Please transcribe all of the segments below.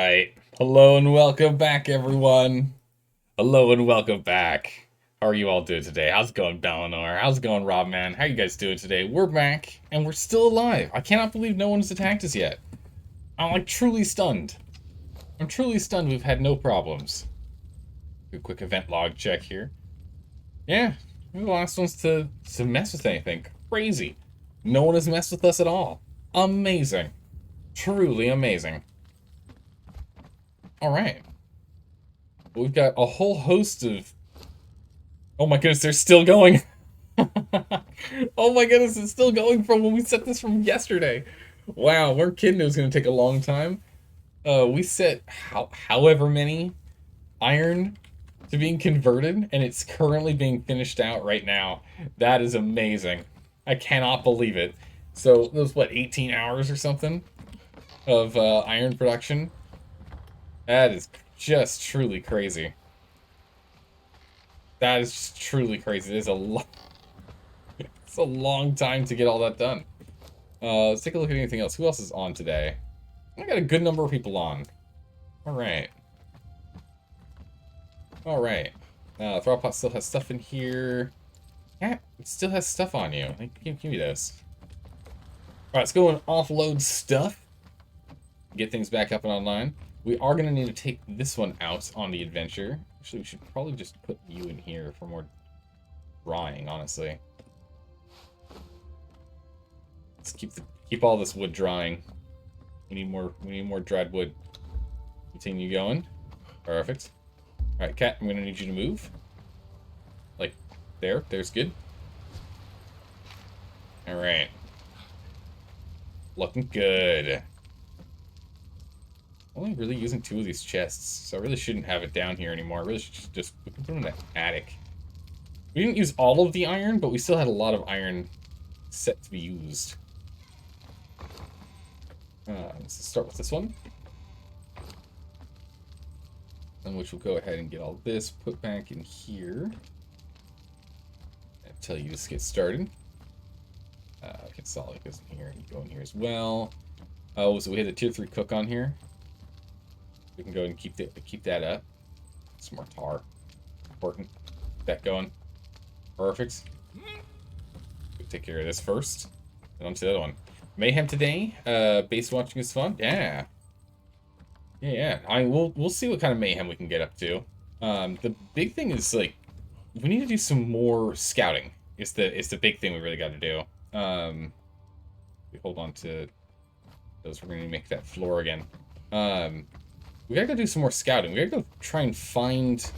right. Hello and welcome back, everyone. Hello and welcome back. How are you all doing today? How's it going, Balinor? How's it going, Rob, man? How are you guys doing today? We're back, and we're still alive. I cannot believe no one's attacked us yet. I'm, like, truly stunned. I'm truly stunned we've had no problems. Do a quick event log check here. Yeah, we're the last ones to mess with anything. Crazy. No one has messed with us at all. Amazing. Truly amazing. Alright. We've got a whole host of... Oh my goodness, they're still going! Oh my goodness, it's still going from when we set this from yesterday! Wow, we're kidding it was going to take a long time. We set however many iron to being converted, and it's currently being finished out right now. That is amazing. I cannot believe it. So, those, what, 18 hours or something of iron production? That is just truly crazy. That is just truly crazy. It is a long... It's a long time to get all that done. Let's take a look at anything else. Who else is on today? I got a good number of people on. Alright. Alright. Throwpot still has stuff in here. Yeah, it still has stuff on you. Give me those. Alright, let's go and offload stuff. Get things back up and online. We are going to need to take this one out on the adventure. Actually, we should probably just put you in here for more drying, honestly. Let's keep all this wood drying. We need more dried wood. Continue going. Perfect. Alright, Cat, I'm gonna need you to move. Like, there's good. Alright. Looking good. Only really using 2 of these chests, so I really shouldn't have it down here anymore. I really should just put them in the attic. We didn't use all of the iron, but we still had a lot of iron set to be used. Let's start with this one. In which we'll go ahead and get all this put back in here. Until you just get started. Consolidate goes in here and go in here as well. Oh, so we had a tier 3 cook on here. We can go and keep that up. Some more tar. Important. Get that going. Perfect. We'll take care of this first. And on to the other one. Mayhem today. Base watching is fun. Yeah. Yeah. We'll see what kind of mayhem we can get up to. The big thing is like we need to do some more scouting. It's the big thing we really got to do. We hold on to those. We're gonna make that floor again. We gotta go do some more scouting. We gotta go try and find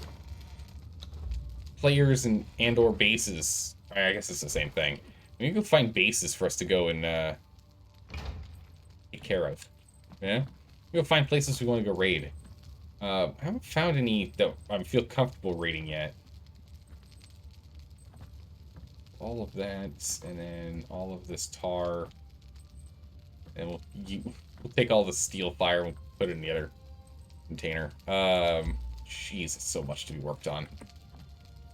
players and/or bases. I guess it's the same thing. We need to go find bases for us to go and take care of. Yeah? We go find places we want to go raid. I haven't found any that I feel comfortable raiding yet. All of that, and then all of this tar. And we'll take all the steel fire and we'll put it in the other container. Jeez, it's so much to be worked on.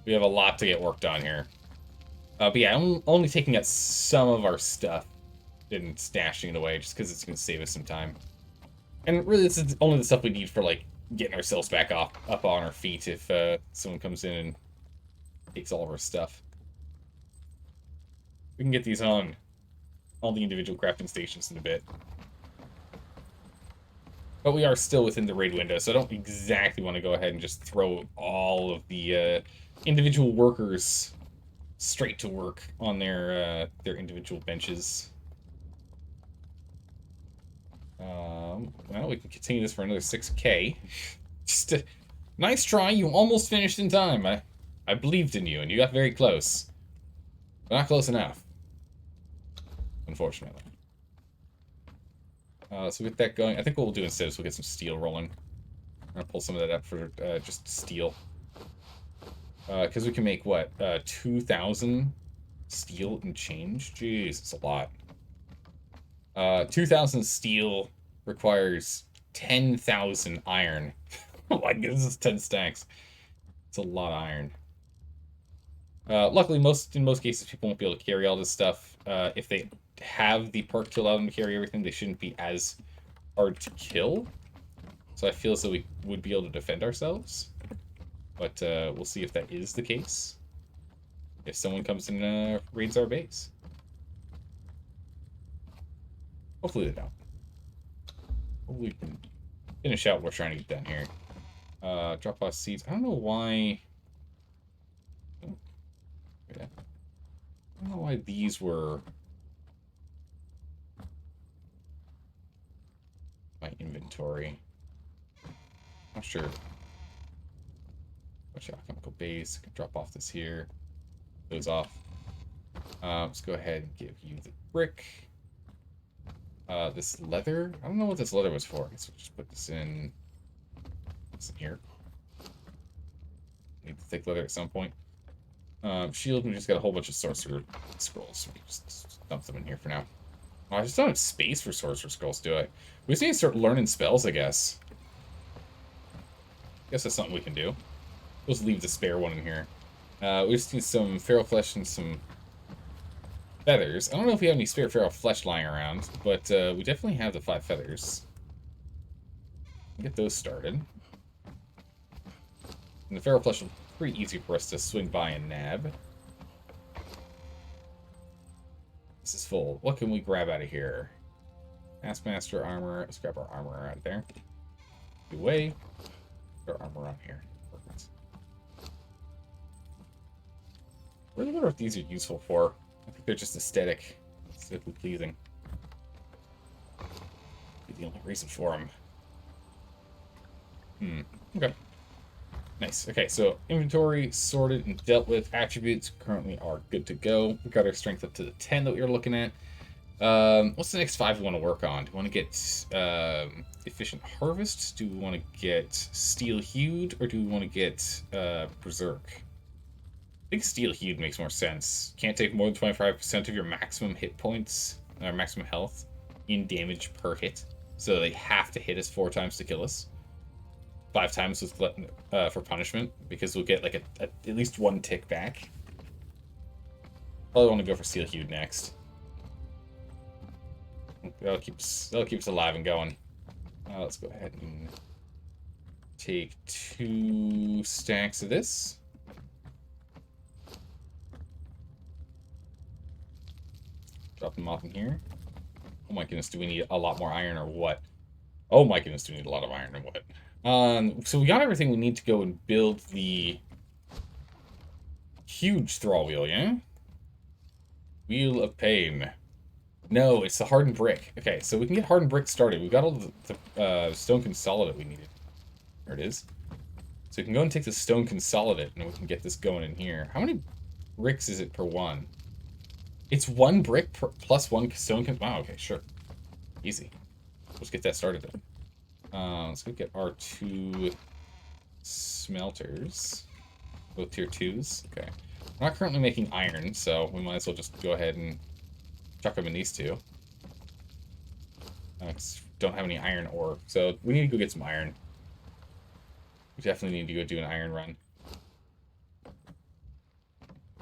We have a lot to get worked on here. But yeah, I'm only taking out some of our stuff and stashing it away just because it's going to save us some time. And really, this is only the stuff we need for, like, getting ourselves back up on our feet if someone comes in and takes all of our stuff. We can get these on all the individual crafting stations in a bit. But we are still within the raid window, so I don't exactly want to go ahead and just throw all of the individual workers straight to work on their individual benches. Well, we can continue this for another 6K. Just a nice try. You almost finished in time. I believed in you, and you got very close. But not close enough. Unfortunately. So get that going. I think what we'll do instead is we'll get some steel rolling. I'm gonna pull some of that up for just steel. Because we can make, what, 2,000 steel and change? Jeez, it's a lot. 2,000 steel requires 10,000 iron. Oh my goodness, it's 10 stacks. It's a lot of iron. Luckily, in most cases, people won't be able to carry all this stuff. If they have the perk to allow them to carry everything, they shouldn't be as hard to kill. So I feel as though we would be able to defend ourselves. But we'll see if that is the case. If someone comes and raids our base. Hopefully they don't. Hopefully we can finish out what we're trying to get done here. Drop off seeds. I don't know why... Oh, yeah. I don't know why these were... my inventory. Not sure. Watch out, chemical base. Can drop off this here. Goes off. Let's go ahead and give you the brick. This leather. I don't know what this leather was for. I guess we'll just put this in here. Need the thick leather at some point. Shield, we just got a whole bunch of sorcerer scrolls. We just dump them in here for now. Oh, I just don't have space for sorcerer scrolls, do I? We just need to start learning spells, I guess. I guess that's something we can do. We'll just leave the spare one in here. We just need some feral flesh and some feathers. I don't know if we have any spare feral flesh lying around, but we definitely have the 5 feathers. Get those started. And the feral flesh will be pretty easy for us to swing by and nab. This is full. What can we grab out of here? Taskmaster armor. Let's grab our armor out there. Away. Our armor on here. Perfect. I really wonder what these are useful for. I think they're just aesthetic. Aesthetically pleasing. Be the only reason for them. Okay. Nice. Okay, so inventory sorted and dealt with. Attributes currently are good to go. We got our strength up to the 10 that we were looking at. What's the next 5 we want to work on? Do we want to get efficient harvest? Do we want to get steel hued, or do we want to get berserk? I think steel hued makes more sense. Can't take more than 25% of your maximum hit points, or maximum health, in damage per hit. So they have to hit us 4 times to kill us. 5 times with for punishment, because we'll get like at least 1 tick back. Probably want to go for steel hued next. That'll keep us alive and going. Let's go ahead and take 2 stacks of this. Drop them off in here. Oh my goodness, do we need a lot more iron or what? Oh my goodness, do we need a lot of iron or what? So we got everything we need to go and build the huge thrall wheel, yeah? Wheel of Pain. No, it's the hardened brick. Okay, so we can get hardened brick started. We've got all the stone consolidate we needed. There it is. So we can go and take the stone consolidate, and we can get this going in here. How many bricks is it per one? It's 1 brick plus 1 stone wow, okay, sure. Easy. Let's get that started then. Let's go get our 2 smelters. Both tier 2s. Okay. We're not currently making iron, so we might as well just go ahead and chuck them in these 2. Don't have any iron ore, so we need to go get some iron. We definitely need to go do an iron run.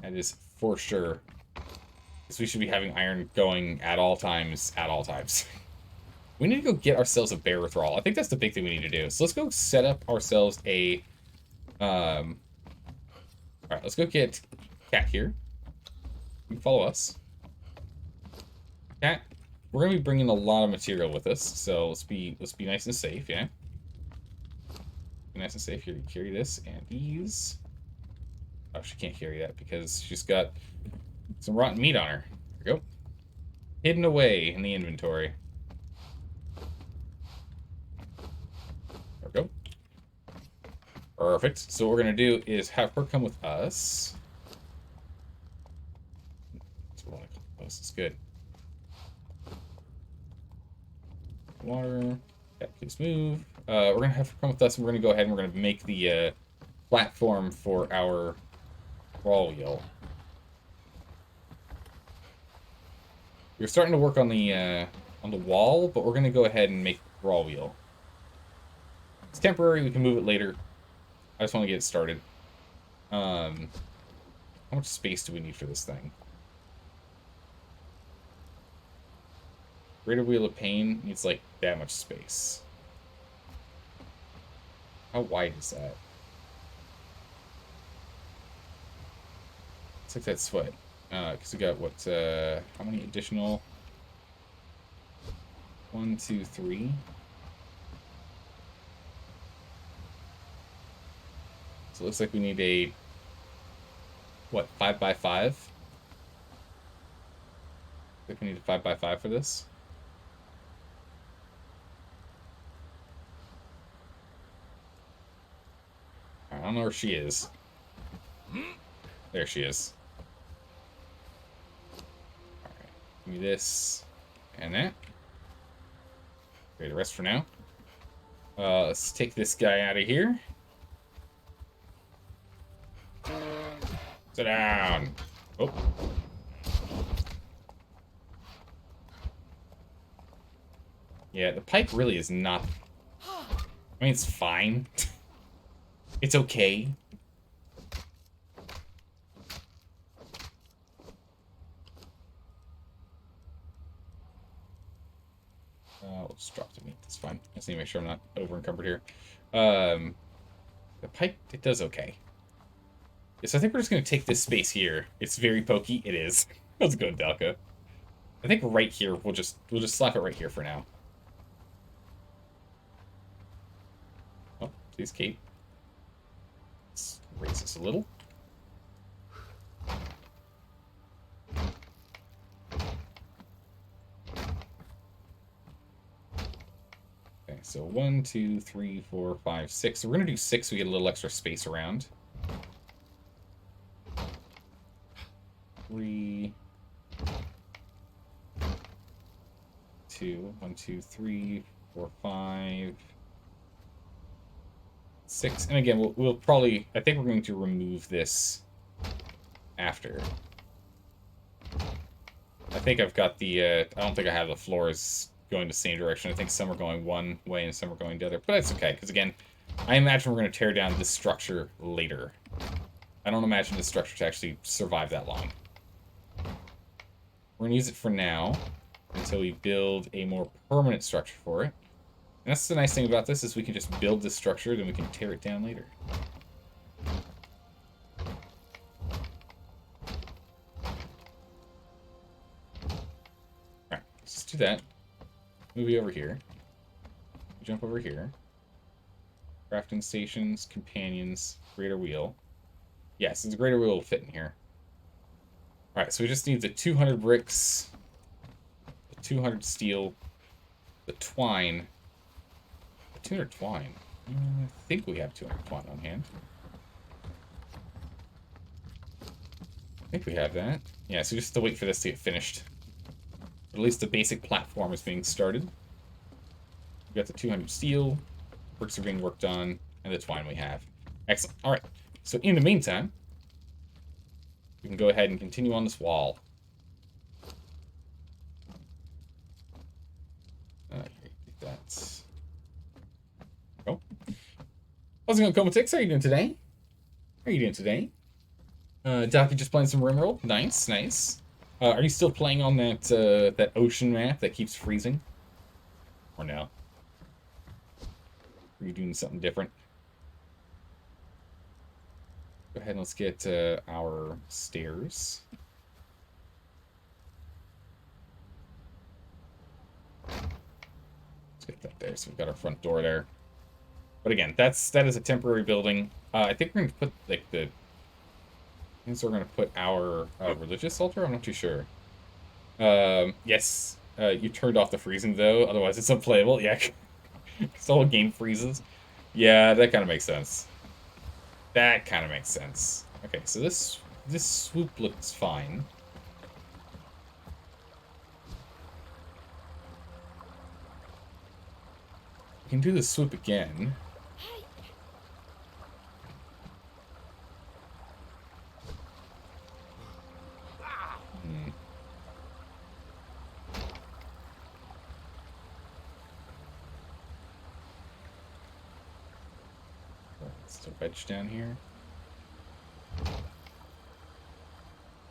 That is for sure. Because we should be having iron going at all times, We need to go get ourselves a bear thrall. I think that's the big thing we need to do. So let's go set up ourselves a... Alright, let's go get Cat here. You can follow us. Cat, we're going to be bringing a lot of material with us, so let's be nice and safe, yeah? Be nice and safe here. Carry this and these. Oh, she can't carry that because she's got some rotten meat on her. There we go. Hidden away in the inventory. There we go. Perfect. So what we're going to do is have her come with us. That's what I want to call this. It's good. Water. Yeah, please move. We're going to have her come with us, and we're going to go ahead and we're going to make the platform for our crawl wheel. We're starting to work on the wall, but we're going to go ahead and make the crawl wheel. It's temporary. We can move it later. I just want to get it started. How much space do we need for this thing? Greater Wheel of Pain needs like that much space. How wide is that? Looks like that's what? Because we got what? How many additional? 1, 2, 3. So it looks like we need a what? 5x5. I think we need a 5x5 for this. I don't know where she is. There she is. Alright. Give me this and that. Okay, the rest for now. Let's take this guy out of here. Sit down. Oh. Yeah, the pipe really is not... I mean, it's fine. It's okay. We'll just drop the meat. That's fine. I just need to make sure I'm not over-encumbered here. The pipe, it does okay. Yeah, so I think we're just going to take this space here. It's very pokey. It is. How's it going, Delka? I think right here, we'll just slap it right here for now. Oh, please, Kate. Let's raise this a little. Okay, so 1, 2, 3, 4, 5, 6. So we're going to do 6 so we get a little extra space around. 3, 2, 1, 2, 3, 4, 5, 6. And again, we'll probably... I think we're going to remove this after. I think I've got the... I don't think I have the floors going the same direction. I think some are going one way and some are going the other. But that's okay, because again, I imagine we're going to tear down this structure later. I don't imagine this structure to actually survive that long. We're going to use it for now until we build a more permanent structure for it. And that's the nice thing about this, is we can just build this structure, then we can tear it down later. Alright, let's just do that. Move you over here. Jump over here. Crafting stations, companions, greater wheel. Yes, the greater wheel will fit in here. Alright, so we just need the 200 bricks, the 200 steel, the twine. The 200 twine. I think we have 200 twine on hand. I think we have that. Yeah, so we just have to wait for this to get finished. At least the basic platform is being started. We've got the 200 steel, bricks are being worked on, and the twine we have. Excellent. Alright, so in the meantime, we can go ahead and continue on this wall. That's... Oh. How's it going, Comatix? How are you doing today? How are you doing today? Doc, you just playing some Rimworld? Nice, nice. Are you still playing on that that ocean map that keeps freezing? Or no? Are you doing something different? Go ahead and let's get our stairs. Let's get that there. So we've got our front door there. But again, that is a temporary building. I think we're going to put like the... I think we're going to put our religious altar. I'm not too sure. Yes, you turned off the freezing though. Otherwise, it's unplayable. Yeah, because the whole game freezes. Yeah, that kind of makes sense. That kind of makes sense. Okay, so this swoop looks fine. We can do the swoop again. It's a wedge down here.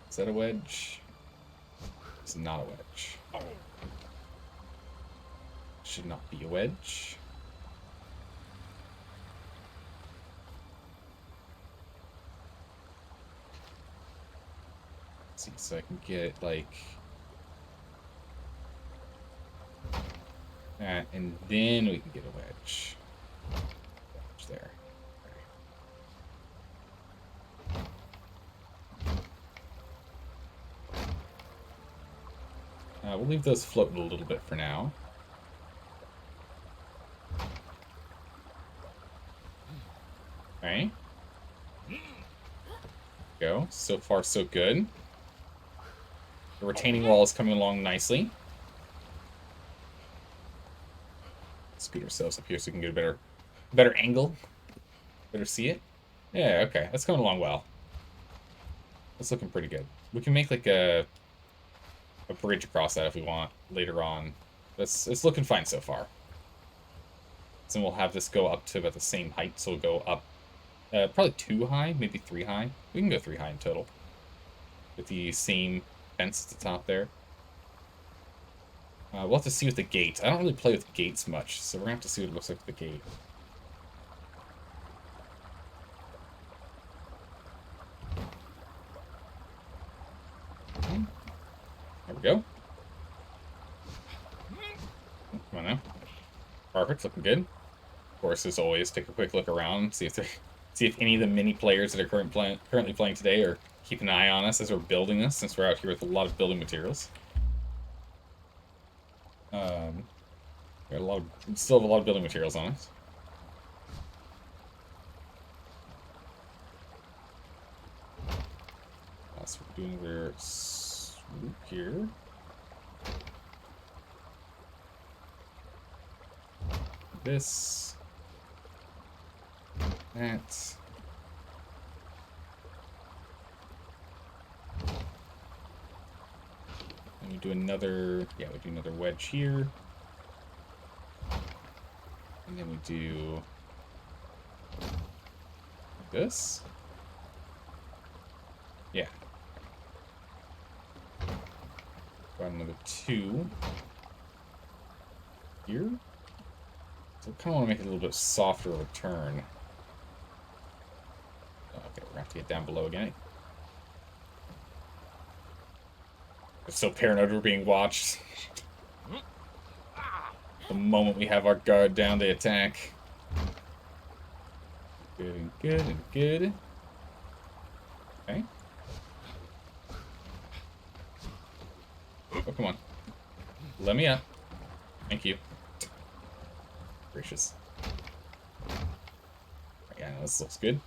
Is that a wedge? It's not a wedge. Should not be a wedge. see, so I can get like that, and then we can get a wedge. Wedge there. We'll leave those floating a little bit for now. Okay. Go. So far, so good. The retaining wall is coming along nicely. Scoot ourselves up here so we can get a better angle. Better see it. Yeah, okay. That's coming along well. That's looking pretty good. We can make like a bridge across that if we want later on. It's looking fine so far. So we'll have this go up to about the same height, so we'll go up probably 2 high, maybe 3 high. We can go 3 high in total. With the same fence at the top there. We'll have to see with the gate. I don't really play with gates much, so we're going to have to see what it looks like with the gate. Okay. There we go. Come on now. Perfect, looking good. Of course, as always, take a quick look around, see if any of the mini players that are currently playing today are keeping an eye on us as we're building this, since we're out here with a lot of building materials. We still have a lot of building materials on us. So we're doing another swoop here. This. That. And we do another, yeah, we do another wedge here. And then we do this. Yeah. Got another 2 here. So I kind of want to make it a little bit softer of a turn. Okay, we're going to have to get down below again. I'm so paranoid we're being watched. The moment we have our guard down, they attack. Good and good and good. Okay. Oh, come on. Let me up. Thank you. Gracious. Yeah, no, this looks good.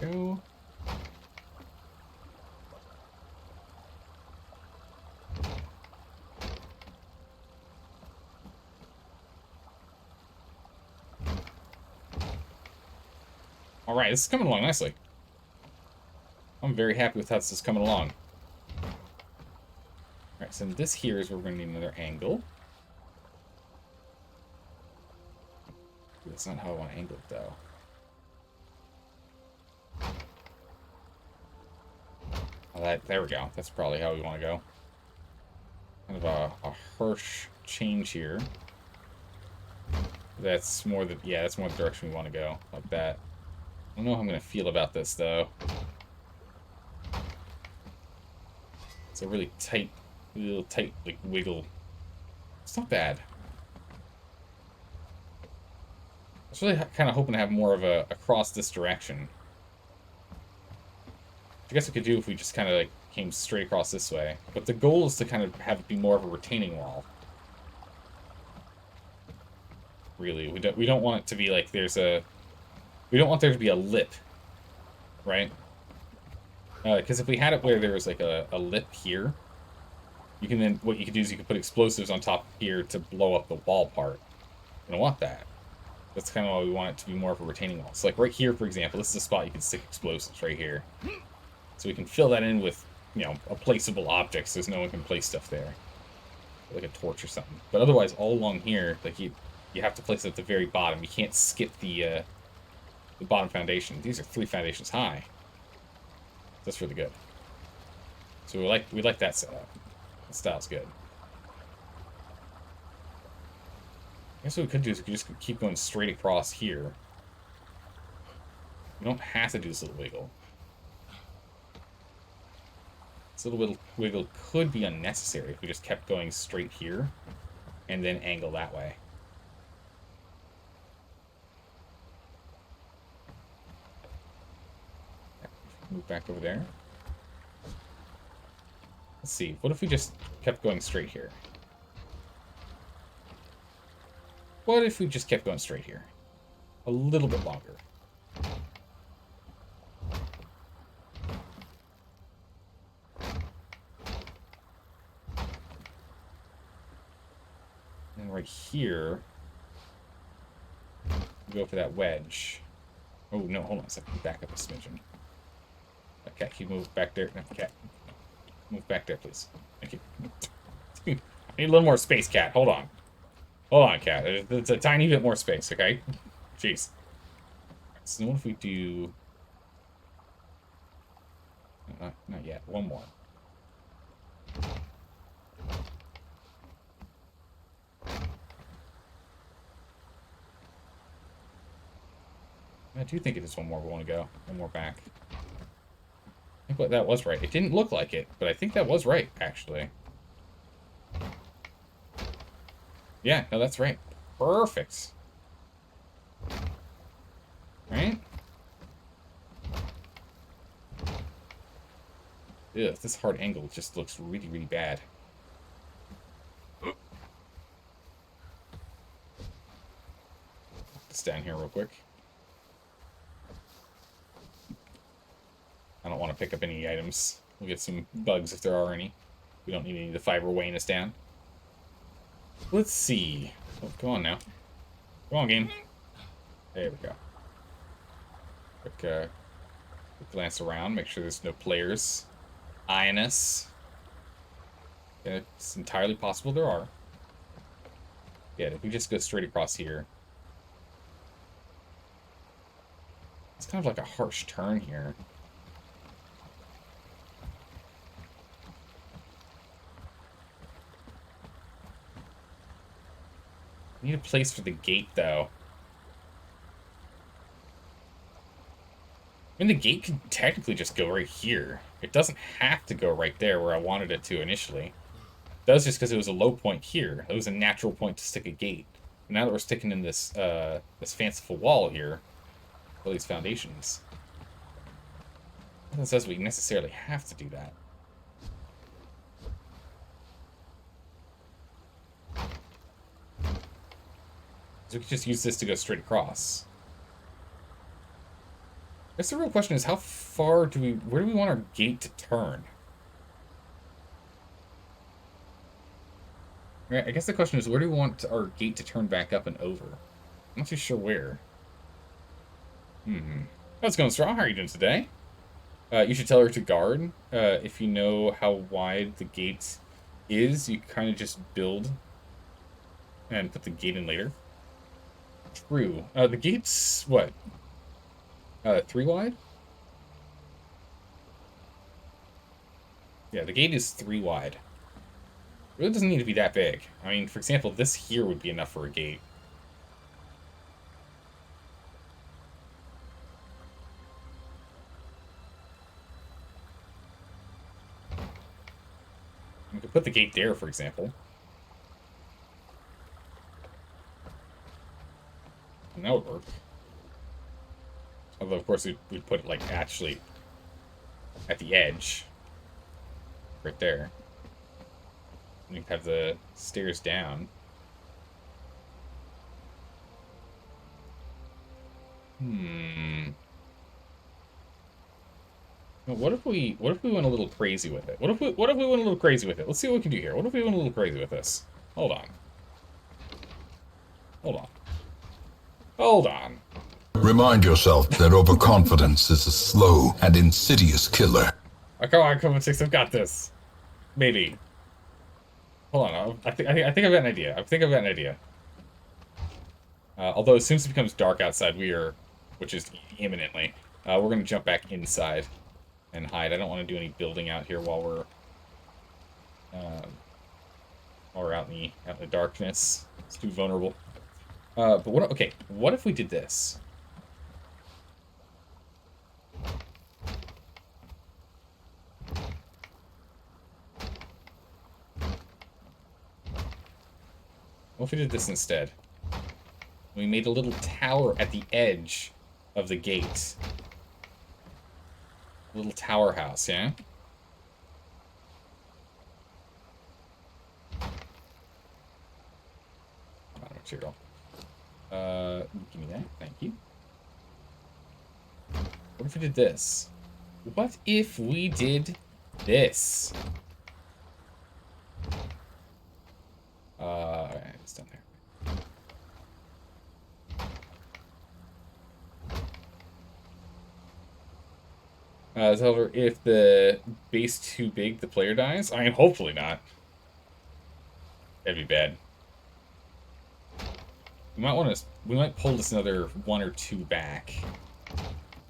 Go. All right, this is coming along nicely. I'm very happy with how this is coming along. All right, so this here is where we're going to need another angle. That's not how I want to angle it, though. Oh, there we go. That's probably how we want to go. Kind of a harsh change here. That's more the, yeah, that's more the direction we want to go, like that. I don't know how I'm going to feel about this, though. It's a really tight, like, wiggle. It's not bad. I was really kind of hoping to have more of a across this direction. I guess we could do if we just kind of like came straight across this way. But the goal is to kind of have it be more of a retaining wall. Really, we don't want it to be like there's a... We don't want there to be a lip, right? Because if we had it where there was like a lip here, you can then, what you could do is you could put explosives on top here to blow up the wall part. We don't want that. That's kind of why we want it to be more of a retaining wall. So like right here, for example, this is a spot you can stick explosives right here. So we can fill that in with, you know, a placeable object so no one can place stuff there. Like a torch or something. But otherwise, all along here, like you have to place it at the very bottom. You can't skip the bottom foundation. These are 3 foundations high. That's really good. So we like that setup. The style's good. I guess what we could do is we could just keep going straight across here. We don't have to do this little wiggle. This little wiggle could be unnecessary if we just kept going straight here and then angle that way. Move back over there. Let's see. What if we just kept going straight here? What if we just kept going straight here? A little bit longer. And right here, go for that wedge. Oh, no, hold on a second. Back up a smidgen. Okay, can you move back there? Okay. Move back there, please. Thank you. I need a little more space, cat. Hold on. Hold on, cat. It's a tiny bit more space, okay? Jeez. So what if we do... Not yet. One more. I do think it is one more we want to go. One more back. I think that was right. It didn't look like it, but I think that was right, actually. Yeah, no, that's right. Perfect. Right? Ugh, this hard angle just looks really, really bad. This down here real quick. I don't want to pick up any items. We'll get some bugs if there are any. We don't need any of the fiber weighing us down. Let's see. Oh, come on now. Come on, game. There we go. Quick glance around. Make sure there's no players eyeing us. Yeah, it's entirely possible there are. Yeah, if we just go straight across here. It's kind of like a harsh turn here. Need a place for the gate, though. I mean, the gate can technically just go right here. It doesn't have to go right there where I wanted it to initially. It does just because it was a low point here. It was a natural point to stick a gate. And now that we're sticking in this this fanciful wall here, all these foundations, nothing says we necessarily have to do that. So we could just use this to go straight across. I guess the real question is, how far do we... Where do we want our gate to turn? Right, I guess the question is, where do we want our gate to turn back up and over? I'm not too sure where. How's it going, Straw? How are you doing today? You should tell her to guard. If you know how wide the gate is, you kind of just build and put the gate in later. True. The gate's, what? 3 wide? Yeah, the gate is 3 wide. It really doesn't need to be that big. I mean, for example, this here would be enough for a gate. We could put the gate there, for example. And that would work. Although, of course, we'd put it, like, actually at the edge. Right there. And you have the stairs down. What if we went a little crazy with it? What if we went a little crazy with it? Let's see what we can do here. What if we went a little crazy with this? Hold on. Hold on. Hold on. Remind yourself that overconfidence is a slow and insidious killer. Oh, come on, Conan Exiles, I've got this. Maybe. Hold on, I think I've got an idea. I think I've got an idea. Although as soon as it becomes dark outside, which is imminently, we're going to jump back inside and hide. I don't want to do any building out here while we're out in the darkness. It's too vulnerable. But what? Okay, what if we did this? What if we did this instead? We made a little tower at the edge of the gate. A little tower house, yeah? Material. Give me that. Thank you. What if we did this? What if we did this? Alright, it's done there. However, if the base too big, the player dies? I mean, hopefully not. That'd be bad. We might pull this another 1 or 2 back.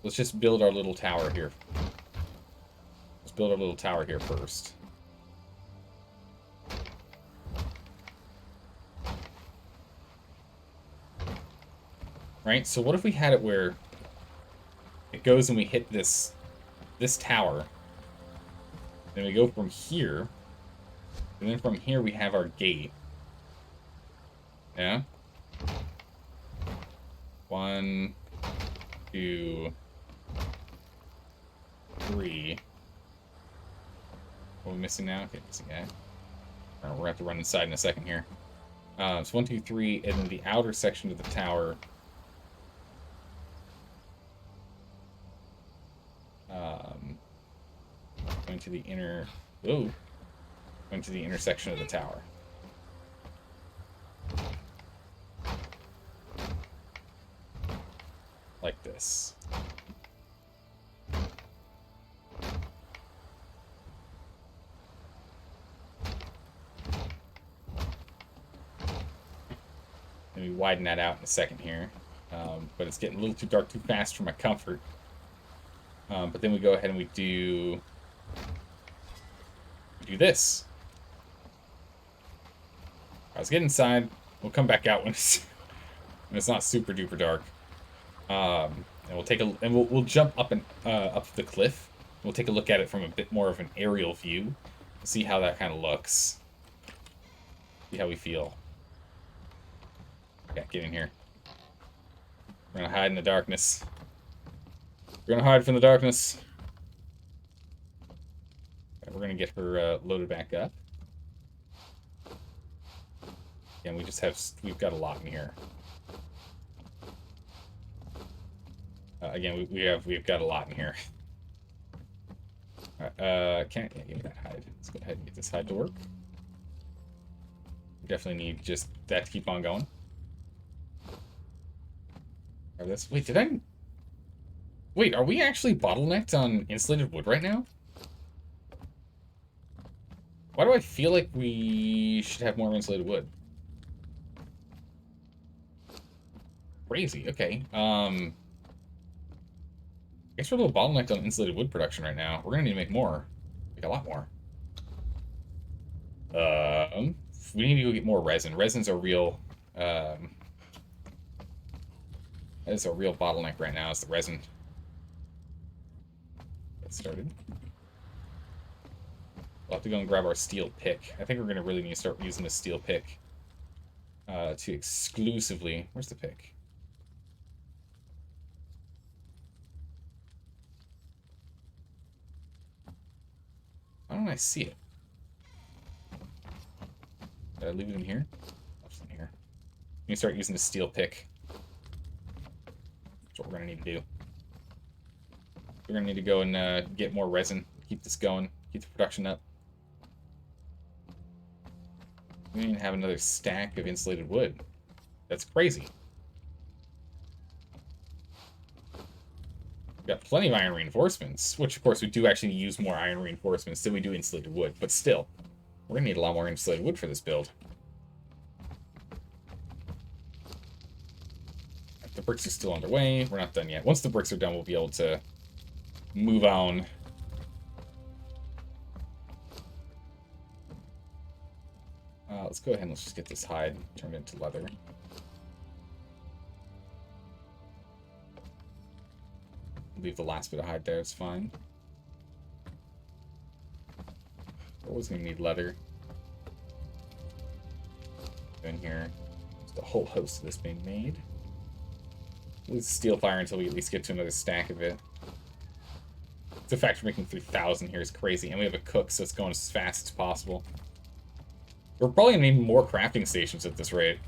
Let's just build our little tower here. Let's build our little tower here first. Right, so what if we had it where it goes and we hit this tower. Then we go from here. And then from here we have our gate. Yeah? 1, 2, 3. What are we missing now? Okay, missing guy. Alright, we're gonna have to run inside in a second here. So 1, 2, 3, and then the outer section of the tower. Going to the inner. Whoa. Going to the intersection of the tower. Like this. Let me widen that out in a second here. But it's getting a little too dark too fast for my comfort. But then we go ahead and we do this. Let's get inside. We'll come back out when it's not super duper dark. And we'll take we'll jump up and up the cliff. We'll take a look at it from a bit more of an aerial view. See how that kind of looks. See how we feel. Okay, get in here. We're gonna hide in the darkness. We're gonna hide from the darkness. Okay, we're gonna get her loaded back up. And we've got a lot in here. Again, we've got a lot in here. Can't give me that hide. Let's go ahead and get this hide to work. We definitely need just that to keep on going. Wait, are we actually bottlenecked on insulated wood right now? Why do I feel like we should have more insulated wood? Crazy, okay. I guess we're a little bottlenecked on insulated wood production right now. We're gonna need to make more. Like a lot more. We need to go get more resin. Resin's a real that is a real bottleneck right now, is the resin. Get started. We'll have to go and grab our steel pick. I think we're gonna really need to start using the steel pick to exclusively. Where's the pick? Why don't I see it? Did I leave it in here? Oh, it's in here. We need to start using the steel pick. That's what we're gonna need to do. We're gonna need to go and get more resin. Keep this going. Keep the production up. We don't even have another stack of insulated wood. That's crazy. We've got plenty of iron reinforcements, which of course we do actually use more iron reinforcements than we do insulated wood, but still, we're gonna need a lot more insulated wood for this build. The bricks are still underway. We're not done yet. Once the bricks are done, we'll be able to move on. Let's go ahead and let's just get this hide turned into leather. Leave the last bit of hide there, it's fine. Always gonna need leather. In here. Just a whole host of this being made. Let's steel fire until we at least get to another stack of it. The fact we're making 3,000 here is crazy, and we have a cook, so it's going as fast as possible. We're probably gonna need more crafting stations at this rate.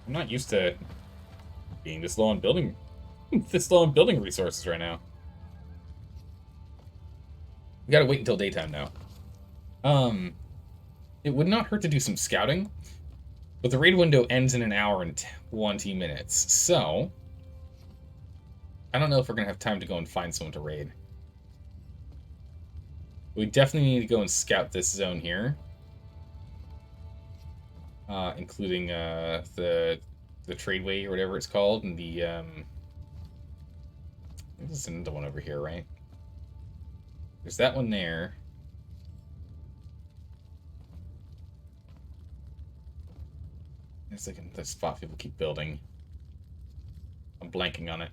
I'm not used to being this low on building, resources right now. We gotta wait until daytime now. It would not hurt to do some scouting, but the raid window ends in an hour and 20 minutes, so I don't know if we're gonna have time to go and find someone to raid. We definitely need to go and scout this zone here, including the tradeway or whatever it's called, and the there's another one over here, right? There's that one there. It's like the spot people keep building. I'm blanking on it.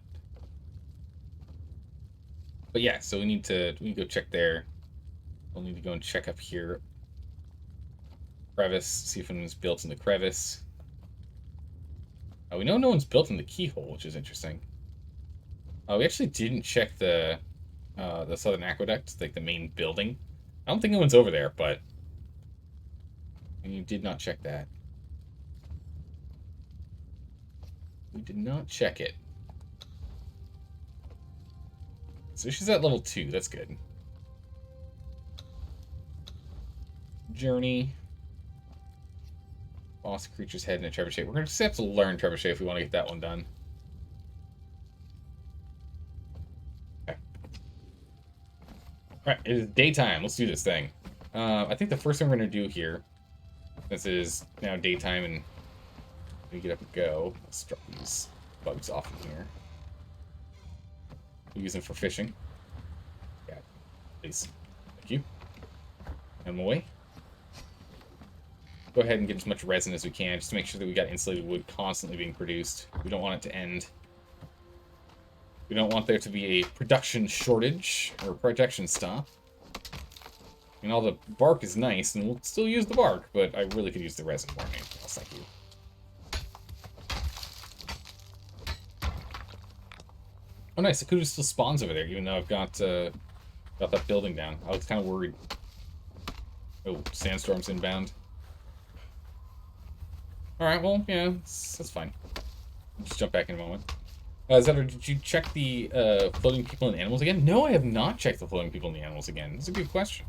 But yeah, so we need to go check there. We'll need to go and check up here. Crevice, see if anyone's built in the crevice. We know no one's built in the keyhole, which is interesting. We actually didn't check the southern aqueduct, like the main building. I don't think anyone's over there, but we did not check that. We did not check it. So she's at level 2. That's good. Journey. Boss creature's head in a trebuchet. We're going to just have to learn trebuchet if we want to get that one done. Okay. Alright, it is daytime. Let's do this thing. I think the first thing we're going to do here, since it is now daytime and we get up and go, let's drop these bugs off in here. We'll use them for fishing. Yeah, please. Thank you. And away. Go ahead and get as much resin as we can, just to make sure that we got insulated wood constantly being produced. We don't want it to end. We don't want there to be a production shortage, or production stop. And all the bark is nice, and we'll still use the bark, but I really could use the resin more than anything else. Thank you. Oh, nice. The Akuda still spawns over there, even though I've got that building down. I was kind of worried. Oh, sandstorm's inbound. Alright, well, yeah, that's fine. I'll just jump back in a moment. Zetter, did you check the floating people and animals again? No, I have not checked the floating people and the animals again. That's a good question.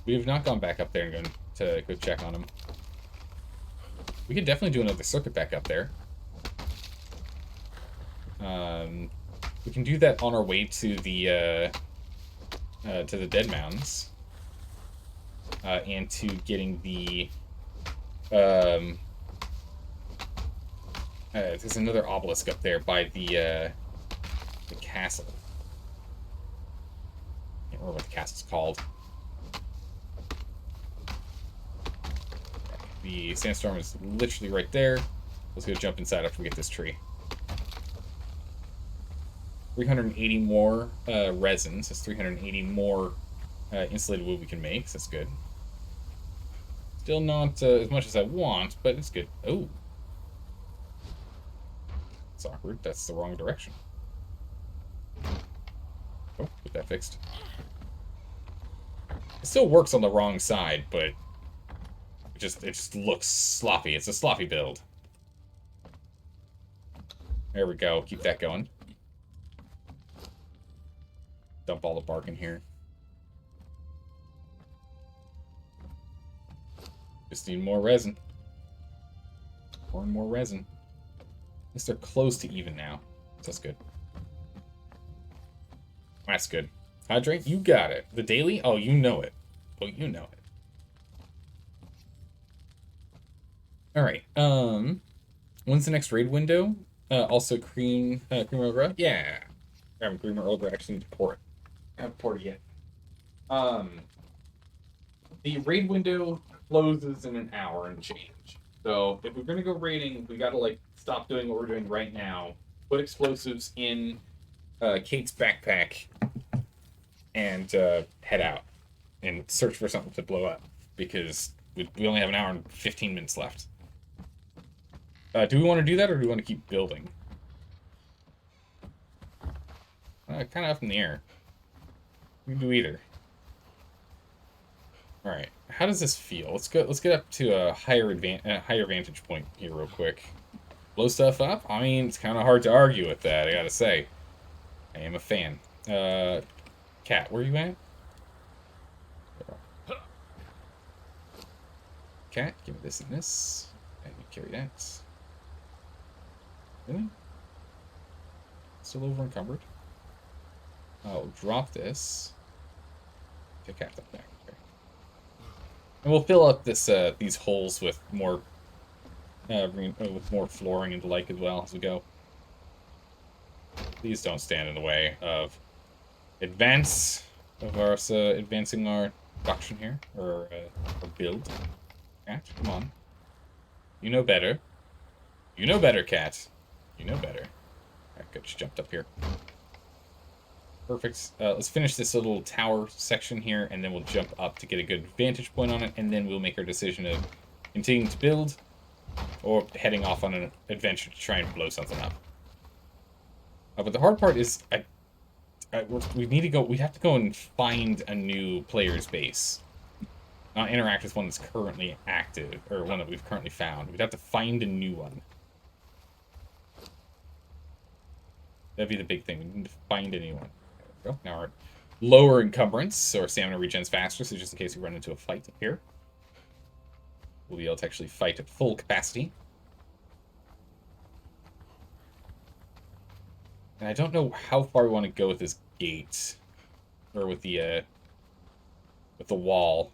We have not gone back up there and gone to go check on them. We could definitely do another circuit back up there. We can do that on our way to the Dead Mounds. And to getting the... there's another obelisk up there by the castle. I can't remember what the castle's called. The sandstorm is literally right there. Let's go jump inside after we get this tree. 380 more resins. That's 380 more insulated wood we can make. So that's good. Still not as much as I want, but it's good. Oh. It's awkward. That's the wrong direction. Oh, get that fixed. It still works on the wrong side, but it just looks sloppy. It's a sloppy build. There we go. Keep that going. Dump all the bark in here. Just need more resin. More and more resin. At least they're close to even now. So that's good. That's good. Hydrate, you got it. The daily? Oh, you know it. Oh, you know it. Alright, when's the next raid window? Also cream Earl Grey? Yeah. I haven't cream Earl Grey, actually need to pour it. I haven't poured it yet. The raid window closes in an hour and change. So if we're gonna go raiding, we gotta like stop doing what we're doing right now, put explosives in Kate's backpack and head out and search for something to blow up because we only have an hour and 15 minutes left. Do we want to do that or do we want to keep building? Kind of up in the air. We can do either. All right. How does this feel? Let's go. Let's get up to a higher vantage point here real quick. Blow stuff up. I mean, it's kind of hard to argue with that. I gotta say, I am a fan. Cat, where are you at? Cat, give me this and this, and you carry that. Really? Still over encumbered. I'll drop this. Okay, cat back. Okay. And we'll fill up this these holes with more flooring and the like as well as we go. Please don't stand in the way of advancing our production here or build. Cat, come on. You know better. You know better, cat. You know better. Alright, good. Just jumped up here. Perfect. Let's finish this little tower section here, and then we'll jump up to get a good vantage point on it, and then we'll make our decision of continuing to build or heading off on an adventure to try and blow something up. But the hard part is, we need to go. We have to go and find a new player's base. Not interact with one that's currently active, or one that we've currently found. We'd have to find a new one. That'd be the big thing. We need to find a new one. There we go. Now our lower encumbrance, so our stamina regens faster, so just in case we run into a fight up here, we'll be able to actually fight at full capacity. And I don't know how far we want to go with this gate, or with the wall.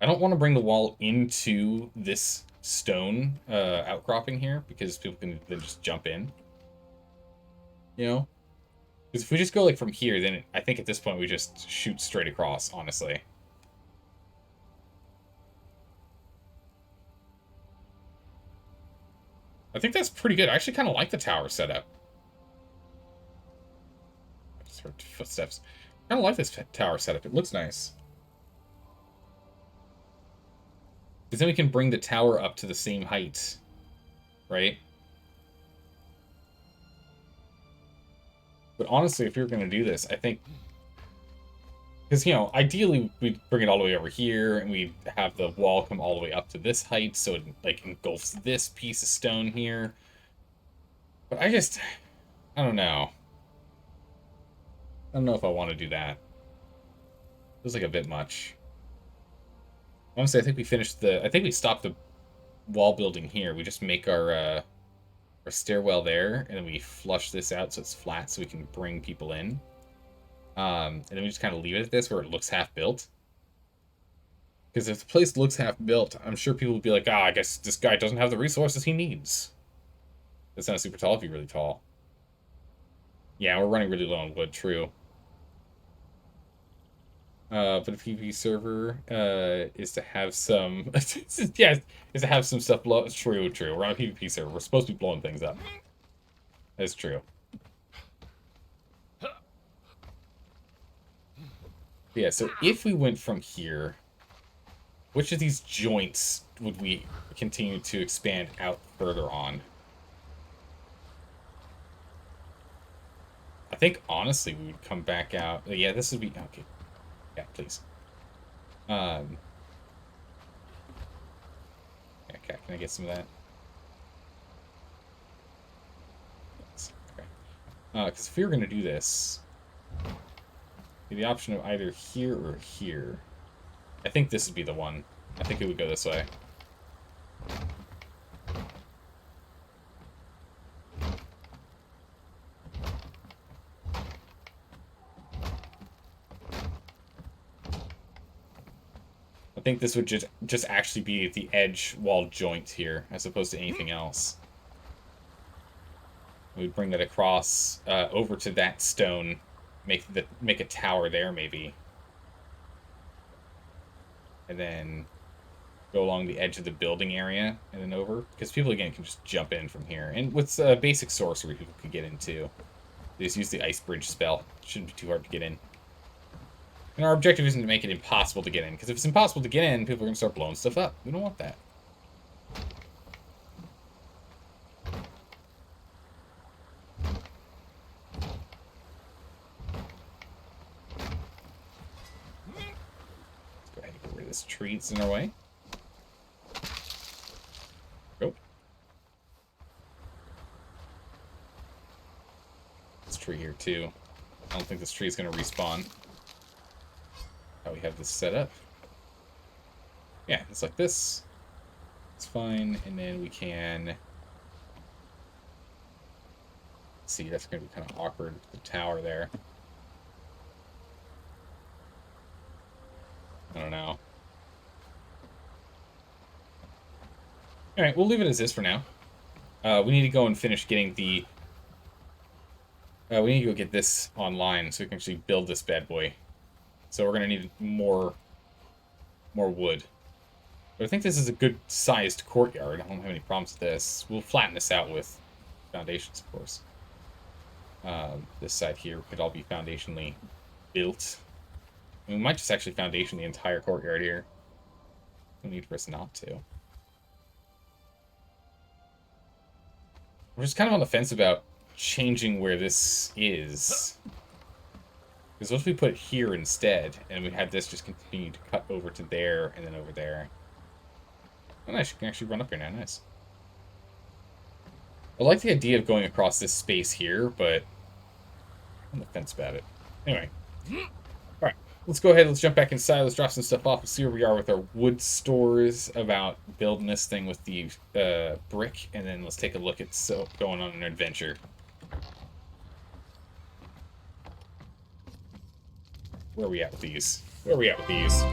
I don't want to bring the wall into this stone outcropping here, because people can then just jump in. You know? Because if we just go like from here, then I think at this point we just shoot straight across, honestly. I think that's pretty good. I actually kind of like the tower setup. I just heard footsteps. I kind of like this tower setup. It looks nice. Because then we can bring the tower up to the same height, right? But honestly, if you're going to do this, I think... Because, you know, ideally, we'd bring it all the way over here, and we'd have the wall come all the way up to this height, so it, like, engulfs this piece of stone here. But I don't know. I don't know if I want to do that. Feels like a bit much. Honestly, I think we stopped the wall building here. We just make our stairwell there, and then we flush this out so it's flat so we can bring people in. And then we just kind of leave it at this where it looks half built. Because if the place looks half built, I'm sure people would be like, I guess this guy doesn't have the resources he needs. It's not super tall if you're really tall. Yeah, we're running really low on wood, true. But a PvP server is to have some... yeah, is to have some stuff blow... True. We're on a PvP server. We're supposed to be blowing things up. That's true. Yeah, so if we went from here, which of these joints would we continue to expand out further on? I think, honestly, we would come back out... Yeah, this would be... Okay. Yeah, please. Okay, can I get some of that? Yes. Okay. Because if we were going to do this, the option of either here or here. I think this would be the one. I think it would go this way. I think this would just actually be the edge wall joint here, as opposed to anything else. We'd bring that across over to that stone, make a tower there maybe, and then go along the edge of the building area and then over, because people again can just jump in from here, and with basic sorcery people could get into. They just use the ice bridge spell. Shouldn't be too hard to get in. And our objective isn't to make it impossible to get in, because if it's impossible to get in, people are going to start blowing stuff up. We don't want that. Let's go ahead and get rid of this tree that's in our way. Go. This tree here, too. I don't think this tree is going to respawn. How we have this set up. Yeah, it's like this. It's fine, and then we can... See, that's going to be kind of awkward, the tower there. I don't know. Alright, we'll leave it as is for now. We need to go and finish getting the... we need to go get this online so we can actually build this bad boy. So we're going to need more wood. But I think this is a good-sized courtyard. I don't have any problems with this. We'll flatten this out with foundations, of course. This side here could all be foundationally built. I mean, we might just actually foundation the entire courtyard here. No need for us not to. We're just kind of on the fence about changing where this is. Because what if we put it here instead, and we had this just continue to cut over to there, and then over there. Oh, nice, you can actually run up here now, nice. I like the idea of going across this space here, but I'm on the fence about it. Anyway. Alright, let's go ahead, let's jump back inside, let's drop some stuff off and see where we are with our wood stores, about building this thing with the brick, and then let's take a look at going on an adventure. Where are we at with these? Where are we at with these?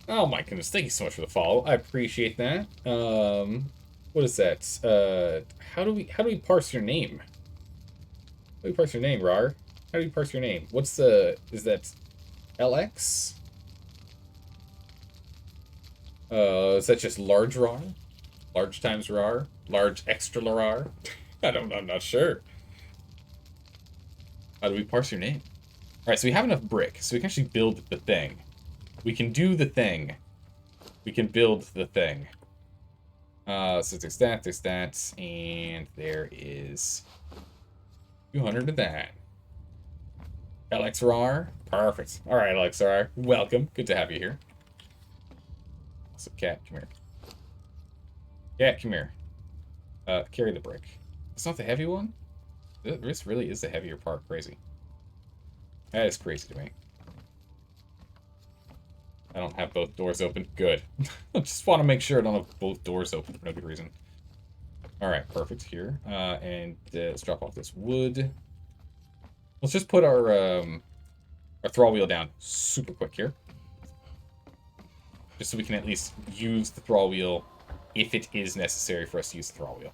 Oh my goodness, thank you so much for the follow. I appreciate that. What is that? How do we parse your name? How do we parse your name, Rar? How do you parse your name? What's the... Is that LX? Is that just large Rar? Large times Rar? Large extra Rar? I'm not sure. How do we parse your name? Alright, so we have enough brick, so we can actually build the thing. We can do the thing. We can build the thing. So there's that, and there is 200 of that. LXR, perfect. Alright, LXR, welcome. Good to have you here. So, cat, come here. Cat, come here. Carry the brick. It's not the heavy one? This really is the heavier part, crazy. That is crazy to me. I don't have both doors open. Good. I just want to make sure I don't have both doors open for no good reason. Alright, perfect here. And let's drop off this wood. Let's just put our thrall wheel down super quick here. Just so we can at least use the thrall wheel if it is necessary for us to use the thrall wheel.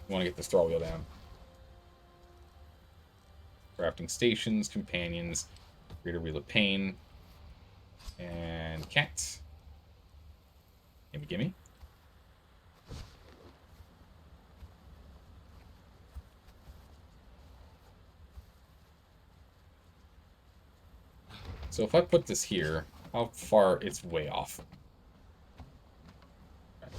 We want to get this thrall wheel down. Crafting stations, companions, greater wheel of pain, and cat. Gimme, gimme. So if I put this here, how far it's way off. Okay.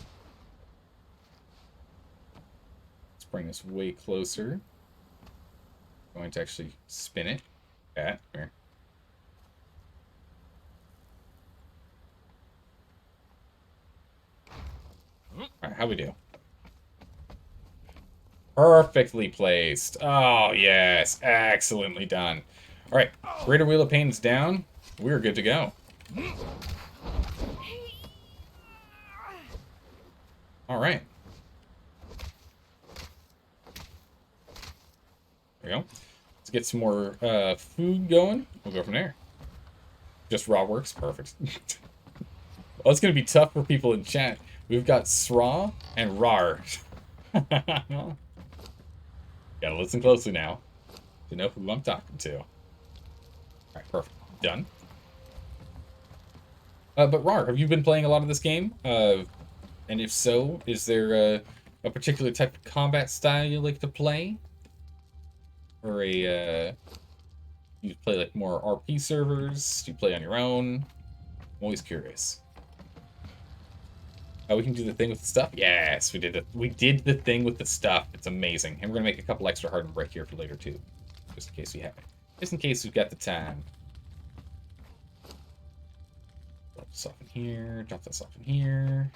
Let's bring this way closer. Going to actually spin it. Cat, here. Alright, how we do? Perfectly placed. Oh, yes. Excellently done. Alright, greater wheel of pain's down. We're good to go. Alright. There we go. Let's get some more food going. We'll go from there. Just raw works. Perfect. Well, it's going to be tough for people in chat. We've got Sra and Rar. Gotta listen closely now to know who I'm talking to. Alright, perfect. Done. But Rar, have you been playing a lot of this game? And if so, is there a particular type of combat style you like to play? Or you play like more RP servers? Do you play on your own? I'm always curious. Oh, we can do the thing with the stuff? Yes, we did it. We did the thing with the stuff. It's amazing. And we're gonna make a couple extra hardened brick here for later too. Just in case we have it. Just in case we've got the time. Drop this off in here. Drop this off in here.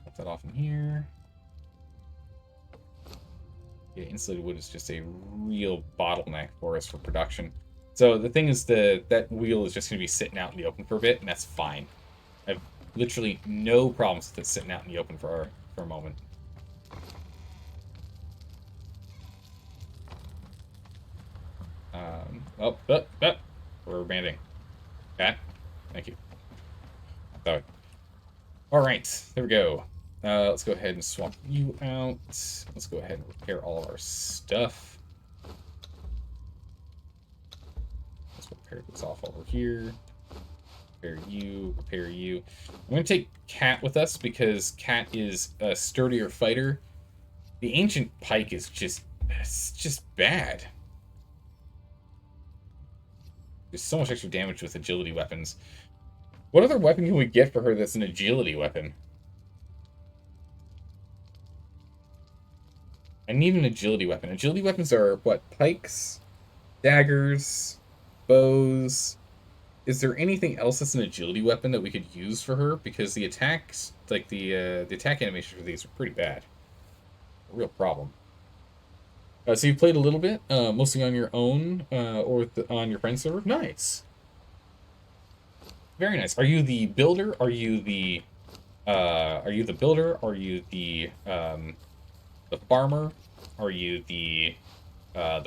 Drop that off in here. Yeah, insulated wood is just a real bottleneck for us for production. So the thing is, that wheel is just going to be sitting out in the open for a bit, and that's fine. I have literally no problems with it sitting out in the open for a moment. We're banding. Okay, thank you. So, all right, there we go. Let's go ahead and swap you out. Let's go ahead and repair all our stuff. Let's repair this off over here. Repair you, repair you. I'm going to take Cat with us because Cat is a sturdier fighter. The Ancient Pike is it's just bad. There's so much extra damage with agility weapons. What other weapon can we get for her that's an agility weapon? I need an agility weapon. Agility weapons are, what, pikes, daggers, bows. Is there anything else that's an agility weapon that we could use for her? Because the attacks, like the attack animations for these are pretty bad. A real problem. So you played a little bit, mostly on your own, or on your friend's server? Nice. Very nice. Are you the builder? Are you the builder? Are you the farmer? Are you the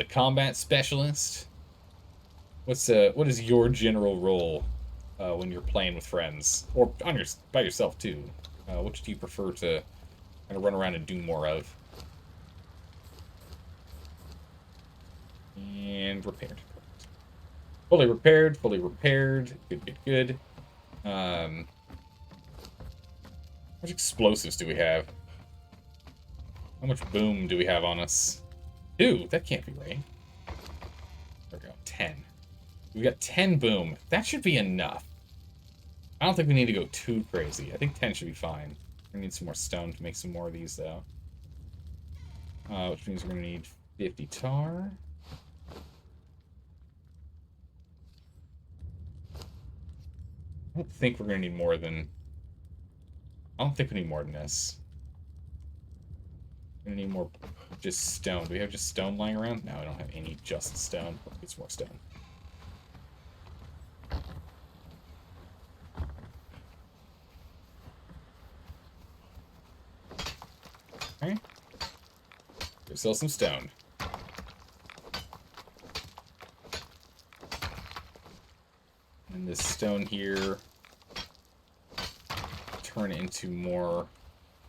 combat specialist? What is your general role when you're playing with friends or by yourself too? Which do you prefer to kind of run around and do more of? And repaired. Fully repaired. Fully repaired. Good. Good. Good. How much explosives do we have? How much boom do we have on us? 2. That can't be right. There we go. 10. We've got 10 boom. That should be enough. I don't think we need to go too crazy. I think 10 should be fine. We need some more stone to make some more of these, though. Which means we're going to need 50 tar. I don't think we're going to need more than... I don't think we need more than this. We're going to need more just stone. Do we have just stone lying around? No, I don't have any just stone. Let's get some more stone. Okay. Go sell some stone. And this stone here turn into more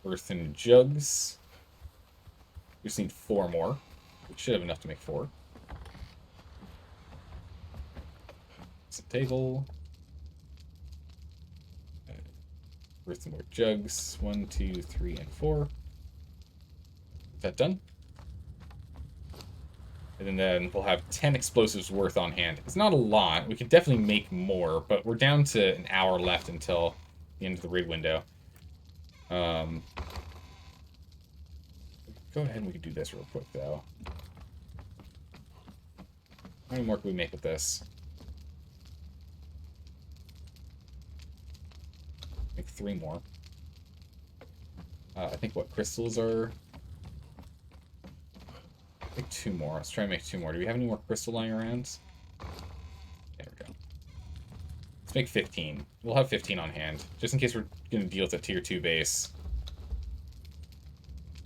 earthen jugs. We just need 4 more. We should have enough to make 4. Some table. Earthenware jugs. 1, 2, 3, and 4. Is that done? And then we'll have 10 explosives worth on hand. It's not a lot. We can definitely make more, but we're down to an hour left until the end of the raid window. Go ahead and we can do this real quick, though. How many more can we make with this? Make 3 more. I think what crystals are... Make 2 more. Let's try and make 2 more. Do we have any more crystal lying around? There we go. Let's make 15. We'll have 15 on hand, just in case we're going to deal with a tier 2 base.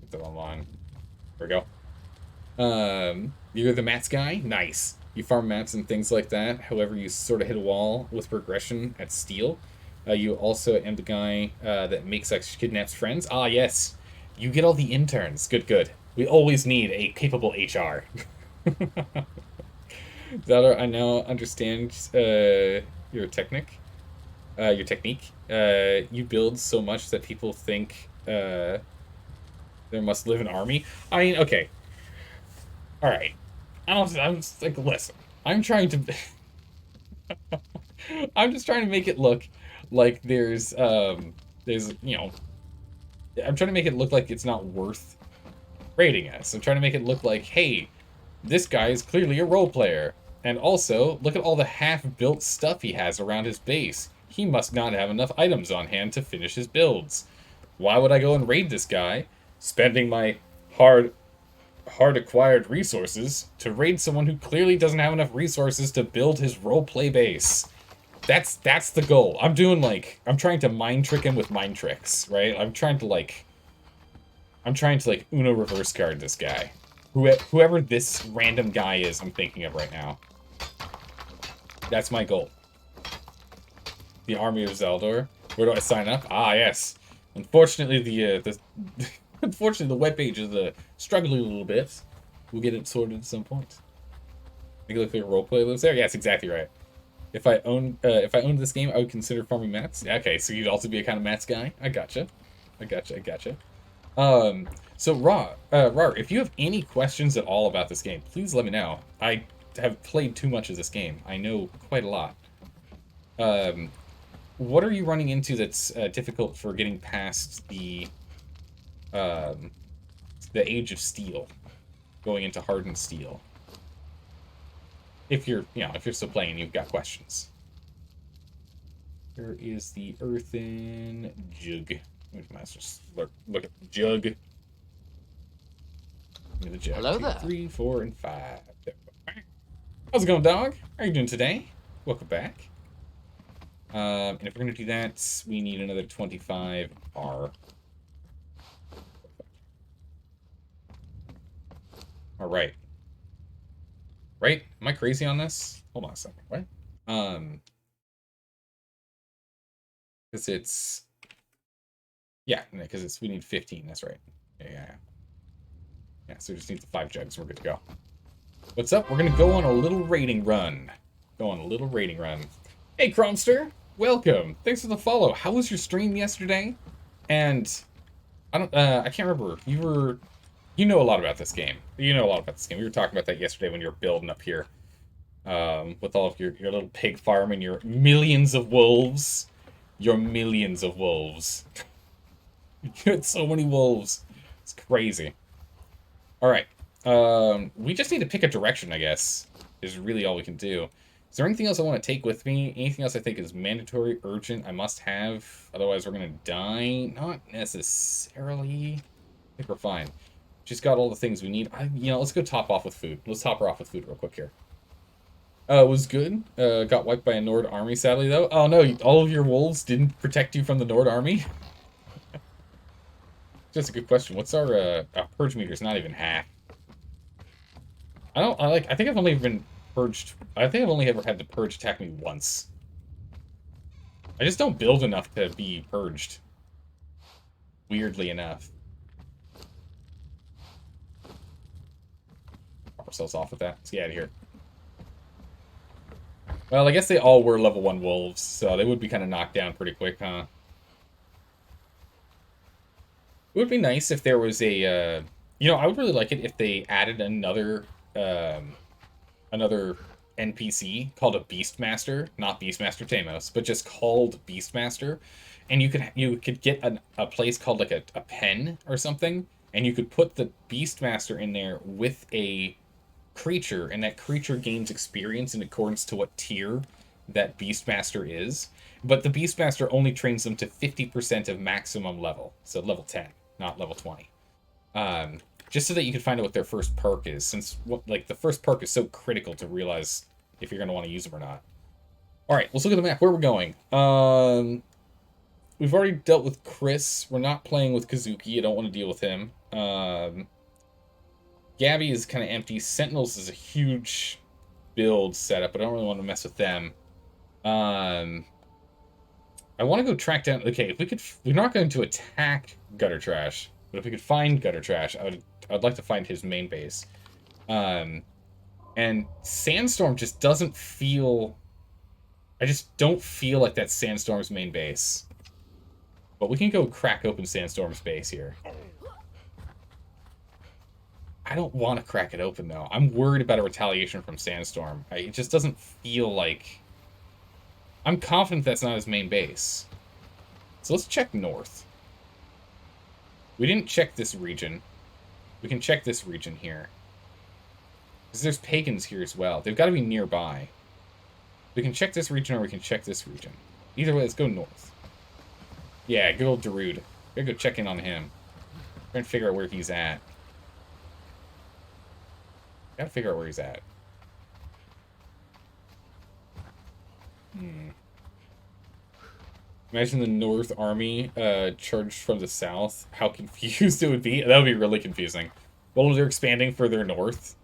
Get that online. There we go. You're the mats guy? Nice. You farm mats and things like that. However, you sort of hit a wall with progression at steel. You also am the guy that makes kidnaps friends. Ah, yes. You get all the interns. Good, good. We always need a capable HR. Zelda, I now understand your technique. You build so much that people think There must live an army. I mean, okay. All right. I'm just like, listen. I'm trying to. I'm just trying to make it look like there's I'm trying to make it look like it's not worth rating us. I'm trying to make it look like, hey, this guy is clearly a role player. And also, look at all the half-built stuff he has around his base. He must not have enough items on hand to finish his builds. Why would I go and raid this guy, spending my hard acquired resources to raid someone who clearly doesn't have enough resources to build his roleplay base? That's the goal. I'm trying to mind trick him with mind tricks, right? I'm trying to like Uno reverse card this guy. Whoever this random guy is I'm thinking of right now. That's my goal. The Army of Zeldor. Where do I sign up? Ah, yes. Unfortunately, unfortunately the webpage is struggling a little bit. We'll get it sorted at some point. Think it looks like a roleplay lives there. Yeah, that's exactly right. If I owned this game, I would consider farming mats. Yeah, okay, so you'd also be a kind of mats guy. I gotcha. So Rar, if you have any questions at all about this game, please let me know. I have played too much of this game. I know quite a lot. What are you running into that's difficult for getting past the Age of Steel, going into Hardened Steel? If you're still playing, you've got questions. There is the earthen jug. Let's just look at the jug. Give me the jug. Hello 2, there. 3, 4, and 5. How's it going, dog? How are you doing today? Welcome back. And if we're gonna do that, we need another 25 R. All right. Right? Am I crazy on this? Hold on a second. What? Because it's... Yeah, because we need 15. That's right. Yeah, so we just need the 5 jugs and we're good to go. What's up? We're going to go on a little raiding run. Hey, Cromster. Welcome. Thanks for the follow. How was your stream yesterday? And I can't remember. You know a lot about this game. We were talking about that yesterday when you were building up here. With all of your little pig farm and your millions of wolves. You had so many wolves. It's crazy. Alright. We just need to pick a direction, I guess. Is really all we can do. Is there anything else I want to take with me? Anything else I think is mandatory, urgent, I must have? Otherwise we're going to die? Not necessarily. I think we're fine. She's got all the things we need. Let's go top off with food. Let's top her off with food real quick here. Was good. Got wiped by a Nord army, sadly, though. Oh, no, all of your wolves didn't protect you from the Nord army? Just a good question. What's our purge meter? Is not even half. I think I've only been purged. I think I've only ever had the purge attack me once. I just don't build enough to be purged. Weirdly enough. Pop ourselves off with that. Let's get out of here. Well, I guess they all were level 1 wolves, so they would be kind of knocked down pretty quick, huh? It would be nice if there was a, I would really like it if they added another NPC called a Beastmaster, not Beastmaster Tamos, but just called Beastmaster, and you could get a place called like a pen or something, and you could put the Beastmaster in there with a creature, and that creature gains experience in accordance to what tier that Beastmaster is. But the Beastmaster only trains them to 50% of maximum level, so level 10, not level 20. Just so that you can find out what their first perk is, since the first perk is so critical to realize if you're going to want to use them or not. All right, let's look at the map. Where we're going. We've already dealt with Chris. We're not playing with Kazuki. I don't want to deal with him. Gabby is kind of empty. Sentinels is a huge build setup, but I don't really want to mess with them. I want to go track down... Okay, if we could... We're not going to attack Gutter Trash, but if we could find Gutter Trash, I'd like to find his main base. And Sandstorm just doesn't feel... I just don't feel like that's Sandstorm's main base. But we can go crack open Sandstorm's base here. I don't want to crack it open, though. I'm worried about a retaliation from Sandstorm. It just doesn't feel like... I'm confident that's not his main base. So let's check north. We didn't check this region. We can check this region here. Because there's pagans here as well. They've got to be nearby. We can check this region or we can check this region. Either way, let's go north. Yeah, good old Darude. Gotta go check in on him. Trying to figure out where he's at. Gotta figure out where he's at. Imagine the North Army charged from the south. How confused it would be. That would be really confusing. Well, they're expanding further north.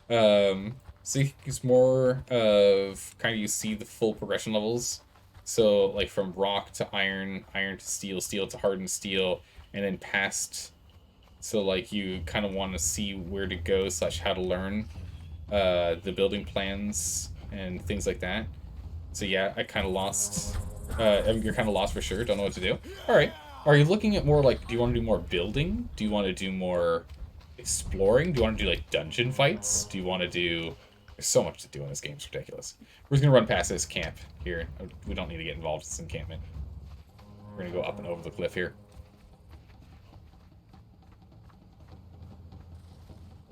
So it's more of kind of you see the full progression levels. So like from rock to iron, iron to steel, steel to hardened steel, and then past. So like you kind of want to see where to go / how to learn the building plans and things like that. So yeah, I kind of lost. You're kind of lost for sure. Don't know what to do. All right. Are you looking at more like? Do you want to do more building? Do you want to do more exploring? Do you want to do like dungeon fights? Do you want to do? There's so much to do in this game. It's ridiculous. We're just gonna run past this camp here. We don't need to get involved in this encampment. We're gonna go up and over the cliff here.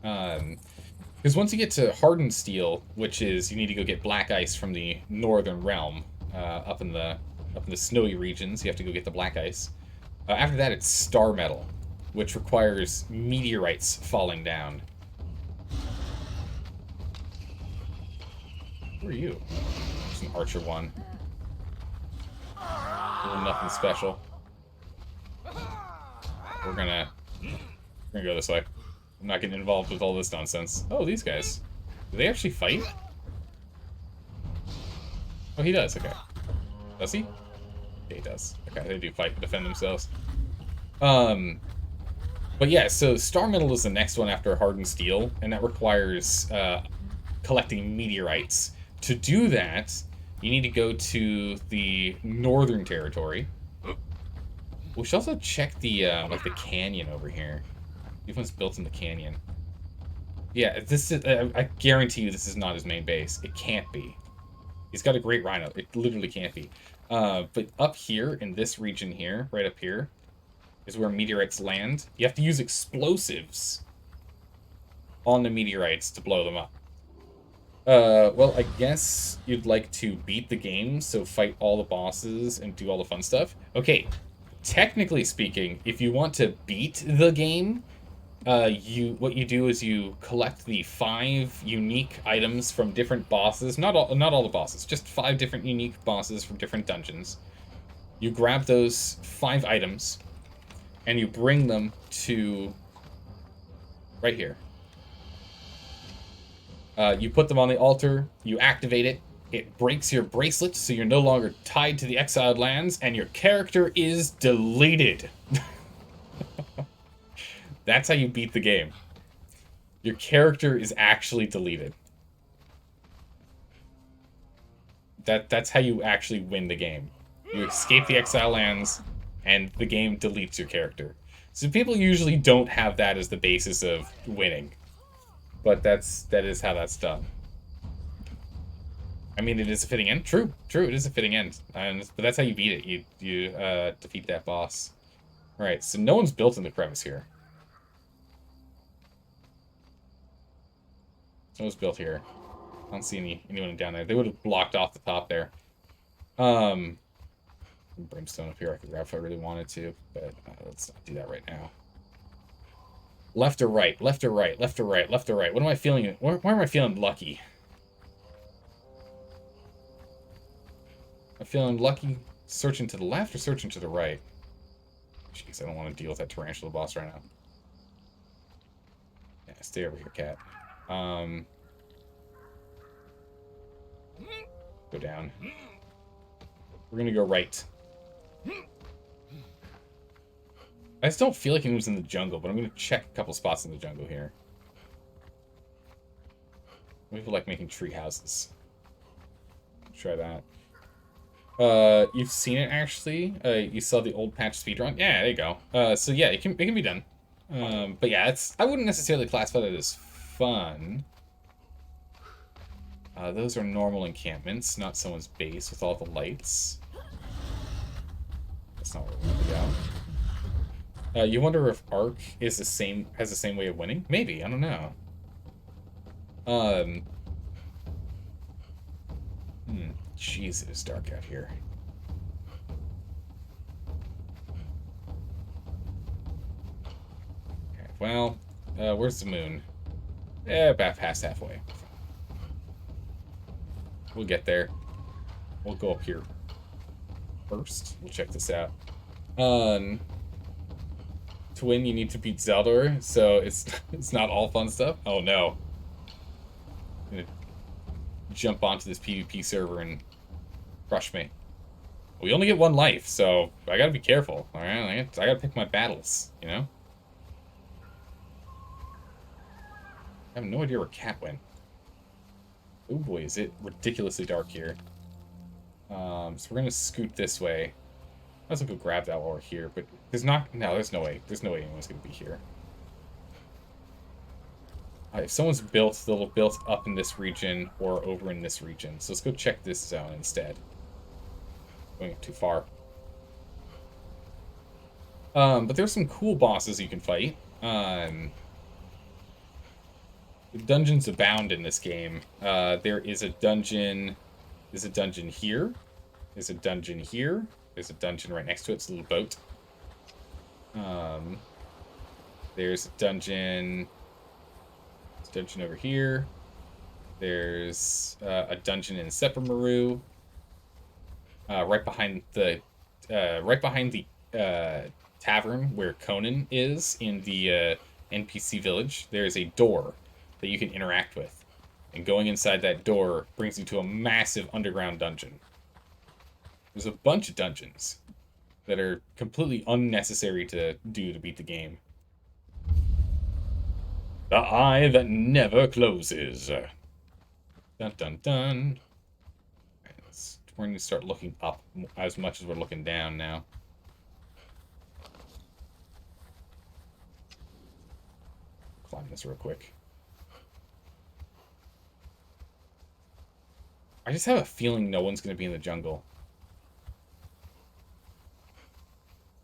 Because once you get to hardened steel, which is you need to go get black ice from the northern realm, up in the snowy regions, you have to go get the black ice. After that, it's star metal, which requires meteorites falling down. Who are you? Just an archer one. Nothing special. We're gonna go this way. I'm not getting involved with all this nonsense. Oh, these guys. Do they actually fight? Oh, he does. Okay. Does he? Yeah, he does. Okay, they do fight to defend themselves. But yeah, so Star Metal is the next one after Hardened Steel, and that requires collecting meteorites. To do that, you need to go to the Northern Territory. We should also check the like the canyon over here. This one's built in the canyon. Yeah, this is. I guarantee you, this is not his main base. It can't be. He's got a great rhino. It literally can't be. But up here in this region here, right up here, is where meteorites land. You have to use explosives on the meteorites to blow them up. Well, I guess you'd like to beat the game, so fight all the bosses and do all the fun stuff. Okay, technically speaking, if you want to beat the game, what you do is you collect the 5 unique items from different bosses. Not all the bosses, just 5 different unique bosses from different dungeons. You grab those 5 items, and you bring them to right here. You put them on the altar, you activate it, it breaks your bracelet, so you're no longer tied to the Exiled Lands, and your character is deleted. That's how you beat the game. Your character is actually deleted. That's how you actually win the game. You escape the Exiled Lands, and the game deletes your character. So people usually don't have that as the basis of winning. But that is how that's done. I mean, it is a fitting end. True, it is a fitting end. But that's how you beat it. You defeat that boss. Alright, so no one's built in the crevice here. No one's built here. I don't see anyone down there. They would have blocked off the top there. Brimstone up here I could grab if I really wanted to, but let's not do that right now. Left or right, left or right, left or right, left or right. What am I feeling? Where am I feeling lucky? I'm feeling lucky searching to the left or searching to the right? Jeez, I don't want to deal with that tarantula boss right now. Yeah, stay over here, cat. Go down. We're gonna go right. I just don't feel like he moves in the jungle, but I'm gonna check a couple spots in the jungle here. We feel like making tree houses. Try that. You've seen it actually. You saw the old patch speedrun. Yeah, there you go. So yeah, it can be done. But yeah, I wouldn't necessarily classify that as fun. Those are normal encampments, not someone's base with all the lights. That's not where we want to go. You wonder if Ark has the same way of winning? Maybe, I don't know. Jeez, it's dark out here. Okay, well, where's the moon? About past halfway. We'll get there. We'll go up here first. We'll check this out. To win, you need to beat Zeldor, so it's not all fun stuff. Oh no. I'm gonna jump onto this PvP server and crush me. We only get one life, so I gotta be careful, alright? I gotta pick my battles, you know? I have no idea where Cat went. Oh boy, is it ridiculously dark here. So we're gonna scoot this way. Let's go grab that while we're here, but there's no way. There's no way anyone's gonna be here. If someone's built, they'll have built up in this region or over in this region. So let's go check this zone instead. Going too far. But there's some cool bosses you can fight. Dungeons abound in this game. There is a dungeon. There's a dungeon here. There's a dungeon here. There's a dungeon right next to it. It's a little boat. There's a dungeon. There's a dungeon over here. There's a dungeon in Seppermaru. Right behind the tavern where Conan is in the NPC village. There is a door that you can interact with, and going inside that door brings you to a massive underground dungeon. There's a bunch of dungeons that are completely unnecessary to do to beat the game. The eye that never closes. Dun dun dun. We're going to start looking up as much as we're looking down now. Climb this real quick. I just have a feeling no one's going to be in the jungle.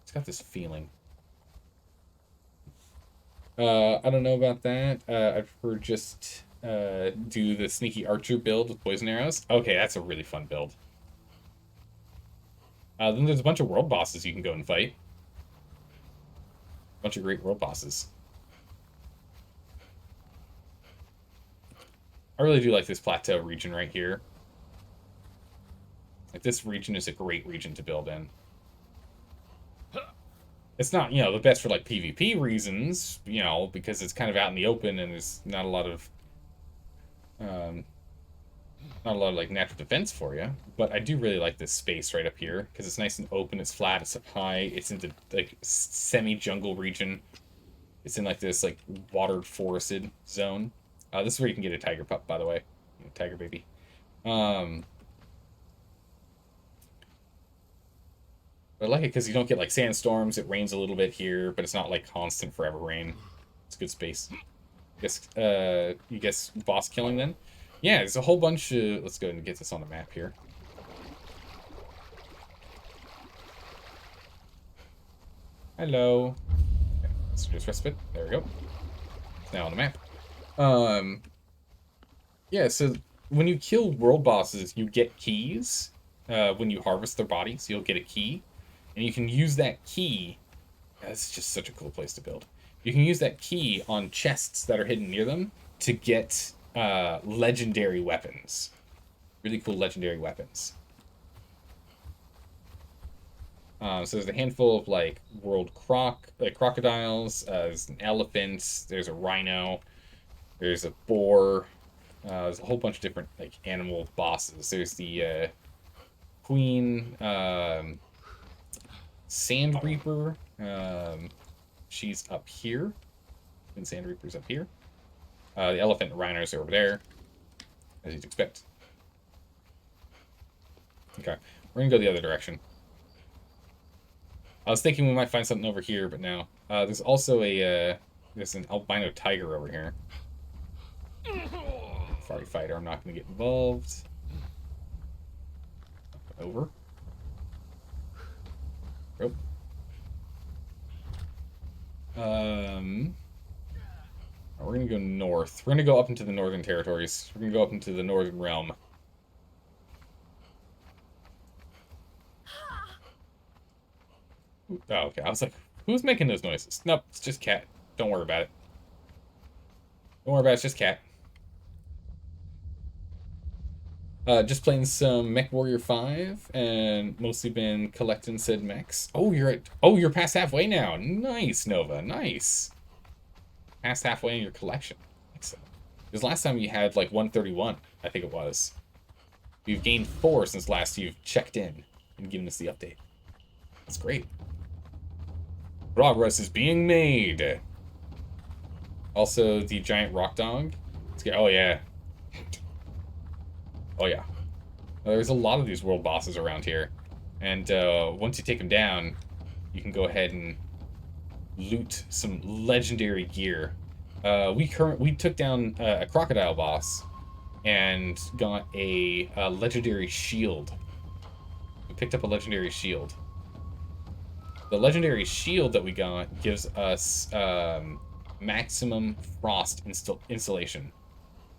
It's got this feeling. I don't know about that. I've heard just do the sneaky archer build with poison arrows. Okay, that's a really fun build. Then there's a bunch of world bosses you can go and fight. A bunch of great world bosses. I really do like this plateau region right here. Like, this region is a great region to build in. It's not, the best for, like, PvP reasons, because it's kind of out in the open and there's not a lot of, like, natural defense for you. But I do really like this space right up here, because it's nice and open, it's flat, it's up high, it's into, like, semi-jungle region. It's in, like, this, like, watered, forested zone. This is where you can get a tiger pup, by the way. Tiger baby. But I like it because you don't get, like, sandstorms. It rains a little bit here, but it's not, like, constant forever rain. It's good space. You guess boss killing, then? Yeah, there's a whole bunch of... Let's go ahead and get this on the map here. Hello. Okay, let's just respite. There we go. It's now on the map. Yeah, so when you kill world bosses, you get keys. When you harvest their bodies, you'll get a key. And you can use that key... It's just such a cool place to build. You can use that key on chests that are hidden near them to get legendary weapons. Really cool legendary weapons. So there's a handful of, like, crocodiles. There's an elephant. There's a rhino. There's a boar. There's a whole bunch of different, like, animal bosses. There's the queen Sand Reaper. She's up here. And Sand Reaper's up here. The elephant and rhinos are over there, as you'd expect. Okay, we're gonna go the other direction. I was thinking we might find something over here, but no. There's also a there's an albino tiger over here. Fighter. I'm not going to get involved. Over. Nope. We're going to go north. We're going to go up into the northern territories. We're going to go up into the northern realm. Oh, okay. I was like, who's making those noises? Nope, it's just cat. Don't worry about it. Don't worry about it, it's just cat. Just playing some Mech Warrior 5 and mostly been collecting said mechs. Oh, you're past halfway now. Nice, Nova. Nice. Past halfway in your collection. Excellent. Because last time you had like 131, I think it was. You've gained 4 since last you've checked in and given us the update. That's great. Progress is being made. Also, the giant rock dog. Oh, yeah. Oh, yeah. There's a lot of these world bosses around here. And once you take them down, you can go ahead and loot some legendary gear. We took down a crocodile boss and got a legendary shield. We picked up a legendary shield. The legendary shield that we got gives us maximum frost insulation.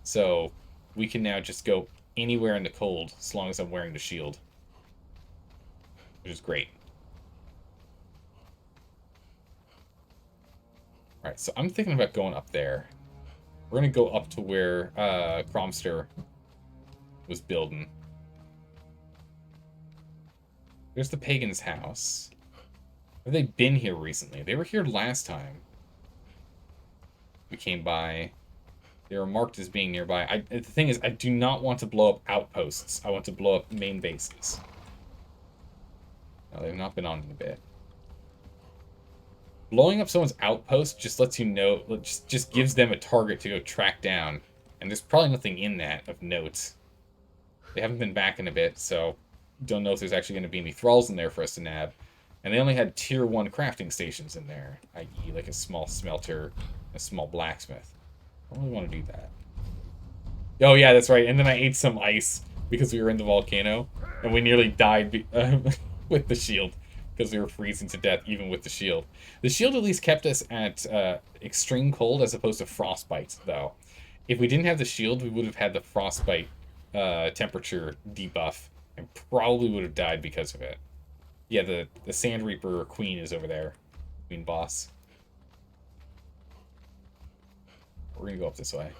So we can now just go anywhere in the cold as long as I'm wearing the shield. Which is great. Alright, so I'm thinking about going up there. We're going to go up to where Cromster was building. There's the Pagan's house. Have they been here recently? They were here last time. We came by. They were marked as being nearby. The thing is, I do not want to blow up outposts. I want to blow up main bases. No, they've not been on in a bit. Blowing up someone's outpost just lets you know, just gives them a target to go track down. And there's probably nothing in that of note. They haven't been back in a bit, so don't know if there's actually going to be any thralls in there for us to nab. And they only had tier 1 crafting stations in there, i.e. like a small smelter, a small blacksmith. I don't really want to do that. Oh yeah, that's right. And then I ate some ice because we were in the volcano, and we nearly died with the shield because we were freezing to death even with the shield. The shield at least kept us at extreme cold as opposed to frostbite, though. If we didn't have the shield, we would have had the frostbite temperature debuff and probably would have died because of it. Yeah, the Sand Reaper Queen is over there. Queen boss. We're gonna go up this way.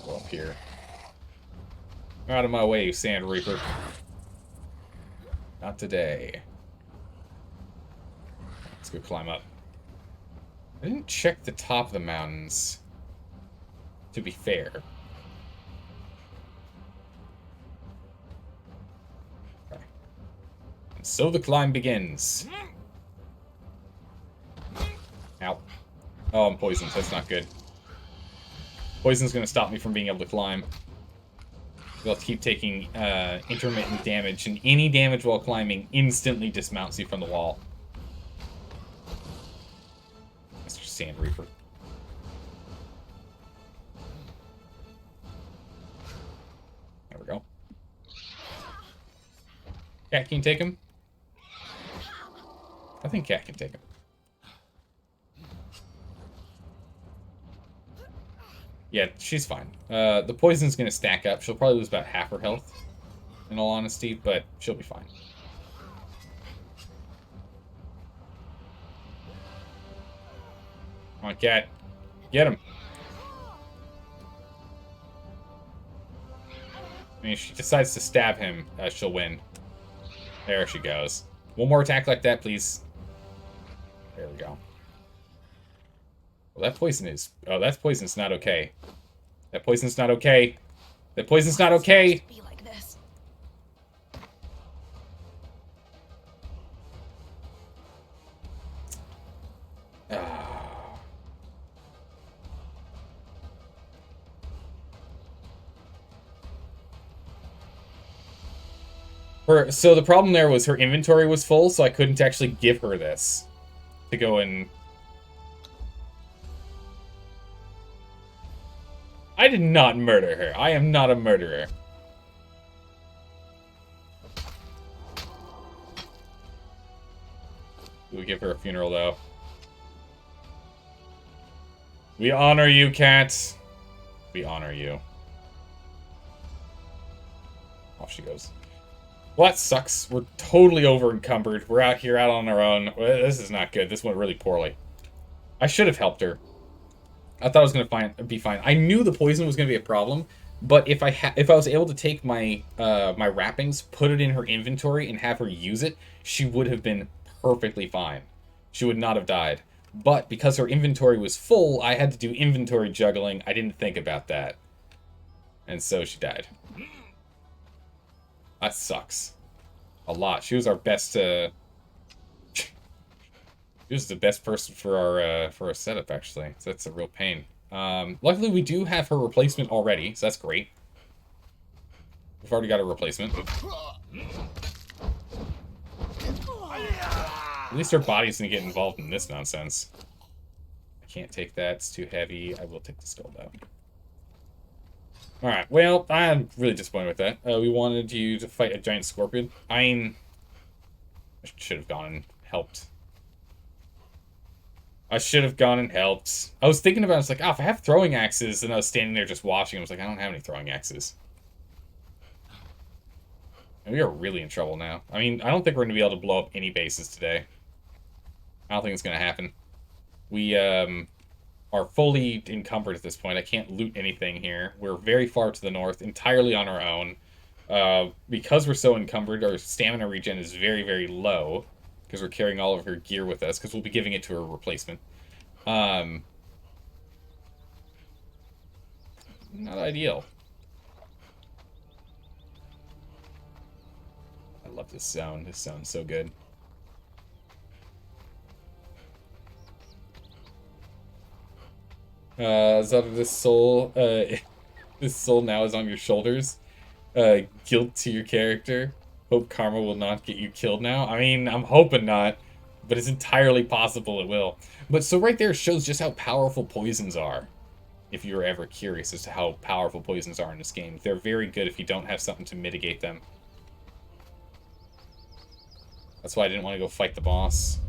Go up here. Out of my way, you Sand Reaper. Not today. Let's go climb up. I didn't check the top of the mountains, to be fair. Okay. And so the climb begins. Ow. Oh, I'm poisoned. That's not good. Poison's gonna stop me from being able to climb. You'll have to keep taking intermittent damage, and any damage while climbing instantly dismounts you from the wall. Mr. Sand Reaper. There we go. Cat, can you take him? I think Cat can take him. Yeah, she's fine. The poison's gonna stack up. She'll probably lose about half her health, in all honesty, but she'll be fine. Come on, Cat. Get him. I mean, if she decides to stab him, she'll win. There she goes. One more attack like that, please. There we go. Well, that poison is... Oh, that poison's not okay. That poison's not okay. That poison's not okay. Be like this. So the problem there was her inventory was full, so I couldn't actually give her this to go and... I did not murder her. I am not a murderer. We give her a funeral, though. We honor you, cat. We honor you. Off she goes. Well, that sucks. We're totally over-encumbered. We're out here out on our own. Well, this is not good. This went really poorly. I should have helped her. I thought I was going to be fine. I knew the poison was going to be a problem, but if I was able to take my my wrappings, put it in her inventory, and have her use it, she would have been perfectly fine. She would not have died. But because her inventory was full, I had to do inventory juggling. I didn't think about that. And so she died. That sucks. A lot. She was our best, she was the best person for our setup, actually. So that's a real pain. Luckily, we do have her replacement already, so that's great. We've already got a replacement. At least her body's gonna get involved in this nonsense. I can't take that. It's too heavy. I will take the skull, though. Alright, well, I'm really disappointed with that. We wanted you to fight a giant scorpion. I should have gone and helped. I should have gone and helped. I was thinking about it, I was like, oh, if I have throwing axes, and I was standing there just watching, I was like, I don't have any throwing axes. And we are really in trouble now. I mean, I don't think we're going to be able to blow up any bases today. I don't think it's going to happen. We, are fully encumbered at this point. I can't loot anything here. We're very far to the north, entirely on our own. Because we're so encumbered, our stamina regen is very, very low, because we're carrying all of her gear with us, because we'll be giving it to her replacement. Not ideal. I love this zone. This zone's so good. Zelda, this soul now is on your shoulders. Guilt to your character. Hope karma will not get you killed now. I mean, I'm hoping not, but it's entirely possible it will. But so right there shows just how powerful poisons are. If you're ever curious as to how powerful poisons are in this game. They're very good if you don't have something to mitigate them. That's why I didn't want to go fight the boss.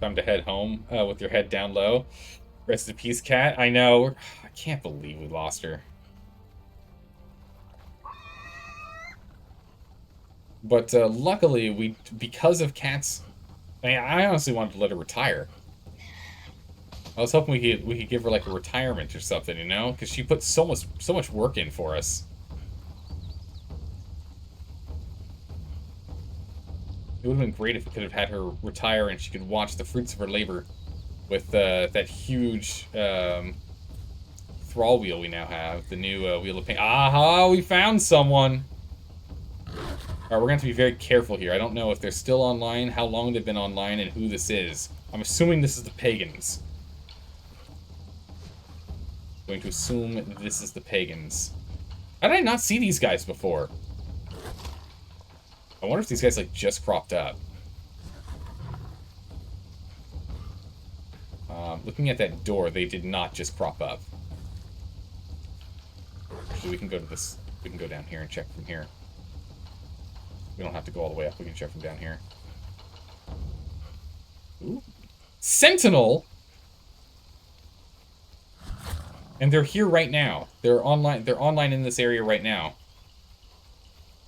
Time to head home with your head down low. Rest in peace, cat. I know. I can't believe we lost her. But luckily, because of Cat's... I honestly wanted to let her retire. I was hoping we could give her like a retirement or something, you know? Because she put so much work in for us. It would have been great if we could have had her retire and she could watch the fruits of her labor with that huge thrall wheel we now have. The new wheel of pain. Aha! We found someone! Alright, we're going to have to be very careful here. I don't know if they're still online, how long they've been online, and who this is. I'm assuming this is the pagans. I'm going to assume this is the pagans. How did I not see these guys before? I wonder if these guys, like, just cropped up. Looking at that door, they did not just crop up. Actually, we can go to this. We can go down here and check from here. We don't have to go all the way up. We can check from down here. Ooh. Sentinel! And they're here right now. They're online. They're online in this area right now.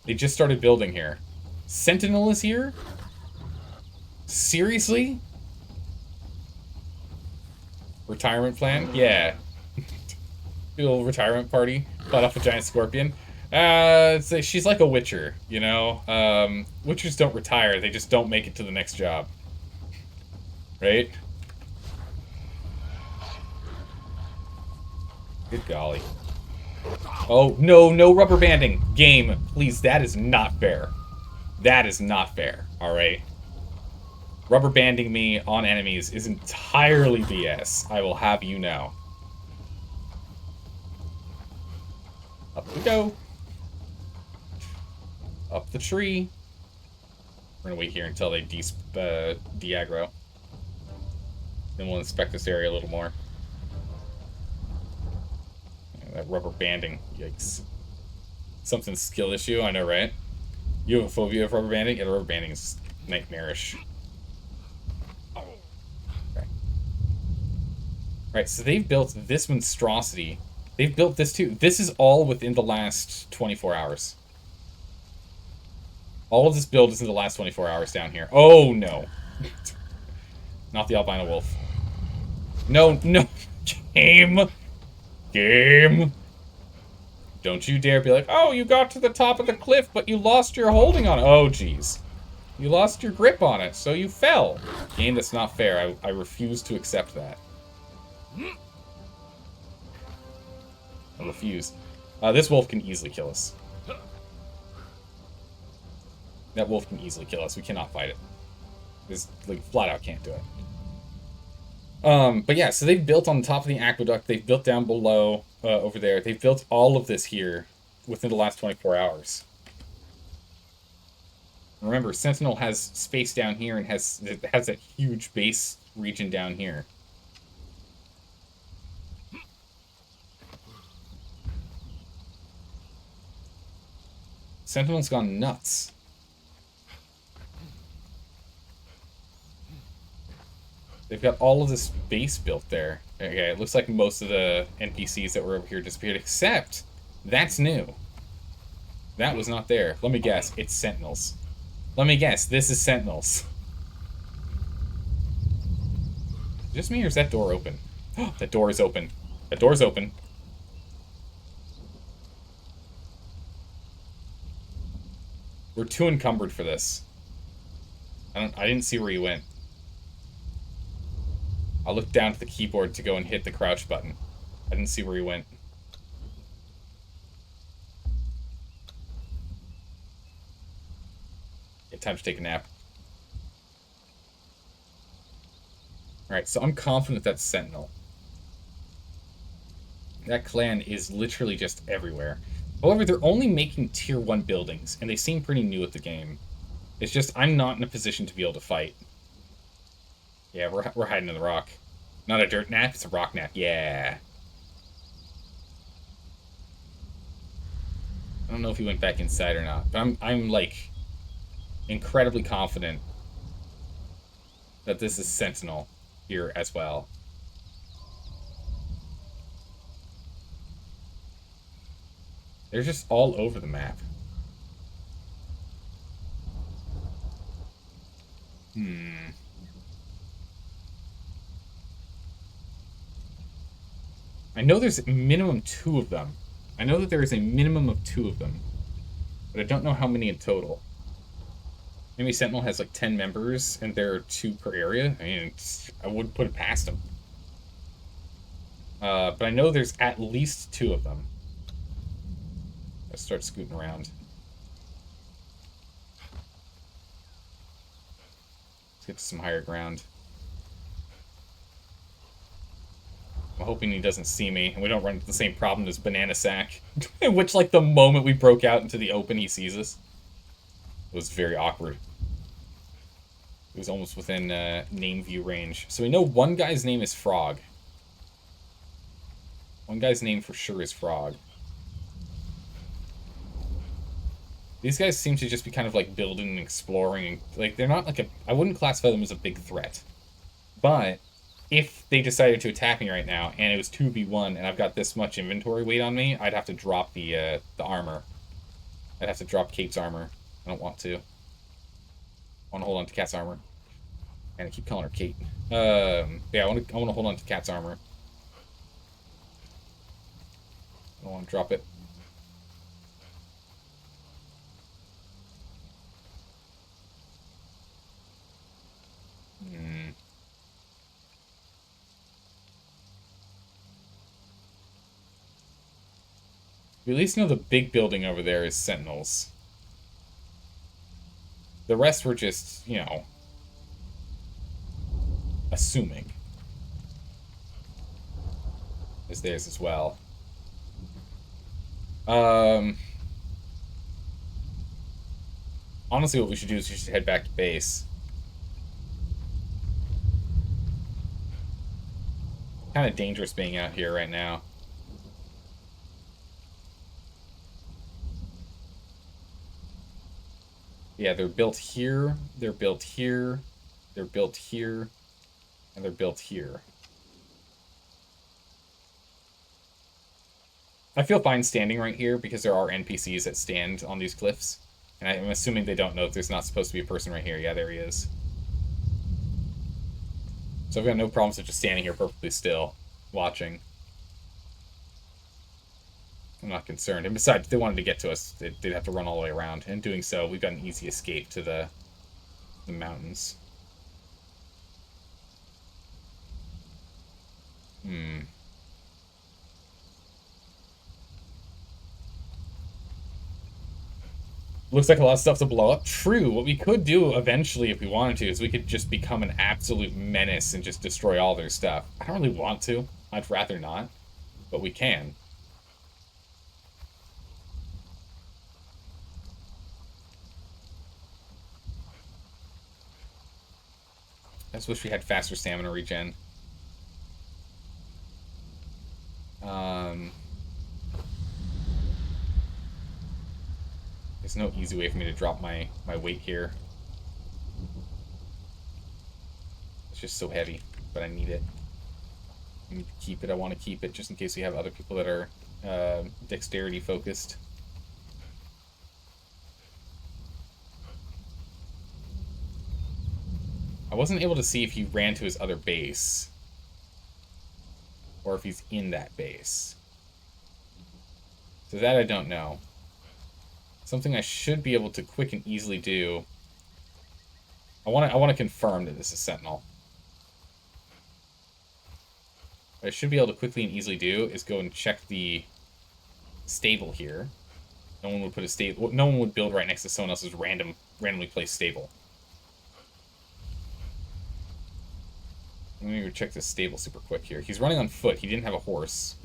They just started building here. Sentinel is here? Seriously? Retirement plan? Yeah. Little retirement party. Fought off a giant scorpion. She's like a witcher, you know? Witchers don't retire, they just don't make it to the next job. Right? Good golly. Oh, no rubber banding. Game, please, that is not fair. That is not fair, alright? Rubber banding me on enemies is entirely BS. I will have you know. Up we go. Up the tree. We're gonna wait here until they de-aggro. Then we'll inspect this area a little more. That rubber banding. Yikes. Something skill issue, I know, right? You have a phobia of rubber banding? Yeah, rubber banding is nightmarish. Okay. Right, so they've built this monstrosity. They've built this too. This is all within the last 24 hours. All of this build is in the last 24 hours down here. Oh, no. Not the albino wolf. No, no. Game. Game. Don't you dare be like, oh, you got to the top of the cliff, but you lost your holding on it. Oh, jeez. You lost your grip on it, so you fell. Game, that's not fair. I refuse to accept that. I refuse. This wolf can easily kill us. That wolf can easily kill us. We cannot fight it. This, like, flat out can't do it. But yeah, so they've built on the top of the aqueduct. They've built down below, over there. They've built all of this here within the last 24 hours. Remember, Sentinel has space down here and has that huge base region down here. Sentinel's gone nuts. They've got all of this base built there. Okay, it looks like most of the NPCs that were over here disappeared, except that's new. That was not there. Let me guess, it's Sentinels. Let me guess, this is Sentinels. Just me, or is that door open? Oh, that door is open. That door's open. We're too encumbered for this. I didn't see where he went. I looked down to the keyboard to go and hit the crouch button. I didn't see where he went. Yeah, time to take a nap. Alright, so I'm confident that's Sentinel. That clan is literally just everywhere. However, they're only making tier 1 buildings, and they seem pretty new at the game. It's just, I'm not in a position to be able to fight. Yeah, we're hiding in the rock. Not a dirt nap, it's a rock nap. Yeah. I don't know if he went back inside or not, but I'm like incredibly confident that this is Sentinel here as well. They're just all over the map. I know there's minimum 2 of them. I know that there is a minimum of 2 of them. But I don't know how many in total. Maybe Sentinel has like 10 members and there are 2 per area. I mean, I wouldn't put it past them. But I know there's at least 2 of them. Let's start scooting around. Let's get to some higher ground. I'm hoping he doesn't see me, and we don't run into the same problem as Banana Sack. In which, like, the moment we broke out into the open, he sees us. It was very awkward. It was almost within name view range. So we know one guy's name is Frog. One guy's name for sure is Frog. These guys seem to just be kind of, like, building and exploring. And, like, they're not, like, a... I wouldn't classify them as a big threat. But if they decided to attack me right now, and it was 2v1, and I've got this much inventory weight on me, I'd have to drop the armor. I'd have to drop Kate's armor. I don't want to. I want to hold on to Cat's armor. And I keep calling her Kate. Yeah, I want to hold on to Cat's armor. I don't want to drop it. We at least know the big building over there is Sentinels. The rest were just, you know, assuming. Is theirs as well. Honestly, what we should do is we should head back to base. Kind of dangerous being out here right now. Yeah, they're built here, they're built here, they're built here, and they're built here. I feel fine standing right here because there are NPCs that stand on these cliffs. And I'm assuming they don't know that there's not supposed to be a person right here. Yeah, there he is. So I've got no problems with just standing here perfectly still, watching. I'm not concerned. And besides, if they wanted to get to us, they'd have to run all the way around. And doing so, we've got an easy escape to the mountains. Looks like a lot of stuff to blow up. True. What we could do eventually, if we wanted to, is we could just become an absolute menace and just destroy all their stuff. I don't really want to. I'd rather not. But we can. I just wish we had faster stamina regen. There's no easy way for me to drop my weight here. It's just so heavy, but I need it. I need to keep it. I want to keep it just in case we have other people that are dexterity focused. I wasn't able to see if he ran to his other base. Or if he's in that base. So that I don't know. Something I should be able to quick and easily do. I want to confirm that this is Sentinel. What I should be able to quickly and easily do is go and check the stable here. No one would put a stable. No one would build right next to someone else's randomly placed stable. Let me go check this stable super quick here. He's running on foot. He didn't have a horse.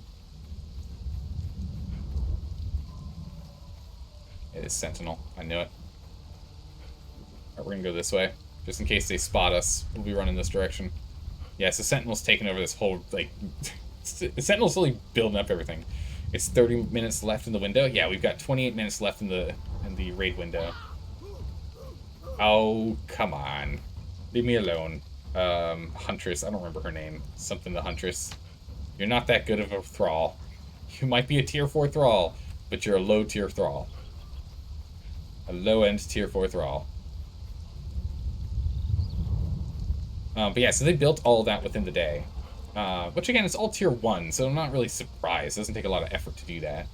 It is Sentinel. I knew it. Alright, we're gonna go this way. Just in case they spot us, we'll be running this direction. Yeah, so Sentinel's taking over this whole, like... Sentinel's slowly building up everything. It's 30 minutes left in the window. Yeah, we've got 28 minutes left in the raid window. Oh, come on. Leave me alone. Huntress, I don't remember her name. Something the Huntress. You're not that good of a thrall. You might be a tier 4 thrall, but you're a low tier thrall. A low-end tier 4 thrall. But yeah, so they built all of that within the day. Which again, it's all tier 1, so I'm not really surprised. It doesn't take a lot of effort to do that.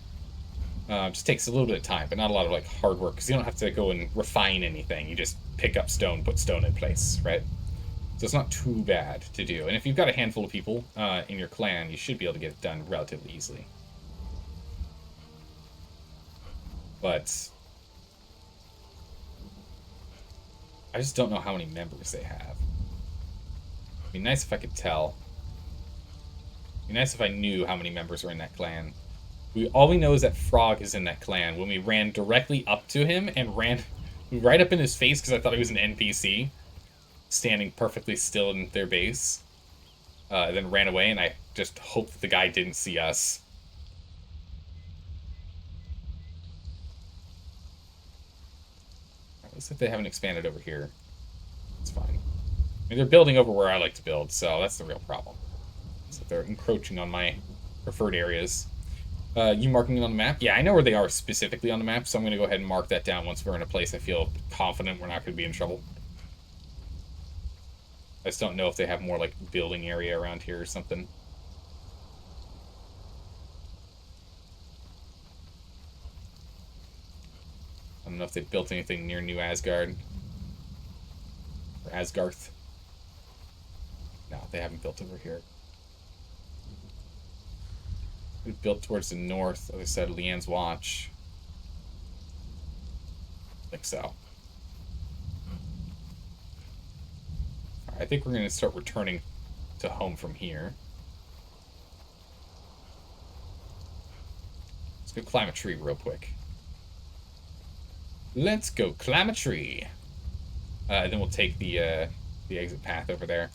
Just takes a little bit of time, but not a lot of like hard work, because you don't have to go and refine anything. You just pick up stone, put stone in place, right? So it's not too bad to do. And if you've got a handful of people in your clan, you should be able to get it done relatively easily. But I just don't know how many members they have. It'd be nice if I could tell. It'd be nice if I knew how many members are in that clan. All we know is that Frog is in that clan. When we ran directly up to him and ran right up in his face because I thought he was an NPC, standing perfectly still in their base, then ran away, and I just hoped that the guy didn't see us. Looks like they haven't expanded over here. It's fine. I mean, they're building over where I like to build, so that's the real problem. So they're encroaching on my preferred areas. You marking it on the map? Yeah, I know where they are specifically on the map, so I'm going to go ahead and mark that down once we're in a place I feel confident we're not going to be in trouble. I just don't know if they have more, like, building area around here or something. I don't know if they've built anything near New Asgard. Or Asgarth. No, they haven't built over here. They've built towards the north, other side of Leanne's Watch. I think so. Alright, I think we're going to start returning to home from here. Let's go climb a tree real quick. Let's go climb a tree. And then we'll take the exit path over there.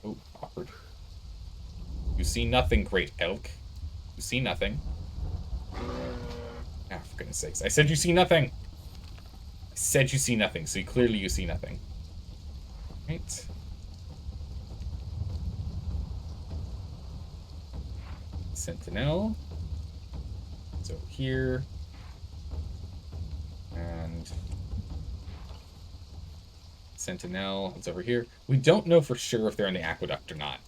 Oh, awkward. You see nothing, great elk. You see nothing. Ah, for goodness sakes. I said you see nothing! I said you see nothing, so clearly you see nothing. Right. Sentinel. It's over here. And Sentinel, it's over here. We don't know for sure if they're in the aqueduct or not.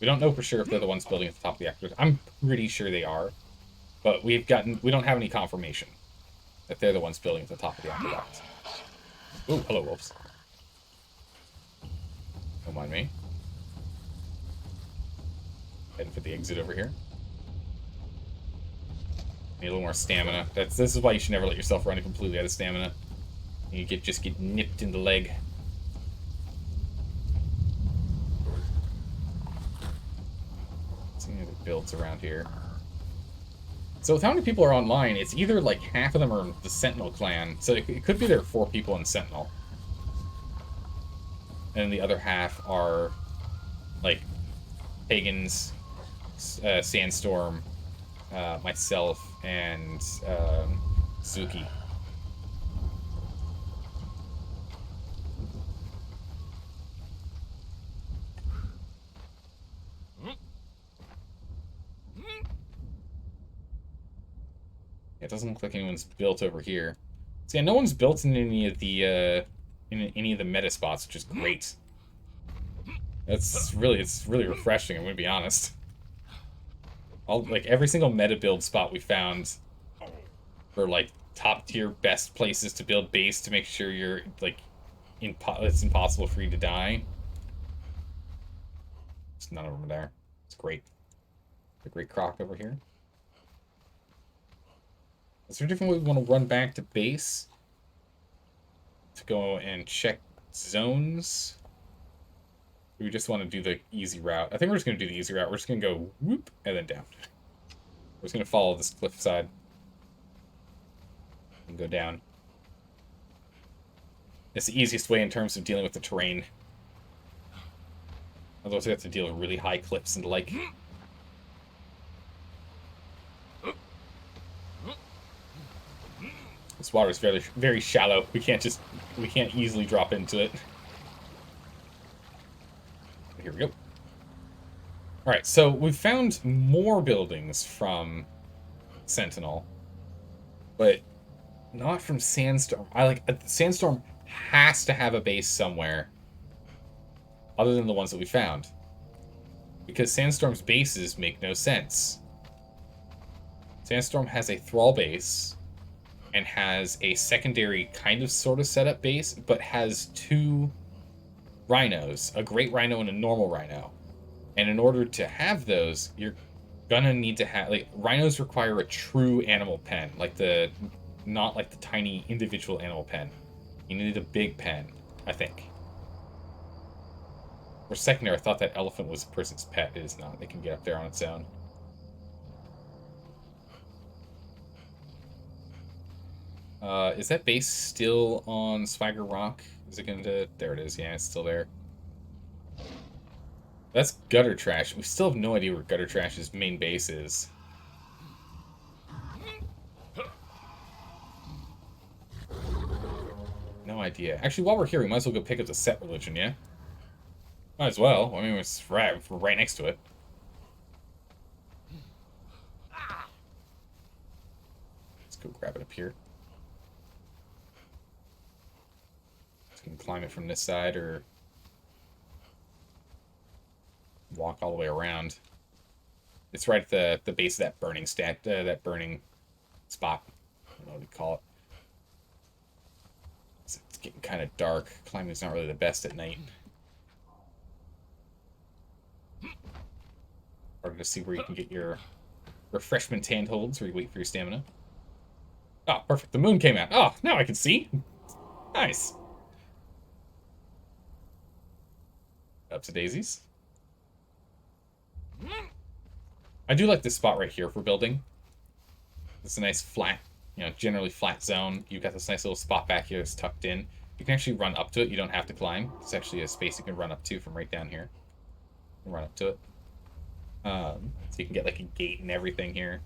We don't know for sure if they're the ones building at the top of the aqueduct. I'm pretty sure they are. But we don't have any confirmation that they're the ones building at the top of the aqueduct. Oh, hello, wolves. Don't mind me. Heading for the exit over here. Need a little more stamina. This is why you should never let yourself run completely out of stamina. You just get nipped in the leg. See any other builds around here. So with how many people are online, it's either like half of them are the Sentinel clan. So it could be there are 4 people in Sentinel. And the other half are like pagans, Sandstorm, myself, and Zuki. It doesn't look like anyone's built over here. So yeah, no one's built in any of the meta spots, which is great. It's really refreshing. I'm gonna be honest. Like every single meta build spot we found for like top tier best places to build base to make sure you're like it's impossible for you to die. There's none of them there. It's great. The great croc over here. Is there a different way we want to run back to base? To go and check zones? Or we just want to do the easy route? I think we're just going to do the easy route. We're just going to go whoop and then down. We're just going to follow this cliff side. And go down. It's the easiest way in terms of dealing with the terrain. Otherwise we have to deal with really high cliffs and the like. This water is very, very shallow. We can't easily drop into it. Here we go. Alright, so we've found more buildings from Sentinel. But not from Sandstorm. Sandstorm has to have a base somewhere. Other than the ones that we found. Because Sandstorm's bases make no sense. Sandstorm has a Thrall base. And has a secondary kind of sort of setup base, but has 2 rhinos, a great rhino and a normal rhino. And in order to have those, you're gonna need to have, like, rhinos require a true animal pen, not like the tiny individual animal pen. You need a big pen, I think. For a second there, I thought that elephant was a person's pet. It is not. They can get up there on its own. Is that base still on Swagger Rock? Is it going to... There it is. Yeah, it's still there. That's Gutter Trash. We still have no idea where Gutter Trash's main base is. No idea. Actually, while we're here, we might as well go pick up the Set Religion, yeah? Might as well. I mean, we're right next to it. Let's go grab it up here. Can climb it from this side or walk all the way around. It's right at the base of that burning that burning spot. I don't know what you call it. It's getting kind of dark. Climbing's not really the best at night. Hard to see where you can get your refreshment handholds where you wait for your stamina. Oh, perfect. The moon came out. Oh, now I can see. Nice. Up to daisies. I do like this spot right here for building. It's a nice flat, generally flat zone. You've got this nice little spot back here that's tucked in. You can actually run up to it. You don't have to climb. It's actually a space you can run up to from right down here. You can run up to it. So you can get like a gate and everything here.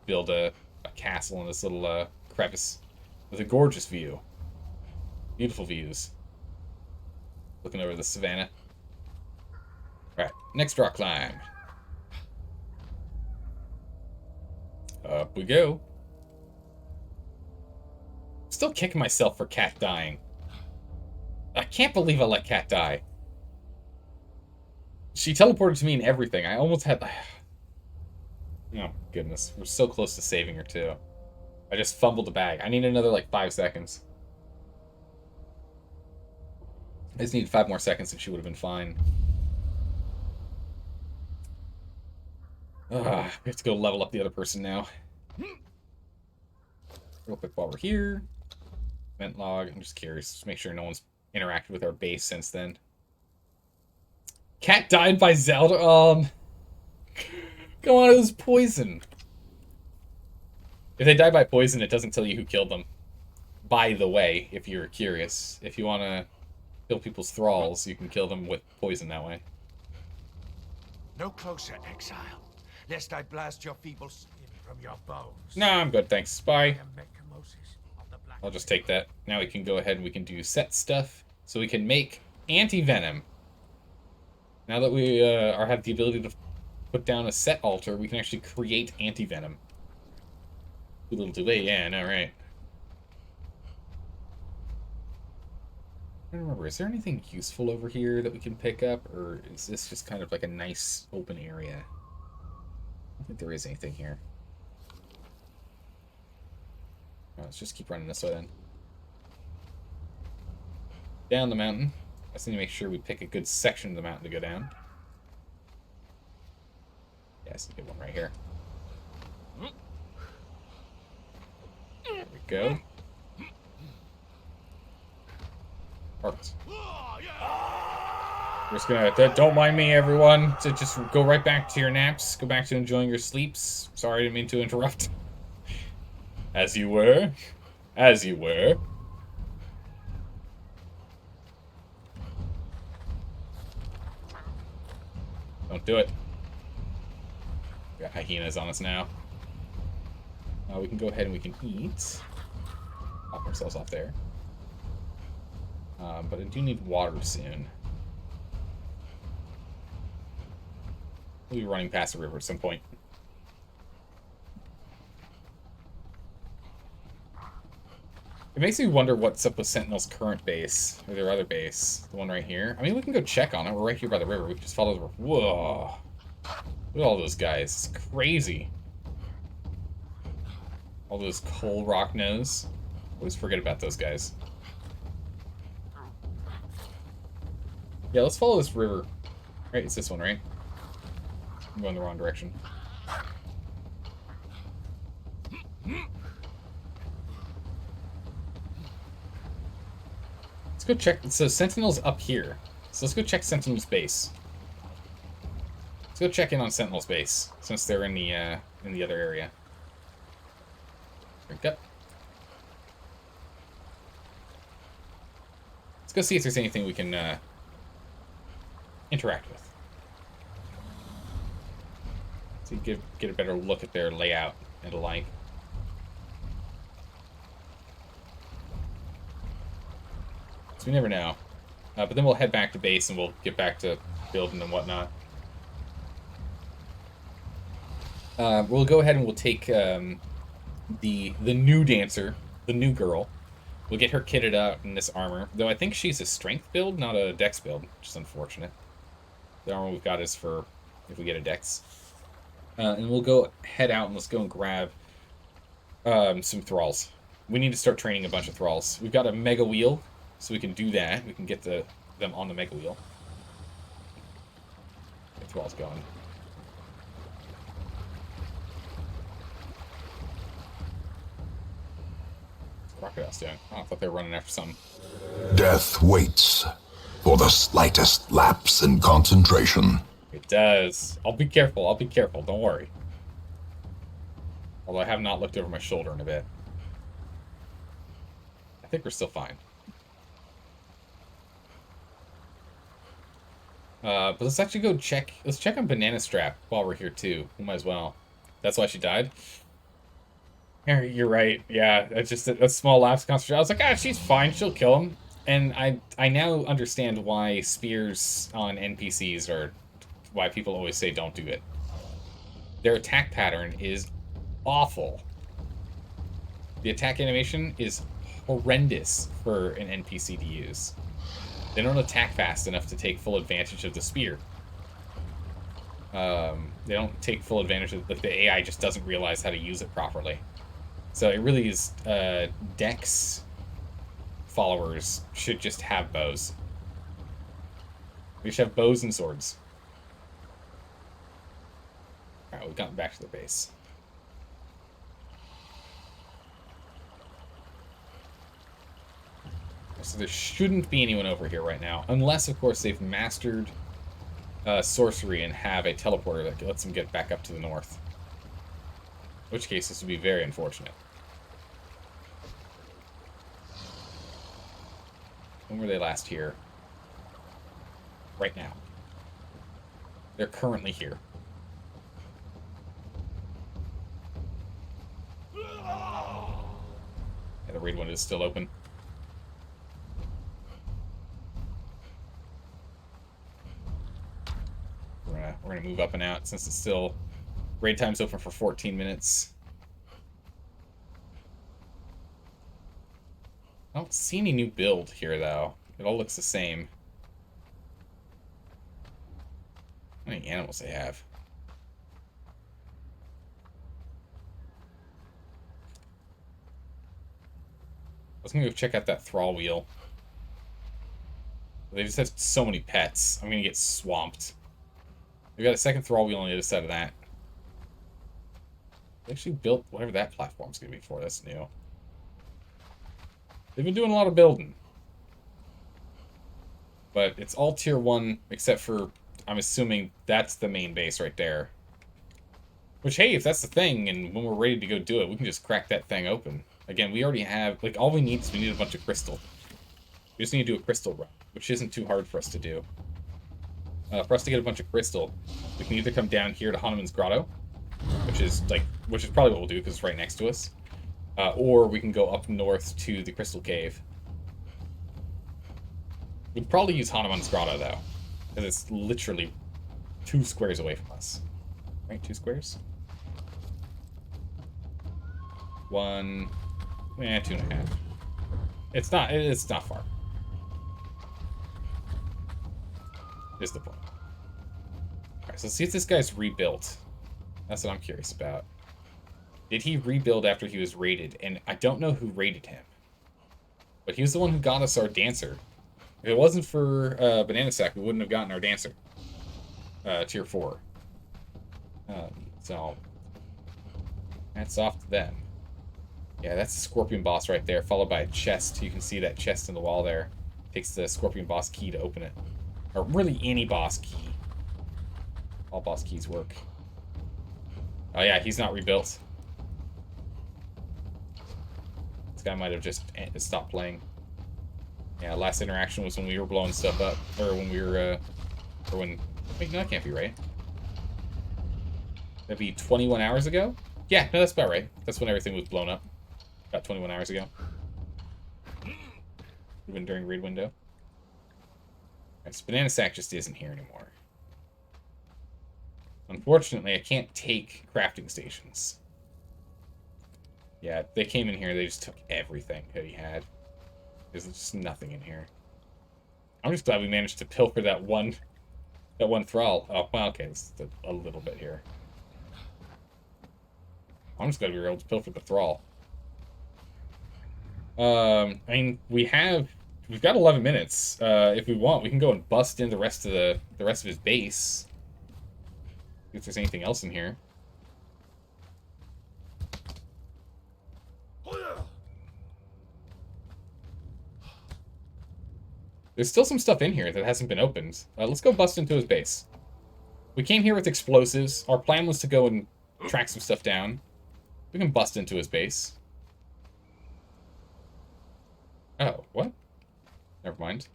Build a castle in this little crevice with a gorgeous view. Beautiful views. Looking over the savannah. Right, next rock climb. Up we go. Still kicking myself for Cat dying. I can't believe I let Cat die. She teleported to me and everything. I almost had... Oh, goodness. We're so close to saving her, too. I just fumbled the bag. I need another, 5 seconds. I just needed 5 more seconds and she would have been fine. We have to go level up the other person now. Real quick while we're here. Event log. I'm just curious. Just make sure no one's interacted with our base since then. Cat died by Zelda. Come on, it was poison. If they die by poison, it doesn't tell you who killed them. By the way, if you're curious. If you want to kill people's thralls, you can kill them with poison that way. No closer, Exile, lest I blast your feeble skin from your bones. No, I'm good, thanks. Bye. I'll just take that. Now we can go ahead and we can do set stuff. So we can make anti-venom. Now that we have the ability to put down a set altar, we can actually create anti-venom. A little too late, yeah, no, right. I don't remember, is there anything useful over here that we can pick up? Or is this just kind of like a nice open area? I don't think there is anything here. Let's just keep running this way then. Down the mountain. I just need to make sure we pick a good section of the mountain to go down. Yeah, it's a good one right here. There we go. Perfect. We're just gonna, don't mind me, everyone. So just go right back to your naps. Go back to enjoying your sleeps. Sorry, I didn't mean to interrupt. As you were. As you were. Don't do it. We got hyenas on us now. We can go ahead and we can eat. Pop ourselves off there. But I do need water soon. We'll be running past the river at some point. It makes me wonder what's up with Sentinel's current base, or their other base, the one right here. I mean, we can go check on it. We're right here by the river. We can just follow the river. Whoa. Look at all those guys. It's crazy. All those coal rock nose. Always forget about those guys. Yeah, let's follow this river. Right, it's this one, right? I'm going the wrong direction. Let's go check. So Sentinel's up here. So let's go check Sentinel's base. Let's go check in on Sentinel's base since they're in the other area. Drink up. Let's go see if there's anything we can interact with. So you get a better look at their layout and the like. So we never know. But then we'll head back to base and we'll get back to building and whatnot. We'll go ahead and we'll take the new dancer, the new girl. We'll get her kitted out in this armor. Though I think she's a strength build, not a dex build, which is unfortunate. The armor we've got is for if we get a dex. And we'll go head out and let's go and grab some thralls. We need to start training a bunch of thralls. We've got a mega wheel, so we can do that. We can get them on the mega wheel. Get thralls going. Crocodile's doing. Oh, I thought they were running after something. Death waits for the slightest lapse in concentration. It does. I'll be careful. I'll be careful. Don't worry. Although I have not looked over my shoulder in a bit. I think we're still fine. But let's actually go check. Let's check on Banana Strap while we're here too. We might as well. That's why she died. You're right. Yeah, it's just a small lapse concentration. I was like, ah, she's fine. She'll kill him. And I now understand why spears on NPCs are why people always say don't do it. Their attack pattern is awful. The attack animation is horrendous for an NPC to use. They don't attack fast enough to take full advantage of the spear. They don't take full advantage of, like, the AI just doesn't realize how to use it properly. So it really is, Dex followers should just have bows. We should have bows and swords. Alright, we've gotten back to the base. So there shouldn't be anyone over here right now. Unless, of course, they've mastered sorcery and have a teleporter that lets them get back up to the north. In which case, this would be very unfortunate. When were they last here? Right now. They're currently here. Yeah, the raid window is still open. We're gonna move up and out since it's still raid time's open for 14 minutes. I don't see any new build here though. It all looks the same. How many animals they have? I was gonna go check out that thrall wheel. They just have so many pets. I'm gonna get swamped. We got a second thrall wheel on the other side of that. They actually built whatever that platform's gonna be for. That's new. They've been doing a lot of building. But it's all tier 1, except for, I'm assuming that's the main base right there. Which, hey, if that's the thing, and when we're ready to go do it, we can just crack that thing open. Again, we already have, like, all we need is we need a bunch of crystal. We just need to do a crystal run, which isn't too hard for us to do. For us to get a bunch of crystal, we can either come down here to Hanuman's Grotto, which is probably what we'll do because it's right next to us, or we can go up north to the Crystal Cave. We'd probably use Hanuman's Grotto though, because it's literally 2 squares away from us. Right, 2 squares. 1, 2.5. It's not far. Is the point. Alright, so let's see if this guy's rebuilt. That's what I'm curious about. Did he rebuild after he was raided? And I don't know who raided him. But he was the one who got us our dancer. If it wasn't for Banana Sack, we wouldn't have gotten our dancer. Tier 4. So, hats off to them. Yeah, that's the Scorpion Boss right there, followed by a chest. You can see that chest in the wall there. Takes the Scorpion Boss key to open it. Or really any boss key. All boss keys work. Oh yeah, he's not rebuilt. This guy might have just stopped playing. Yeah, last interaction was when we were blowing stuff up. Or when we were, or when... Wait, no, that can't be right. That'd be 21 hours ago? Yeah, no, that's about right. That's when everything was blown up. About 21 hours ago. Even during raid window. Right, so Banana Sack just isn't here anymore. Unfortunately, I can't take crafting stations. Yeah, they came in here, they just took everything that he had. There's just nothing in here. I'm just glad we managed to pilfer that one thrall. Oh, well, okay, it's a little bit here. I'm just glad we were able to pilfer the thrall. I mean, we've got 11 minutes. If we want, we can go and bust in the rest of his base. See if there's anything else in here. There's still some stuff in here that hasn't been opened. Let's go bust into his base. We came here with explosives. Our plan was to go and track some stuff down. We can bust into his base. Oh, what? Never mind.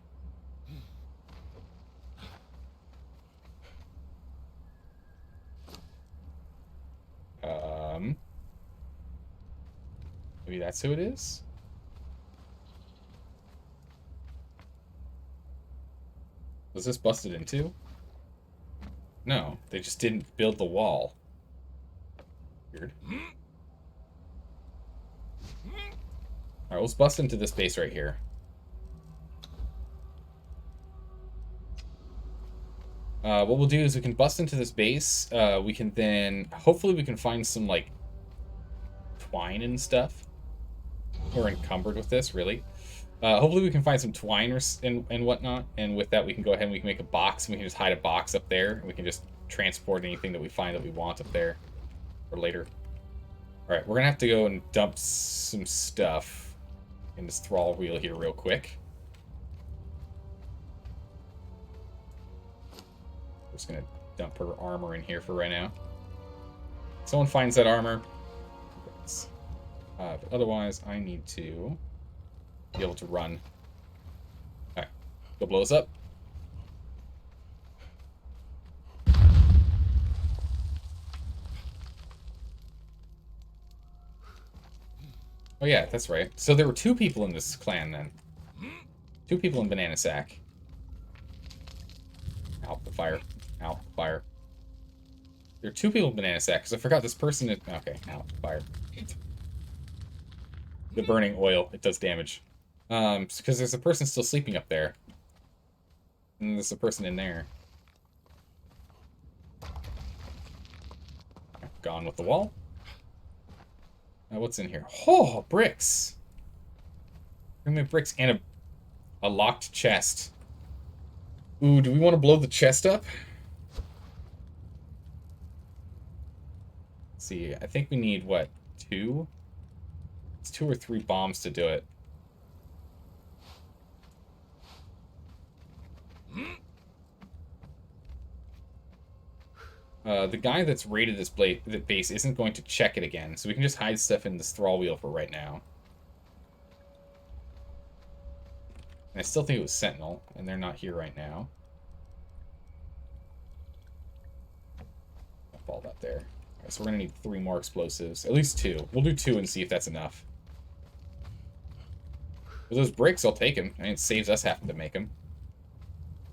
Maybe that's who it is? Was this busted into? No, they just didn't build the wall. Weird. Alright, let's bust into this base right here. What we'll do is we can bust into this base. We can then... Hopefully we can find some, like, twine and stuff. We're encumbered with this, really. Hopefully we can find some twine and whatnot. And with that, we can go ahead and we can make a box. And we can just hide a box up there. And we can just transport anything that we find that we want up there. For later. Alright, we're going to have to go and dump some stuff in this thrall wheel here real quick. We're just going to dump her armor in here for right now. Someone finds that armor. But otherwise, I need to be able to run. Alright, go blow us up. Oh yeah, that's right. So there were 2 people in this clan then. 2 people in Banana Sack. Ow, the fire. Ow, the fire. There are 2 people in Banana Sack, because I forgot this person is... Okay, ow, fire. The burning oil, it does damage. Because there's a person still sleeping up there. And there's a person in there. Gone with the wall. Now what's in here? Oh, bricks! Bring me bricks and a locked chest. Ooh, do we want to blow the chest up? Let's see, I think we need, what, 2? It's 2 or 3 bombs to do it. The guy that's raided this base isn't going to check it again, so we can just hide stuff in this thrall wheel for right now. And I still think it was Sentinel, and they're not here right now. I'll fall that there. Alright, so we're going to need 3 more explosives. At least 2. We'll do 2 and see if that's enough. With those bricks, I'll take them. I mean, it saves us having to make them.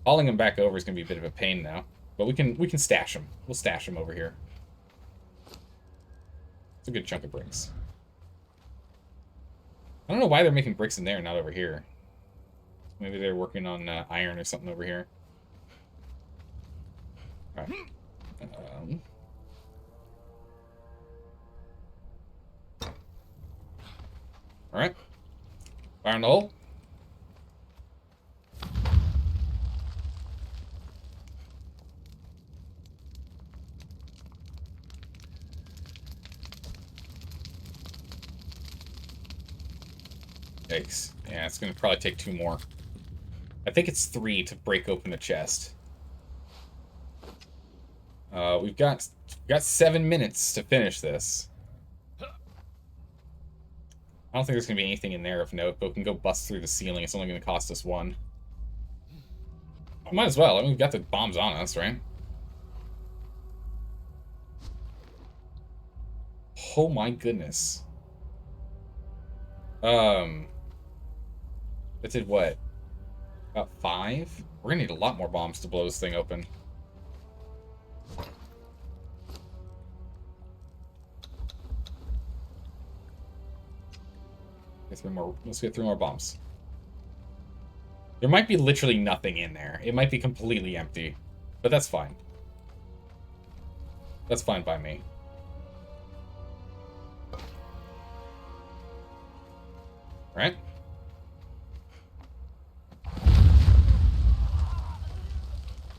Hauling them back over is going to be a bit of a pain now. But we can stash them. We'll stash them over here. It's a good chunk of bricks. I don't know why they're making bricks in there, not over here. Maybe they're working on iron or something over here. Alright. Alright. Fire in the hole. Yikes. Yeah, it's going to probably take 2 more. I think it's 3 to break open a chest. We've got 7 minutes to finish this. I don't think there's going to be anything in there of note, but we can go bust through the ceiling. It's only going to cost us 1. Might as well. I mean, we've got the bombs on us, right? Oh my goodness. That did what? About 5? We're gonna need a lot more bombs to blow this thing open. Let's get 3 more bombs. There might be literally nothing in there. It might be completely empty. But that's fine. That's fine by me. Right?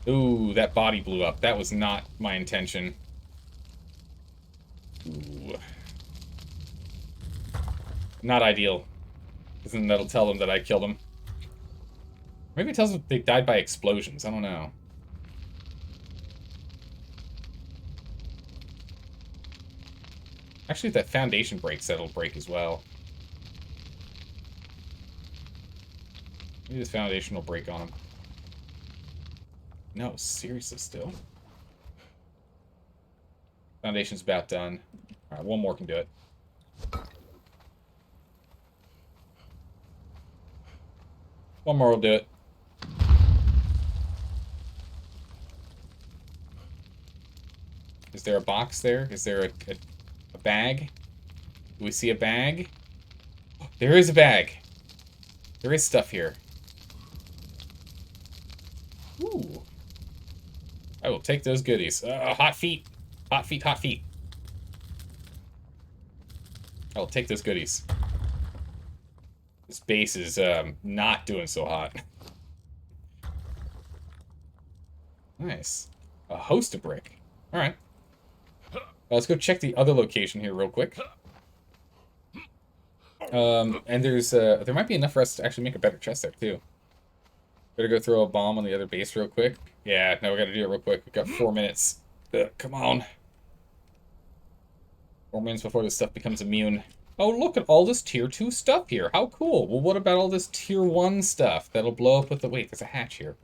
Ooh, that body blew up. That was not my intention. Ooh. Not ideal. Because then that'll tell them that I killed them. Maybe it tells them they died by explosions. I don't know. Actually, if that foundation breaks, that'll break as well. Maybe this foundation will break on him. No, seriously, still. Foundation's about done. Alright, one more can do it. One more will do it. Is there a box there? Is there a bag? Do we see a bag? There is a bag. There is stuff here. Ooh. I will take those goodies. Hot feet. Hot feet, hot feet. I will take those goodies. This base is not doing so hot. Nice. A host of brick. Alright. Let's go check the other location here real quick. And there might be enough for us to actually make a better chest there, too. Better go throw a bomb on the other base real quick. Yeah, now we gotta do it real quick. We've got 4 minutes. Come on. 4 minutes before this stuff becomes immune. Oh, look at all this tier 2 stuff here. How cool. Well, what about all this tier 1 stuff that'll blow up with the... Wait, there's a hatch here.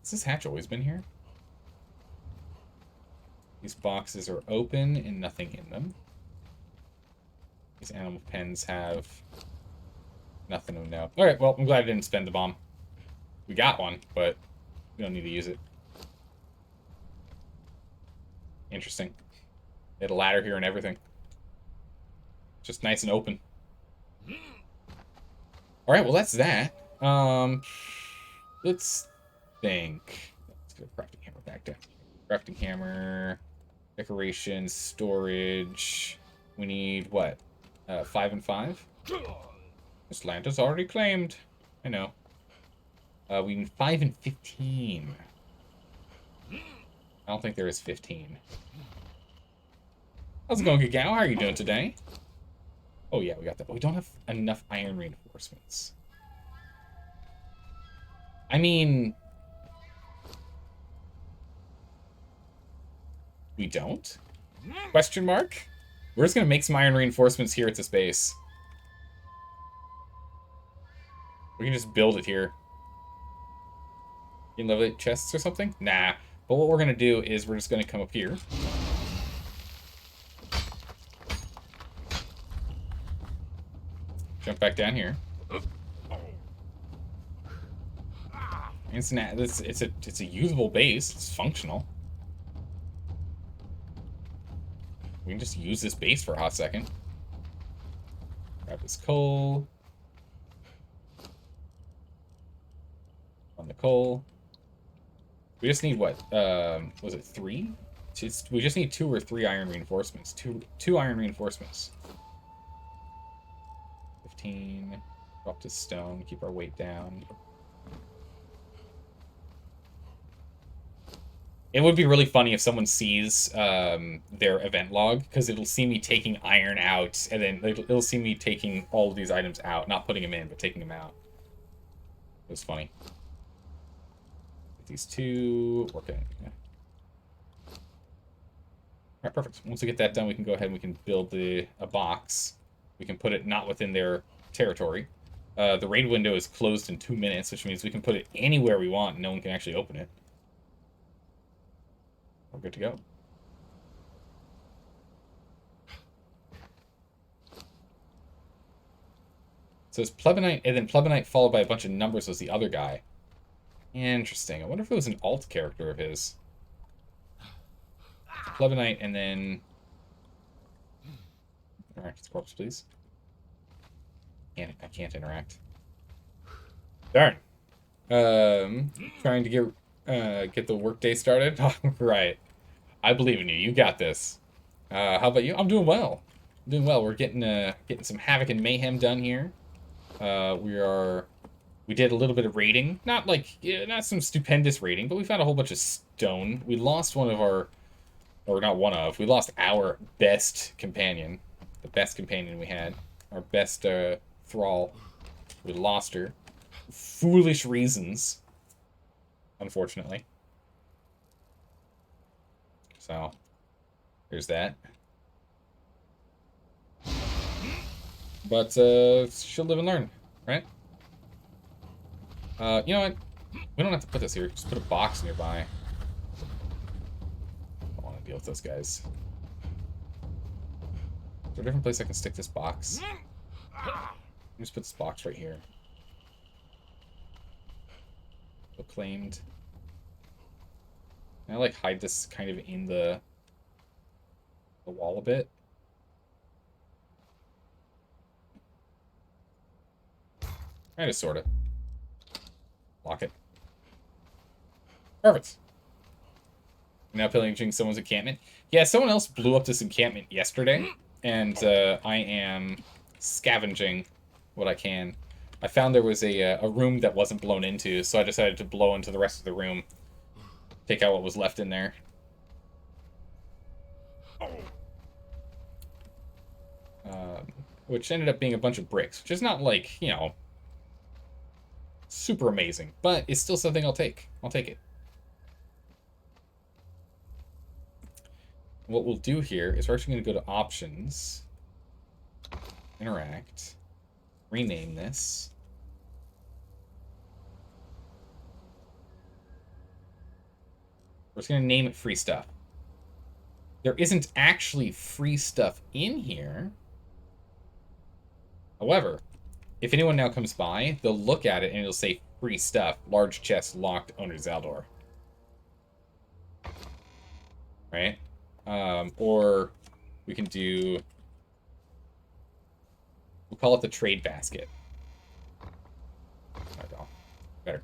Has this hatch always been here? These boxes are open and nothing in them. These animal pens have nothing to know. Alright, well, I'm glad I didn't spend the bomb. We got one, but we don't need to use it. Interesting. They had a ladder here and everything. Just nice and open. Alright, well, that's that. Let's think. Let's get a crafting hammer back down. Crafting hammer, decorations, storage. We need what? 5 and 5? This land is already claimed. I know. We need 5 and 15. I don't think there is 15. How's it going, Gagao? How are you doing today? Oh yeah, we got that. But we don't have enough iron reinforcements. I mean... We don't? Question mark? We're just gonna make some iron reinforcements here at this base. We can just build it here. You can level chests or something? Nah. But what we're gonna do is we're just gonna come up here. Jump back down here. It's a usable base. It's functional. We can just use this base for a hot second. Grab this coal. On the coal. We just need what? Was it 3? We just need 2 or 3 iron reinforcements. Two iron reinforcements. 15. Drop to stone. Keep our weight down. It would be really funny if someone sees their event log, because it'll see me taking iron out, and then it'll see me taking all of these items out. Not putting them in, but taking them out. It was funny. Get these 2. Okay. Alright, perfect. Once we get that done, we can go ahead and we can build a box. We can put it not within their territory. The raid window is closed in 2 minutes, which means we can put it anywhere we want and no one can actually open it. We're good to go. So it's Plebonite, and then Plebonite followed by a bunch of numbers was the other guy. Interesting. I wonder if it was an alt character of his. Plebonite, and then... Interact with corpse, please. I can't interact. Darn. Trying to get the workday started. Right. I believe in you. You got this. How about you? I'm doing well. I'm doing well. We're getting some havoc and mayhem done here. We did a little bit of raiding. Not some stupendous raiding, but we found a whole bunch of stone. We lost we lost our best companion. The best companion we had. Our best thrall. We lost her. Foolish reasons. unfortunately. So, there's that. But, she'll live and learn, right? You know what? We don't have to put this here. Just put a box nearby. I don't want to deal with those guys. Is there a different place I can stick this box? Just put this box right here. Acclaimed. Can I, like, hide this kind of in the wall a bit? Kind of, sort of. Lock it. Perfect. Now pillaging someone's encampment. Yeah, someone else blew up this encampment yesterday, and I am scavenging what I can. I found there was a room that wasn't blown into, so I decided to blow into the rest of the room. Take out what was left in there. Which ended up being a bunch of bricks, which is not, like, you know, super amazing, but it's still something I'll take. I'll take it. What we'll do here is we're actually going to go to options, interact, rename this. We're just going to name it free stuff. There isn't actually free stuff in here. However, if anyone now comes by, they'll look at it and it'll say free stuff, large chest, locked, owner Zaldor. Right? Or we can do, we'll call it the trade basket. Better.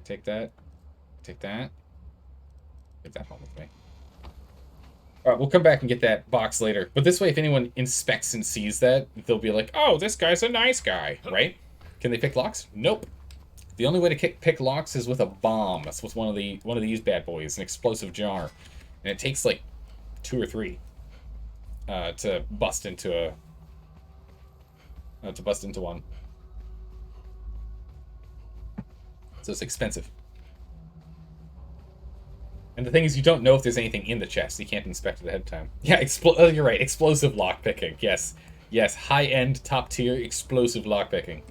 Take that. Take that. Take that home with me. Alright, we'll come back and get that box later. But this way, if anyone inspects and sees that, they'll be like, oh, this guy's a nice guy, right? Can they pick locks? Nope. The only way to pick locks is with a bomb. That's with one of these bad boys, an explosive jar. And it takes like 2 or 3 to bust into one. So it's expensive. And the thing is, you don't know if there's anything in the chest. You can't inspect it ahead of time. Yeah, you're right. Explosive lockpicking. Yes. Yes, high-end, top-tier, explosive lockpicking.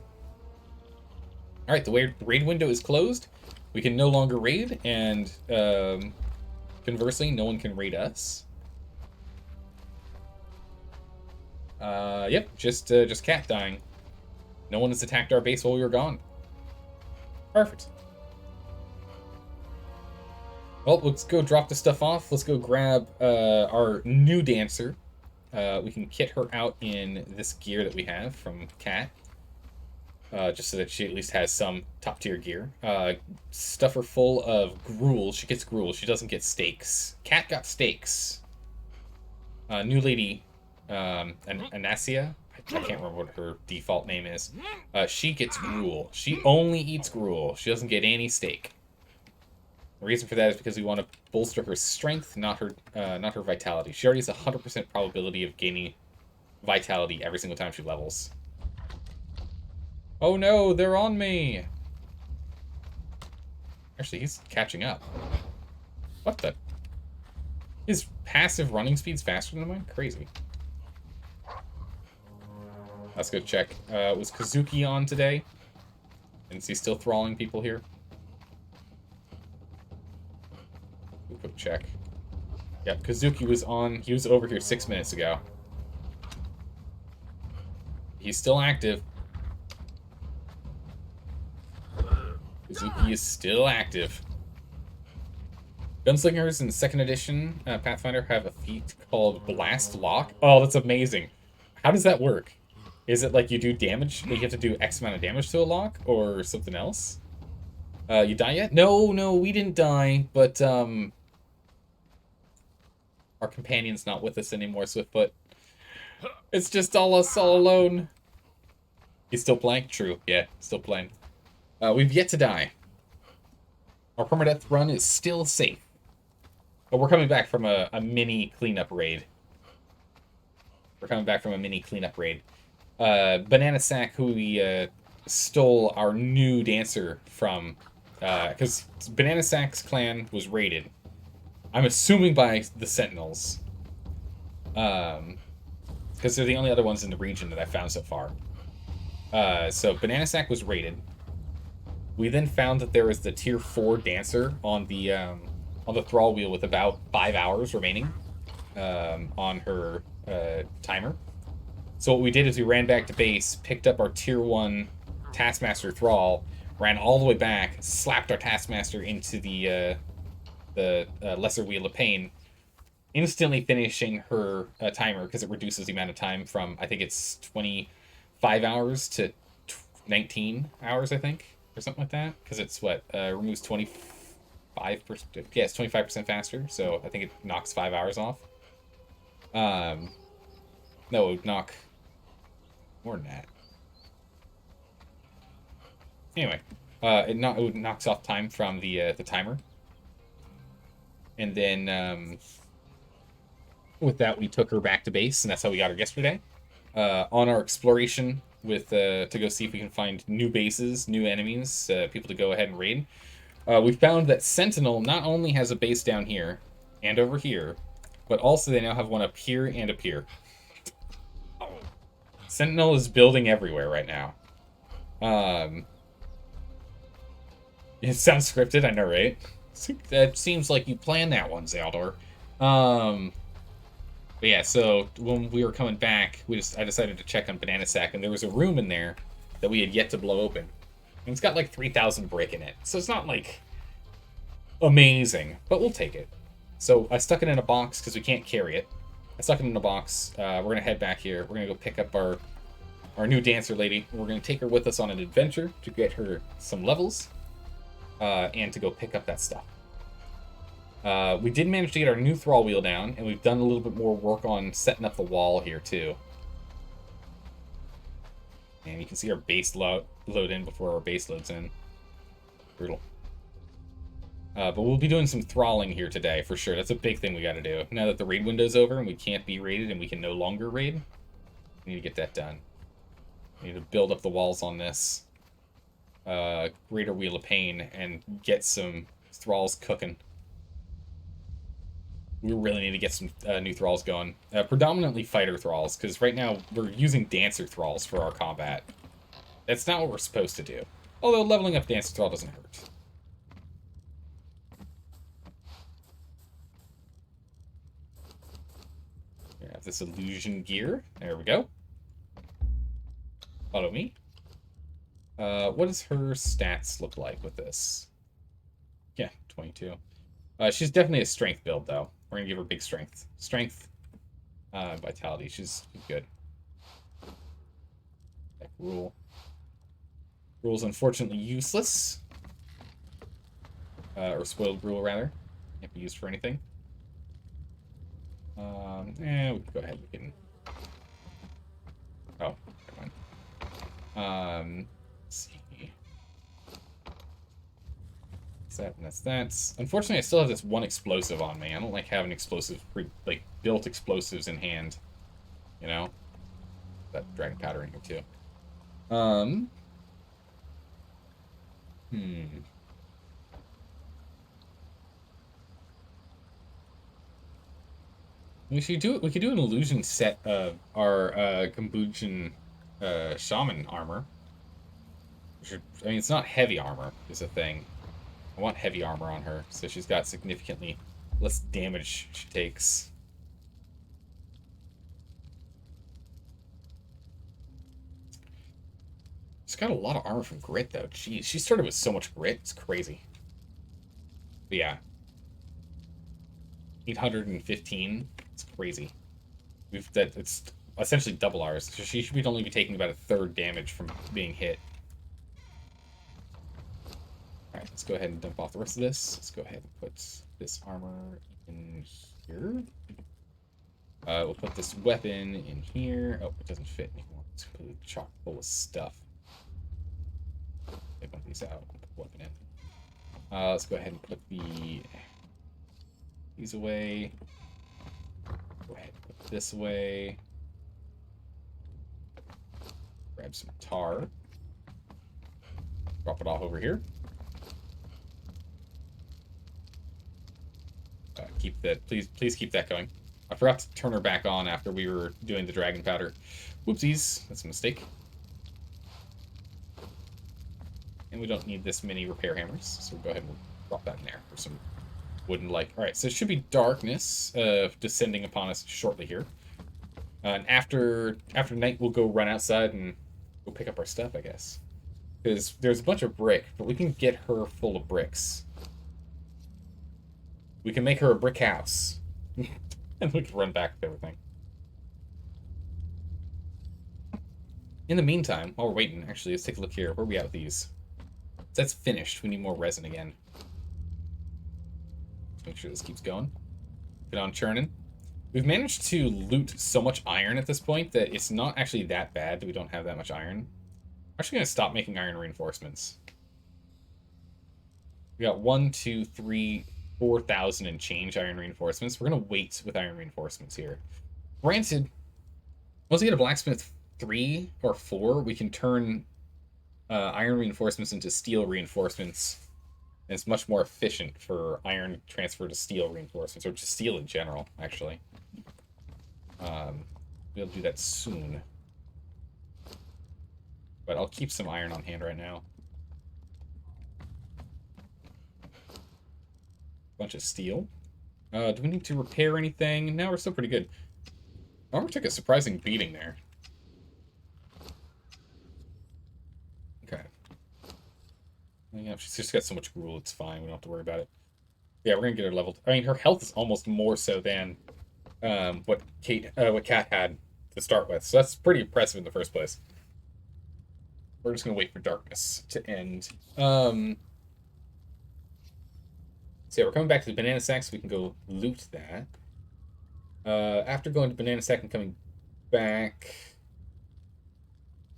Alright, the raid window is closed. We can no longer raid, and conversely, no one can raid us. Yep, just cat dying. No one has attacked our base while we were gone. Perfect. Well, let's go drop the stuff off. Let's go grab our new dancer. We can kit her out in this gear that we have from Cat. Just so that she at least has some top-tier gear. Stuff her full of gruel. She gets gruel. She doesn't get steaks. Cat got steaks. New lady, Anasia. I can't remember what her default name is. She gets gruel. She only eats gruel. She doesn't get any steak. The reason for that is because we want to bolster her strength, not her vitality. She already has a 100% probability of gaining vitality every single time she levels. Oh no, they're on me! Actually, he's catching up. What the? His passive running speed's faster than mine? Crazy. Let's go check. Was Kazuki on today? And is he still thralling people here? Quick check. Yep, Kazuki was on. He was over here 6 minutes ago. He's still active. Kazuki is still active. Gunslingers in 2nd edition Pathfinder have a feat called Blast Lock. Oh, that's amazing. How does that work? Is it like you do damage? You have to do X amount of damage to a lock? Or something else? You die yet? No, we didn't die. But, our companion's not with us anymore, Swiftfoot. It's just us all alone. He's still playing? True, yeah, still playing. We've yet to die. Our permadeath run is still safe. But we're coming back from a mini cleanup raid. Banana Sack, who we stole our new dancer from because Banana Sack's clan was raided. I'm assuming by the Sentinels. Because they're the only other ones in the region that I found so far. So Banana Sack was raided. We then found that there was the tier 4 dancer on the thrall wheel with about 5 hours remaining on her timer. So what we did is we ran back to base, picked up our tier 1 Taskmaster thrall, ran all the way back, slapped our Taskmaster into the Lesser Wheel of Pain, instantly finishing her timer because it reduces the amount of time from, I think it's 25 hours to 19 hours, I think, or something like that. Because it's what? Removes 25%. Yeah, it's 25% faster, so I think it knocks 5 hours off. No, it would knock more than that. Anyway, it knocks off time from the timer. And then with that, we took her back to base, and that's how we got her yesterday. On our exploration with to go see if we can find new bases, new enemies, people to go ahead and raid. We found that Sentinel not only has a base down here and over here, but also they now have one up here and up here. Sentinel is building everywhere right now. It sounds scripted, I know, right? That seems like you planned that one, Zaldor. But yeah, so when we were coming back, I decided to check on Banana Sack, and there was a room in there that we had yet to blow open. And it's got like 3,000 brick in it, so it's not like amazing, but we'll take it. So I stuck it in a box because we can't carry it. I stuck it in a box. We're gonna head back here. We're gonna go pick up our new dancer lady. We're gonna take her with us on an adventure to get her some levels, and to go pick up that stuff. We did manage to get our new thrall wheel down, and we've done a little bit more work on setting up the wall here too. And you can see our base load in before our base loads in. Brutal. But we'll be doing some thralling here today, for sure. That's a big thing we got to do. Now that the raid window's over and we can't be raided and we can no longer raid, we need to get that done. We need to build up the walls on this Greater Wheel of Pain and get some thralls cooking. We really need to get some new thralls going. Predominantly fighter thralls, because right now we're using dancer thralls for our combat. That's not what we're supposed to do. Although leveling up dancer thrall doesn't hurt. We have this illusion gear. There we go. Follow me. What does her stats look like with this? Yeah, 22. She's definitely a strength build, though. We're going to give her big strength. Strength, vitality. She's good. Like rule. Rule's unfortunately useless. Or spoiled rule, rather. Can't be used for anything. We can go ahead. We can... Oh, never mind. Let's see. That's that. Unfortunately, I still have this one explosive on me. I don't like having explosives, built explosives in hand. You know? That dragon powder in here, too. We could do an illusion set of our Gambujin shaman armor. I mean, it's not heavy armor, is a thing. I want heavy armor on her, so she's got significantly less damage she takes. She's got a lot of armor from grit, though. Jeez, she started with so much grit. It's crazy. But yeah. 815. It's crazy. It's essentially double ours. So she should only be taking about a third damage from being hit. Alright, let's go ahead and dump off the rest of this. Let's go ahead and put this armor in here. We'll put this weapon in here. Oh, it doesn't fit anymore. It's completely chock full of stuff. Take one of these out. Put the weapon in. Let's go ahead and put these away. Go ahead and put this away. Grab some tar. Drop it off over here. keep that. Please keep that going. I forgot to turn her back on after we were doing the dragon powder. Whoopsies, that's a mistake. And we don't need this many repair hammers, so we'll go ahead and drop that in there for some wooden light. All right, so it should be darkness descending upon us shortly here. And after night, we'll go run outside and go pick up our stuff, I guess. Because there's a bunch of brick, but we can get her full of bricks. We can make her a brick house. And we can run back with everything. In the meantime, while we're waiting, actually, let's take a look here. Where are we at with these? That's finished. We need more resin again. Let's make sure this keeps going. Get on churning. We've managed to loot so much iron at this point that it's not actually that bad that we don't have that much iron. I'm actually going to stop making iron reinforcements. We got 1, 2, 3, 4,000 and change iron reinforcements. We're going to wait with iron reinforcements here. Granted, once we get a blacksmith 3 or 4, we can turn iron reinforcements into steel reinforcements. And it's much more efficient for iron transfer to steel reinforcements, or just steel in general, actually. We'll do that soon. But I'll keep some iron on hand right now. Bunch of steel. Do we need to repair anything? No, we're still pretty good. Armor took a surprising beating there. Okay. Yeah, she's just got so much gruel, it's fine. We don't have to worry about it. Yeah, we're gonna get her leveled. I mean, her health is almost more so than what Kat had to start with. So that's pretty impressive in the first place. We're just gonna wait for darkness to end. So yeah, we're coming back to the banana sack so we can go loot that. After going to banana sack and coming back.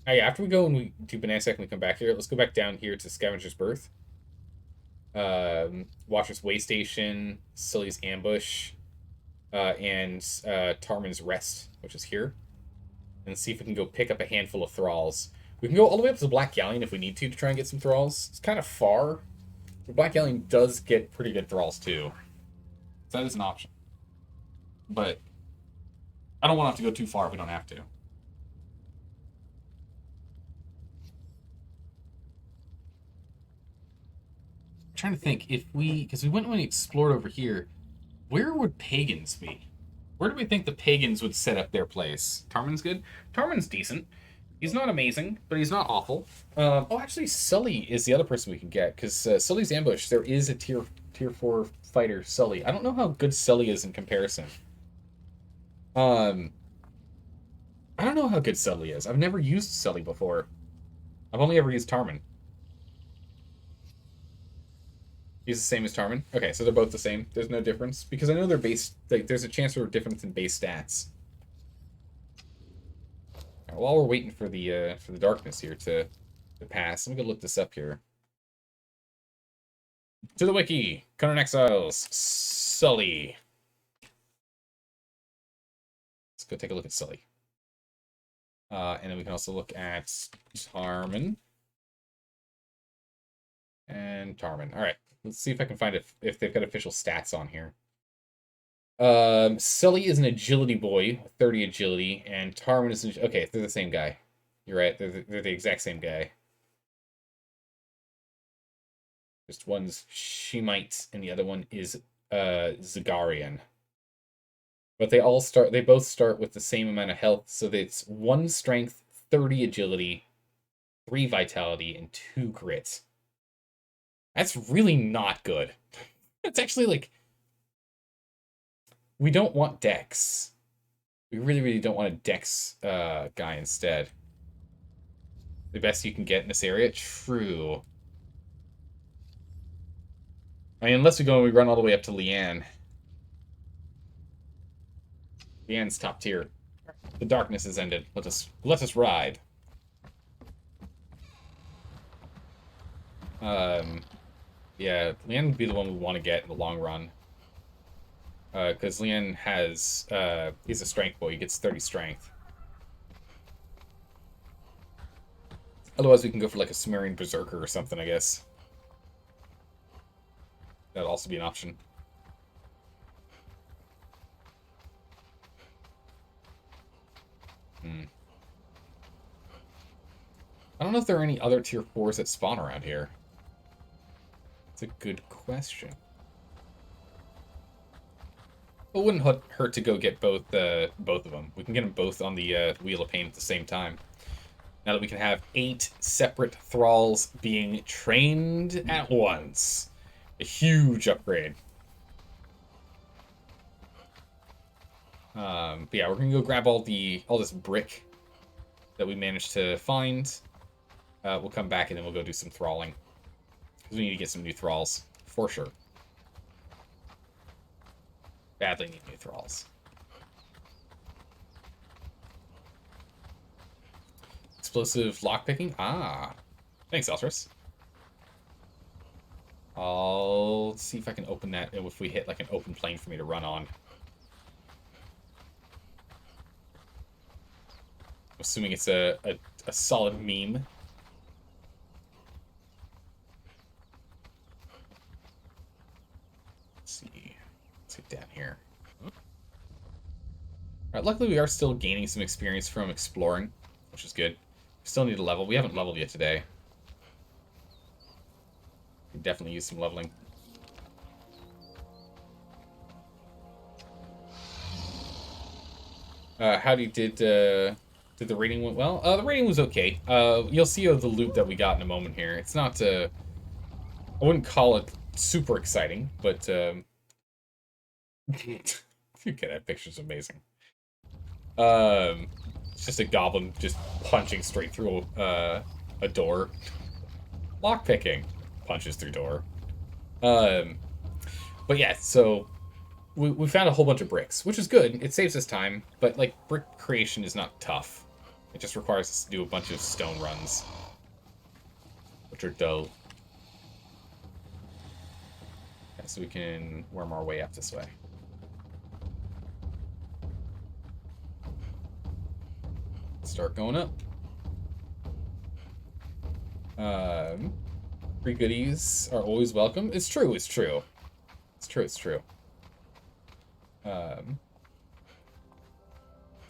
Oh, yeah, after we go and we do banana sack and we come back here, let's go back down here to Scavenger's Berth. Watcher's Way Station, Sully's Ambush, and Tarman's Rest, which is here. And see if we can go pick up a handful of thralls. We can go all the way up to the Black Galleon if we need to try and get some thralls. It's kind of far. The Black Galleon does get pretty good thralls too. So that is an option. But I don't want to have to go too far if we don't have to. I'm trying to think if because we went when we explored over here, where would pagans be? Where do we think the pagans would set up their place? Tarman's good? Tarman's decent. He's not amazing, but he's not awful. Oh, actually, Sully is the other person we can get, because Sully's Ambush, there is a tier 4 fighter, Sully. I don't know how good Sully is in comparison. I don't know how good Sully is. I've never used Sully before. I've only ever used Tarman. He's the same as Tarman? Okay, so they're both the same. There's no difference. Because I know they're base... Like, there's a chance for a difference in base stats. Right, while we're waiting for the darkness here to pass, let me go look this up here. To the wiki! Conan Exiles. Sully. Let's go take a look at Sully. And then we can also look at Tarman. And Tarman. Alright. Let's see if I can find if they've got official stats on here. Sully is an agility boy, 30 agility, and Tarman is okay, they're the same guy. You're right, they're the exact same guy. Just one's Shemite, and the other one is Zagarian. But they both start with the same amount of health, so it's 1 strength, 30 agility, 3 vitality, and 2 grit. That's really not good. That's actually like... We don't want Dex. We really, really don't want a Dex guy instead. The best you can get in this area? True. I mean, unless we run all the way up to Leanne. Leanne's top tier. The darkness has ended. Let us ride. Yeah, Leanne would be the one we want to get in the long run. Because Leanne has, he's a strength boy, he gets 30 strength. Otherwise we can go for like a Sumerian Berserker or something, I guess. That'd also be an option. I don't know if there are any other tier 4s that spawn around here. It's a good question. It wouldn't hurt to go get both of them. We can get them both on the Wheel of Pain at the same time. Now that we can have 8 separate thralls being trained at once. A huge upgrade. But yeah, we're gonna go grab all this brick that we managed to find. We'll come back and then we'll go do some thralling. Because we need to get some new thralls, for sure. Badly need new thralls. Explosive lockpicking? Ah. Thanks, Elstrus. I'll see if I can open that if we hit like an open plane for me to run on. Assuming it's a solid meme. Let's see. Let's get down here. Alright, luckily we are still gaining some experience from exploring, which is good. We still need a level. We haven't leveled yet today. We can definitely use some leveling. Howdy, did the rating went well? The rating was okay. You'll see the loot that we got in a moment here. It's not, I wouldn't call it super exciting, but, look at that picture's amazing. It's just a goblin just punching straight through a door. Lockpicking. Punches through door. But yeah, so we found a whole bunch of bricks, which is good. It saves us time, but like brick creation is not tough. It just requires us to do a bunch of stone runs, which are dull. Okay, so we can worm our way up this way. Start going up. Free goodies are always welcome. It's true, it's true. It's true, it's true.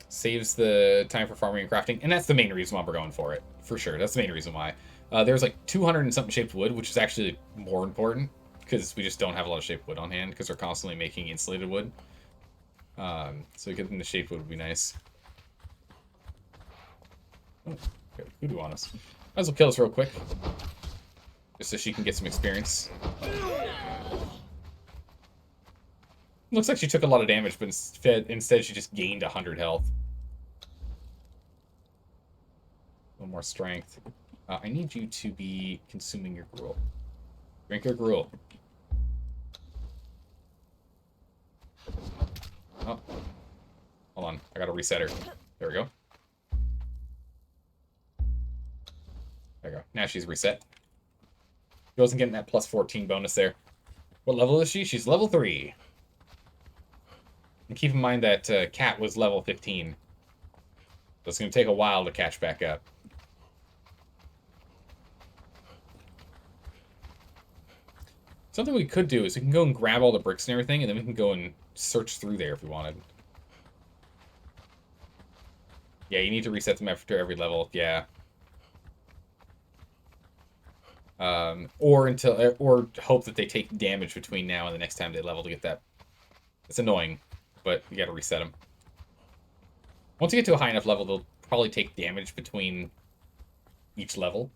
Saves the time for farming and crafting, and that's the main reason why we're going for it. For sure, that's the main reason why. There's like 200 and something shaped wood, which is actually more important, because we just don't have a lot of shaped wood on hand, because we're constantly making insulated wood. So getting the shaped wood would be nice. Oh, got voodoo on us. Might as well kill us real quick. Just so she can get some experience. Looks like she took a lot of damage, but instead she just gained 100 health. A little more strength. I need you to be consuming your gruel. Drink your gruel. Oh. Hold on. I gotta reset her. There we go. There we go. Now she's reset. She wasn't getting that plus 14 bonus there. What level is she? She's level 3. And keep in mind that Cat was level 15. So it's going to take a while to catch back up. Something we could do is we can go and grab all the bricks and everything, and then we can go and search through there if we wanted. Yeah, you need to reset them after every level. Yeah. Or hope that they take damage between now and the next time they level to get that. It's annoying, but you gotta reset them. Once you get to a high enough level, they'll probably take damage between each level,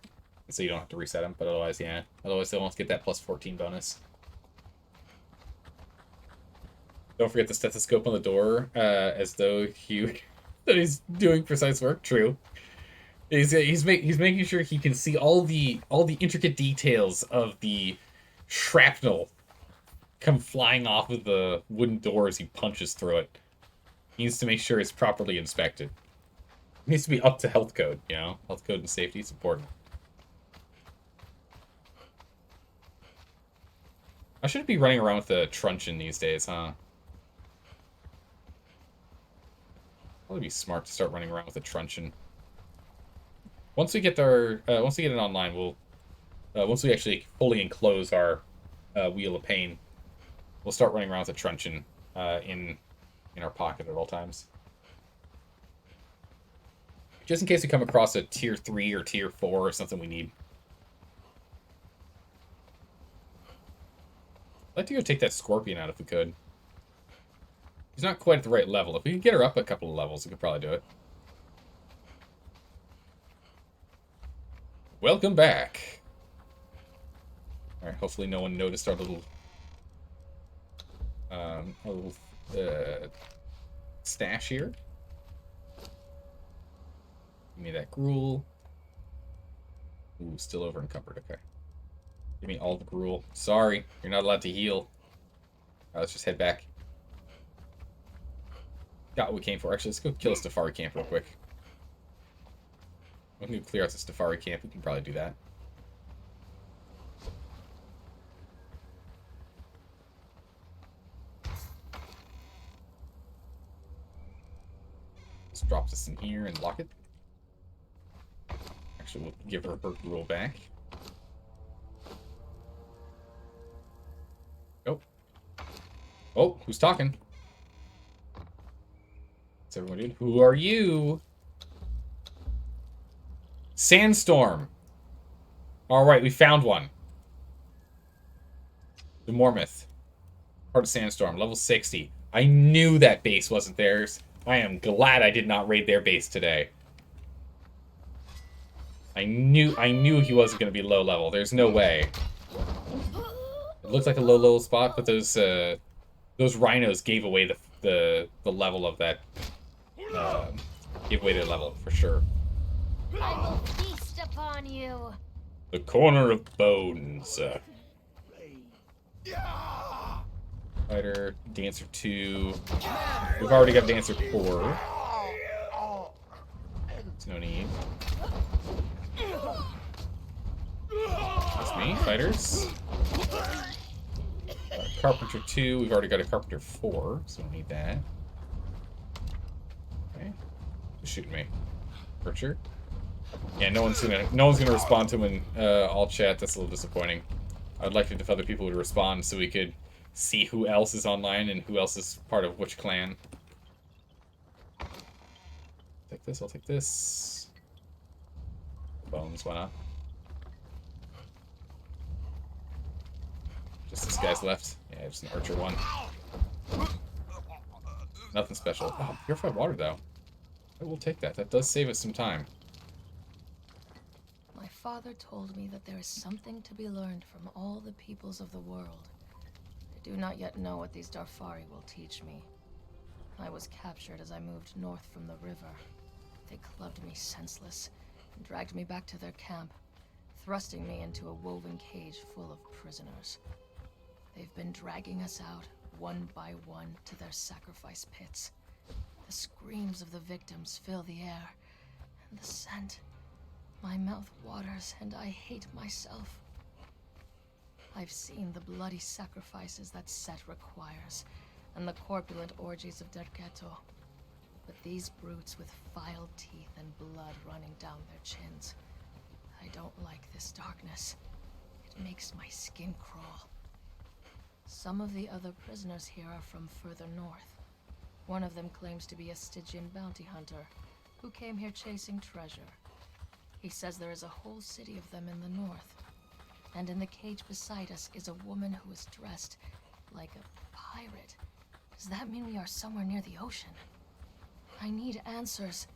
so you don't have to reset them. But otherwise, yeah. Otherwise, they won't get that plus 14 bonus. Don't forget the stethoscope on the door, as though that he's doing precise work. True. He's making sure he can see all the intricate details of the shrapnel come flying off of the wooden door as he punches through it. He needs to make sure it's properly inspected. It needs to be up to health code, you know? Health code and safety is important. I shouldn't be running around with a truncheon these days, huh? Probably be smart to start running around with a truncheon. Once we get once we get it online, once we actually fully enclose our Wheel of Pain, we'll start running around with a truncheon in our pocket at all times. Just in case we come across a tier 3 or tier 4 or something we need. I'd like to go take that scorpion out if we could. He's not quite at the right level. If we could get her up a couple of levels, we could probably do it. Welcome back. Alright, hopefully no one noticed our little stash here. Give me that gruel. Ooh, still over encumbered, okay. Give me all the gruel. Sorry, you're not allowed to heal. Alright, let's just head back. Got what we came for. Actually, let's go kill a Stafari camp real quick. We can clear out the Stafari camp. We can probably do that. Let's drop this in here and lock it. Actually, we'll give her her gruel back. Oh. Oh, who's talking? What's everyone doing? Who are you? Sandstorm. Alright, we found one. The Mormouth. Part of Sandstorm, level 60. I knew that base wasn't theirs. I am glad I did not raid their base today. I knew he wasn't going to be low level. There's no way. It looks like a low level spot, but those rhinos gave away the level of that. Gave away their level for sure. I will feast upon you. The corner of bones. Fighter, Dancer 2. We've already got Dancer 4. There's no need. That's me, fighters. Carpenter 2. We've already got a Carpenter 4, so we don't need that. Okay. Who's shooting me? Butcher? Yeah, no one's gonna respond to him in all chat. That's a little disappointing. I'd like it if other people would respond so we could see who else is online and who else is part of which clan. Take this, I'll take this. Bones, why not? Just this guy's left. Yeah, just an archer one. Nothing special. Oh, purified water though. I will take that. That does save us some time. My father told me that there is something to be learned from all the peoples of the world. I do not yet know what these Darfari will teach me. I was captured as I moved north from the river. They clubbed me senseless and dragged me back to their camp, thrusting me into a woven cage full of prisoners. They've been dragging us out, one by one, to their sacrifice pits. The screams of the victims fill the air, and the scent. My mouth waters, and I hate myself. I've seen the bloody sacrifices that Set requires, and the corpulent orgies of Derketo. But these brutes with filed teeth and blood running down their chins. I don't like this darkness. It makes my skin crawl. Some of the other prisoners here are from further north. One of them claims to be a Stygian bounty hunter, who came here chasing treasure. He says there is a whole city of them in the north. And in the cage beside us is a woman who is dressed like a pirate. Does that mean we are somewhere near the ocean? I need answers.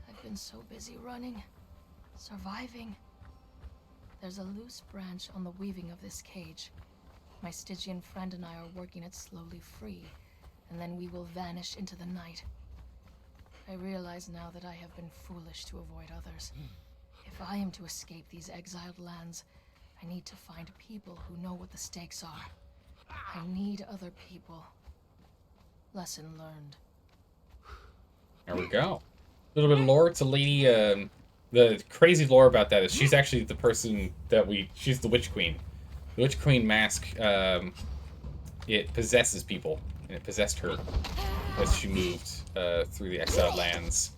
I've been so busy running, surviving. There's a loose branch on the weaving of this cage. My Stygian friend and I are working it slowly free, and then we will vanish into the night. I realize now that I have been foolish to avoid others. If I am to escape these exiled lands, I need to find people who know what the stakes are. I need other people. Lesson learned. There we go. A little bit of lore. It's a lady, the crazy lore about that is she's actually the person that she's the Witch Queen. The Witch Queen mask, it possesses people, and it possessed her as she moved through the Exiled Lands.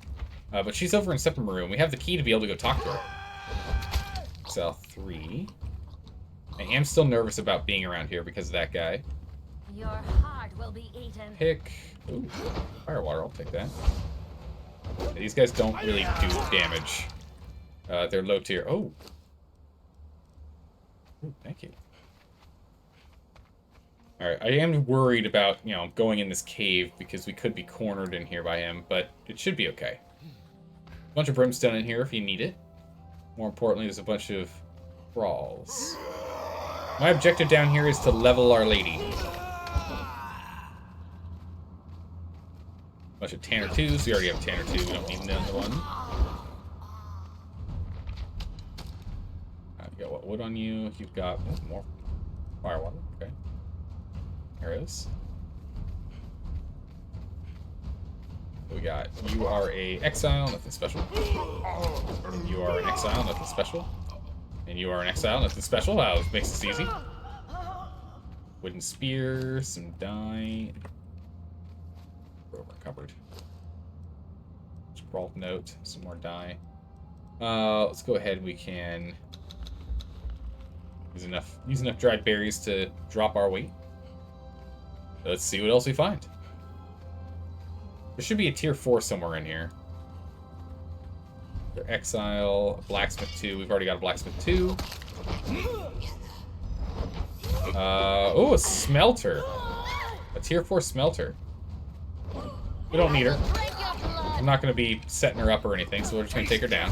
But she's over in Sephiroth. We have the key to be able to go talk to her. Exile 3. I am still nervous about being around here because of that guy. Your heart will be eaten. Pick. Ooh, firewater, I'll take that. These guys don't really do damage. They're low tier. Oh. Ooh, thank you. Alright, I am worried about, you know, going in this cave because we could be cornered in here by him, but it should be okay. A bunch of brimstone in here if you need it. More importantly, there's a bunch of thralls. My objective down here is to level our lady. Bunch of Tanner 2s. We already have Tanner 2. We don't need another one. You got what wood on you? You've got more fire water. Okay. Arrows. We got you are a exile, nothing special. And you are an exile, nothing special. And you are an exile, nothing special. Wow, this makes this easy. Wooden spear, some dye. Over cupboard. Scrawled note, some more dye. Let's go ahead. We can use enough dried berries to drop our weight. Let's see what else we find. There should be a tier 4 somewhere in here. They're exile, blacksmith 2. We've already got a blacksmith 2. Oh, a smelter. A tier 4 smelter. We don't need her. I'm not going to be setting her up or anything, so we're just going to take her down.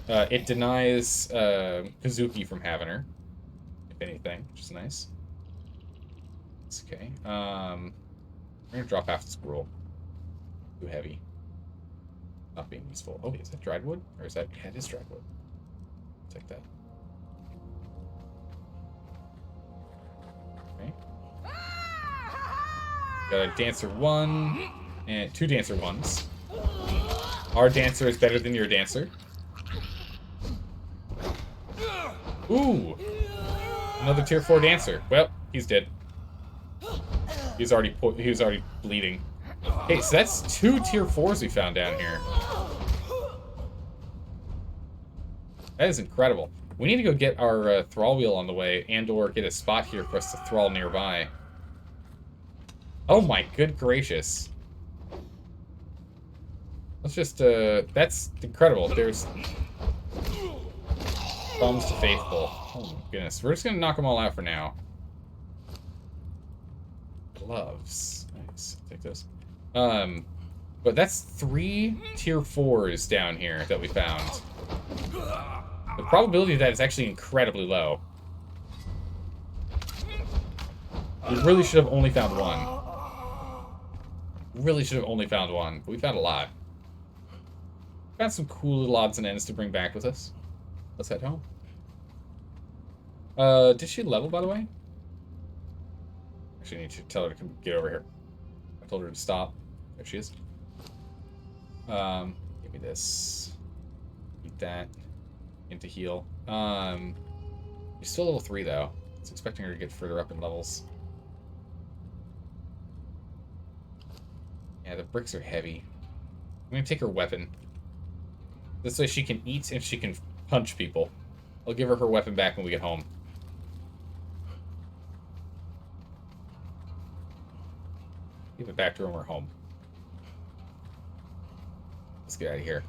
It denies Kazuki from having her, if anything, which is nice. It's okay. We're going to drop half this gruel. Too heavy. Not being useful. Oh, is that dried wood? Or is that... Yeah, it is dried wood. Take that. Okay. Got a dancer 1 and 2 dancer 1s. Our dancer is better than your dancer. Ooh! Another tier 4 dancer. Well, he's dead. He was already bleeding. Hey, so that's 2 tier 4s we found down here. That is incredible. We need to go get our thrall wheel on the way and or get a spot here for us to thrall nearby. Oh my good gracious. Let's just, that's incredible. There's thumbs to faithful. Oh my goodness. We're just gonna knock them all out for now. Gloves. Nice. Take this. But that's 3 tier 4s down here that we found. The probability of that is actually incredibly low. We really should have only found 1. Really should have only found 1, but we found a lot. Found some cool little odds and ends to bring back with us. Let's head home. Did she level, by the way? Actually, I need to tell her to come get over here. I told her to stop. There she is. Give me this. Eat that. Into heal. You're still level 3, though. I was expecting her to get further up in levels. Yeah, the bricks are heavy. I'm gonna take her weapon. This way she can eat and she can punch people. I'll give her weapon back when we get home. Give it back to her when we're home. Let's get out of here.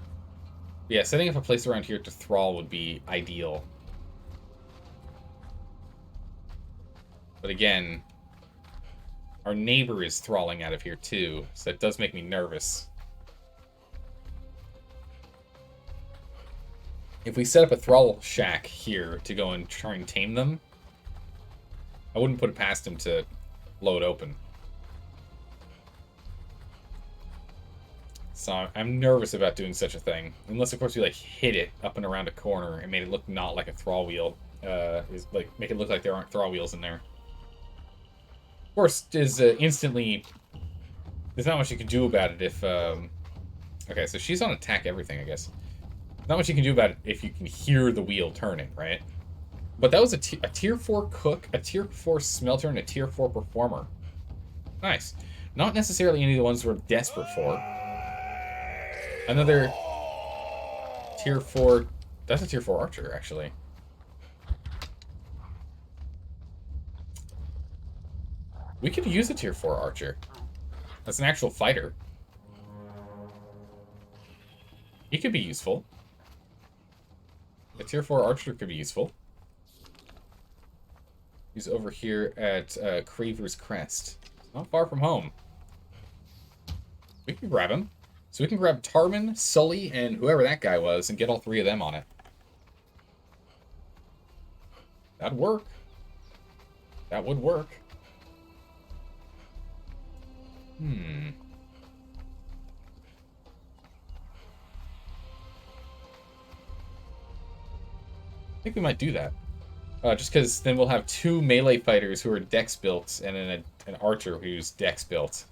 Yeah, setting up a place around here to thrall would be ideal. But again, our neighbor is thralling out of here too, so that does make me nervous. If we set up a thrall shack here to go and try and tame them, I wouldn't put it past him to blow it open. So I'm nervous about doing such a thing. Unless, of course, we, like, hit it up and around a corner and made it look not like a thrall wheel. Make it look like there aren't thrall wheels in there. Of course, instantly... There's not much you can do about it if... Okay, so she's on attack everything, I guess. Not much you can do about it if you can hear the wheel turning, right? But that was a tier 4 cook, a tier 4 smelter, and a tier 4 performer. Nice. Not necessarily any of the ones we're desperate for. Another tier 4... That's a tier 4 archer, actually. We could use a tier 4 archer. That's an actual fighter. He could be useful. A tier 4 archer could be useful. He's over here at Craver's Crest. Not far from home. We can grab him. So we can grab Tarman, Sully, and whoever that guy was, and get all 3 of them on it. That'd work. That would work. I think we might do that. Just because then we'll have 2 melee fighters who are dex built, and then an archer who's dex built.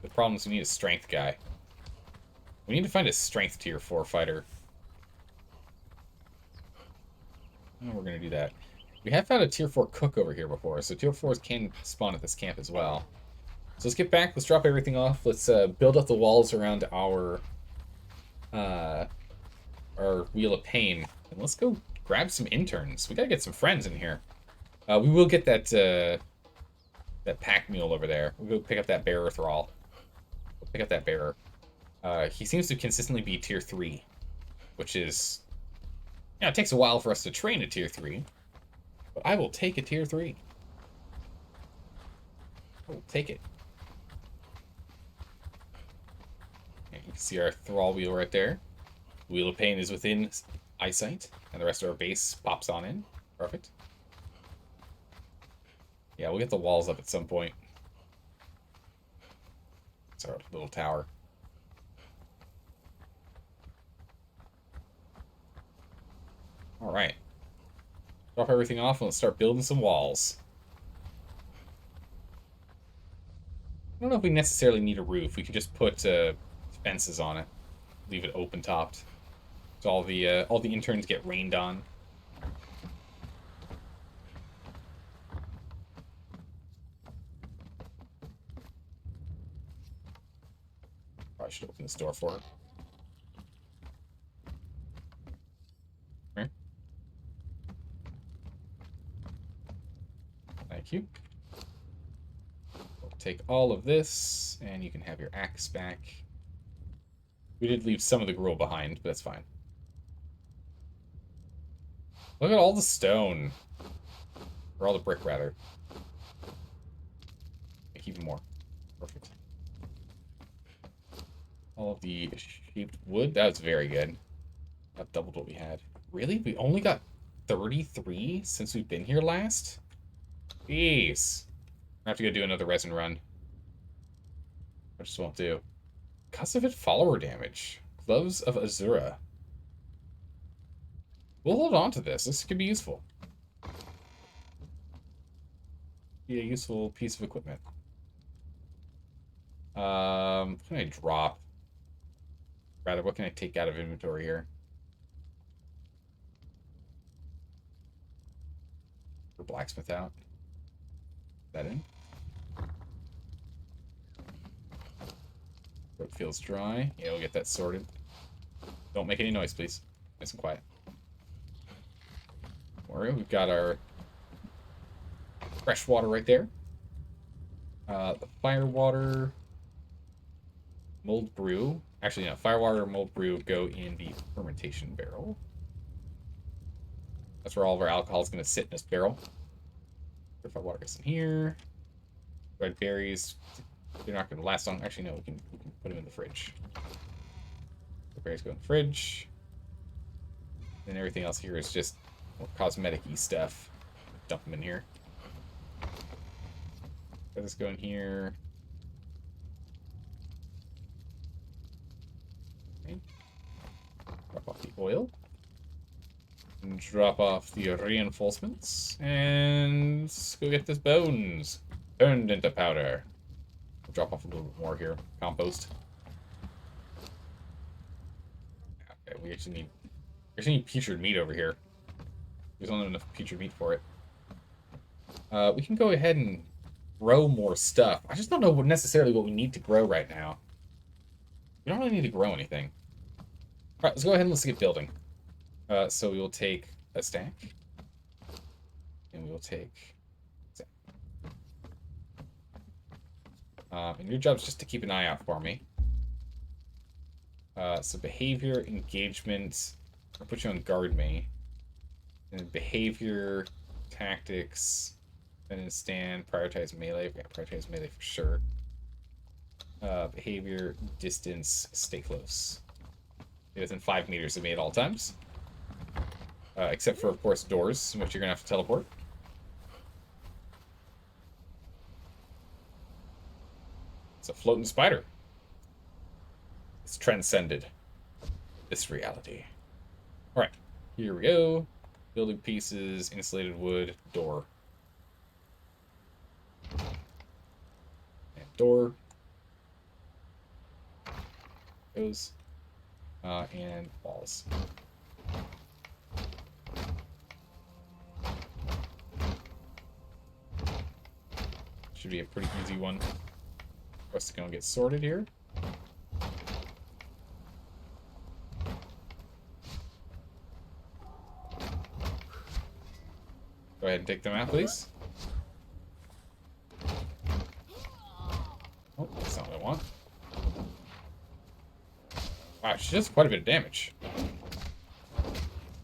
The problem is we need a strength guy. We need to find a strength tier 4 fighter. Oh, we're going to do that. We have found a tier 4 cook over here before, so tier 4s can spawn at this camp as well. So let's get back, let's drop everything off, let's build up the walls around our Wheel of Pain, and let's go grab some interns. We gotta get some friends in here. We will get that pack mule over there. We'll go pick up that bearer thrall. We'll pick up that bearer. He seems to consistently be tier 3, which is... Yeah, it takes a while for us to train a tier 3, but I will take a tier 3. I will take it. And you can see our thrall wheel right there. Wheel of Pain is within eyesight, and the rest of our base pops on in. Perfect. Yeah, we'll get the walls up at some point. It's our little tower. Alright. Drop everything off and let's start building some walls. I don't know if we necessarily need a roof. We could just put fences on it. Leave it open topped. So all the interns get rained on. Probably should open this door for it. Okay. Thank you. We'll take all of this, and you can have your axe back. We did leave some of the gruel behind, but that's fine. Look at all the stone. Or all the brick, rather. Make even more. Perfect. All of the shaped wood. That was very good. That doubled what we had. Really? We only got 33 since we've been here last? Jeez. I have to go do another resin run. I just won't do. Cussivate follower damage. Gloves of Azura. We'll hold on to this. This could be useful. Be a useful piece of equipment. What can I drop? Rather, what can I take out of inventory here? For blacksmith out. That in? Throat feels dry. Yeah, we'll get that sorted. Don't make any noise, please. Nice and quiet. Don't worry, we've got our fresh water right there. The fire water, mold brew. Actually, no, fire water and mold brew go in the fermentation barrel. That's where all of our alcohol is going to sit in this barrel. Purified water gets in here. Red berries. They're not going to last long. Actually, no, we can put them in the fridge. The berries go in the fridge. And everything else here is just more cosmetic-y stuff. Dump them in here. Let this go in here. Okay. Drop off the oil. And drop off the reinforcements. And let's go get this bones turned into powder. We'll drop off a little bit more here. Compost. Okay, we actually need putrid meat over here. There's only enough putrid meat for it. We can go ahead and grow more stuff. I just don't know necessarily what we need to grow right now. We don't really need to grow anything. Alright, let's go ahead and let's get building. So we will take a stack. And we will take... and your job is just to keep an eye out for me. So behavior, engagement. I'll put you on guard me. And then behavior, tactics, then stand, prioritize melee. Yeah, prioritize melee for sure. Behavior, distance, stay close. Stay within 5 meters of me at all times. Except for, of course, doors, in which you're going to have to teleport. It's a floating spider. It's transcended this reality. Alright, here we go. Building pieces, insulated wood, door. And door. Goes. And walls. Should be a pretty easy one for us to go and get sorted here. Go ahead and take them out, please. Oh, that's not what I want. Wow, she does quite a bit of damage.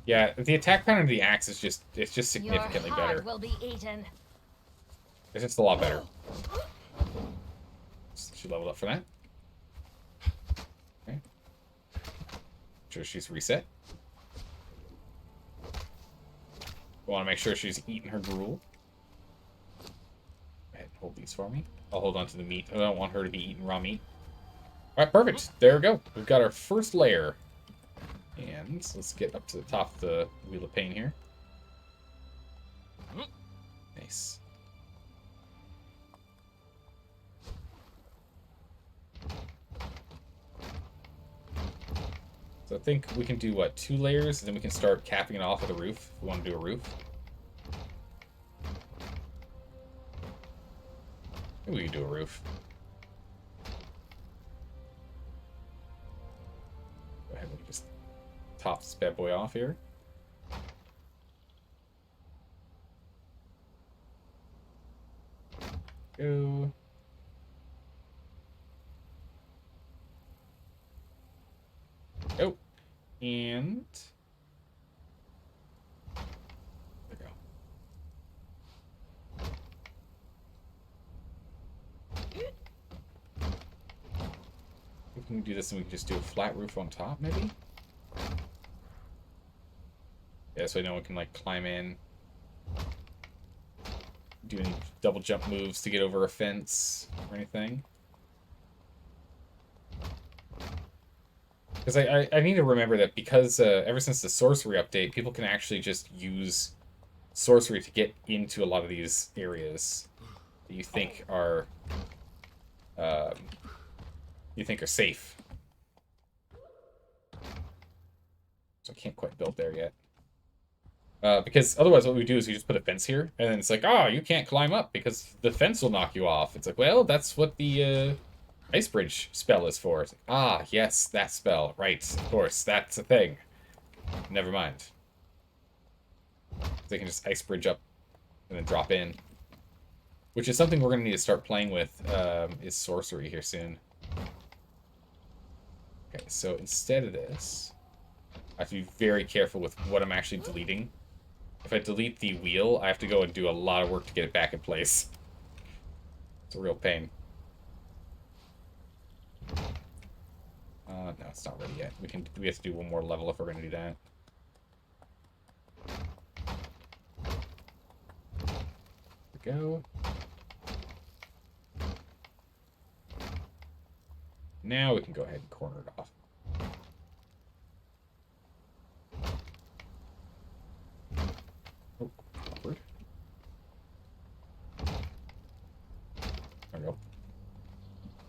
Yeah, the attack pattern of the axe is just, it's just significantly Your better. heart will be eaten. It's just a lot better. She leveled up for that. Okay. Sure she's reset. We want to make sure she's eating her gruel. Go ahead and hold these for me. I'll hold on to the meat. I don't want her to be eating raw meat. Alright, perfect. There we go. We've got our first layer. And let's get up to the top of the Wheel of Pain here. Nice. So I think we can do, what, 2 layers, and then we can start capping it off with a roof, if we want to do a roof. Maybe we can do a roof. Go ahead and just top this bad boy off here. Go. Go. And there we go. We can do this and we can just do a flat roof on top, maybe? Yeah, so no one can, like, climb in. Do any double jump moves to get over a fence or anything. Because I need to remember that because ever since the sorcery update, people can actually just use sorcery to get into a lot of these areas that you think are safe. So I can't quite build there yet. Because otherwise what we do is we just put a fence here, and then it's like, oh, you can't climb up because the fence will knock you off. It's like, well, that's what the Ice Bridge spell is for. It's like, ah, yes, that spell. Right, of course, that's a thing. Never mind. They can just Ice Bridge up and then drop in. Which is something we're going to need to start playing with, is Sorcery here soon. Okay, so instead of this, I have to be very careful with what I'm actually deleting. If I delete the wheel, I have to go and do a lot of work to get it back in place. It's a real pain. No, it's not ready yet. We have to do one more level if we're going to do that. There we go. Now we can go ahead and corner it off. Oh, awkward. There we go.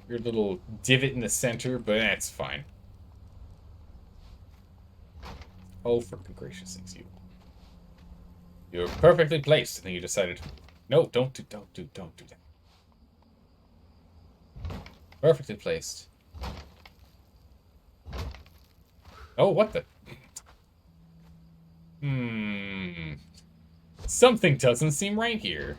Weird little divot in the center, but that's fine. Oh, for good gracious sakes, you. You're perfectly placed. And then you decided, no, don't do that. Perfectly placed. Oh, what the? Something doesn't seem right here.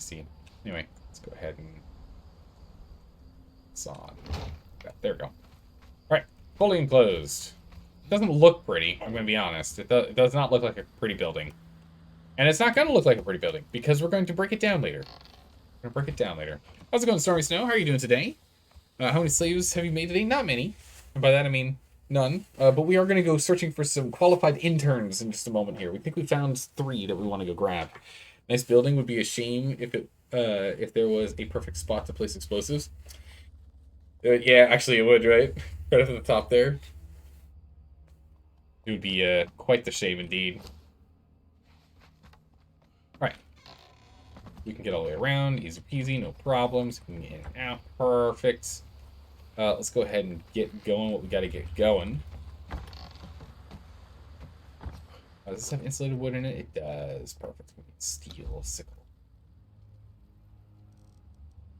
see. Anyway, let's go ahead and it's on. There we go. All right, fully enclosed. It doesn't look pretty. I'm going to be honest. It does not look like a pretty building, and it's not going to look like a pretty building because we're going to break it down later. We're going to break it down later. How's it going, Stormy Snow? How are you doing today? How many slaves have you made today? Not many. And by that I mean none. But we are going to go searching for some qualified interns in just a moment here. We think we found 3 that we want to go grab. Nice building. Would be a shame if there was a perfect spot to place explosives. Yeah, actually it would, right? Right up at the top there. It would be quite the shame indeed. Alright. We can get all the way around. Easy peasy, no problems. We can get in and out. Perfect. Let's go ahead and get going what we got to get going. Does this have insulated wood in it? It does. Perfect. Steel sickle.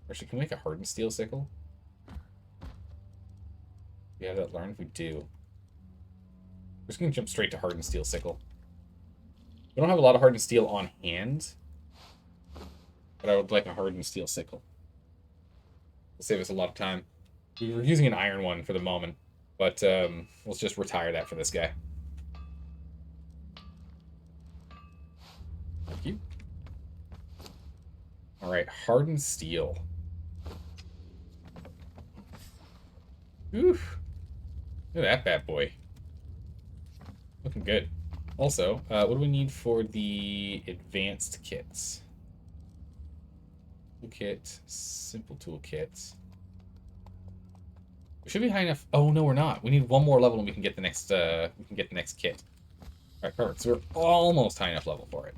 Actually, can we make a hardened steel sickle? We have that learned? We do. We're just going to jump straight to hardened steel sickle. We don't have a lot of hardened steel on hand, but I would like a hardened steel sickle. It'll save us a lot of time. We were using an iron one for the moment, but let's just retire that for this guy. Thank you. Alright, hardened steel. Oof. Look at that bad boy. Looking good. Also, what do we need for the advanced kits? Toolkit, simple toolkit. We should be high enough. Oh no, we're not. We need one more level and we can get the next kit. Alright, perfect. So we're almost high enough level for it.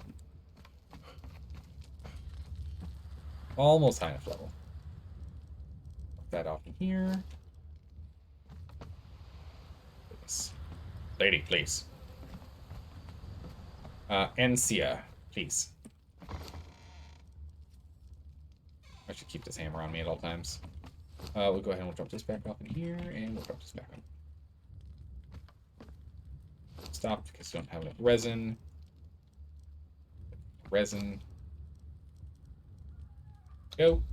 Almost high enough level. Put that off in here. Please. Lady, please. Encia, please. I should keep this hammer on me at all times. We'll go ahead and we'll drop this back off in here, and we'll drop this back on. Stop, because we don't have enough resin. Resin. Go.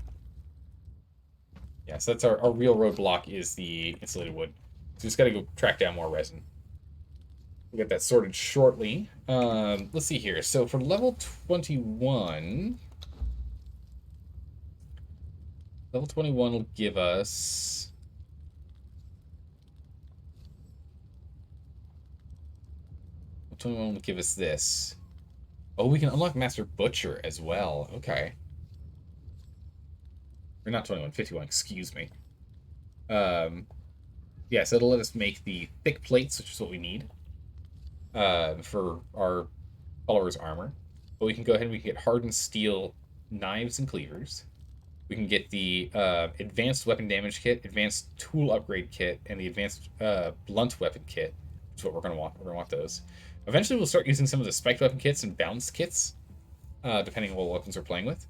Yeah, so that's our real roadblock is the insulated wood. So we just got to go track down more resin. We'll get that sorted shortly. Let's see here. So for level 21... Level 21 will give us... Level 21 will give us this. Oh, we can unlock Master Butcher as well. Okay. Or not 21, 51, excuse me. Yeah, so it'll let us make the thick plates, which is what we need for our followers' armor. But we can go ahead and we can get hardened steel knives and cleavers. We can get the advanced weapon damage kit, advanced tool upgrade kit, and the advanced blunt weapon kit, which is what we're going to want. We're going to want those. Eventually, we'll start using some of the spiked weapon kits and balanced kits, depending on what weapons we're playing with.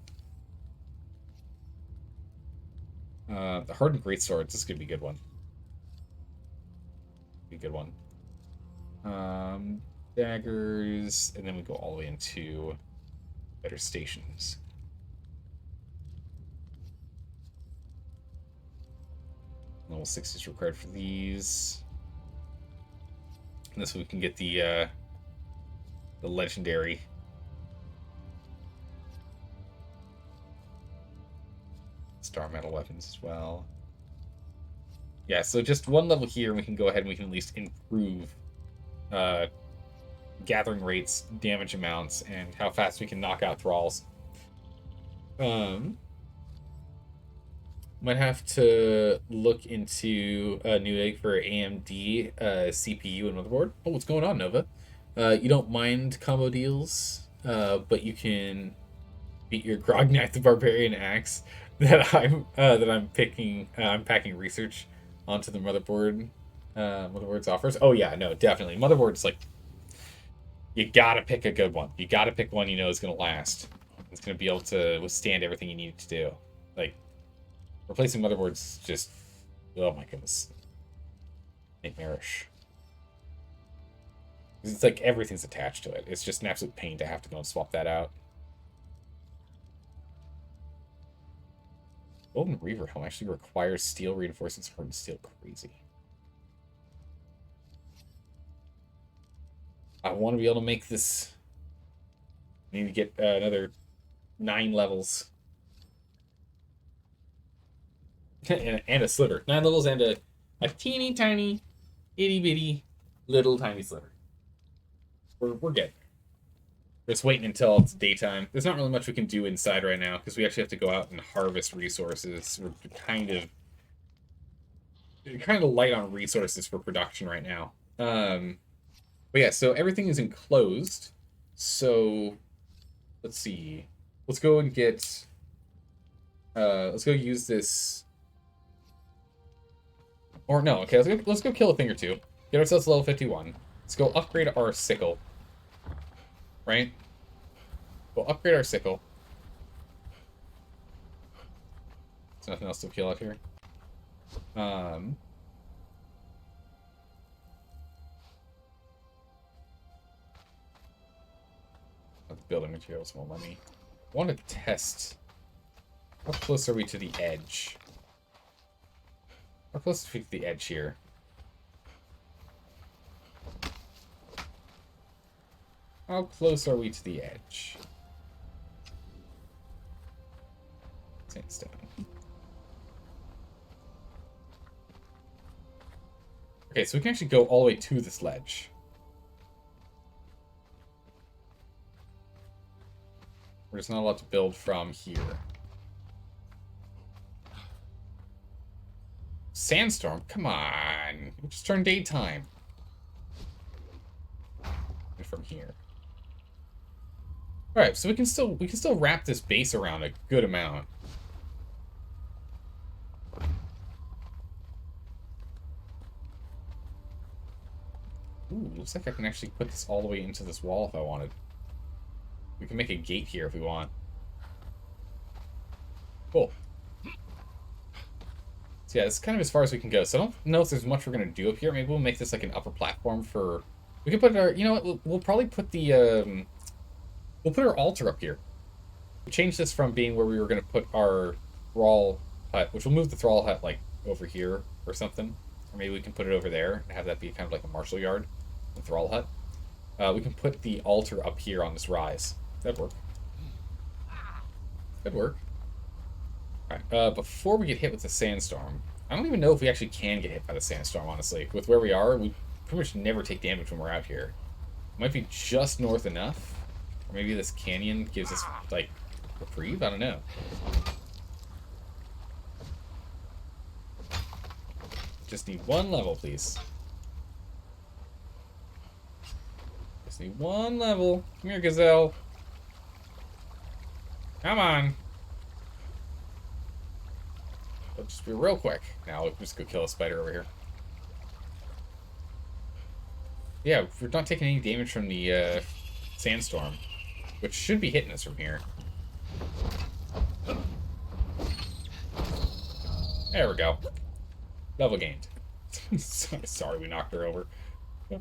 The hardened greatsword, this is going to be a good one. Be a good one. Daggers, and then we go all the way into better stations. Level 6 is required for these. And this way we can get the legendary. Star metal weapons as well. Yeah, so just one level here, and we can go ahead and we can at least improve gathering rates, damage amounts, and how fast we can knock out thralls. Might have to look into a new egg for AMD CPU and motherboard. Oh, what's going on, Nova? You don't mind combo deals, but you can beat your Grognak the Barbarian axe that I'm picking. I'm packing research onto the motherboard. Motherboard's offers. Oh yeah, no, definitely. Motherboard's like, you gotta pick a good one. You gotta pick one you know is gonna last. It's gonna be able to withstand everything you need it to do. Like, replacing motherboards just, oh my goodness, nightmarish. It's like everything's attached to it. It's just an absolute pain to have to go and swap that out. Golden Reaver helm actually requires steel reinforcements for hardened steel. Crazy. I want to be able to make this. I need to get another 9 levels. and a sliver. 9 levels and a teeny tiny, itty bitty, little tiny sliver. We're good. Just waiting until it's daytime. There's not really much we can do inside right now because we actually have to go out and harvest resources. We're kind of light on resources for production right now. But yeah, so everything is enclosed. So let's see. Let's go and get. Let's go use this. Or no, okay. Let's go kill a thing or two. Get ourselves to level 51. Let's go upgrade our sickle. Right? We'll upgrade our sickle. There's nothing else to kill out here. The building materials won't let me. I want to test. How close are we to the edge? How close are we to the edge here? How close are we to the edge? Sandstone. Okay, so we can actually go all the way to this ledge. We're just not allowed to build from here. Sandstorm? Come on. We just turned daytime. And from here. Alright, so we can still wrap this base around a good amount. Ooh, looks like I can actually put this all the way into this wall if I wanted. We can make a gate here if we want. Cool. So yeah, it's kind of as far as we can go. So I don't know if there's much we're going to do up here. Maybe we'll make this like an upper platform for... We can put our... You know what? We'll probably put the... We'll put our altar up here. We'll change this from being where we were going to put our thrall hut, which will move the thrall hut like over here or something. Or maybe we can put it over there and have that be kind of like a martial yard, the thrall hut. We can put the altar up here on this rise. That'd work. That'd work. Alright, before we get hit with the sandstorm, I don't even know if we actually can get hit by the sandstorm, honestly. With where we are, we pretty much never take damage when we're out here. Might be just north enough. Or maybe this canyon gives us, like, reprieve? I don't know. Just need 1 level, please. Just need 1 level. Come here, gazelle. Come on. It'll just be real quick. Now, let's just go kill a spider over here. Yeah, we're not taking any damage from the sandstorm, which should be hitting us from here. There we go. Level gained. Sorry, we knocked her over.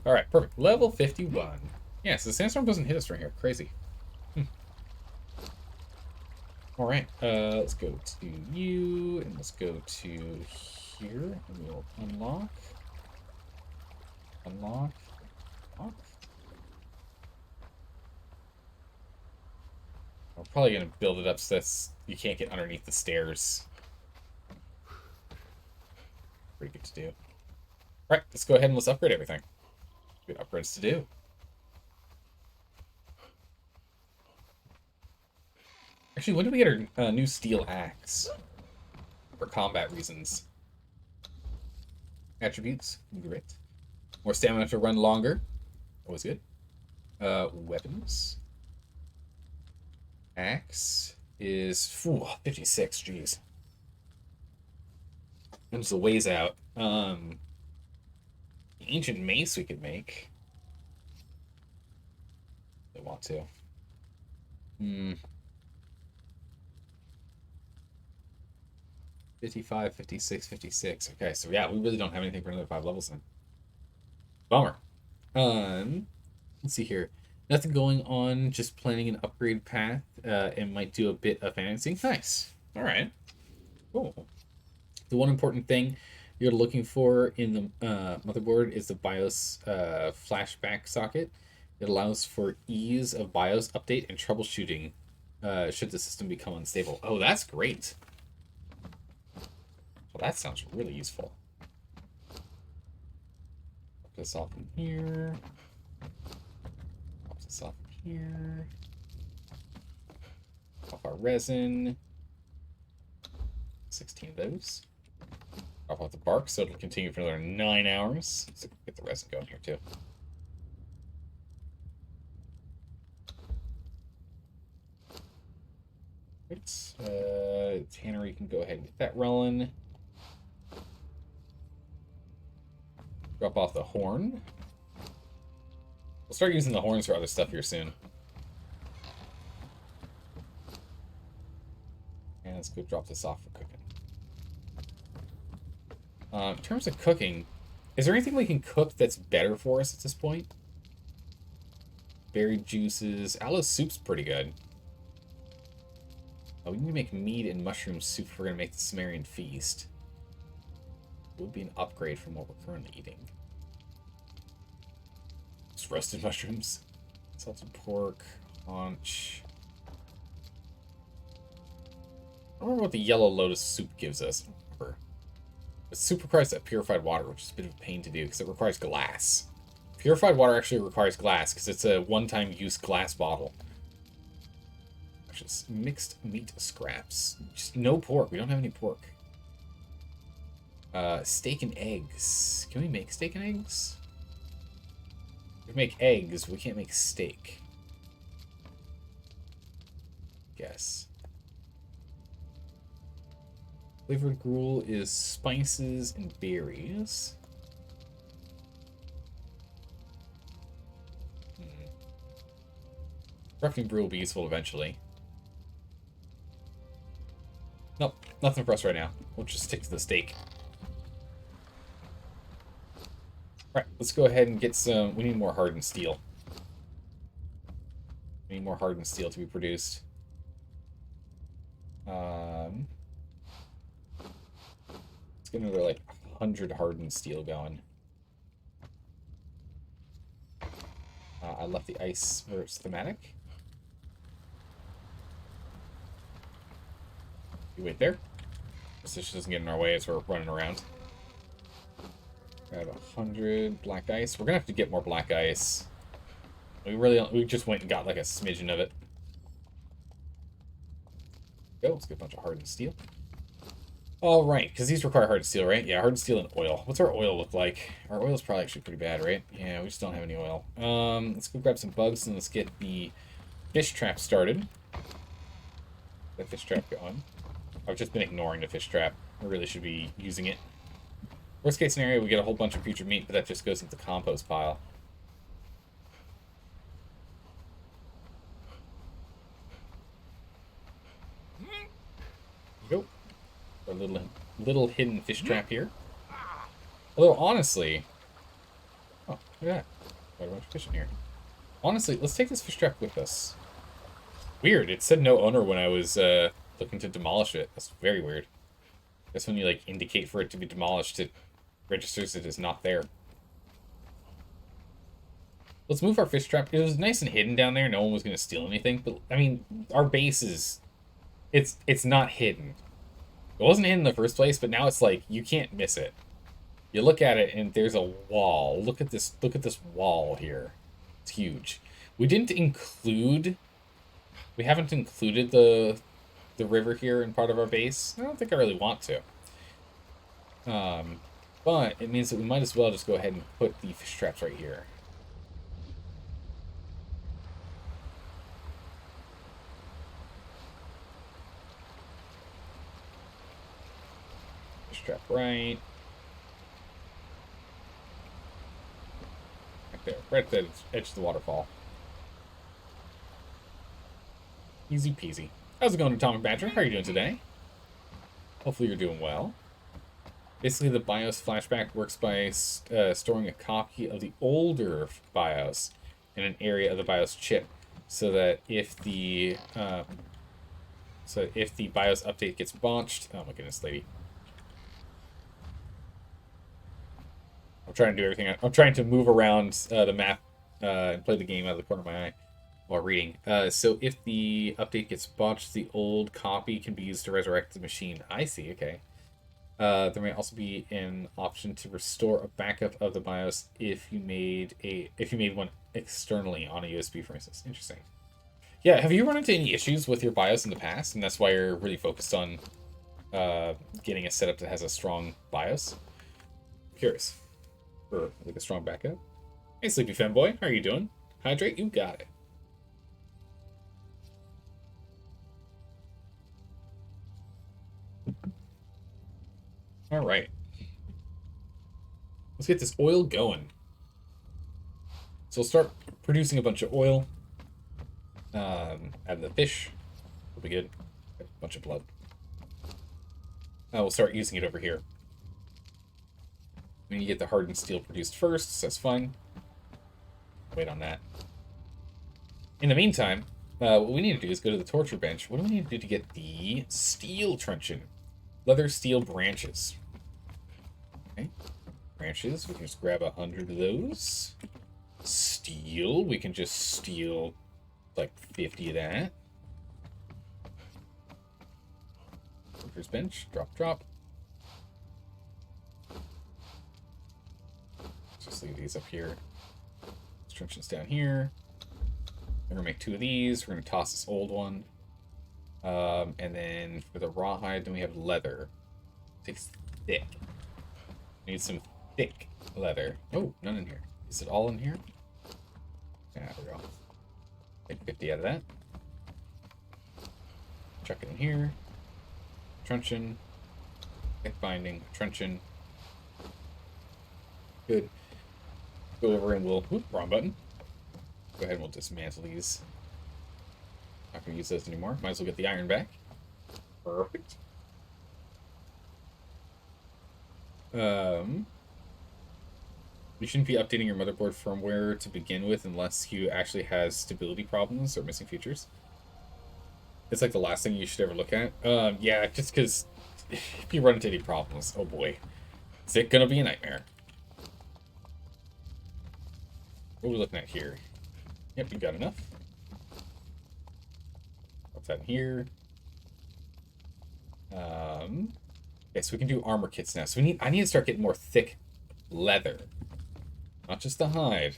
Alright, perfect. Level 51. Yeah, so the sandstorm doesn't hit us from here. Crazy. Alright, let's go to you, and let's go to here, and we'll unlock. Unlock. Unlock. We're probably going to build it up so that you can't get underneath the stairs. Pretty good to do. Alright, let's go ahead and let's upgrade everything. Good upgrades to do. Actually, when do we get our new steel axe? For combat reasons. Attributes, great. More stamina to run longer. Always good. Weapons. Axe is 56, jeez. It's a ways out. Ancient mace we could make. If they want to. 55, 56, 56. Okay, so yeah, we really don't have anything for another 5 levels then. Bummer. Let's see here. Nothing going on, just planning an upgrade path, and might do a bit of financing. Nice. Alright. Cool. The one important thing you're looking for in the motherboard is the BIOS flashback socket. It allows for ease of BIOS update and troubleshooting should the system become unstable. Oh, that's great. Well, that sounds really useful. Put this off in here. Pop this off in here. Off our resin. 16 of those. Drop off the bark so it'll continue for another 9 hours. So get the resin going here too. Right. Tannery can go ahead and get that rolling. Drop off the horn. We'll start using the horns for other stuff here soon. And let's go drop this off for cooking. In terms of cooking, is there anything we can cook that's better for us at this point? Berry juices. Aloe soup's pretty good. Oh, we need to make meat and mushroom soup if we're going to make the Sumerian feast. It would be an upgrade from what we're currently eating. Just roasted mushrooms. Salted pork. Haunch. I don't remember what the yellow lotus soup gives us. I don't remember. But soup requires that purified water, which is a bit of a pain to do because it requires glass. Purified water actually requires glass because it's a one-time use glass bottle. Just mixed meat scraps. Just no pork. We don't have any pork. Steak and eggs. Can we make steak and eggs? We can make eggs. We can't make steak. Guess. Flavored gruel is spices and berries. Crafting brew will be useful eventually. Nope, nothing for us right now. We'll just stick to the steak. Alright, let's go ahead and get some... We need more hardened steel. We need more hardened steel to be produced. Let's get another, like, 100 hardened steel going. I left the ice where it's thematic. You wait there. This just doesn't get in our way as we're running around. Grab 100 black ice. We're gonna have to get more black ice. We just went and got like a smidgen of it. Go, let's get a bunch of hardened steel. All right, because these require hardened steel, right? Yeah, hardened steel and oil. What's our oil look like? Our oil's probably actually pretty bad, right? Yeah, we just don't have any oil. Let's go grab some bugs and let's get the fish trap started. That fish trap going. I've just been ignoring the fish trap. I really should be using it. Worst case scenario, we get a whole bunch of future meat, but that just goes into the compost pile. Go. Our little hidden fish trap here. Although honestly, oh look at that, got a bunch of fish in here. Honestly, let's take this fish trap with us. Weird. It said no owner when I was looking to demolish it. That's very weird. That's when you like indicate for it to be demolished, it registers it as not there. Let's move our fish trap. It was nice and hidden down there. No one was going to steal anything. But I mean, our base is, it's not hidden. It wasn't hidden in the first place, but now it's like you can't miss it. You look at it and there's a wall. Look at this wall here. It's huge. We haven't included the river here in part of our base. I don't think I really want to. But it means that we might as well just go ahead and put the fish traps right here. Fish trap right. Right there. Right at the edge of the waterfall. Easy peasy. How's it going, Atomic Badger? How are you doing today? Hopefully you're doing well. Basically, the BIOS flashback works by storing a copy of the older BIOS in an area of the BIOS chip, so that if the BIOS update gets botched, oh my goodness, lady. I'm trying to do everything. I'm trying to move around the map and play the game out of the corner of my eye while reading. So if the update gets botched, the old copy can be used to resurrect the machine. I see. Okay. There may also be an option to restore a backup of the BIOS if you made one externally on a USB, for instance. Interesting. Yeah, have you run into any issues with your BIOS in the past, and that's why you're really focused on getting a setup that has a strong BIOS? Curious. Or like a strong backup. Hey, Sleepy Femboy, how are you doing? Hydrate, you got it. All right. Let's get this oil going. So we'll start producing a bunch of oil out of the fish. Will be good. A bunch of blood. We'll start using it over here. We need to get the hardened steel produced first, so that's fine. Wait on that. In the meantime, what we need to do is go to the torture bench. What do we need to do to get the steel truncheon? Leather steel branches. Okay. Branches, we can just grab 100 of those. Steel, we can just steal like 50 of that. Workers bench, drop, drop. Let's just leave these up here. Truncheons down here. We're gonna make 2 of these. We're gonna toss this old one. And then for the rawhide, then we have leather. It's thick. We need some thick leather. Oh, none in here. Is it all in here? Yeah, there we go. Take 50 out of that. Chuck it in here. Truncheon. Thick binding. Truncheon. Good. Go over and we'll... Whoop, wrong button. Go ahead and we'll dismantle these. Not going to use those anymore. Might as well get the iron back. Perfect. You shouldn't be updating your motherboard firmware to begin with unless you actually has stability problems or missing features. It's like the last thing you should ever look at. Yeah, just because if you run into any problems, oh boy, is it gonna be a nightmare. What are we looking at here? Yep, we got enough. What's that in here? Okay, so we can do armor kits now. So I need to start getting more thick leather. Not just the hide.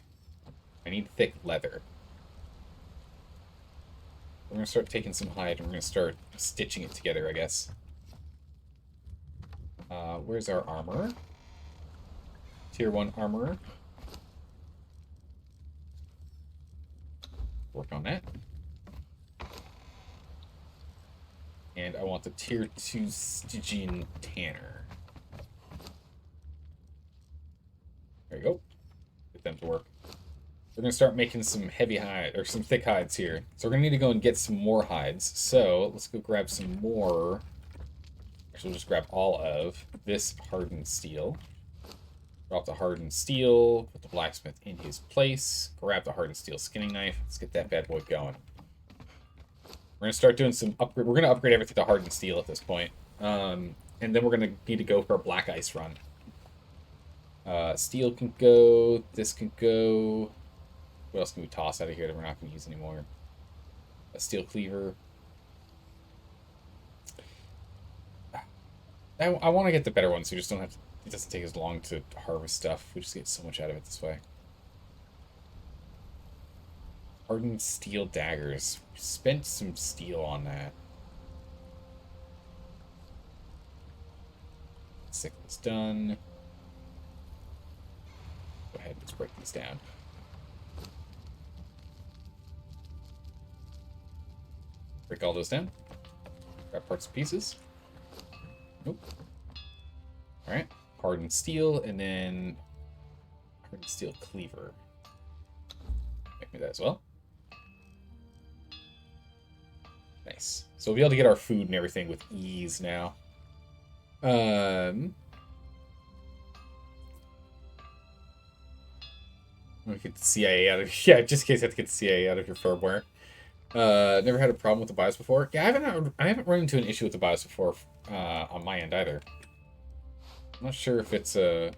I need thick leather. We're going to start taking some hide and we're going to start stitching it together, I guess. Where's our armor? Tier 1 armor. Work on that. And I want the tier 2 Stygian Tanner. There you go. Get them to work. We're going to start making some heavy hide, or some thick hides here. So we're going to need to go and get some more hides. So let's go grab some more. Actually, we'll just grab all of this hardened steel. Drop the hardened steel, put the blacksmith in his place, grab the hardened steel skinning knife. Let's get that bad boy going. We're going to start doing some upgrade. We're going to upgrade everything to hardened steel at this point. And then we're going to need to go for a black ice run. Steel can go. This can go. What else can we toss out of here that we're not going to use anymore? A steel cleaver. I want to get the better ones so we just don't have to, it doesn't take as long to harvest stuff. We just get so much out of it this way. Hardened steel daggers. We spent some steel on that. Sickness done. Go ahead, let's break these down. Break all those down. Grab parts and pieces. Nope. Alright. Hardened steel, and then hardened steel cleaver. Make me that as well. Nice. So we'll be able to get our food and everything with ease now. We get the CIA out of yeah, just in case I have to get the CIA out of your firmware. Never had a problem with the BIOS before. Yeah, I haven't run into an issue with the BIOS before on my end either. I'm not sure if it's a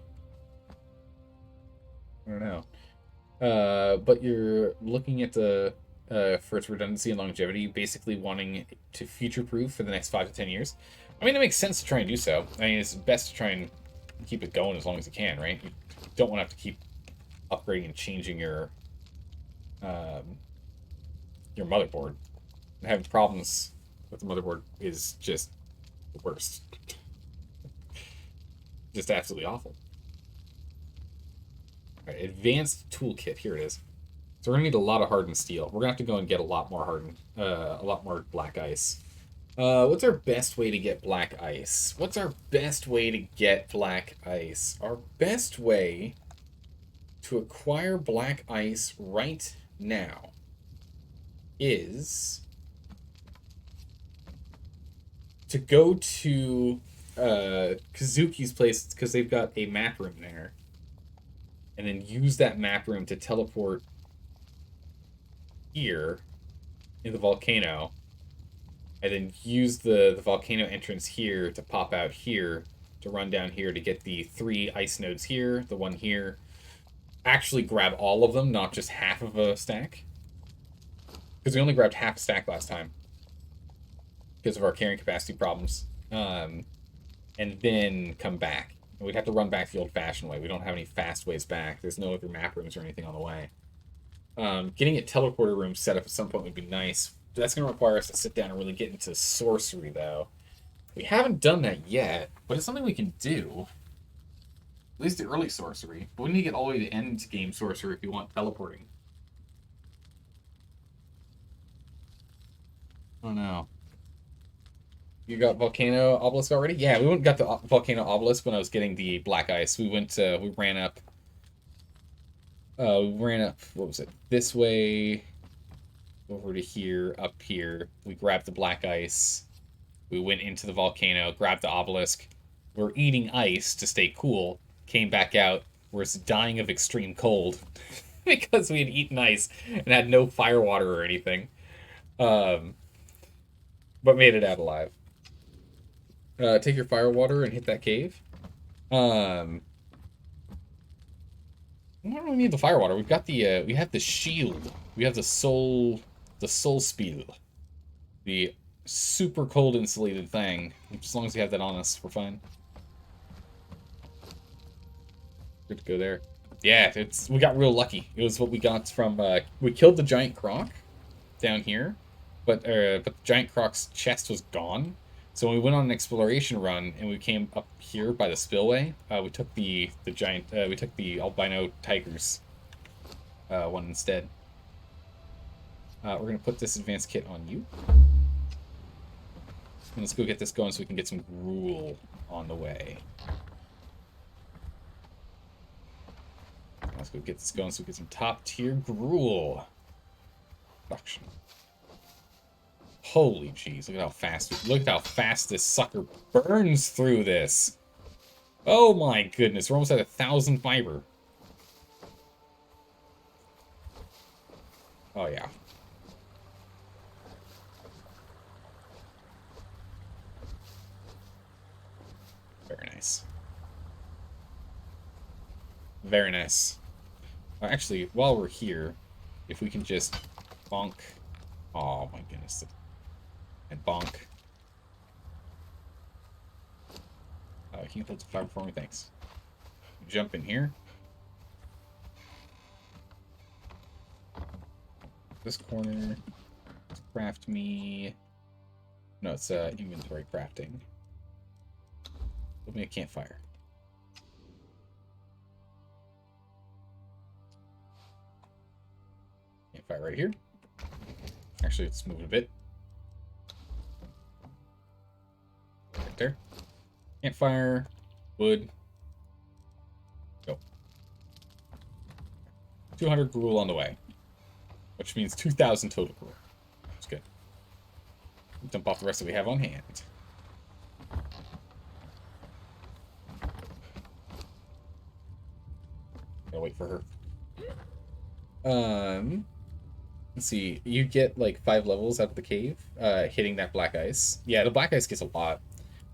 I don't know. But you're looking at the for its redundancy and longevity, basically wanting to future-proof for the next 5 to 10 years. I mean, it makes sense to try and do so. I mean, it's best to try and keep it going as long as you can, right? You don't want to have to keep upgrading and changing your motherboard. And having problems with the motherboard is just the worst. Just absolutely awful. All right, advanced toolkit. Here it is. So we're gonna need a lot of hardened steel. We're gonna have to go and get a lot more black ice. What's our best way to get black ice? What's our best way to get black ice? Our best way to acquire black ice right now is to go to Kazuki's place because they've got a map room there, and then use that map room to teleport here in the volcano, and then use the volcano entrance here to pop out here to run down here to get the 3 ice nodes here, the one here. Actually grab all of them, not just half of a stack. Because we only grabbed half a stack last time. Because of our carrying capacity problems. And then come back. And we'd have to run back the old-fashioned way. We don't have any fast ways back. There's no other map rooms or anything on the way. Getting a teleporter room set up at some point would be nice. That's going to require us to sit down and really get into sorcery, though. We haven't done that yet, but it's something we can do. At least the early sorcery. But we need to get all the way to end game sorcery if you want teleporting. Oh no. You got Volcano Obelisk already? Yeah, we went and got the Volcano Obelisk when I was getting the black ice. We went, we ran up, what was it? This way, over to here, up here. We grabbed the black ice. We went into the volcano, grabbed the obelisk. We're eating ice to stay cool. Came back out. We're dying of extreme cold because we had eaten ice and had no fire water or anything. But made it out alive. Take your fire water and hit that cave. We don't really need the fire water. We've got the we have the shield. We have the soul spiel. The super cold insulated thing. As long as we have that on us, we're fine. Good to go there. Yeah, we got real lucky. It was what we got from we killed the giant croc down here, but the giant croc's chest was gone. So when we went on an exploration run and we came up here by the spillway, we took the giant we took the albino tigers one instead. We're gonna put this advanced kit on you. And let's go get this going so we can get some gruel on the way. Let's go get this going so we get some top tier gruel production. Holy jeez, look at how fast this sucker burns through this. Oh my goodness, we're almost at 1,000 fiber. Oh yeah. Very nice. Very nice. Actually, while we're here, if we can just bonk. Oh my goodness. And bonk. Can you hold the fire for me? Thanks. Jump in here. This corner. Let's craft me. No, it's inventory crafting. Build me a campfire. Campfire right here. Actually, let's move it a bit. Right there. Campfire, wood. Go. 200 gruel on the way. Which means 2,000 total gruel. That's good. Dump off the rest that we have on hand. Gotta wait for her. Let's see. You get like 5 levels out of the cave, hitting that black ice. Yeah, the black ice gets a lot.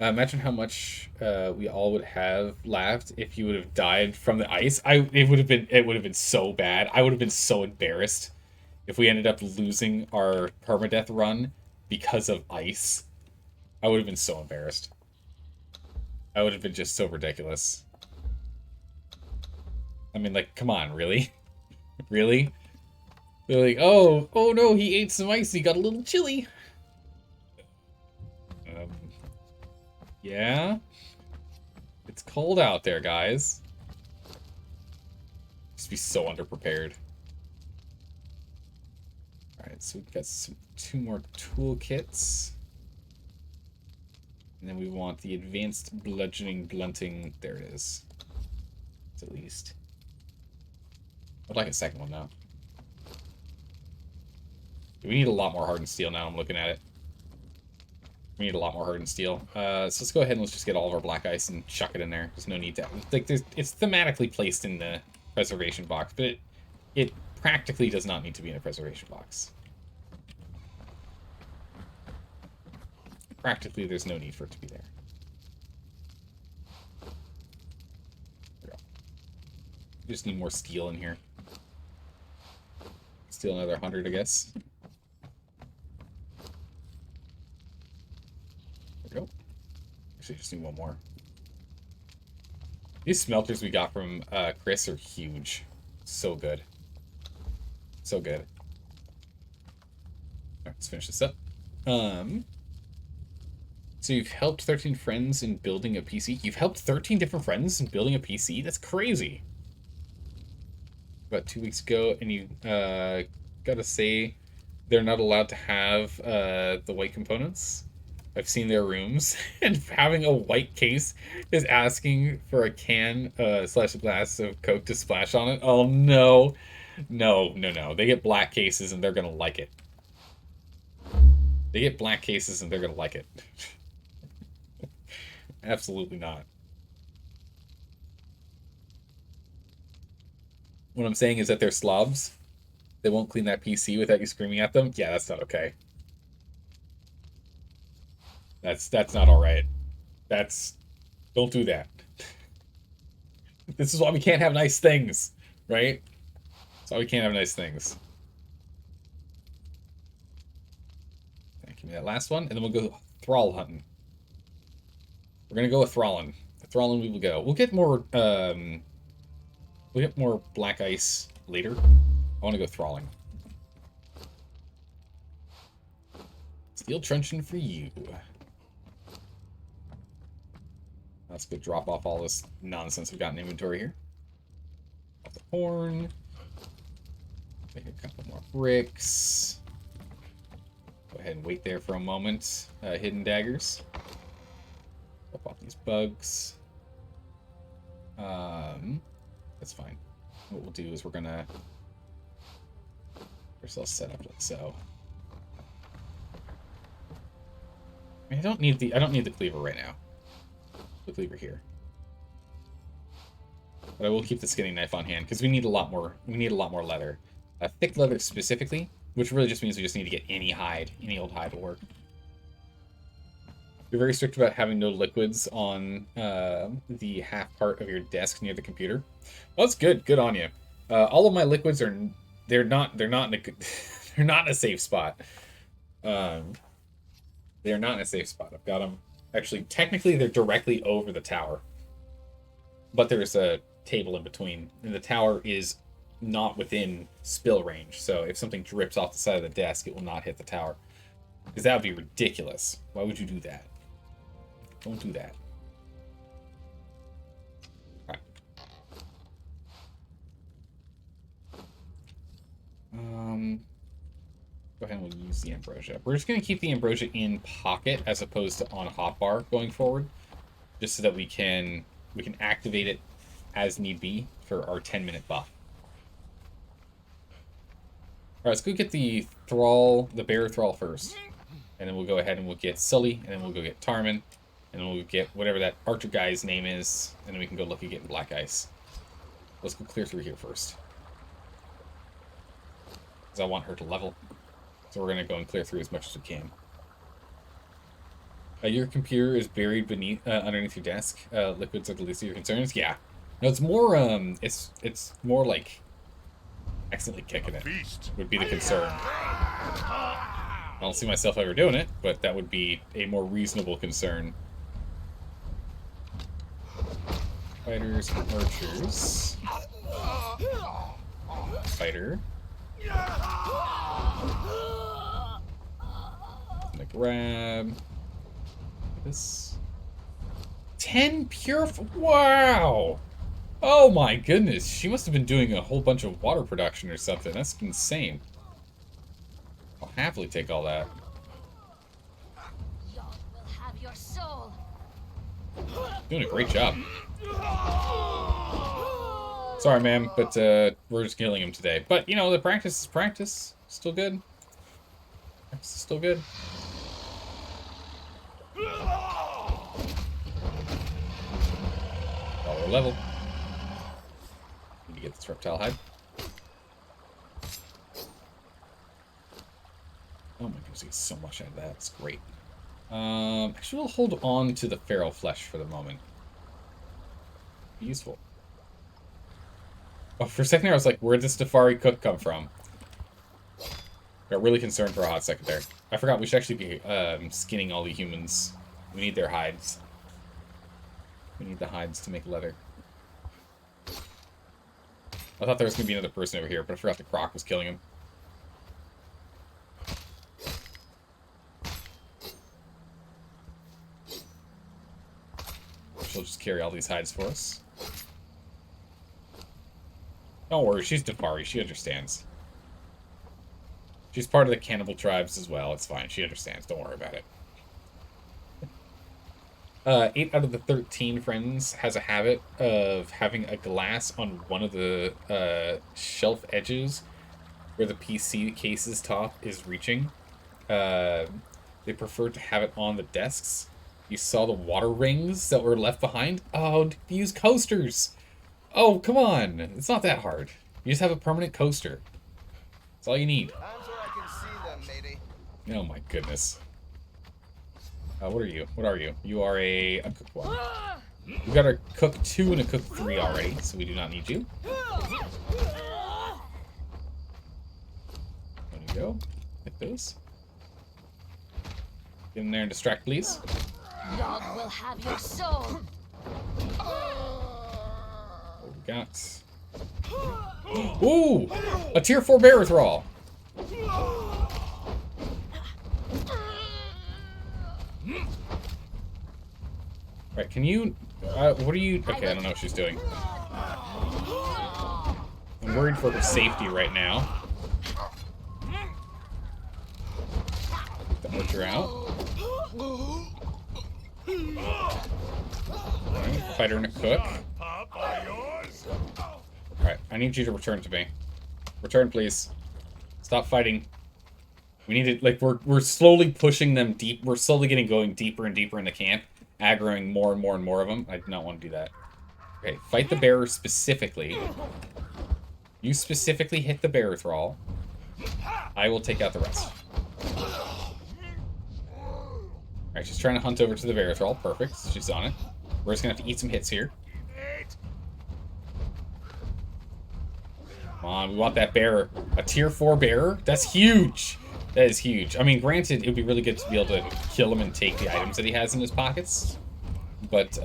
Imagine how much we all would have left if you would have died from the ice. It would have been so bad. I would have been so embarrassed if we ended up losing our permadeath run because of ice. I would have been so embarrassed. I would have been just so ridiculous. I mean, like, come on, really? Really? They're like, oh no, he ate some ice, he got a little chilly. Yeah? It's cold out there, guys. Just be so underprepared. Alright, so we've got two more toolkits. And then we want the advanced bludgeoning blunting. There it is. At least. I'd like a second one now. We need a lot more hardened steel now. I'm looking at it. We need a lot more hardened steel. So let's go ahead and let's just get all of our black ice and chuck it in there. There's no need to. Like, it's thematically placed in the preservation box, but it practically does not need to be in a preservation box. Practically, there's no need for it to be there. There we go. We just need more steel in here. Steal another 100, I guess. There we go. Actually, just need one more. These smelters we got from Chris are huge. So good. So good. Alright, let's finish this up. So you've helped 13 friends in building a PC? You've helped 13 different friends in building a PC? That's crazy. About 2 weeks ago, and you gotta say they're not allowed to have the white components. I've seen their rooms, and having a white case is asking for a can slash a glass of Coke to splash on it. Oh no. No. They get black cases and they're gonna like it. They get black cases and they're gonna like it. Absolutely not. What I'm saying is that they're slobs. They won't clean that PC without you screaming at them. Yeah, that's not okay. That's not alright. Don't do that. This is why we can't have nice things, right? That's why we can't have nice things. Give me that last one, and then we'll go thrall hunting. We're gonna go with thralling. Thralling we will go. We'll get more black ice later. I want to go thralling. Steel truncheon for you. Let's go drop off all this nonsense we've got in inventory here. Off the horn. Make a couple more bricks. Go ahead and wait there for a moment. Hidden daggers. Drop off these bugs. That's fine. What we'll do is we're gonna get ourselves set up like so. I mean, I don't need the cleaver right now. The cleaver here. But I will keep the skinning knife on hand because we need a lot more leather. Thick leather specifically, which really just means we just need to get any old hide will work. You're very strict about having no liquids on the half part of your desk near the computer. Well, that's good. Good on you. All of my liquids are they're not in a good, they're not in a safe spot. They're not in a safe spot. I've got them. Actually, technically, they're directly over the tower. But there's a table in between. And the tower is not within spill range. So if something drips off the side of the desk, it will not hit the tower. Because that would be ridiculous. Why would you do that? Don't do that. Alright. Go ahead and we'll use the ambrosia. We're just going to keep the ambrosia in pocket as opposed to on hotbar going forward, just so that we can activate it as need be for our 10-minute buff. All right, let's go get the bear thrall first, and then we'll go ahead and we'll get Sully, and then we'll go get Tarman, and then we'll get whatever that archer guy's name is, and then we can go look at getting black ice. Let's go clear through here first, because I want her to level. So we're going to go and clear through as much as we can. Your computer is buried beneath, underneath your desk. Liquids are the least of your concerns. Yeah. No, it's more, it's more like accidentally kicking it would be the concern. I don't see myself ever doing it, but that would be a more reasonable concern. Fighters and archers. Fighter. Gonna grab this. 10 pure. Wow! Oh my goodness, she must have been doing a whole bunch of water production or something. That's insane. I'll happily take all that. Y'all will have your soul. Doing a great job. Sorry, ma'am, but we're just killing him today. But, you know, the practice is practice. Still good. Practice is still good. Lower level. Need to get this reptile hide. Oh my goodness, I get so much out of that. It's great. Actually, we'll hold on to the feral flesh for the moment. Be useful. Oh, for a second there, I was like, where'd this Dafari cook come from? Got really concerned for a hot second there. I forgot we should actually be skinning all the humans. We need their hides. We need the hides to make leather. I thought there was going to be another person over here, but I forgot the croc was killing him. She'll just carry all these hides for us. Don't worry, she's Dafari. She understands. She's part of the cannibal tribes as well. It's fine. She understands. Don't worry about it. 8 out of the 13 friends has a habit of having a glass on one of the shelf edges where the PC case's top is reaching. They prefer to have it on the desks. You saw the water rings that were left behind? Oh, use coasters! Oh, come on! It's not that hard. You just have a permanent coaster. That's all you need. Oh my goodness. What are you? What are you? You are a cook 1. We got a cook 2 and a cook 3 already, so we do not need you. There you go. Hit those. Get in there and distract, please. Y'all will have your soul. What we got? Ooh! A tier 4 bear thrall! Right, can you... what are you... Okay, I don't know what she's doing. I'm worried for her safety right now. Get the archer out. Alright, fighter and a cook. Alright, I need you to return to me. Return, please. Stop fighting. We need to, like, we're slowly pushing them deep. We're slowly going deeper and deeper into camp, aggroing more and more and more of them. I do not want to do that. Okay, fight the bearer specifically. You specifically hit the bearer thrall. I will take out the rest. Alright, she's trying to hunt over to the bearer thrall. Perfect. She's on it. We're just gonna have to eat some hits here. Come on, we want that bearer. A tier 4 bearer? That's huge! That is huge. I mean, granted, it would be really good to be able to kill him and take the items that he has in his pockets. But,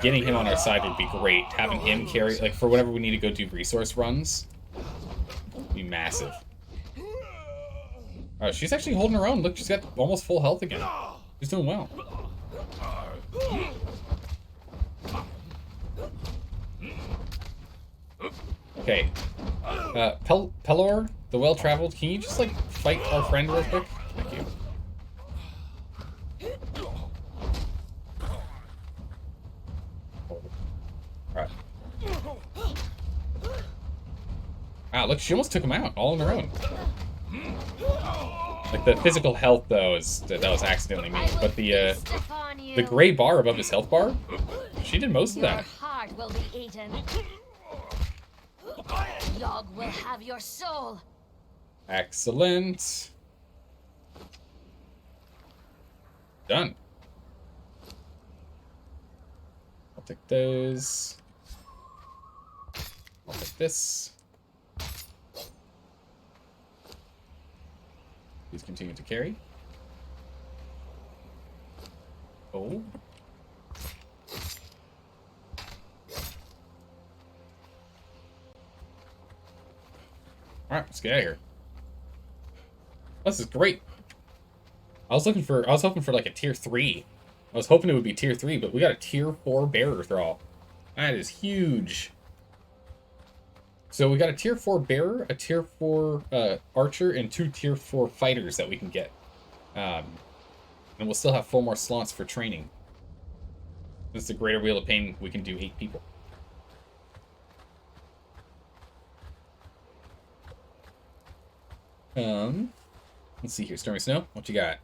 getting him on our side would be great. Having him carry, like, for whenever we need to go do resource runs, would be massive. Oh, she's actually holding her own. Look, she's got almost full health again. She's doing well. Okay. Pelor, the well-traveled, can you just, like, fight our friend real quick? Thank you. Alright. Wow, look, she almost took him out, all on her own. Like, the physical health, though, that was accidentally me. But the gray bar above his health bar, she did most of that. Your heart will be eaten. Yog will have your soul. Excellent. Done. I'll take those. I'll take this. Please continue to carry. Oh. Alright, let's get out of here. This is great. I was hoping for like a tier 3. I was hoping it would be tier 3, but we got a tier 4 bearer thrall. That is huge. So we got a tier 4 bearer, a tier 4 archer, and 2 tier 4 fighters that we can get. And we'll still have 4 more slots for training. This is a greater wheel of pain. We can do 8 people. Let's see here. Stormy Snow, what you got?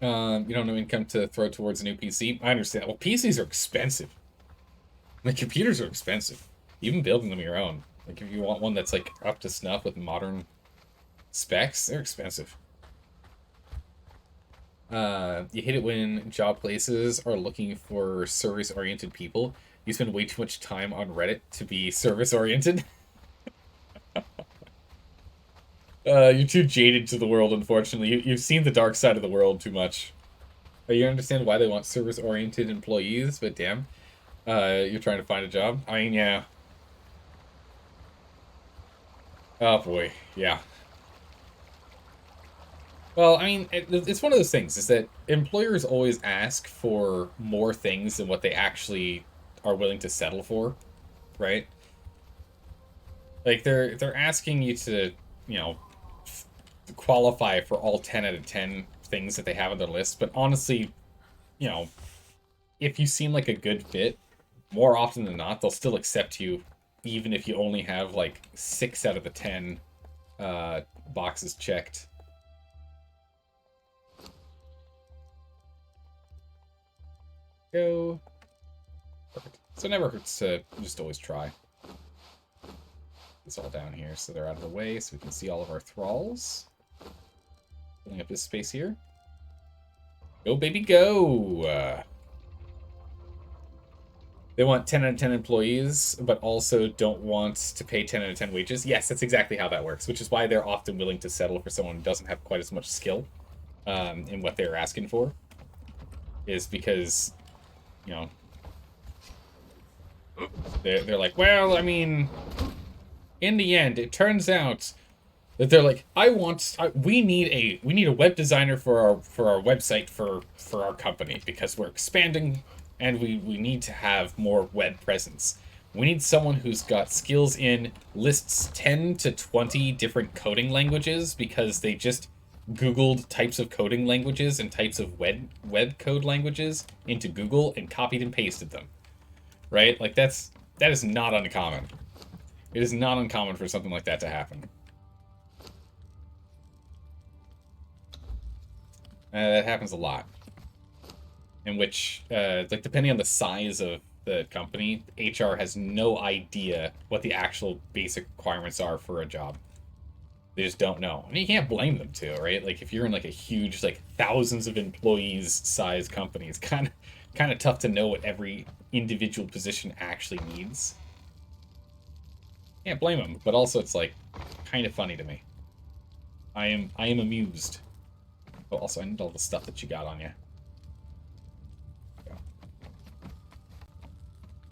You don't have income to throw towards a new PC. I understand. Well, PCs are expensive. The computers are expensive. Even building them your own. Like, if you want one that's, like, up to snuff with modern specs, they're expensive. You hate it when job places are looking for service-oriented people. You spend way too much time on Reddit to be service-oriented. You're too jaded to the world, unfortunately. You've seen the dark side of the world too much. You understand why they want service-oriented employees, but damn. You're trying to find a job? I mean, yeah. Oh, boy. Yeah. Well, I mean, it's one of those things, is that employers always ask for more things than what they actually are willing to settle for, right? Like, they're asking you to, you know, qualify for all 10 out of 10 things that they have on their list, but honestly, you know, if you seem like a good fit, more often than not, they'll still accept you, even if you only have, like, 6 out of the 10 boxes checked. Go. Perfect. So it never hurts to just always try. It's all down here, so they're out of the way, so we can see all of our thralls. Filling up this space here. Go, baby, go! They want 10 out of 10 employees, but also don't want to pay 10 out of 10 wages. Yes, that's exactly how that works, which is why they're often willing to settle for someone who doesn't have quite as much skill in what they're asking for. Is because, you know, they're like, well, I mean, in the end, it turns out that they're like, we need a web designer for our website for our company because we're expanding and we need to have more web presence. We need someone who's got skills in lists 10 to 20 different coding languages because they just Googled types of coding languages and types of web code languages into Google and copied and pasted them. Right? Like, that is not uncommon. It is not uncommon for something like that to happen. That happens a lot. In which, like, depending on the size of the company, HR has no idea what the actual basic requirements are for a job. They just don't know. I mean, you can't blame them too, right? Like, if you're in, like, a huge, like, thousands of employees size company, it's kind of tough to know what every individual position actually needs. Can't blame them, but also it's, like, kind of funny to me. I am amused. Oh, also, I need all the stuff that you got on you.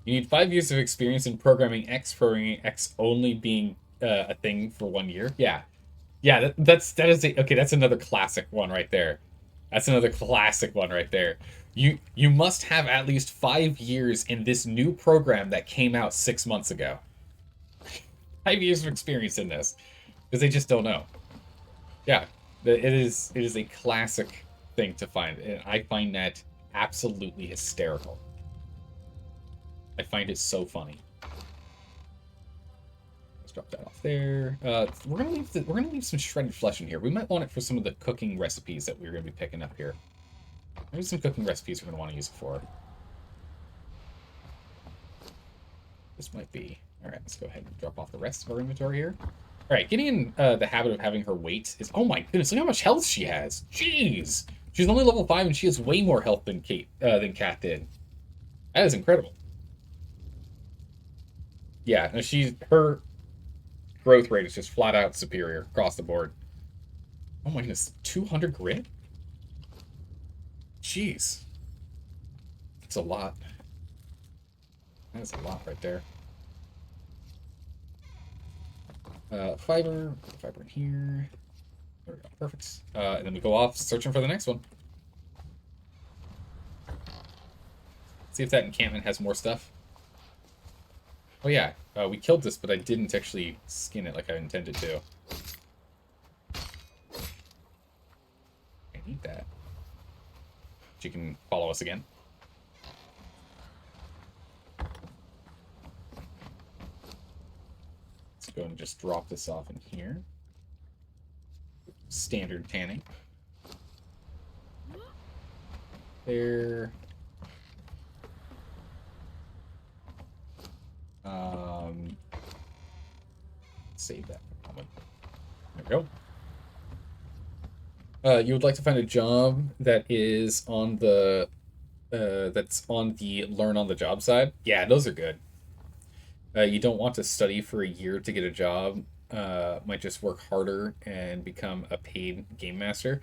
You need 5 years of experience in programming X only being a thing for 1 year. Yeah. Yeah, that's another classic one right there. That's another classic one right there. You must have at least 5 years in this new program that came out 6 months ago. 5 years of experience in this. Because they just don't know. Yeah. It is a classic thing to find, and I find that absolutely hysterical. I find it so funny. Let's drop that off there. We're gonna leave some shredded flesh in here. We might want it for some of the cooking recipes that we're gonna be picking up here. There's some cooking recipes we're gonna want to use it for. This might be. All right, let's go ahead and drop off the rest of our inventory here. All right, getting in the habit of having her wait is... Oh my goodness, look how much health she has. Jeez. She's only level 5 and she has way more health than Kat did. That is incredible. Yeah, no, her growth rate is just flat out superior across the board. Oh my goodness, 200 grit? Jeez. That's a lot. That is a lot right there. Fiber in here. There we go, perfect. And then we go off searching for the next one. See if that encampment has more stuff. Oh yeah, we killed this, but I didn't actually skin it like I intended to. I need that. She can follow us again. Let's go and just drop this off in here. Standard tanning. There. Save that for a moment. There we go. You would like to find a job that is on the that's on the learn on the job side. Yeah, those are good. You don't want to study for a year to get a job. Might just work harder and become a paid game master.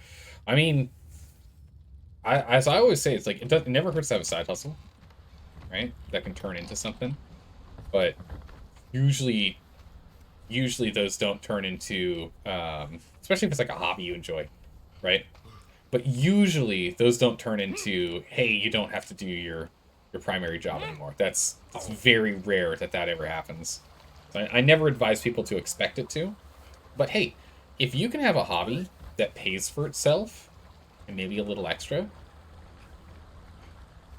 I mean, as I always say, it's like it never hurts to have a side hustle, right? That can turn into something. But usually those don't turn into, especially if it's like a hobby you enjoy, right? But usually those don't turn into, hey, you don't have to do your primary job anymore. It's very rare that ever happens. So I never advise people to expect it to. But hey, if you can have a hobby that pays for itself and maybe a little extra,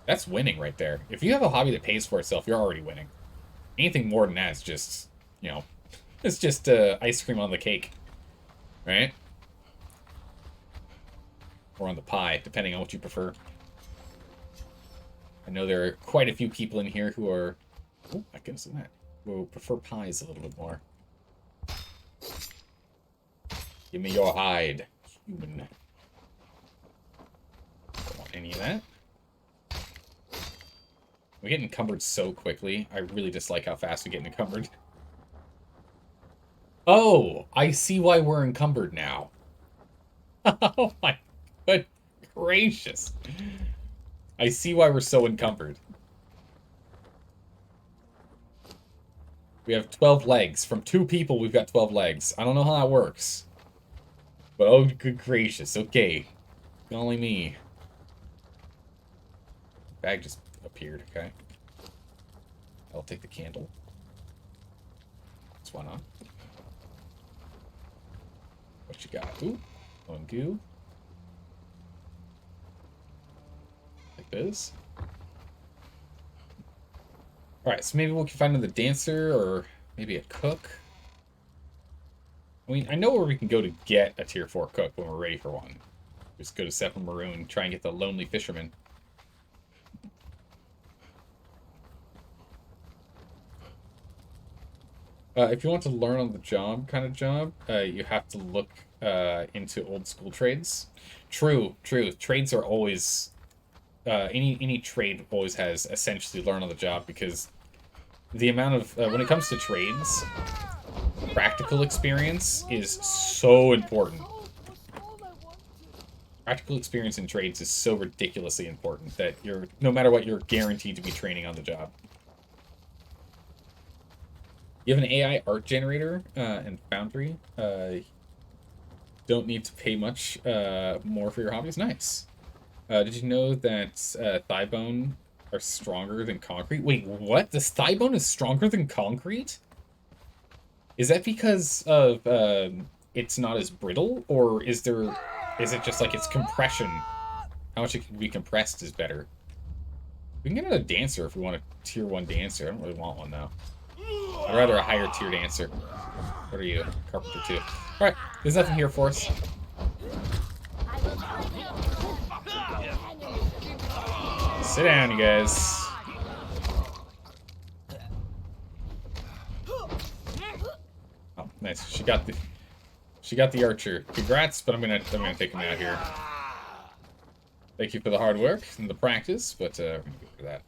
that's winning right there. If you have a hobby that pays for itself, you're already winning. Anything more than that is just, you know, it's just ice cream on the cake, right? Or on the pie, depending on what you prefer. I know there are quite a few people in here who are, oh my goodness, look at that, who prefer pies a little bit more. Give me your hide, human. Don't want any of that. We get encumbered so quickly. I really dislike how fast we get encumbered. Oh, I see why we're encumbered now. Oh my good gracious. I see why we're so encumbered. We have 12 legs. From 2 people, we've got 12 legs. I don't know how that works. But oh, good gracious. Okay. Golly me. Bag just appeared, okay. I'll take the candle. That's why not. What you got? Ooh, one goo. Like this. Alright, so maybe we can find another dancer or maybe a cook. I mean, I know where we can go to get a tier 4 cook when we're ready for one. Just go to Seven Maroon, try and get the Lonely Fisherman. If you want to learn on the job kind of job, you have to look into old school trades. True. Trades are always any trade always has essentially learn on the job, because the amount of when it comes to trades, practical experience is so important. Practical experience in trades is so ridiculously important that no matter what, you're guaranteed to be training on the job. You have an AI art generator and foundry. Don't need to pay much more for your hobbies. Nice. Did you know that thigh bone are stronger than concrete? Wait, what? This thigh bone is stronger than concrete? Is that because of it's not as brittle, or is it just like its compression? How much it can be compressed is better. We can get another dancer if we want a tier 1 dancer. I don't really want one though. I'd rather a higher tier dancer. What are you? Carpenter 2. Alright, there's nothing here for us. Sit down, you guys. Oh, nice. She got the archer. Congrats, but I'm gonna take him out here. Thank you for the hard work and the practice, but we're gonna go for that.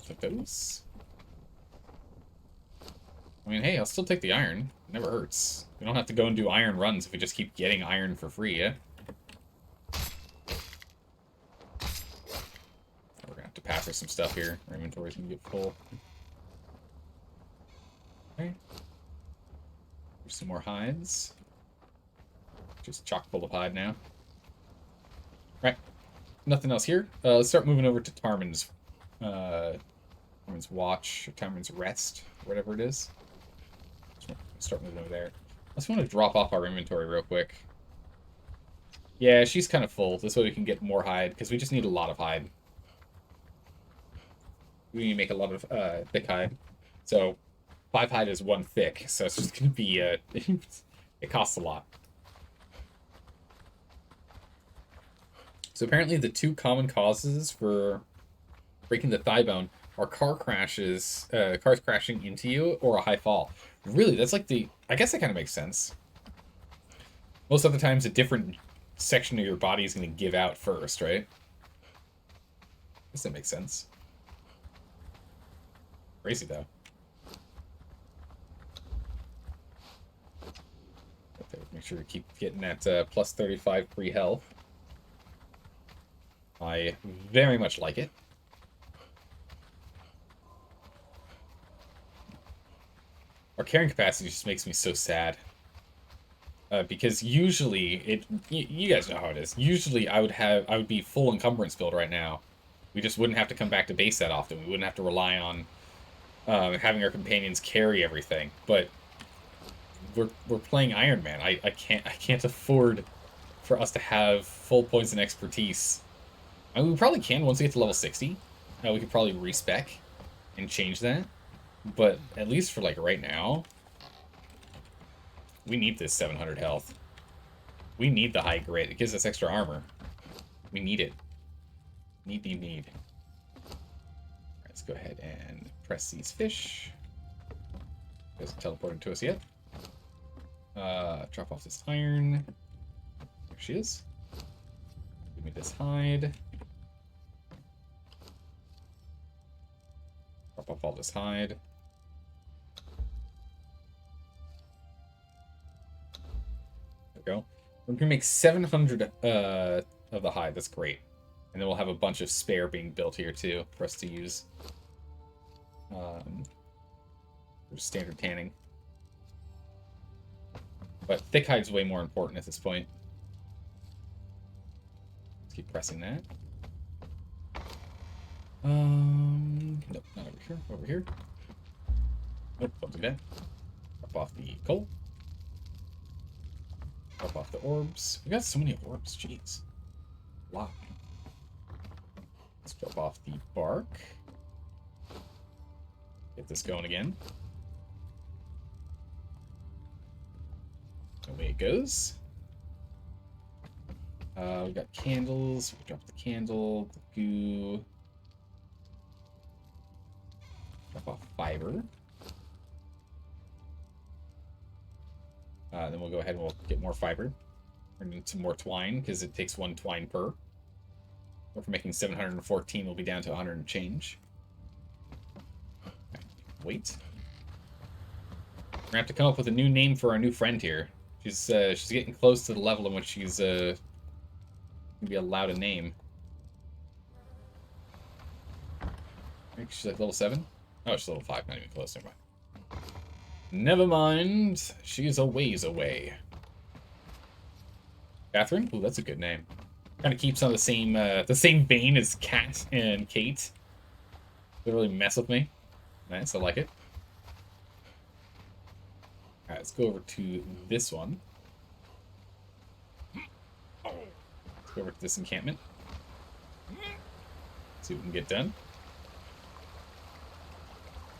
Click those. I mean, hey, I'll still take the iron. It never hurts. We don't have to go and do iron runs if we just keep getting iron for free, yeah? We're gonna have to pass through some stuff here. Our inventory's gonna get full. Okay. There's some more hides. Just chock full of hide now. Right. Nothing else here. Let's start moving over to Tarman's Watch, or Tarman's Rest, whatever it is. Start moving over there. I just want to drop off our inventory real quick. Yeah, she's kind of full. This way we can get more hide, because we just need a lot of hide. We need to make a lot of thick hide. So, 5 hide is 1 thick, so it's just going to be... it costs a lot. So apparently the 2 common causes for breaking the thigh bone are car crashes, cars crashing into you, or a high fall. Really, that's like the... I guess that kind of makes sense. Most of the times, a different section of your body is going to give out first, right? I guess that makes sense. Crazy, though. Okay, make sure to keep getting that plus 35 free health. I very much like it. Our carrying capacity just makes me so sad. Because usually, you guys know how it is. Usually I would be full encumbrance build right now. We just wouldn't have to come back to base that often. We wouldn't have to rely on having our companions carry everything. But we're playing Ironman. I can't afford for us to have full points in expertise. I mean, we probably can once we get to level 60. We could probably respec and change that. But at least for like right now, we need this 700 health. We need the high grit. It gives us extra armor. We need it. Need. Alright, let's go ahead and press these fish. Doesn't teleport to us yet. Drop off this iron. There she is. Give me this hide. Drop off all this hide. There we go. We're gonna make 700 of the hide. That's great. And then we'll have a bunch of spare being built here too for us to use. Standard tanning. But thick hide's way more important at this point. Let's keep pressing that. Nope, not over here. Over here. Nope, don't do that. Drop off the coal. Drop off the orbs. We got so many orbs, jeez. A lot. Let's drop off the bark. Get this going again. Away it goes. We got candles. We drop the candle, the goo. Drop off fiber. Then we'll go ahead and we'll get more fiber. We're going to need some more twine, because it takes 1 twine per. If we're making 714, we'll be down to 100 and change. Okay, wait. We're going to have to come up with a new name for our new friend here. She's getting close to the level in which she's going to be allowed a name. I think she's like level 7? Oh, she's level 5, not even close, never mind. Never mind, she's a ways away. Catherine? Ooh, that's a good name. Kind of keeps on the same vein as Kat and Kate. They really mess with me. Nice, I like it. Alright, let's go over to this one. Let's go over to this encampment. See what we can get done.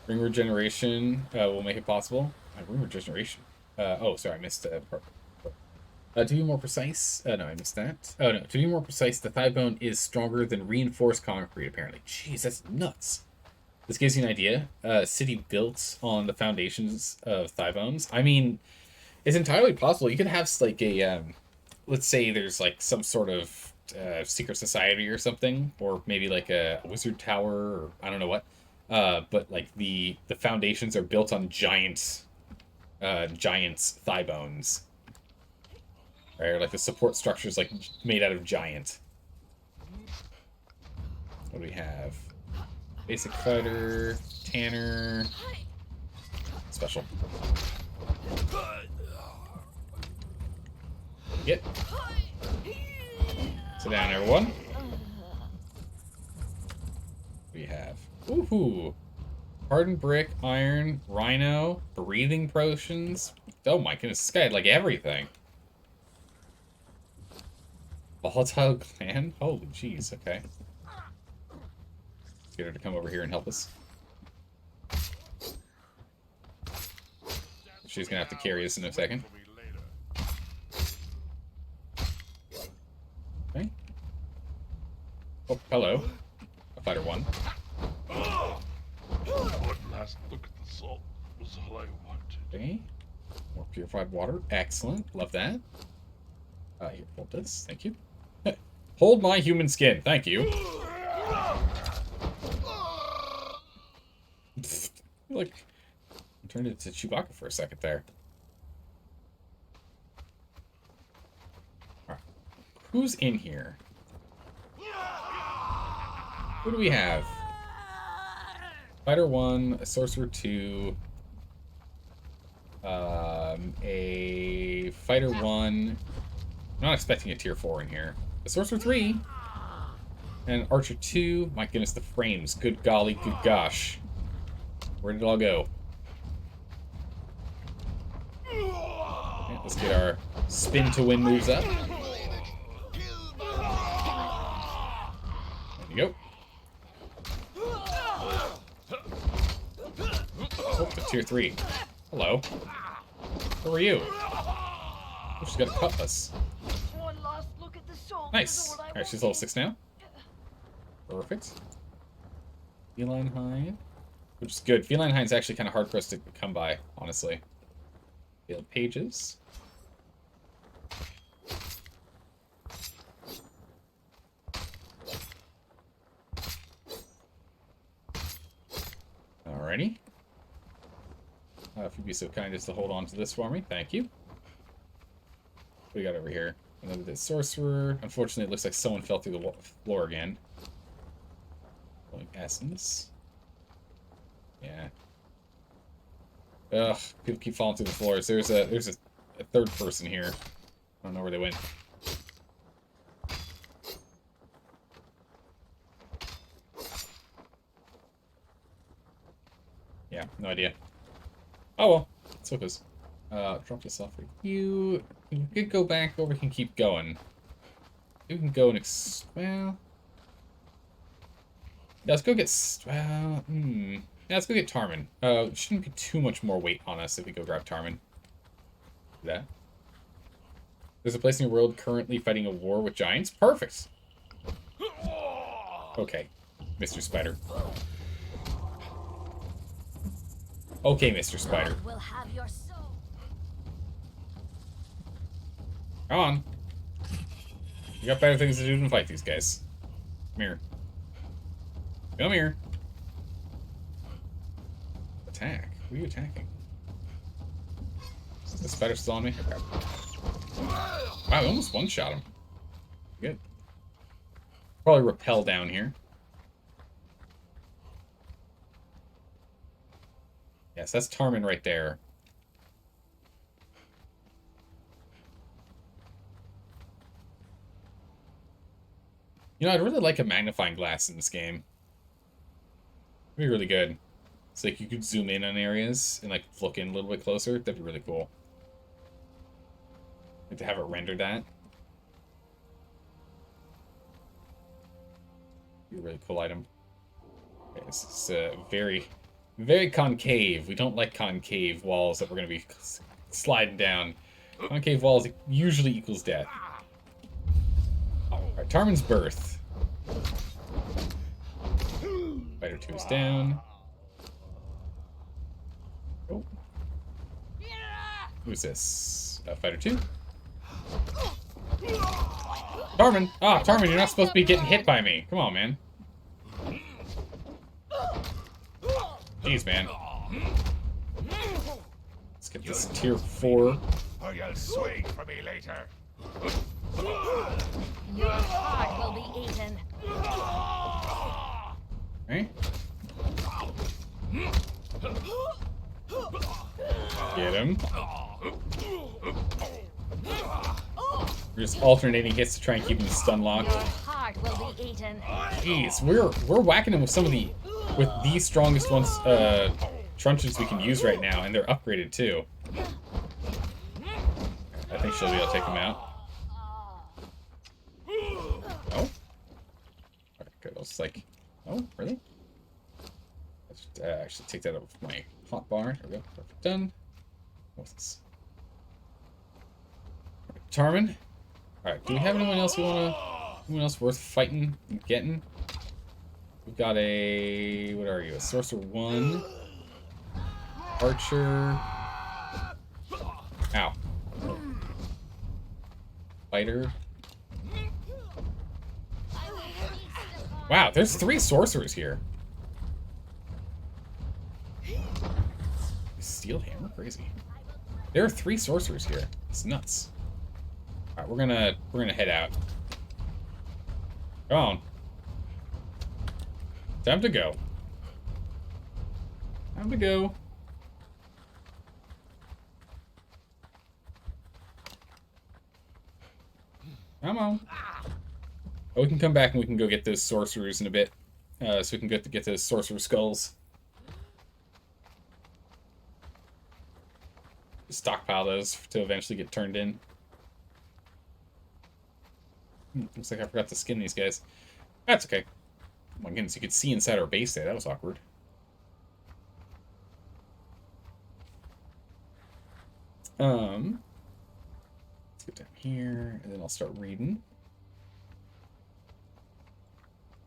Ring regeneration will make it possible. Ring regeneration. Oh, sorry, I missed part. To be more precise, no, I missed that. Oh no, to be more precise, the thigh bone is stronger than reinforced concrete. Apparently, jeez, that's nuts. This gives you an idea. City built on the foundations of thigh bones. I mean, it's entirely possible. You could have like a let's say there's like some sort of secret society or something, or maybe like a wizard tower, or I don't know what. But like the foundations are built on giants thigh bones. Right? Or like the support structure is like made out of giant. What do we have? Basic fighter, Tanner, special. Get. Sit down, everyone. We have. Ooh. Hardened brick, iron, rhino, breathing potions. Oh my goodness, this guy had like everything. Volatile clan? Holy jeez, okay. Let's get her to come over here and help us. She's gonna have to carry us in a second. Okay. Oh, hello. A fighter 1. One last look at the salt was all I wanted. Okay. More purified water. Excellent. Love that. Here, hold this. Thank you. Hold my human skin. Thank you. Look. I turned it to Chewbacca for a second there. Alright. Who's in here? Who do we have? Fighter 1, a Sorcerer 2, a Fighter 1. I'm not expecting a Tier 4 in here. A Sorcerer 3, and an Archer 2. My goodness, the frames. Good golly, good gosh. Where did it all go? Okay, let's get our spin to win moves up. There you go. Oh, the Tier 3. Hello. Who are you? Oh, she's got a cutlass. One last look at the soul. Nice. Alright, she's level 6 now. Perfect. Feline Hide. Which is good. Feline Hide's actually kind of hard for us to come by, honestly. Field Pages. Alrighty. If you'd be so kind as to hold on to this for me. Thank you. What do we got over here? Another Sorcerer. Unfortunately, it looks like someone fell through the floor again. Rolling Essence. Yeah. Ugh, people keep falling through the floors. There's a third person here. I don't know where they went. Yeah, no idea. Oh well, it's what it is. Drop this off for you. We could go back, or we can keep going. We can go and well. Yeah, let's go get yeah, let's go get Tarman. Shouldn't be too much more weight on us if we go grab Tarman. Do that. There's a place in your world currently fighting a war with giants. Perfect. Okay, Mr. Spider. Okay, Mr. Spider. Will have your soul. Come on. You got better things to do than fight these guys. Come here. Come here. Attack. Who are you attacking? Is the spider still on me? Okay. Wow, I almost one-shot him. Good. Probably rappel down here. Yes, that's Tarman right there. You know, I'd really like a magnifying glass in this game. It'd be really good. It's like you could zoom in on areas and like look in a little bit closer. That'd be really cool. Like to have it render that. Be a really cool item. Okay, this is very, very concave. We don't like concave walls that we're going to be sliding down. Concave walls usually equals death. Alright, Tarman's Birth. Fighter 2 is down. Oh. Who's this? Fighter 2? Tarmin! Ah, Tarmin, you're not supposed to be getting hit by me. Come on, man. Jeez, man. Let's get this tier 4. Or you'll swing for me later. Your heart will be eaten. Right? Get him. We're just alternating hits to try and keep him stun locked. Your heart will be eaten. Jeez, we're whacking him with some of the strongest ones truncheons we can use right now, and they're upgraded too. I think she'll be able to take him out. Oh? Alright, good. I was like, oh, really? Let's actually take that up with my hot bar. There we go. Perfect. Done. What's this? Tarmin? Alright, do we have anyone else anyone else worth fighting and getting? We've got a... what are you? A Sorcerer 1. Archer. Ow. Fighter. Wow, there's 3 sorcerers here. Steel hammer? Crazy. There are 3 sorcerers here. It's nuts. Alright, we're gonna head out. Come on. Time to go. Time to go. Come on. Oh, we can come back and we can go get those sorcerers in a bit. So we can get those sorcerer skulls. Stockpile those to eventually get turned in. Looks like I forgot to skin these guys. That's okay. Oh my goodness, you could see inside our base there. That was awkward. Let's get down here, and then I'll start reading.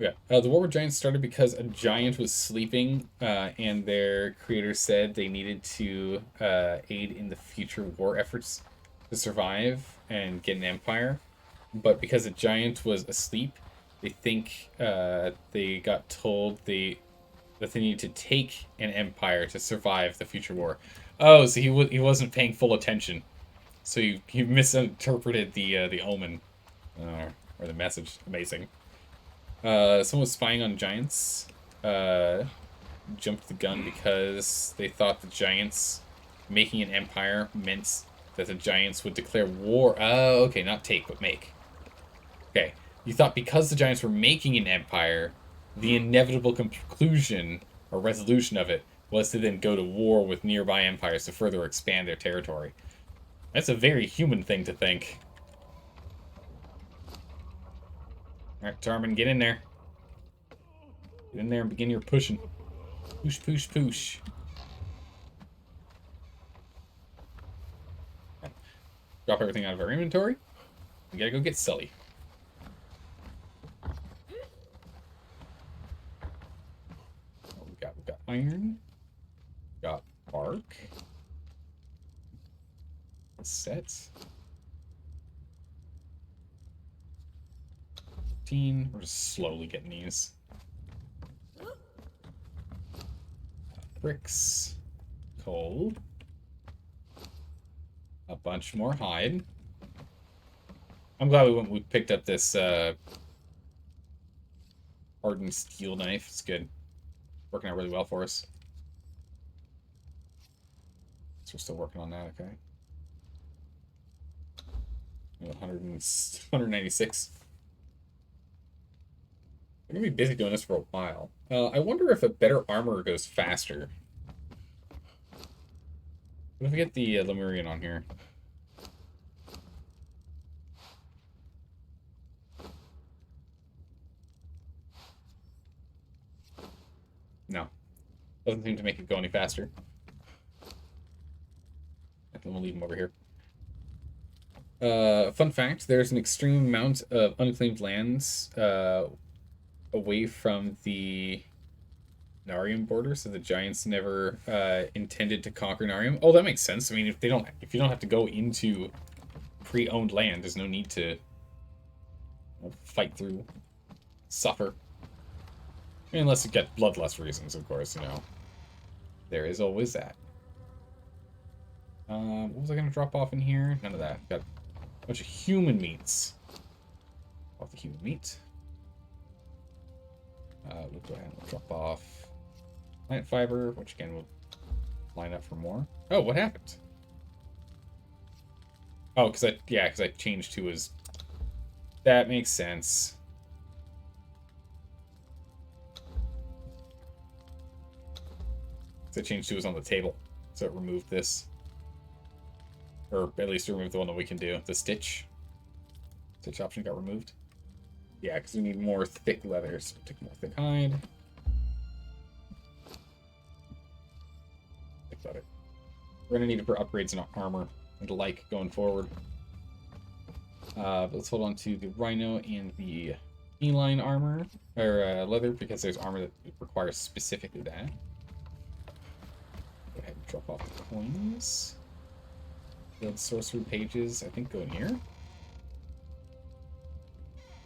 Yeah, the War with Giants started because a giant was sleeping, and their creator said they needed to aid in the future war efforts to survive and get an empire. But because a giant was asleep, they think they got told that they needed to take an empire to survive the future war. Oh, so he wasn't paying full attention, so he misinterpreted the omen or the message. Amazing. Someone was spying on giants. Jumped the gun because they thought the giants making an empire meant that the giants would declare war. Oh, okay, not take, but make. Okay, you thought because the giants were making an empire, the inevitable conclusion or resolution of it was to then go to war with nearby empires to further expand their territory. That's a very human thing to think. Alright, Tarmin, get in there. Get in there and begin your pushing. Push, push, push. Okay. Drop everything out of our inventory. We gotta go get Sully. We got iron. We got bark. Set. We're just slowly getting these. Bricks. Coal. A bunch more hide. I'm glad we picked up this hardened steel knife. It's good. Working out really well for us. So we're still working on that, okay. 196. We're gonna be busy doing this for a while. I wonder if a better armor goes faster. What if we get the Lemurian on here? No. Doesn't seem to make it go any faster. And then we'll leave him over here. Fun fact, there's an extreme amount of unclaimed lands away from the Narium border, so the giants never intended to conquer Narium. Oh, that makes sense. I mean, if you don't have to go into pre-owned land. There's no need to fight through, suffer. I mean, unless you get bloodlust reasons, of course, you know. There is always that. What was I going to drop off in here? None of that. Got a bunch of human meats. Off the human meat. We'll go ahead and drop off plant fiber, which again will line up for more. Oh, what happened? Oh, because I changed to his. That makes sense. So I changed to was on the table, so it removed this, or at least removed the one that we can do. The stitch option got removed. Yeah, because we need more thick leather, so we'll take more thick hide. Thick leather. We're gonna need it for upgrades in armor and the like going forward. But let's hold on to the rhino and the feline armor or leather because there's armor that requires specifically that. Go ahead and drop off the coins. Build sorcery pages, I think go in here.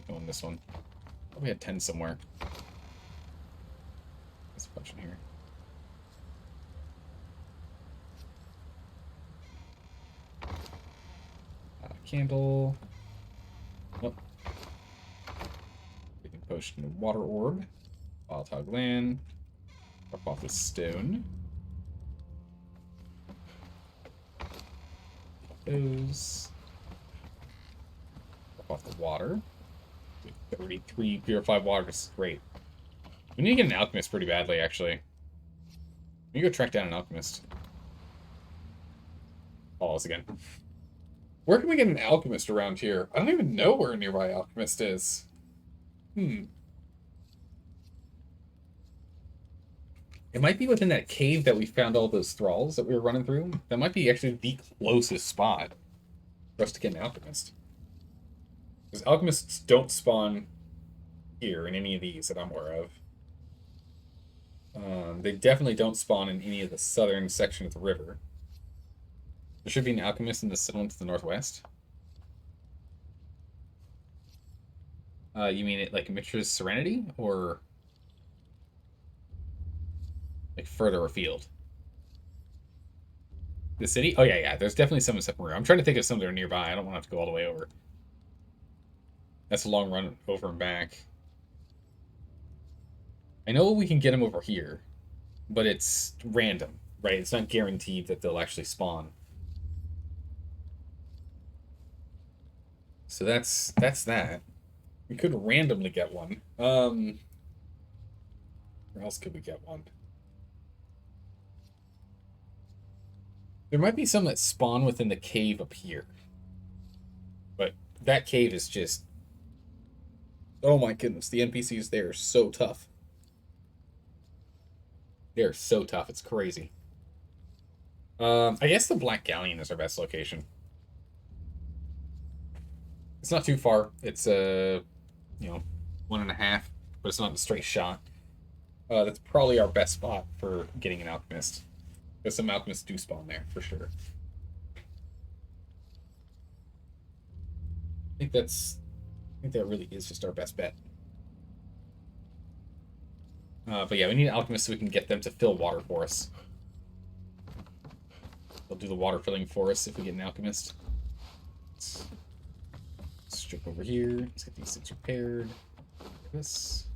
Go in this one. Oh, we had 10 somewhere. There's a bunch in here. Candle. Nope. We can potion a water orb. Wild hog land. Drop off the stone. Those. Drop off the water. 33 purified water. This is great. We need to get an alchemist pretty badly, actually. We need to go track down an alchemist. Pause again. Where can we get an alchemist around here? I don't even know where a nearby alchemist is. It might be within that cave that we found all those thralls that we were running through. That might be actually the closest spot for us to get an alchemist. Because alchemists don't spawn here in any of these that I'm aware of. They definitely don't spawn in any of the southern section of the river. There should be an alchemist in the settlement to the northwest. You mean it like Mitra's Serenity? Or like further afield? The city? Oh, yeah. There's definitely some in September. I'm trying to think of some that are nearby. I don't want to have to go all the way over. That's a long run over and back. I know we can get them over here, but it's random, right? It's not guaranteed that they'll actually spawn. So that's that. We could randomly get one. Where else could we get one? There might be some that spawn within the cave up here. But that cave is just... Oh my goodness, the NPCs there are so tough. They're so tough, it's crazy. I guess the Black Galleon is our best location. It's not too far. It's 1.5, but it's not a straight shot. That's probably our best spot for getting an alchemist. Because some alchemists do spawn there, for sure. I think that really is just our best bet. But yeah, we need alchemists so we can get them to fill water for us. They'll do the water filling for us if we get an alchemist. Let's strip over here. Let's get these things repaired. This.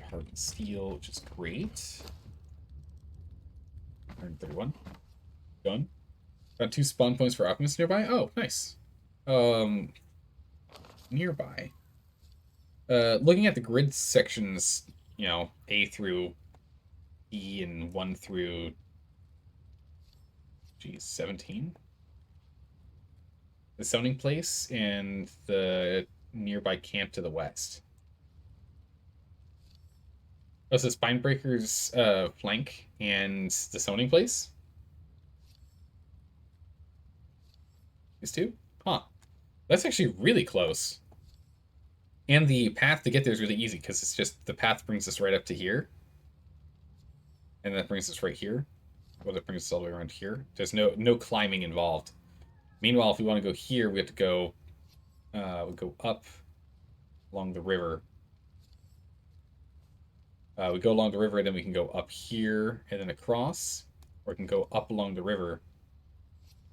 Hardened steel, which is great. 131. Done. Got 2 spawn points for alchemists nearby. Oh, nice. Nearby. Looking at the grid sections, A through E and 1 through 17. The zoning place and the nearby camp to the west. Oh, so Spinebreaker's flank and the zoning place? These two? Huh. That's actually really close. And the path to get there is really easy, because the path brings us right up to here. And that brings us right here. Well, that brings us all the way around here. There's no climbing involved. Meanwhile, if we want to go here, we have to go we go up along the river. We go along the river, and then we can go up here and then across, or we can go up along the river.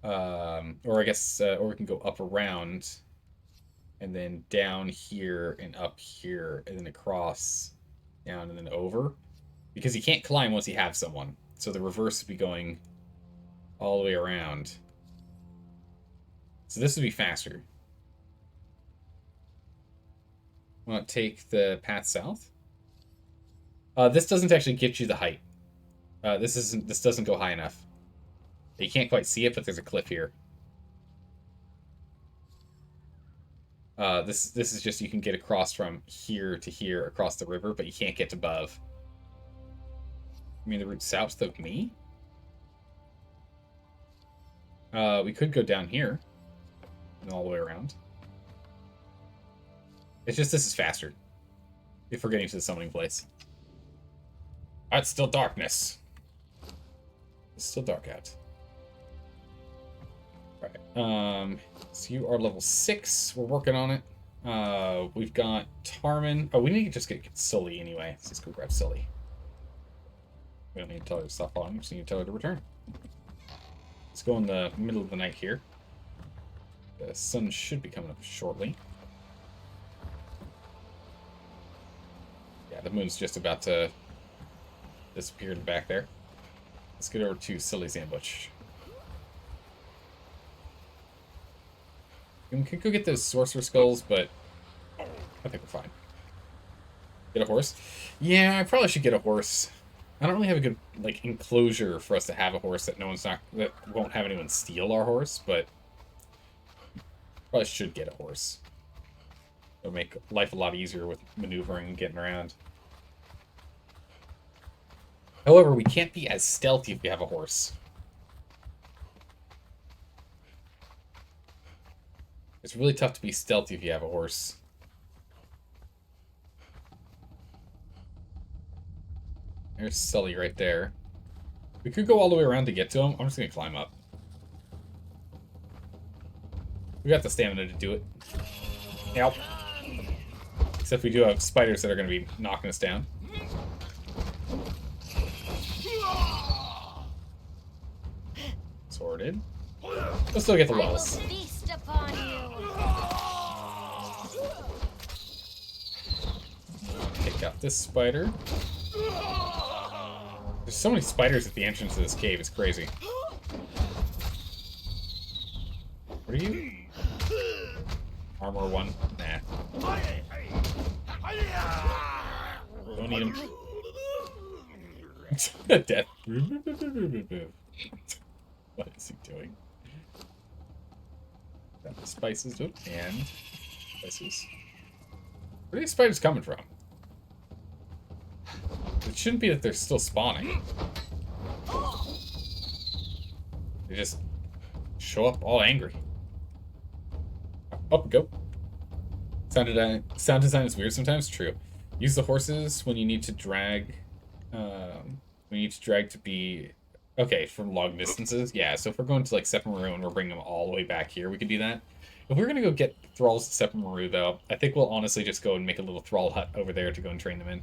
Or I guess, or we can go up around, and then down here and up here, and then across, down and then over, because he can't climb once he has someone. So the reverse would be going all the way around. So this would be faster. Want to take the path south? This doesn't actually get you the height. This doesn't go high enough. You can't quite see it, but there's a cliff here. This is just you can get across from here to here across the river, but you can't get above. I mean the route south of me? We could go down here and all the way around. It's just this is faster if we're getting to the summoning place. Oh, it's still darkness. It's still dark out. Right. So you are level 6. We're working on it. We've got Tarman. Oh, we need to just get Sully anyway. Let's just go grab Sully. We don't need to tell her to stop following. We just need to tell her to return. Let's go in the middle of the night here. The sun should be coming up shortly. Yeah, the moon's just about to disappear in the back there. Let's get over to Sully's ambush. We can go get those sorcerer skulls, but I think we're fine. Get a horse? Yeah, I probably should get a horse. I don't really have a good enclosure for us to have a horse that that won't have anyone steal our horse, but probably should get a horse. It'll make life a lot easier with maneuvering and getting around. However, we can't be as stealthy if we have a horse. It's really tough to be stealthy if you have a horse. There's Sully right there. We could go all the way around to get to him. I'm just going to climb up. We got the stamina to do it. Yep. Except we do have spiders that are going to be knocking us down. Sorted. We'll still get the levels. Feast upon you. Take out this spider. There's so many spiders at the entrance of this cave, it's crazy. What are you? Armor 1? Nah. Don't need him. Death. What is he doing? Got the spices, and spices. Where are these spiders coming from? It shouldn't be that they're still spawning. They just show up all angry. Up we go. Sound design is weird sometimes. True. Use the horses when you need to drag. To be okay from long distances. Yeah. So if we're going to Sephiroth and we're bringing them all the way back here, we could do that. If we're gonna go get thralls to Sephiroth, though, I think we'll honestly just go and make a little thrall hut over there to go and train them in,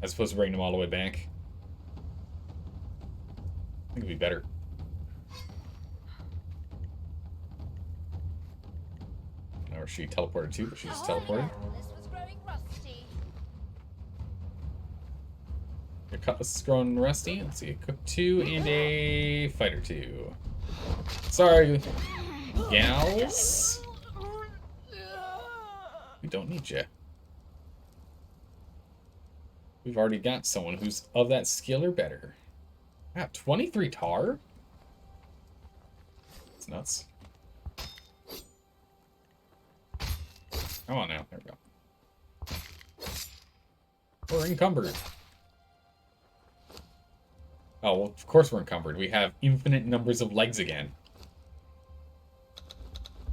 as opposed to bringing them all the way back. I think it'd be better. Or she teleported too, but she just teleported. This was growing rusty. Your cutlass is growing rusty. Let's see, a cook 2 and a fighter 2. Sorry, gals. We don't need you. We've already got someone who's of that skill or better. Wow, 23 tar? It's nuts. Come on now. There we go. We're encumbered. Oh, well, of course we're encumbered. We have infinite numbers of legs again.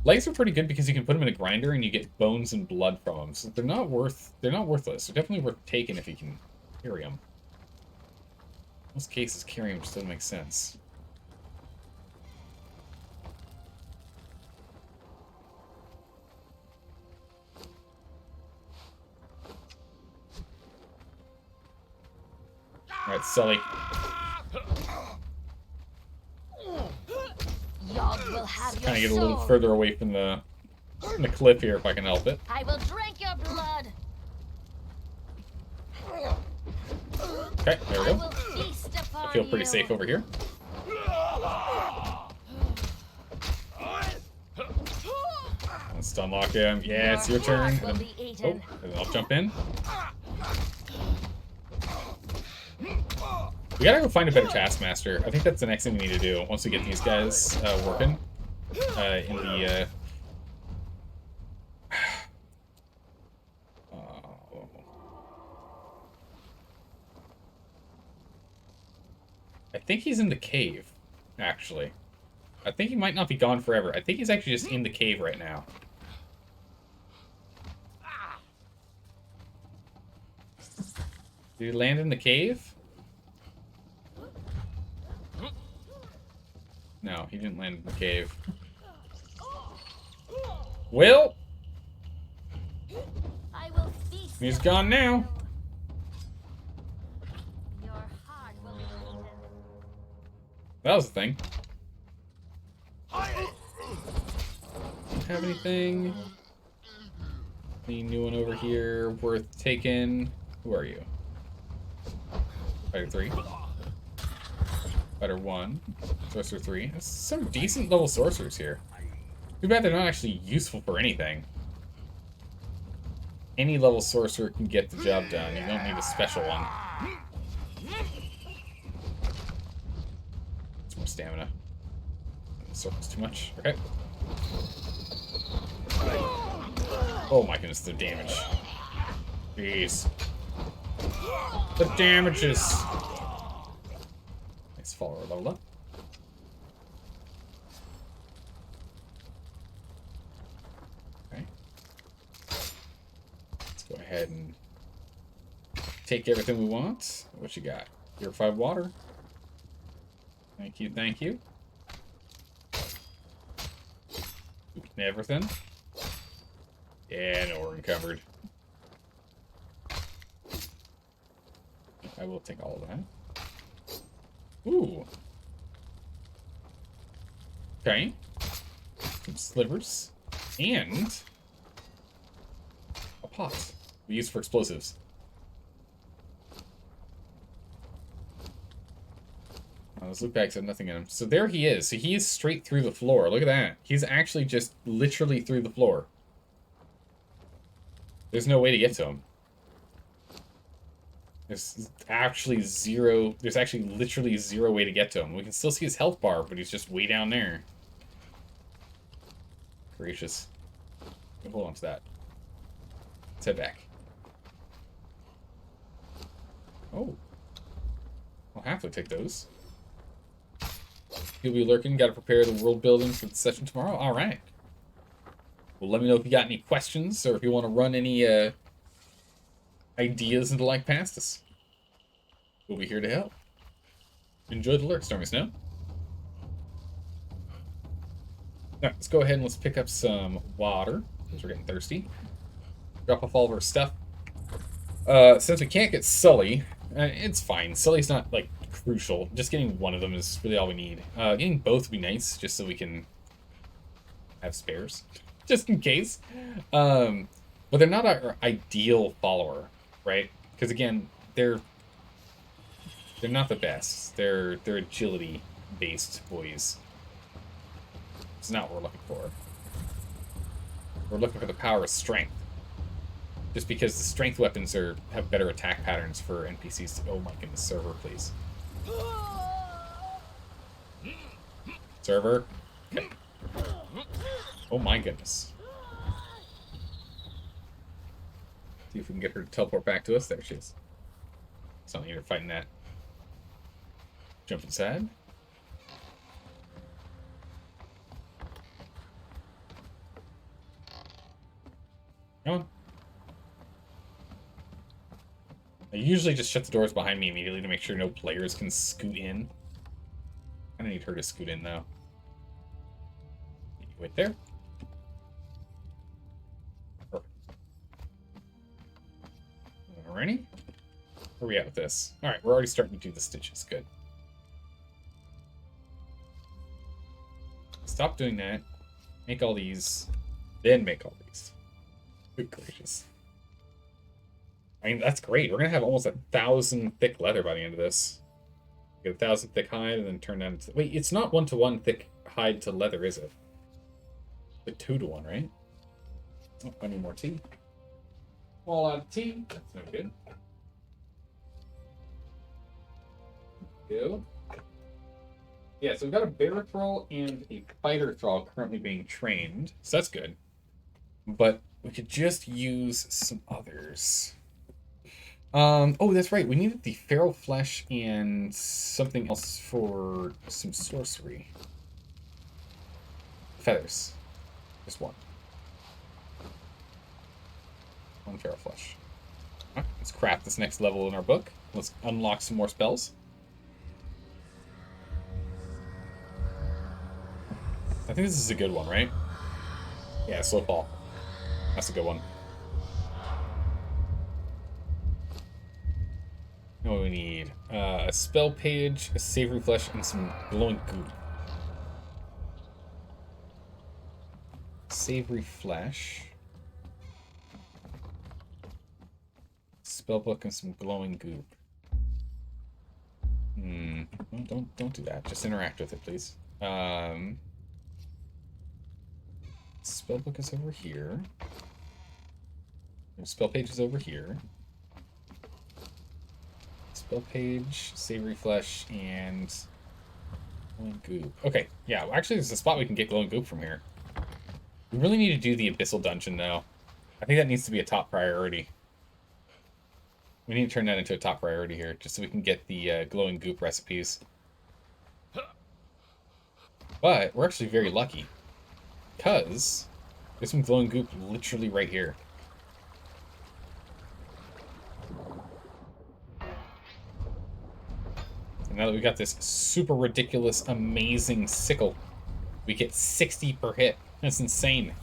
Legs are pretty good because you can put them in a grinder and you get bones and blood from them. So they're not worthless. They're definitely worth taking if you can carry them. Most cases carry him, which doesn't make sense. Alright, Sully. Yog will have your Kind of get a little soul. further away from the cliff here if I can help it. I will drink your blood. Okay, there we I go. will feast upon I feel pretty you. safe over here. Let's stun lock him. Yeah, it's your turn. heart will be eaten. Oh, and I'll jump in. We gotta go find a better taskmaster. I think that's the next thing we need to do once we get these guys working in the. I think he's in the cave, actually. I think he might not be gone forever. I think he's actually just in the cave right now. Did he land in the cave? No, he didn't land in the cave. Well, I will feast he's upon gone now. you. Your heart will be eaten. That was the thing. Don't have anything. Any new one over here worth taking? Who are you? Fighter 3. Fighter 1. Sorcerer 3. There's some decent level sorcerers here. Too bad they're not actually useful for anything. Any level sorcerer can get the job done. You don't need a special one. It's more stamina. Circle's too much. Okay. Oh my goodness, the damage. Jeez. The damages. Nice follower level up. Okay. Let's go ahead and take everything we want. What you got? Purified water. Thank you, thank you. Everything. Yeah, no, we're encumbered. I will take all of that. Ooh. Okay. Some slivers. And a pot we use for explosives. Oh, those loot bags have nothing in them. So there he is. So he is straight through the floor. Look at that. He's actually just literally through the floor. There's no way to get to him. There's actually literally zero way to get to him. We can still see his health bar, but he's just way down there. Gracious. Hold on to that. Let's head back. Oh. I'll happily take those. He'll be lurking. Got to prepare the world building for the session tomorrow. All right. Well, let me know if you got any questions or if you want to run any ideas into like past us. We'll be here to help. Enjoy the lurk, Stormy Snow. Alright, let's go ahead and let's pick up some water, because we're getting thirsty. Drop off all of our stuff. Since we can't get Sully, it's fine. Sully's not, like, crucial. Just getting one of them is really all we need. Getting both would be nice, just so we can have spares. Just in case. But they're not our ideal follower, right? Because again, they're not the best. They're agility based boys. It's not what we're looking for. We're looking for the power of strength. Just because the strength weapons have better attack patterns for NPCs. Oh my goodness, server, please. Server. Okay. Oh my goodness. See if we can get her to teleport back to us. There she is. It's not like you're fighting that. Jump inside. Come on. I usually just shut the doors behind me immediately to make sure no players can scoot in. I don't need her to scoot in, though. Wait there. Perfect. Alrighty. Where are we at with this? Alright, we're already starting to do the stitches. Good. Stop doing that. Make all these. Then make all these. Good gracious. I mean, that's great. We're going to have almost 1,000 thick leather by the end of this. Get 1,000 thick hide and then turn down to... Wait, it's not 1-to-1 thick hide to leather, is it? Like 2-to-1, right? Oh, I need more tea. All out of tea. That's no good. Go. Yeah, so we've got a bear thrall and a fighter thrall currently being trained. So that's good. But we could just use some others. Oh, that's right. We needed the feral flesh and something else for some sorcery. Feathers. Just one. One feral flesh. Right, let's craft this next level in our book. Let's unlock some more spells. I think this is a good one, right? Yeah, slow fall. That's a good one. What do we need? A spell page, a savory flesh, and some glowing goop. Savory flesh. Spellbook and some glowing goop. Well, don't do that. Just interact with it, please. Spellbook is over here. Spell page is over here. Spell page, savory flesh, and glowing goop. Okay, yeah, actually there's a spot we can get glowing goop from here. We really need to do the abyssal dungeon, though. I think that needs to be a top priority. We need to turn that into a top priority here, just so we can get the glowing goop recipes. But we're actually very lucky, because there's some glowing goop literally right here. And now that we got this super ridiculous, amazing sickle, we get 60 per hit. That's insane.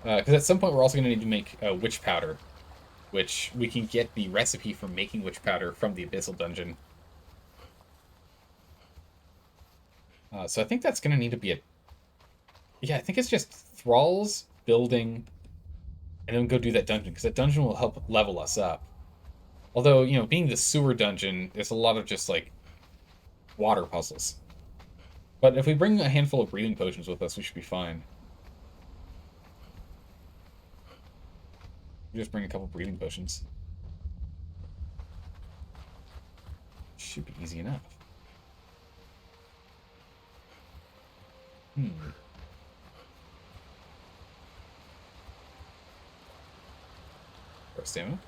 Because at some point we're also going to need to make witch powder, which we can get the recipe for making witch powder from the abyssal dungeon. So I think that's going to need to be a... Yeah, I think it's just thralls, building, and then go do that dungeon, because that dungeon will help level us up. Although, you know, being the sewer dungeon, there's a lot of just, like, water puzzles. But if we bring a handful of breathing potions with us, we should be fine. We just bring a couple breathing potions. Should be easy enough. Our stamina.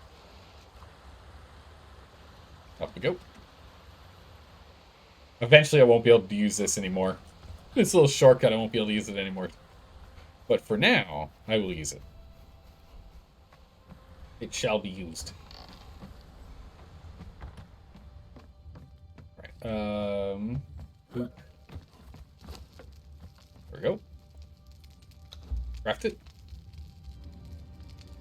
Up we go. Eventually I won't be able to use this anymore. This little shortcut, I won't be able to use it anymore. But for now, I will use it. It shall be used. Right. There we go. Craft it.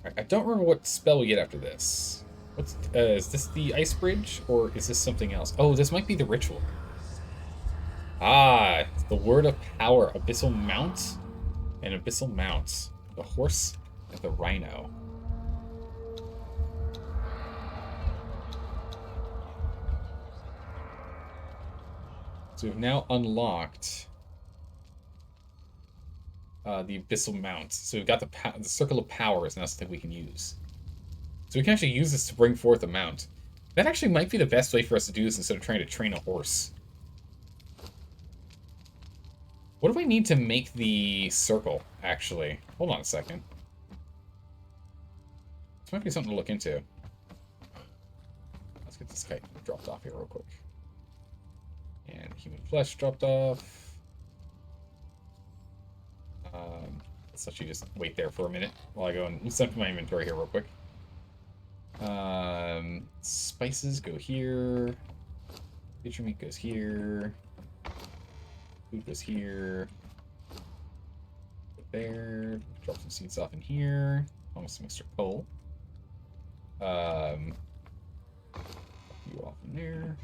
Right, I don't remember what spell we get after this. What's is this the ice bridge, or is this something else? Oh, this might be the ritual. Ah, it's the word of power, abyssal mount, and abyssal mounts. The horse and the rhino. So we've now unlocked the abyssal mount. So we've got the circle of power is now something we can use. So we can actually use this to bring forth a mount. That actually might be the best way for us to do this instead of trying to train a horse. What do I need to make the circle, actually? Hold on a second. This might be something to look into. Let's get this kite dropped off here real quick. And human flesh dropped off. Let's actually just wait there for a minute while I go and set up my inventory here real quick. Spices go here. Creature meat goes here. Food goes here. There. Drop some seeds off in here. Almost some extra coal. You off in there.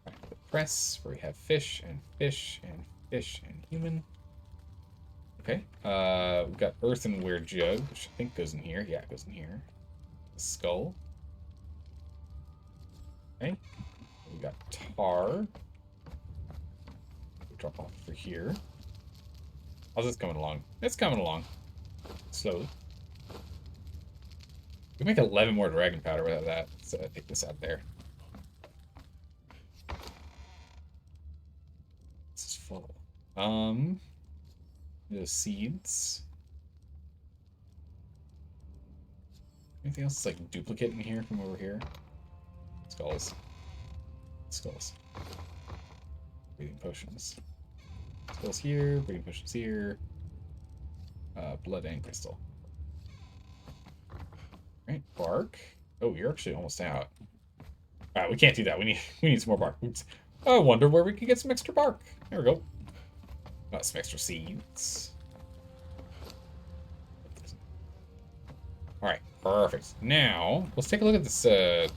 Back to the press where we have fish and fish and fish and human. Okay. We've got earthenware jug, which I think goes in here. Yeah, it goes in here. The skull. Okay. We got tar. We'll drop off for here. How's this coming along? It's coming along. Slowly. We can make 11 more dragon powder without that. So take this out there. This is full. The seeds. Anything else that's like duplicate in here from over here? Skulls. Skulls. Breathing potions. Skulls here, breathing potions here. Blood and crystal. Right, bark. Oh, you're actually almost out. Alright, we can't do that. We need some more bark. Oops. I wonder where we could get some extra bark. There we go. Got some extra seeds. Alright, perfect. Now, let's take a look at this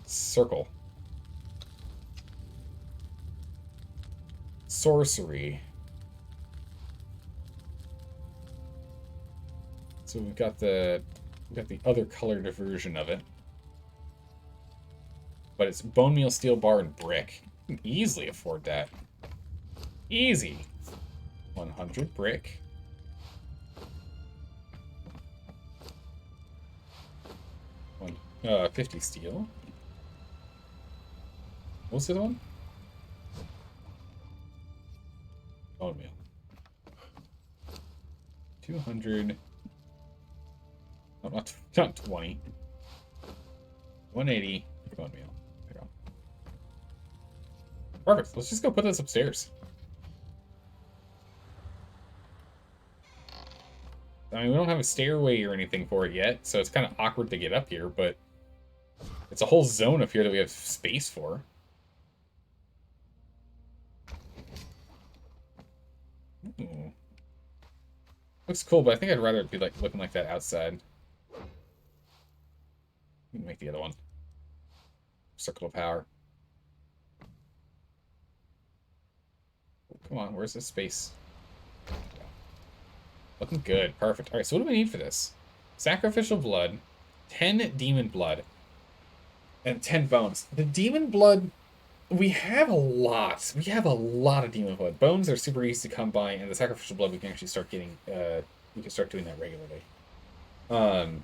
circle. Sorcery. So we've got the other colored version of it. But it's bone meal, steel bar, and brick. You can easily afford that. Easy. 100 brick. 50 steel. What's the other one? Bone meal. 200. No, not 20. 180. Bone meal. There we go. Perfect. Let's just go put this upstairs. I mean, we don't have a stairway or anything for it yet, so it's kind of awkward to get up here, but it's a whole zone up here that we have space for. Ooh. Looks cool, but I think I'd rather it be like looking like that outside. We can make the other one. Circle of power. Oh, come on, where's the space? Looking good. Perfect. Alright, so what do we need for this? Sacrificial blood, 10 demon blood, and 10 bones. The demon blood, we have a lot. We have a lot of demon blood. Bones are super easy to come by, and the sacrificial blood we can actually start getting, we can start doing that regularly. I'm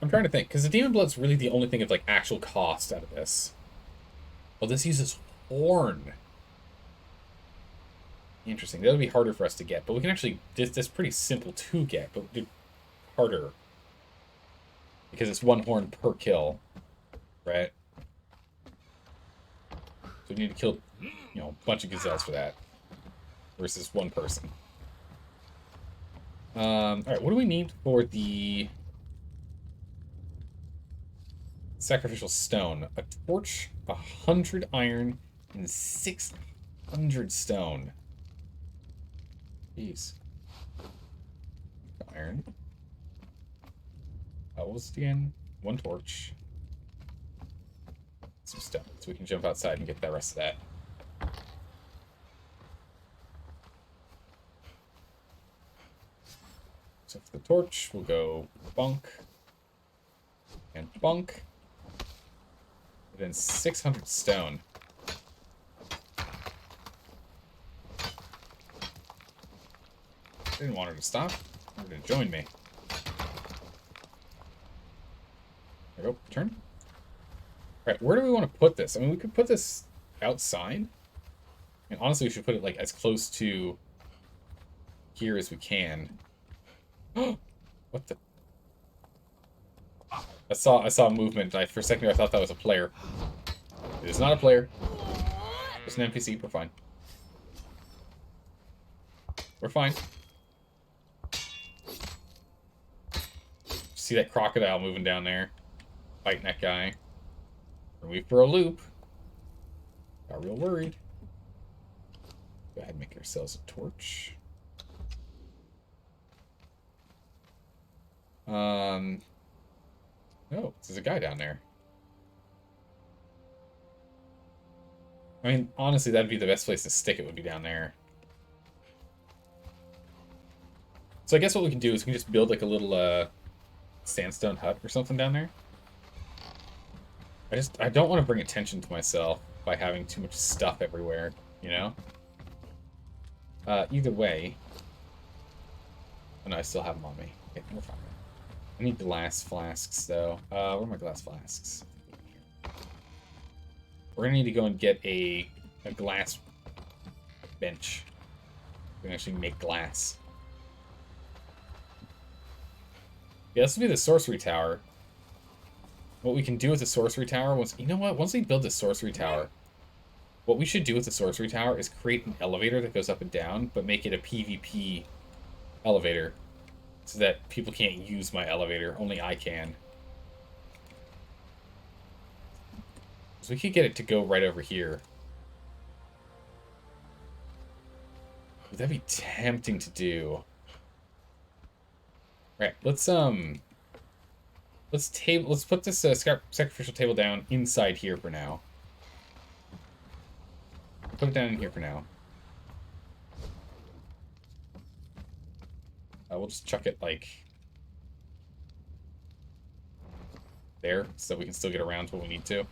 trying to think, because the demon blood's really the only thing of, like, actual cost out of this. Well, this uses horn. Interesting. That'll be harder for us to get, but we can actually... This pretty simple to get, but harder. Because it's 1 horn per kill. Right? So we need to kill, you know, a bunch of gazelles for that. Versus 1 person. Alright, what do we need for the... sacrificial stone? A torch, 100 iron, and 600 stone. Jeez. Iron. What was it again? 1 torch. Some stone, so we can jump outside and get the rest of that. So for the torch, we'll go bunk. And bunk. And then 600 stone. I didn't want her to stop. Her to join me. There we go. Turn. Alright, where do we want to put this? I mean, we could put this outside. And honestly, we should put it, like, as close to here as we can. What the? I saw movement. For a second, I thought that was a player. It is not a player. It's an NPC. We're fine. We're fine. see that crocodile moving down there, fighting that guy. Are we for a loop? Got real worried. Go ahead and make ourselves a torch. Oh, there's a guy down there. I mean, honestly, that'd be the best place to stick it, would be down there. So I guess what we can do is we can just build like a little sandstone hut or something down there. I don't want to bring attention to myself by having too much stuff everywhere, you know? Either way. Oh no, I still have them on me. Okay, we're fine. I need glass flasks, though. Where are my glass flasks? We're gonna need to go and get a glass bench. We can actually make glass. Yeah, this will be the sorcery tower. What we can do with the sorcery tower, once we build the sorcery tower, what we should do with the sorcery tower is create an elevator that goes up and down, but make it a PvP elevator, so that people can't use my elevator, only I can. So we could get it to go right over here. Would that be tempting to do? Right, let's put this sacrificial table down inside here for now. Put it down in here for now. We'll just chuck it like there, so we can still get around when we need to.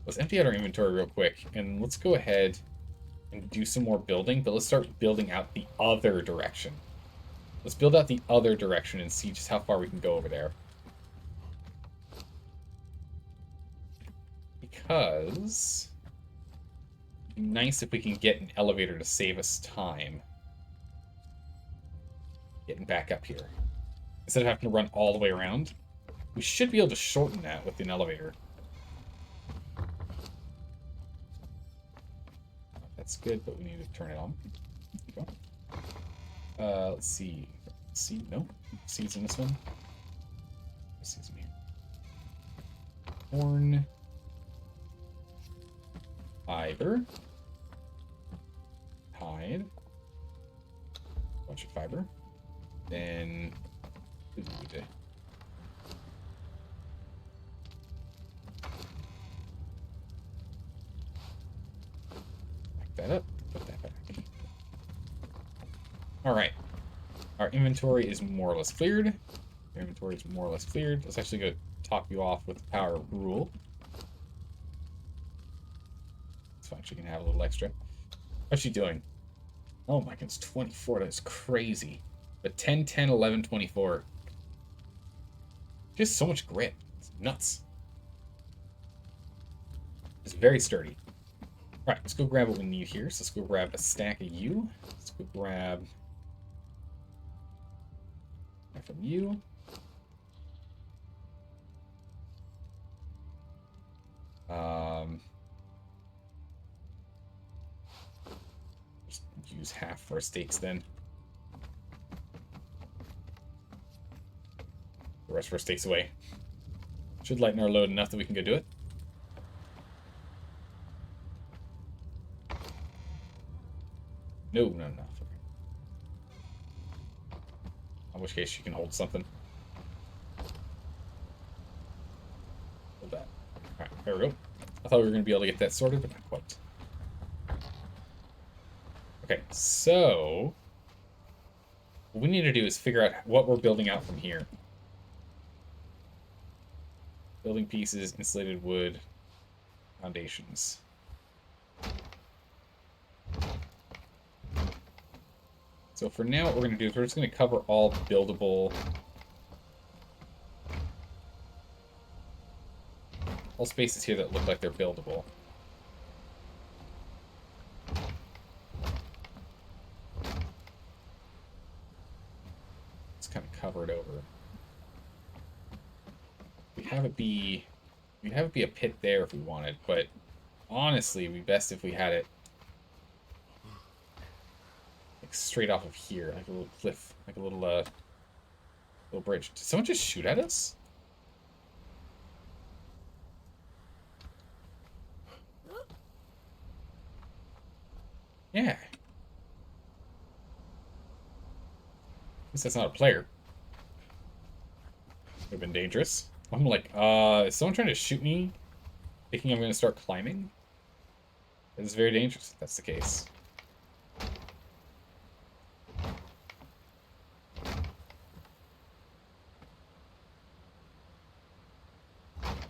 Let's empty out our inventory real quick, and let's go ahead and do some more building, but let's start building out the other direction. Let's build out the other direction and see just how far we can go over there. Because it'd be nice if we can get an elevator to save us time. Getting back up here. Instead of having to run all the way around, we should be able to shorten that with an elevator. That's good, but we need to turn it on. Let's see. Seed? No. Seeds in this one. Seeds in here. Corn. Fiber. Hide. Bunch of fiber. Then food. Back that up. Put that back. Alright. Our inventory is more or less cleared. Our inventory is more or less cleared. Let's actually go top you off with the power rule. It's fine. She can have a little extra. How's she doing? Oh my goodness, 24. That's crazy. But 10, 10, 11, 24. Just so much grit. It's nuts. It's very sturdy. Alright, let's go grab what we need here. So let's go grab a stack of you. Let's go grab from you. Just use half for steaks then. The rest of our steaks away. Should lighten our load enough that we can go do it. No. In which case you can hold something. Hold that. Alright, there we go. I thought we were going to be able to get that sorted, but not quite. Okay, so what we need to do is figure out what we're building out from here. Building pieces, insulated wood, foundations. So for now, what we're going to do is we're just going to cover all buildable, all spaces here that look like they're buildable. Let's kind of cover it over. We have it be a pit there if we wanted, but honestly, it'd be best if we had it like straight off of here, like a little cliff, like a little Little bridge. Did someone just shoot at us? Yeah. At least that's not a player. Would have been dangerous. I'm like, is someone trying to shoot me? Thinking I'm going to start climbing? This is very dangerous if that's the case.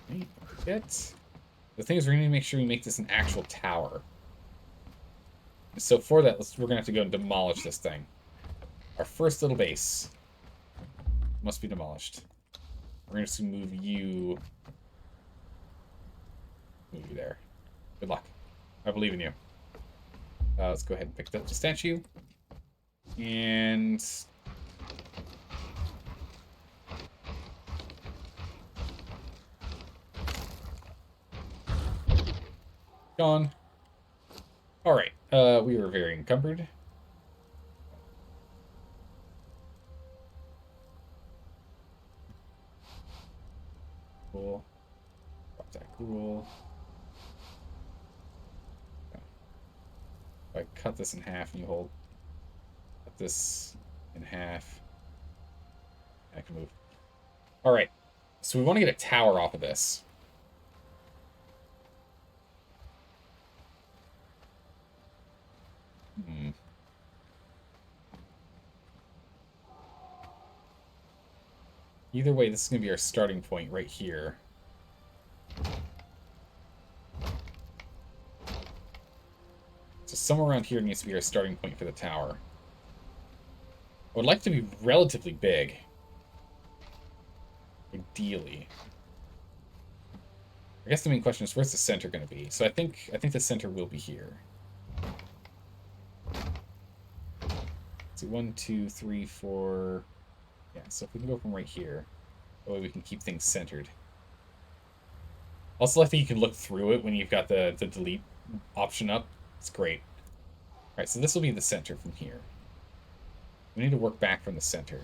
Right, don't forget. The thing is, we're going to make sure we make this an actual tower. So for that, we're going to have to go and demolish this thing. Our first little base must be demolished. We're going to move you there. Good luck. I believe in you. Let's go ahead and pick up the statue. And... gone. Alright, we were very encumbered. Cool. Drop that cool. If I cut this in half and you hold. Cut this in half. I can move. Alright, so we want to get a tower off of this. Either way, this is going to be our starting point right here. So somewhere around here needs to be our starting point for the tower. I would like to be relatively big. Ideally. I guess the main question is, where's the center going to be? So I think the center will be here. Let's see, 1, 2, 3, 4... Yeah, so if we can go from right here, that way we can keep things centered. Also, I think you can look through it when you've got the delete option up. It's great. Alright, so this will be the center from here. We need to work back from the center.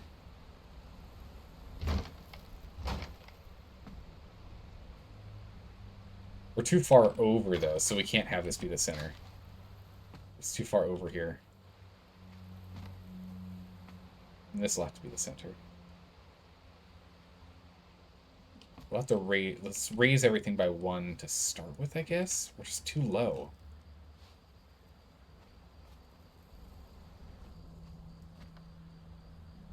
We're too far over, though, so we can't have this be the center. It's too far over here. And this will have to be the center. We'll have to raise... Let's raise everything by 1 to start with, I guess. We're just too low.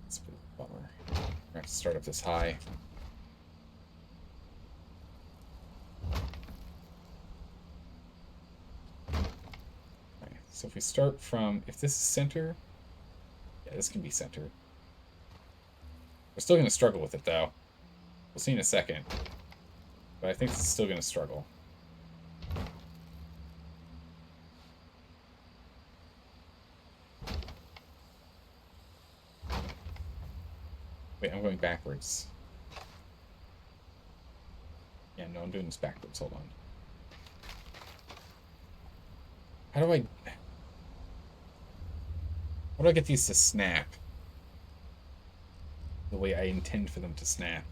That's a bit of a bummer. We're going to have to start up this high. Okay, so if we start from... If this is center... Yeah, this can be center. We're still going to struggle with it, though. We'll see in a second. But I think it's still going to struggle. Wait, I'm going backwards. Yeah, no, I'm doing this backwards. Hold on. How do I get these to snap the way I intend for them to snap?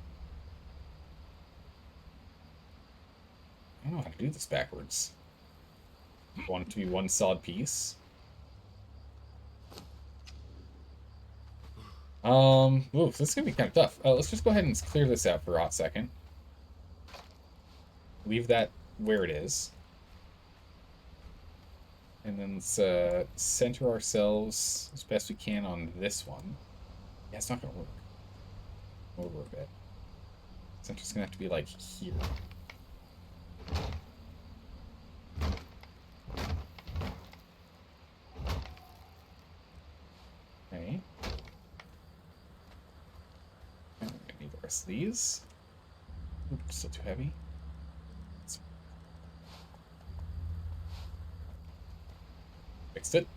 I don't know how to do this backwards. I want it to be one solid piece. Oof, this is gonna be kind of tough. Let's just go ahead and clear this out for a hot second. Leave that where it is. And then let's center ourselves as best we can on this one. Yeah, it's not gonna work. Over a bit. Center's gonna have to be like here. Okay. I'm gonna need the rest of these. Oop, still too heavy. Fixed it.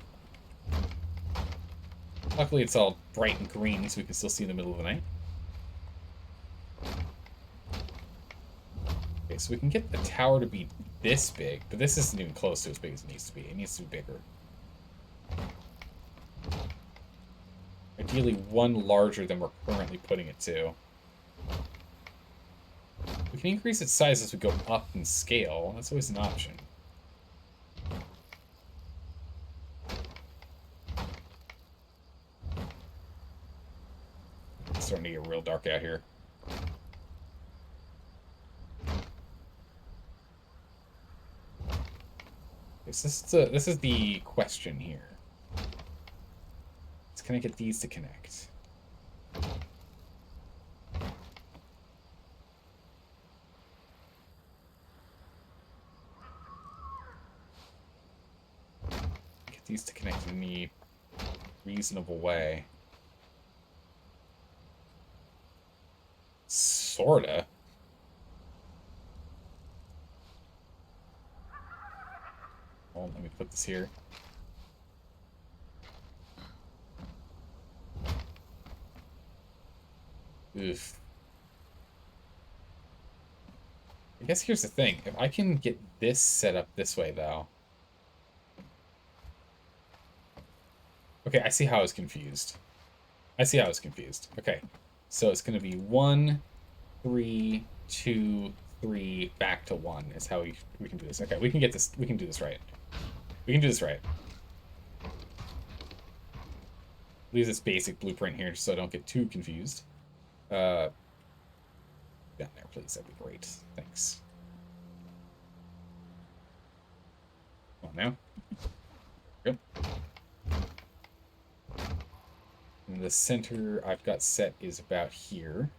Luckily it's all bright and green so we can still see in the middle of the night. Okay, so we can get the tower to be this big, but this isn't even close to as big as it needs to be. It needs to be bigger. Ideally, one larger than we're currently putting it to. We can increase its size as we go up in scale. That's always an option. It's starting to get real dark out here. This is the question here. Can I get these to connect? Get these to connect in any reasonable way. Sorta. Well, let me put this here. Oof. I guess here's the thing. If I can get this set up this way, though. Okay, I see how I was confused. Okay, so it's going to be 1, 3, 2, 3, back to 1 is how we can do this. Okay, we can get this. We can do this right. Leave this basic blueprint here just so I don't get too confused. Down there, please. That'd be great. Thanks. Come on now. Good. And the center I've got set is about here.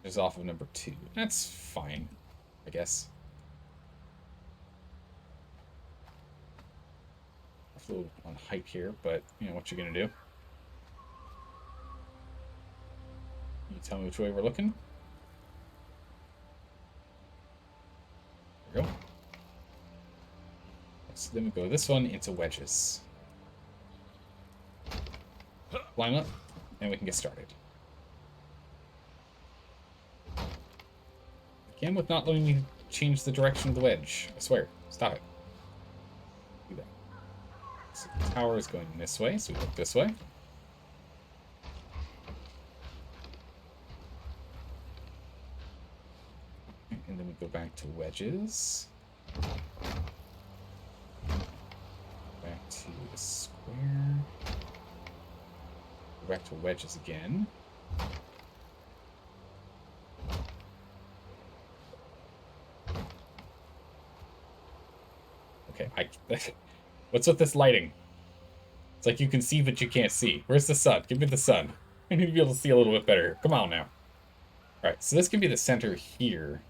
It's off of number 2. That's fine, I guess. A little on height here, but you know what you're gonna do. You tell me which way we're looking. There we go. So then we go this one into wedges. Line up, and we can get started. Again, with not letting me change the direction of the wedge. I swear. Stop it. Do that. So the tower is going this way, so we look this way. And then we go back to wedges. Back to the square. Go back to wedges again. Okay, what's with this lighting? It's like you can see, but you can't see. Where's the sun? Give me the sun. I need to be able to see a little bit better. Come on now. Alright, so this can be the center here,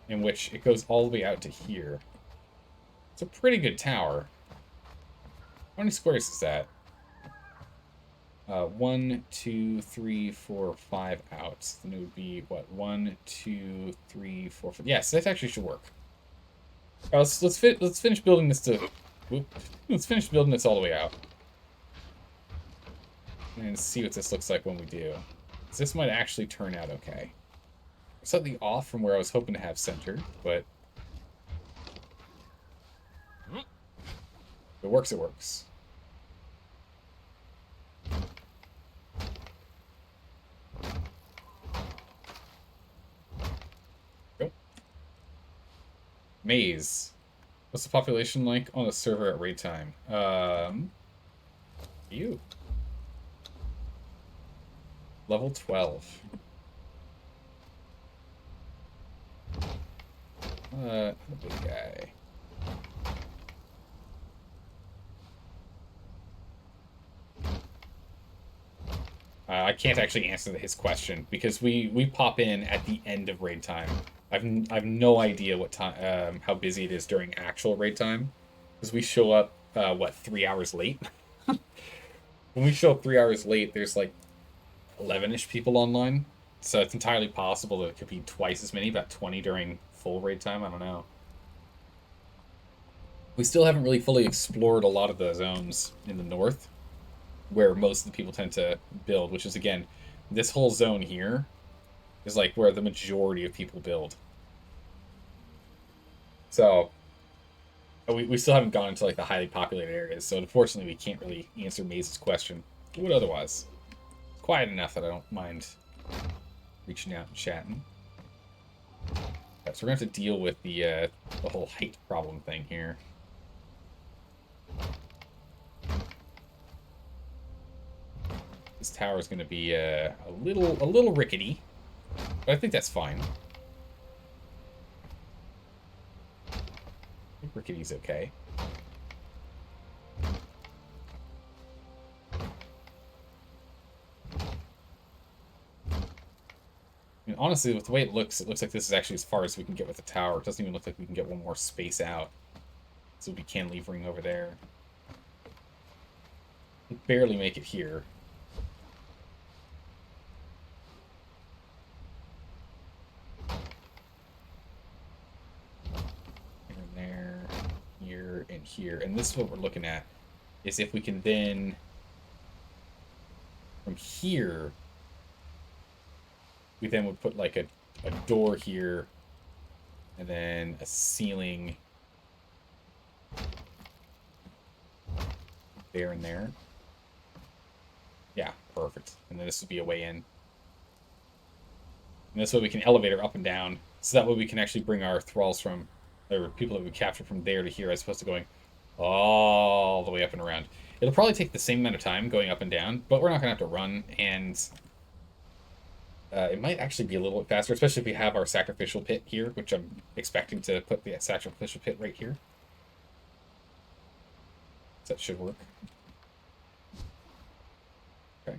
in which it goes all the way out to here. It's a pretty good tower. How many squares is that? 1, 2, 3, 4, 5 out. Then it would be, what, 1, 2, 3, 4, 5. Yes, that actually should work. Let's finish building this to... Let's finish building this all the way out. And see what this looks like when we do. This might actually turn out okay. Slightly off from where I was hoping to have centered, but... If it works, it works. Go. Maze. What's the population like on the server at raid time? You. Level 12. The big guy. I can't actually answer his question because we pop in at the end of raid time. I've no idea what time, how busy it is during actual raid time, because we show up what 3 hours late. When we show up 3 hours late, there's like 11-ish people online, so it's entirely possible that it could be twice as many, about 20 during full raid time. I don't know. We still haven't really fully explored a lot of the zones in the north, where most of the people tend to build, which is, again, this whole zone here is like where the majority of people build. So we still haven't gone into like the highly populated areas, so unfortunately we can't really answer Maze's question. But otherwise, quiet enough that I don't mind reaching out and chatting. Right, so we're gonna have to deal with the whole height problem thing here. This tower is gonna be a little rickety, but I think that's fine. I think rickety's okay. I mean, honestly, with the way it looks like this is actually as far as we can get with the tower. It doesn't even look like we can get one more space out. So we can levering over there. We barely make it here. Here and there, here and here. And this is what we're looking at, is if we can then, from here, we then would put like a door here, and then a ceiling there and there. Yeah, perfect. And then this would be a way in. And this way we can elevator up and down, so that way we can actually bring our thralls from, or people that we capture from there to here, as opposed to going all the way up and around. It'll probably take the same amount of time going up and down, but we're not going to have to run, and it might actually be a little bit faster, especially if we have our sacrificial pit here, which I'm expecting to put the sacrificial pit right here. So that should work. Okay.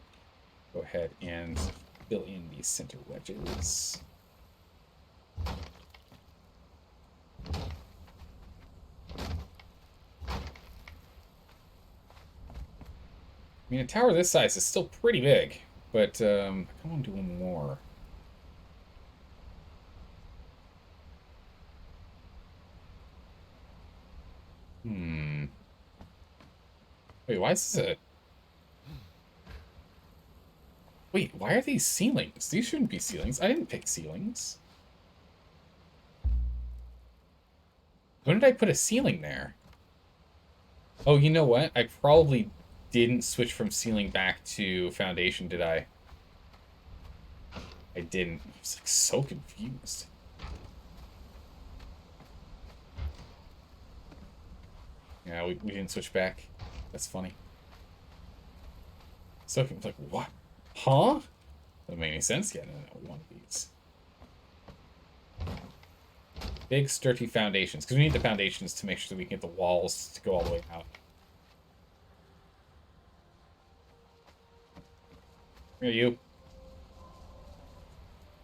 Go ahead and fill in these center wedges. I mean, a tower this size is still pretty big, but I want to do one more. Wait, why is this a... Wait, why are these ceilings? These shouldn't be ceilings. I didn't pick ceilings. When did I put a ceiling there? Oh, you know what? I probably didn't switch from ceiling back to foundation, did I? I didn't. I was like so confused. Yeah, we didn't switch back. That's funny. So I was like, what? Huh? Doesn't make any sense. Yeah, no, one of these. Big, sturdy foundations. Because we need the foundations to make sure that we can get the walls to go all the way out. Where are you?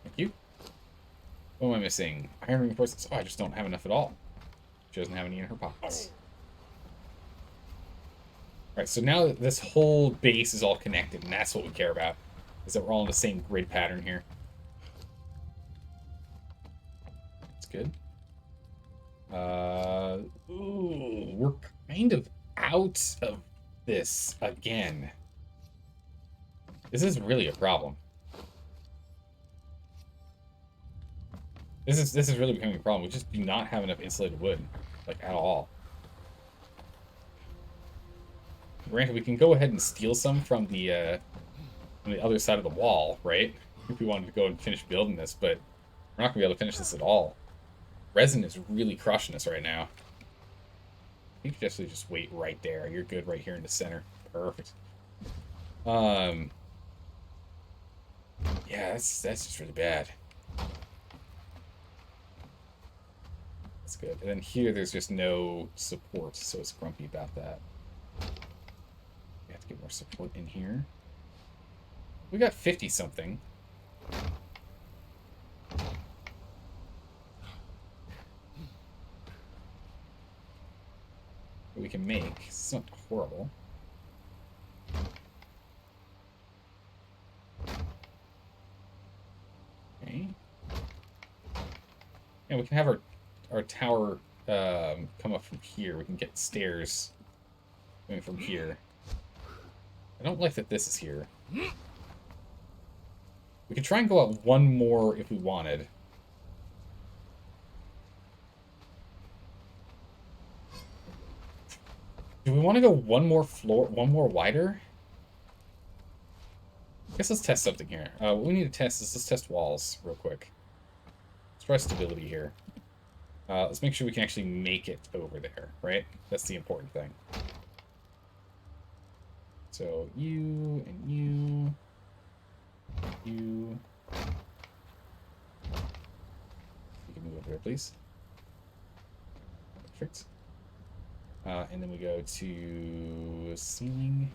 Thank you. What am I missing? Iron reinforcements. Oh, I just don't have enough at all. She doesn't have any in her pockets. Alright, so now that this whole base is all connected, and that's what we care about, is that we're all in the same grid pattern here. That's good. Ooh, we're kind of out of this again. This is really a problem. This is really becoming a problem. We just do not have enough insulated wood, like, at all. Granted, we can go ahead and steal some from the other side of the wall, right? If we wanted to go and finish building this, but we're not going to be able to finish this at all. Resin is really crushing us right now. You could actually just wait right there. You're good right here in the center. Perfect. Yeah, that's just really bad. That's good. And then here, there's just no support, so it's grumpy about that. We have to get more support in here. We got 50-something. We can make. It's not horrible. Okay. And we can have our tower come up from here. We can get stairs going from here. I don't like that this is here. We could try and go up one more if we wanted. Do we want to go one more floor, one more wider? guess let's test something here. What we need to test is let's test walls real quick. Let's try stability here. Let's make sure we can actually make it over there, right? That's the important thing. So you and you. You. You can move over there, please. Perfect. And then we go to ceiling.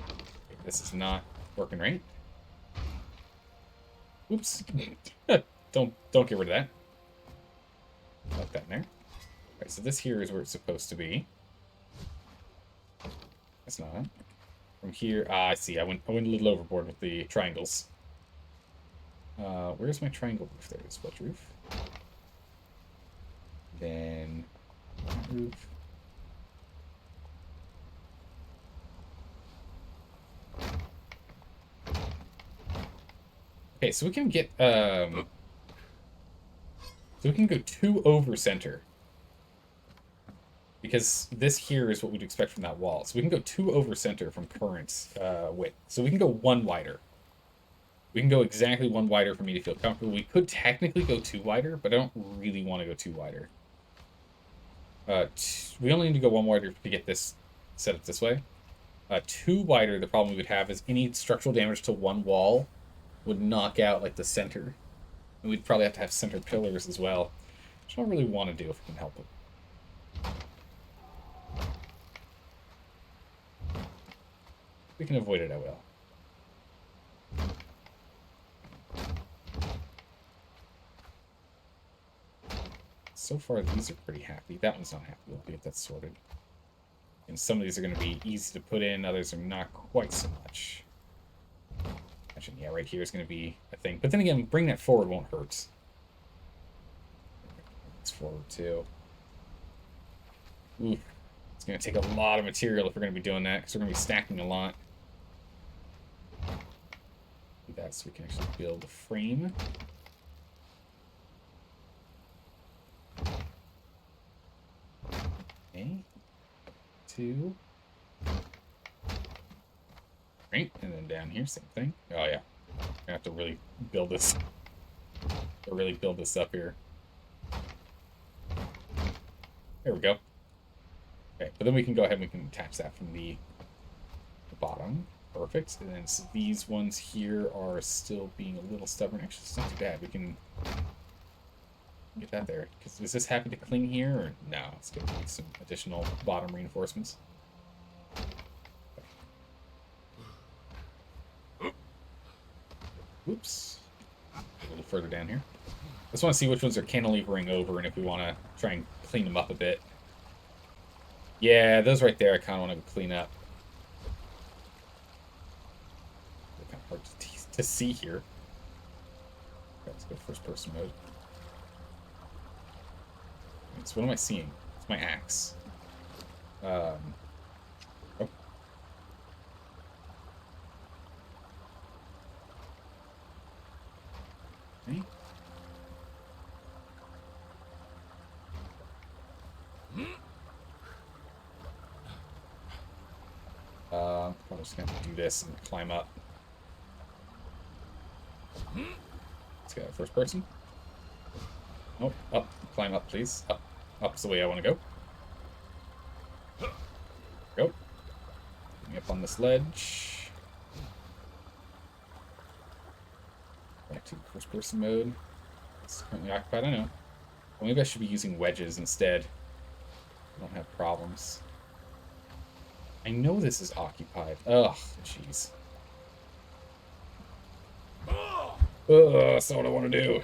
Okay, this is not working right. Oops. Don't get rid of that. Like that in there. Alright, so this here is where it's supposed to be. That's not. From here, I see. I went a little overboard with the triangles. Where's my triangle roof? There it is. Wedge roof. Then roof. Okay, so we can get so we can go 2 over center. Because this here is what we'd expect from that wall. So we can go 2 over center from current width. So we can go 1 wider. We can go exactly 1 wider for me to feel comfortable. We could technically go 2 wider, but I don't really want to go 2 wider. We only need to go 1 wider to get this set up this way. 2 wider, the problem we would have is any structural damage to one wall would knock out like the center. And we'd probably have to have center pillars as well. Which I don't really want to do if we can help it. If we can avoid it, I will. So far, these are pretty happy. That one's not happy. We'll get that sorted. And some of these are going to be easy to put in. Others are not quite so much. Actually, yeah, right here is going to be a thing. But then again, bring that forward won't hurt. It's forward, too. Ooh. It's going to take a lot of material if we're going to be doing that, because we're going to be stacking a lot. Do that so we can actually build a frame. Okay. 2. Right, and then down here, same thing. Oh yeah, I have to really build this. Up here. There we go. Okay, but then we can go ahead and we can attach that from the bottom. Perfect. And then so these ones here are still being a little stubborn. Actually, it's not too bad. We can get that there. Because is this happy to cling here? Or no, it's going to need some additional bottom reinforcements. Oops. A little further down here. Just want to see which ones are cantilevering over and if we want to try and clean them up a bit. Yeah, those right there I kind of want to clean up. They're kind of hard to see here. Okay, let's go first person mode. So what am I seeing? It's my axe. Oh. Okay. Probably just gonna have to do this and climb up. Let's go first person. Oh, up. Climb up, please. Up. Up's the way I want to go. Go. Getting up on this ledge. Back to first person mode. It's currently occupied, I know. Well, maybe I should be using wedges instead. I don't have problems. I know this is occupied. Ugh, jeez. That's not what I want to do.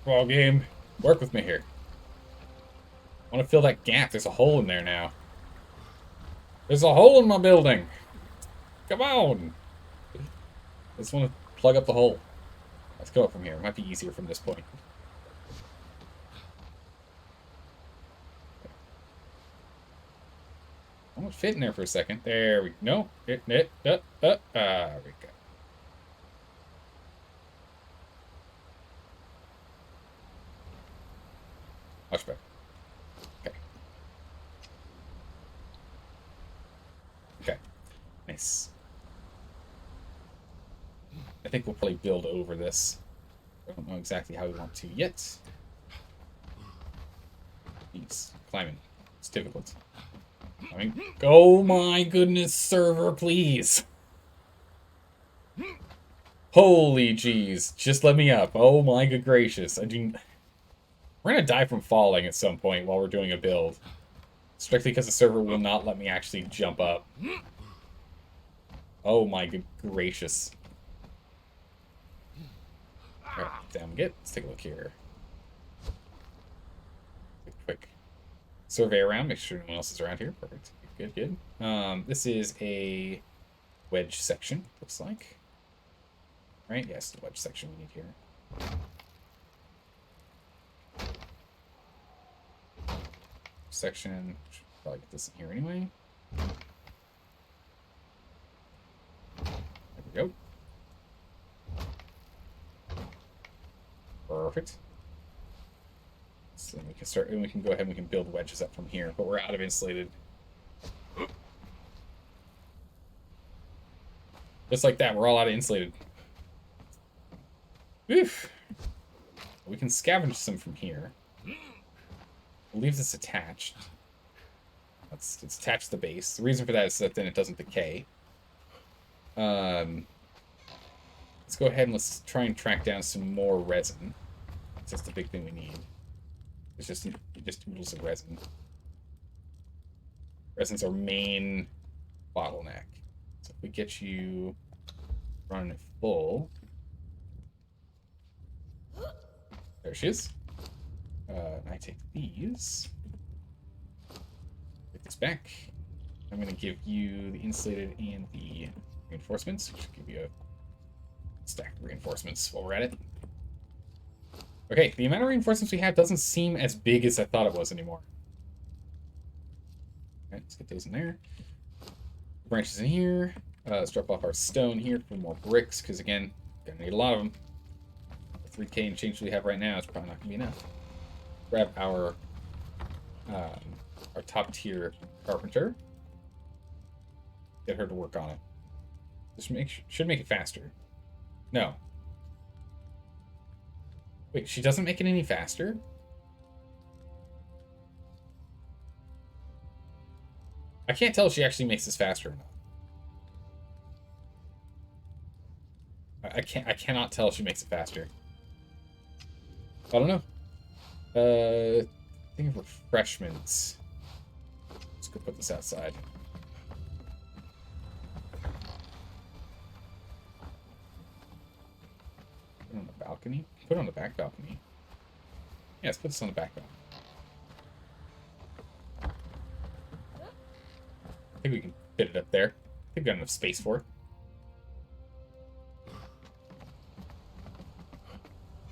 Ball game. Work with me here. I want to fill that gap. There's a hole in there now. There's a hole in my building. Come on. I just want to plug up the hole. Let's go up from here. It might be easier from this point. I won't fit in there for a second. There we go. No. There we go. Much better. Okay. Nice. I think we'll probably build over this. I don't know exactly how we want to yet. Jeez, climbing. It's difficult. Climbing. Oh my goodness, server, please. Holy jeez. Just let me up. Oh my good gracious. We're gonna die from falling at some point while we're doing a build. Strictly because the server will not let me actually jump up. Oh my good gracious. Alright, down we get. Let's take a look here. A quick survey around, make sure no one else is around here. Perfect. Good, good. This is a wedge section, looks like. Right? Yes, the wedge section we need here. Section. Should probably get this in here anyway. There we go. Perfect. So then we can start, and we can go ahead and we can build wedges up from here, but we're out of insulated. Just like that, we're all out of insulated. Oof. We can scavenge some from here. We'll leave this attached. It's attached to the base. The reason for that is that then it doesn't decay. Let's go ahead and let's try and track down some more resin. That's the big thing we need. It's just oodles of resin. Resin's our main bottleneck. So if we get you running it full. There she is. I take these. Take this back. I'm going to give you the insulated and the reinforcements, which should give you a stack of reinforcements while we're at it. Okay, the amount of reinforcements we have doesn't seem as big as I thought it was anymore. Alright, let's get those in there. Branches in here. Let's drop off our stone here for more bricks, because again, gonna need a lot of them. The 3K and change we have right now is probably not gonna be enough. Grab our top tier carpenter. Get her to work on it. This should make it faster. No. Wait, she doesn't make it any faster? I can't tell if she actually makes this faster or not. I cannot tell if she makes it faster. I don't know. Think of refreshments. Let's go put this outside. Put it on the balcony? Put it on the back balcony. Yeah, let's put this on the back balcony. I think we can fit it up there. I think we've got enough space for it.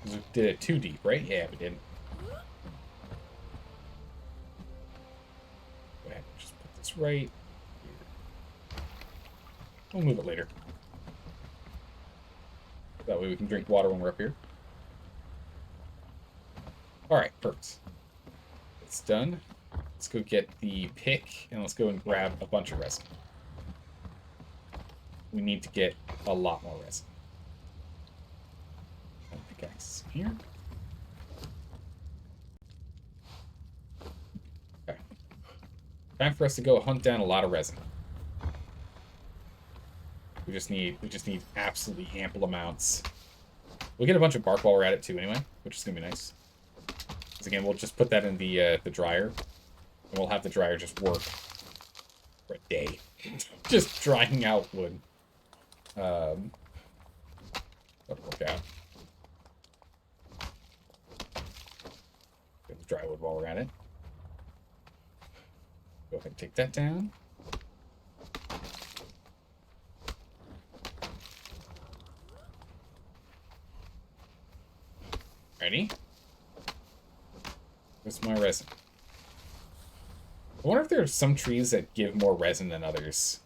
We did it too deep, right? Yeah, we did. Go ahead, just put this right here. We'll move it later. That way we can drink water when we're up here. Alright, perfect. It's done. Let's go get the pick, and let's go and grab a bunch of resin. We need to get a lot more resin. Pickaxe here. Okay. Time for us to go hunt down a lot of resin. We just need absolutely ample amounts. We'll get a bunch of bark while we're at it too anyway, which is gonna be nice. Because again, we'll just put that in the dryer. And we'll have the dryer just work for a day. Just drying out wood. That'll work out. Get the dry wood while we're at it. Go ahead and take that down. Ready? Where's my resin? I wonder if there are some trees that give more resin than others.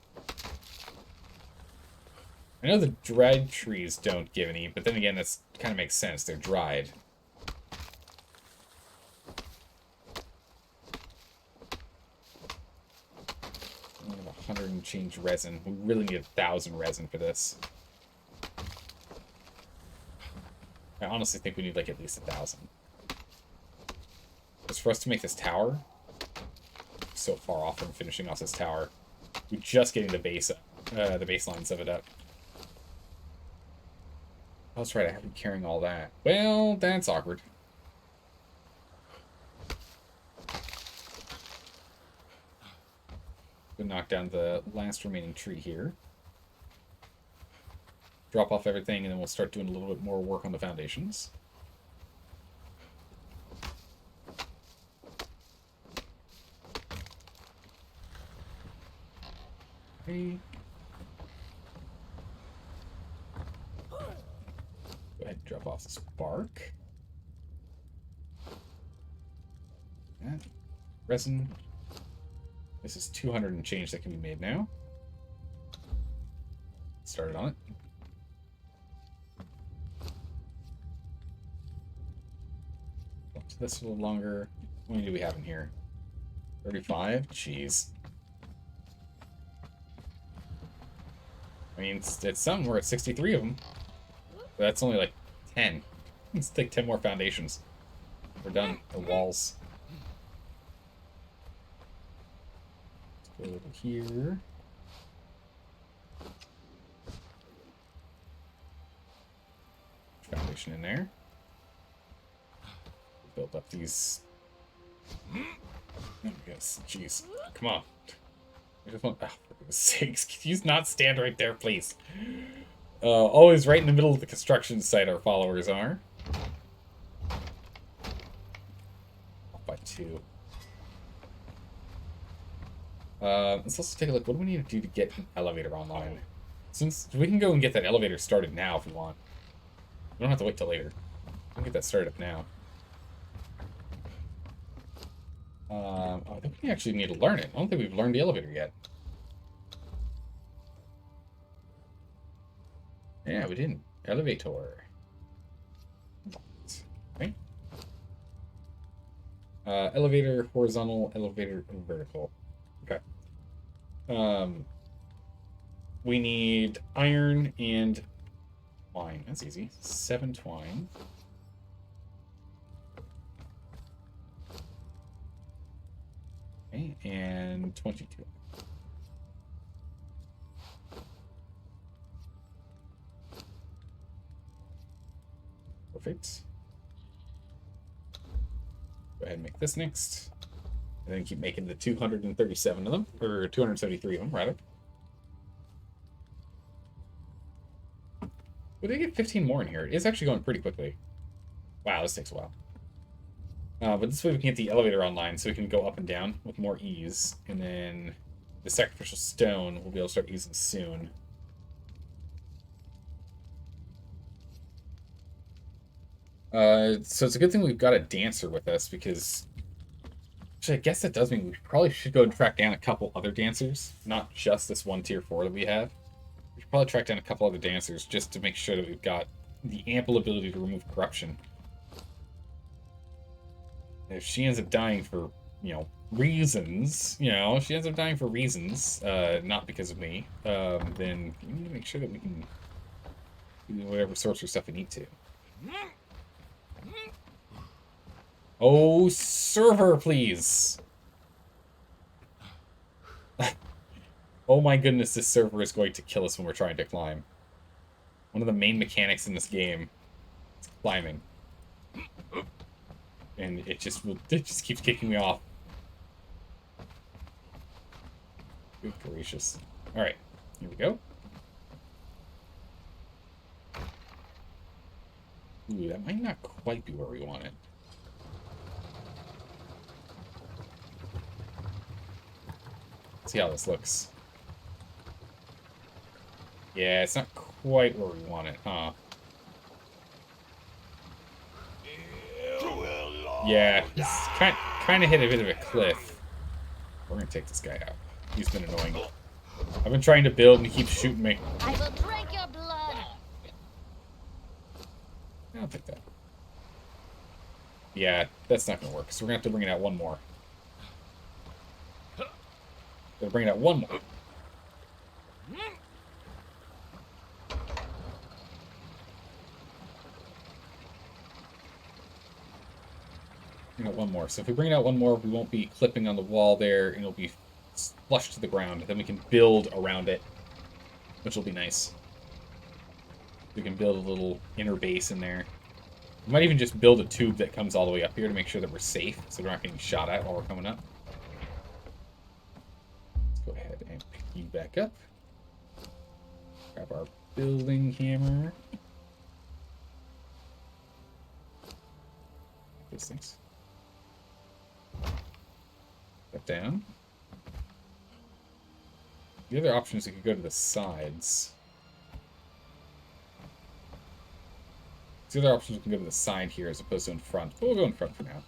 I know the dried trees don't give any, but then again, that's kind of makes sense. They're dried. 100 and change resin. We really need 1,000 resin for this. I honestly think we need like at least 1,000. Because for us to make this tower, so far off from finishing off this tower. We're just getting the base up, the baselines of it up. Oh, that's right, I haven't been carrying all that. Well, that's awkward. We'll knock down the last remaining tree here. Drop off everything, and then we'll start doing a little bit more work on the foundations. Okay. Go ahead and drop off this bark. Yeah. Resin. This is 200 and change that can be made now. Started on it. Up to this a little longer. How many do we have in here? 35? Jeez. I mean, it's some. We're at 63 of them. But that's only like 10. Let's take 10 more foundations. We're done. The walls. Let's go over here. Foundation in there. Build up these. Oh, yes, jeez. Come on. I just want. Oh, for goodness sakes, can you not stand right there, please? Always right in the middle of the construction site, our followers are. Off by 2. Let's also take a look. What do we need to do to get an elevator online? Since we can go and get that elevator started now if we want. We don't have to wait till later. We can get that started up now. I think we actually need to learn it. I don't think we've learned the elevator yet. Yeah, we didn't. Elevator. Okay. Elevator, horizontal, elevator, and vertical. Okay. We need iron and twine. That's easy. 7 twine. Okay, and 22. Perfect. Go ahead and make this next. And then keep making the 237 of them, or 273 of them, rather. We did get 15 more in here. It is actually going pretty quickly. Wow, this takes a while. But this way we can get the elevator online so we can go up and down with more ease. And then the sacrificial stone we'll be able to start using soon. So it's a good thing we've got a dancer with us because... Actually, I guess that does mean we probably should go and track down a couple other dancers. Not just this one tier 4 that we have. We should probably track down a couple other dancers just to make sure that we've got the ample ability to remove corruption. If she ends up dying for, reasons, she ends up dying for reasons, not because of me, then we need to make sure that we can do whatever sorcery stuff we need to. Oh, server, please! Oh my goodness, this server is going to kill us when we're trying to climb. One of the main mechanics in this game is climbing. And it just keeps kicking me off. Good gracious. Alright, here we go. Ooh, that might not quite be where we want it. Let's see how this looks. Yeah, it's not quite where we want it, huh? Yeah, it's kind of hit a bit of a cliff. We're gonna take this guy out. He's been annoying. I've been trying to build and he keeps shooting me. I will drink your blood. I'll take that. Yeah, that's not gonna work, so we're gonna have to bring it out one more. Gotta bring it out one more. Bring out one more. So if we bring it out one more, we won't be clipping on the wall there, and it'll be flush to the ground. Then we can build around it, which will be nice. We can build a little inner base in there. We might even just build a tube that comes all the way up here to make sure that we're safe, so we're not getting shot at while we're coming up. Let's go ahead and pick you back up. Grab our building hammer. Those things. That down. The other option is we could go to the sides. The other option is we can go to the side here as opposed to in front. But we'll go in front for now.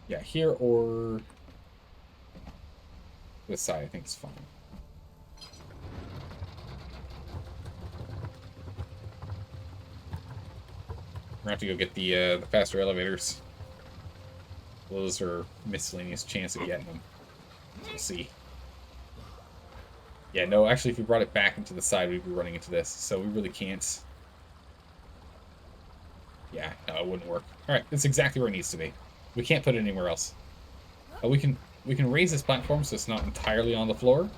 Yeah, here or this side I think is fine. We're gonna have to go get the faster elevators. Those are miscellaneous chance of getting them. We'll see. Yeah, no, actually, if we brought it back into the side, we'd be running into this, so we really can't. Yeah, no, it wouldn't work. All right, that's exactly where it needs to be. We can't put it anywhere else. We can raise this platform so it's not entirely on the floor.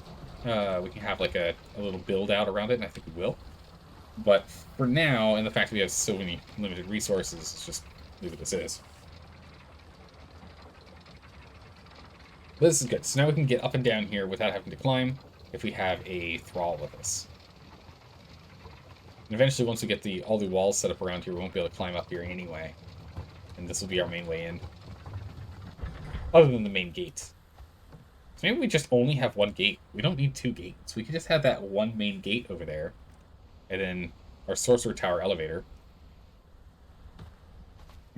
We can have like a little build out around it, and I think we will. But for now, and the fact that we have so many limited resources, let's just leave it as is. This is good. So now we can get up and down here without having to climb if we have a thrall with us. And eventually, once we get all the walls set up around here, we won't be able to climb up here anyway. And this will be our main way in. Other than the main gate. So maybe we just only have one gate. We don't need two gates. We could just have that one main gate over there. And then our Sorcerer Tower elevator. I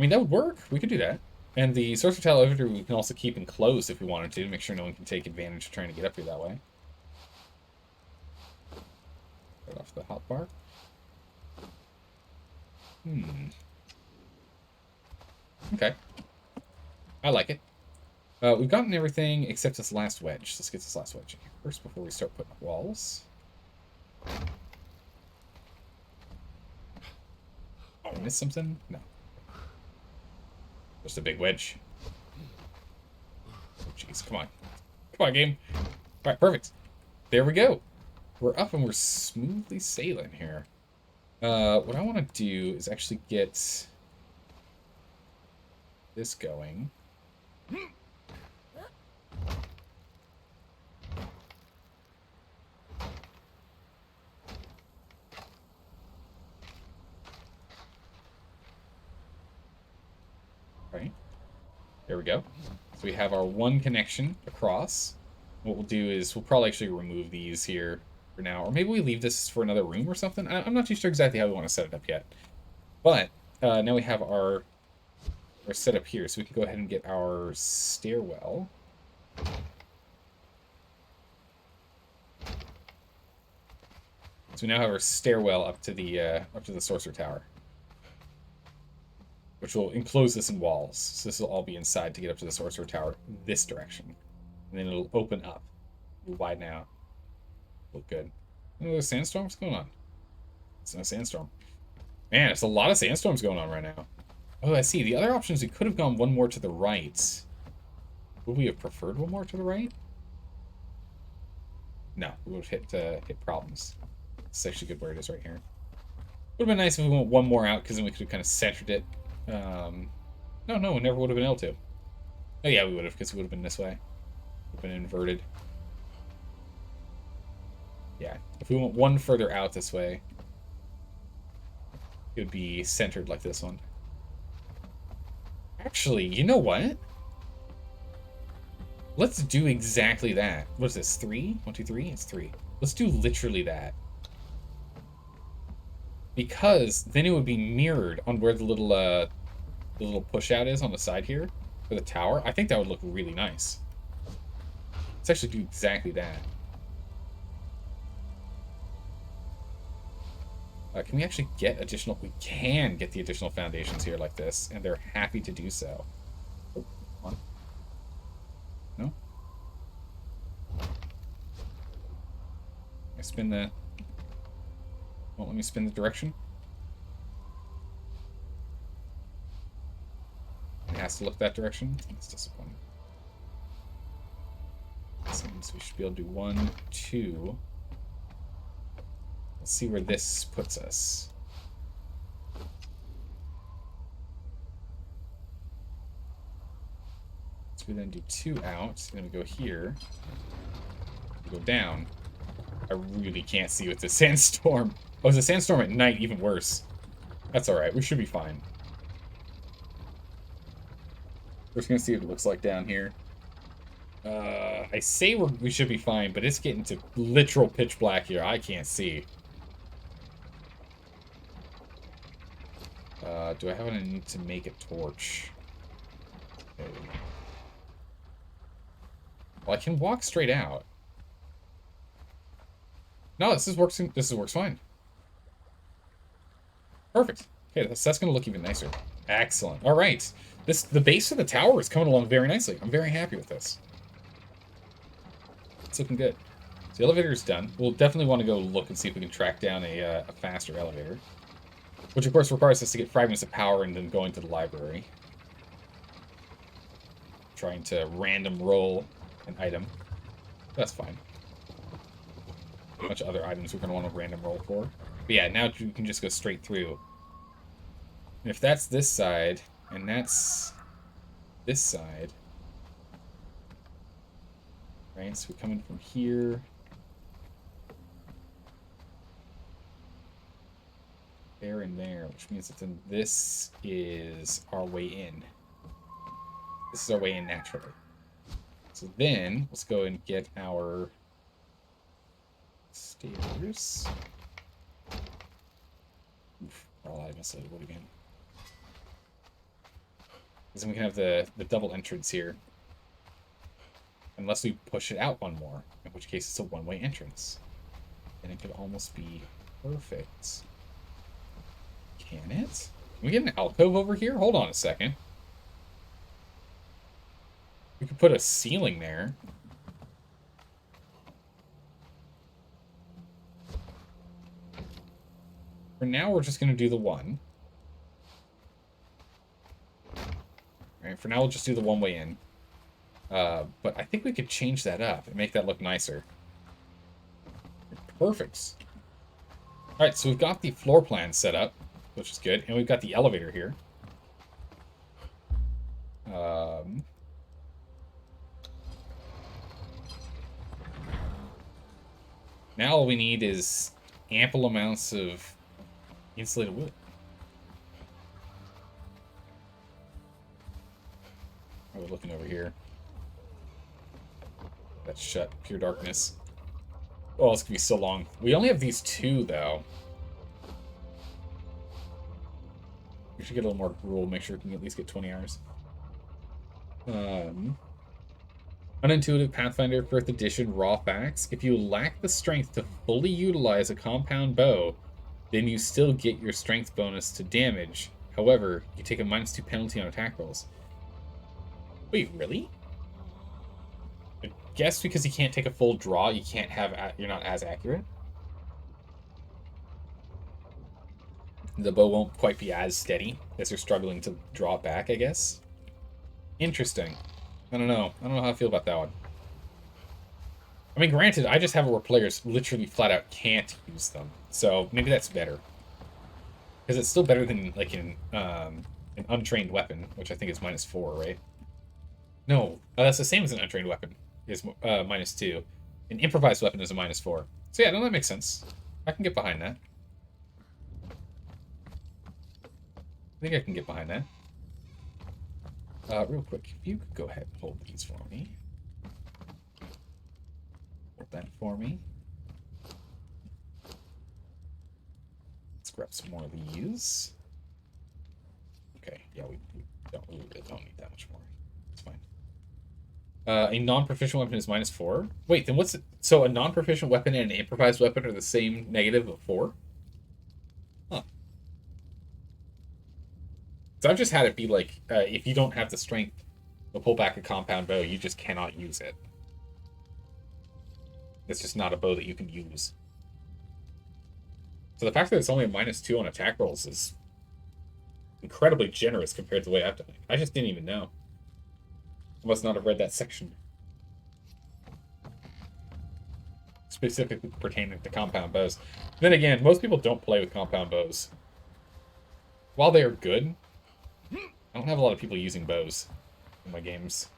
mean, that would work. We could do that. And the Sorcerer Tower elevator we can also keep enclosed if we wanted to make sure no one can take advantage of trying to get up here that way. Right off the hotbar. Okay. I like it. We've gotten everything except this last wedge. Let's get this last wedge in here first before we start putting up walls. Did I miss something? No. Just a big wedge. Oh, jeez, come on. Come on, game. Alright, perfect. There we go. We're up and we're smoothly sailing here. What I want to do is actually get this going. Right. There we go. So we have our one connection across. What we'll do is we'll probably actually remove these here for now. Or maybe we leave this for another room or something. I'm not too sure exactly how we want to set it up yet. But now we have our setup here. So we can go ahead and get our stairwell. So we now have our stairwell up to the Sorcerer Tower, which will enclose this in walls. So this will all be inside to get up to the Sorcerer Tower this direction. And then it'll open up. It'll widen out. Look good. Oh, there's a sandstorm? What's going on? It's no sandstorm. Man, it's a lot of sandstorms going on right now. Oh, I see. The other options, we could have gone one more to the right. Would we have preferred one more to the right? No, we would have hit problems. It's actually good where it is right here. Would have been nice if we went one more out, because then we could have kind of centered it. No, we never would have been able to. Oh yeah, we would have, because it would have been this way. Would have been inverted. Yeah, if we went one further out this way, it would be centered like this one. Actually, you know what? Let's do exactly that. What is this, 3? 1, 2, 3? It's 3. Let's do literally that. Because then it would be mirrored on where the little push out is on the side here for the tower. I think that would look really nice. Let's actually do exactly that. Can we actually get additional? We can get the additional foundations here like this, and they're happy to do so. Oh, come on. No? I spin the... Won't let me spin the direction. It has to look that direction. That's disappointing. Seems we should be able to do 1, 2. Let's see where this puts us. So we then do 2 out. Then we go here. We go down. I really can't see with the sandstorm. Oh, is the sandstorm at night even worse? That's alright. We should be fine. We're just going to see what it looks like down here. I say we should be fine, but it's getting to literal pitch black here. I can't see. Do I have what I need to make a torch? Okay. Well, I can walk straight out. No, this works fine. Perfect. Okay, that's going to look even nicer. Excellent. All right. The base of the tower is coming along very nicely. I'm very happy with this. It's looking good. So the elevator is done. We'll definitely want to go look and see if we can track down a faster elevator. Which, of course, requires us to get fragments of power and then going to the library. Trying to random roll an item. That's fine. A bunch of other items we're going to want to random roll for. But yeah, now you can just go straight through. And if that's this side, and that's this side, right? So we're coming from here. There and there, which means that then this is our way in. This is our way in naturally. So then, let's go and get our stairs. Oof, all items loaded again. Because then we can have the double entrance here. Unless we push it out one more, in which case it's a one-way entrance. And it could almost be perfect. Can it? Can we get an alcove over here? Hold on a second. We could put a ceiling there. For now, we're just going to do the one. Alright, for now, we'll just do the one-way in. But I think we could change that up and make that look nicer. Perfect. Alright, so we've got the floor plan set up, which is good. And we've got the elevator here. Now all we need is ample amounts of insulated wood. Oh, we're looking over here. That's shut. Pure darkness. Oh, it's going to be so long. We only have these 2, though. We should get a little more gruel, make sure we can at least get 20 hours. Unintuitive Pathfinder 4th Edition Raw Facts. If you lack the strength to fully utilize a compound bow, then you still get your strength bonus to damage. However, you take a -2 penalty on attack rolls. Wait, really? I guess because you can't take a full draw, you're not as accurate? The bow won't quite be as steady as you're struggling to draw it back, I guess. Interesting. I don't know. I don't know how I feel about that one. I mean, granted, I just have it where players literally flat out can't use them. So maybe that's better. Because it's still better than, like, an untrained weapon, which I think is -4, right? No, that's the same as an untrained weapon. It's -2. An improvised weapon is a -4. So yeah, no, that makes sense. I can get behind that. I think I can get behind that. Real quick, if you could go ahead and hold these for me. Hold that for me. Let's grab some more of these. Okay, yeah, we don't need that much more. It's fine. A non-proficient weapon is -4. Wait, then what's it? So a non-proficient weapon and an improvised weapon are the same negative of 4? Huh. So I've just had it be like, if you don't have the strength to pull back a compound bow, you just cannot use it. It's just not a bow that you can use. So the fact that it's only a -2 on attack rolls is incredibly generous compared to the way I've done it. I just didn't even know. I must not have read that section. Specifically pertaining to compound bows. Then again, most people don't play with compound bows. While they are good, I don't have a lot of people using bows in my games.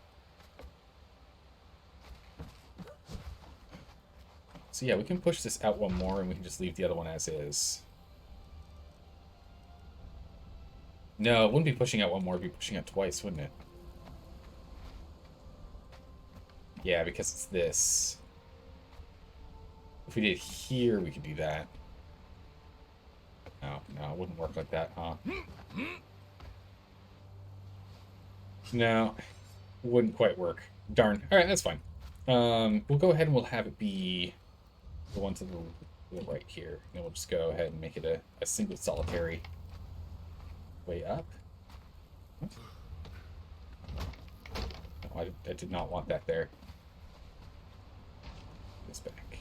So yeah, we can push this out one more and we can just leave the other one as is. No, it wouldn't be pushing out one more, it'd be pushing out twice, wouldn't it? Yeah, because it's this. If we did here, we could do that. No, it wouldn't work like that, huh? No, wouldn't quite work. Darn. Alright, that's fine. We'll go ahead and we'll have it be the one to the right here. And we'll just go ahead and make it a single solitary way up. What? No, I did not want that there. This back.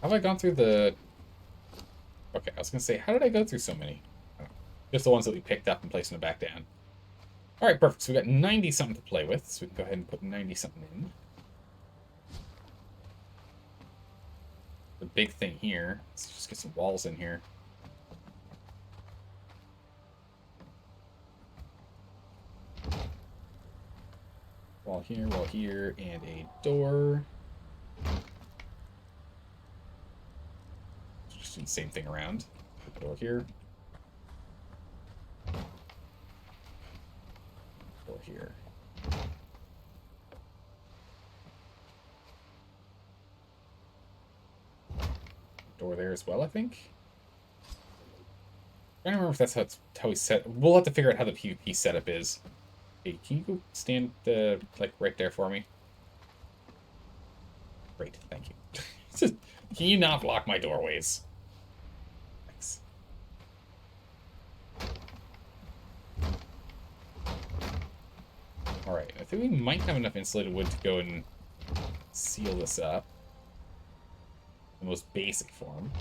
Have I gone through the... Okay, I was going to say, how did I go through so many? Just the ones that we picked up and placed them back down. Alright, perfect. So we got 90-something to play with, so we can go ahead and put 90-something in. The big thing here, let's just get some walls in here. Wall here, and a door. Just do the same thing around. Put the door here. Door here. Door there as well, I think. I don't remember if that's how he set. We'll have to figure out how the PvP setup is. Hey, can you go stand like right there for me? Great, thank you. Can you not block my doorways? Thanks. Alright, I think we might have enough insulated wood to go and seal this up. The most basic form.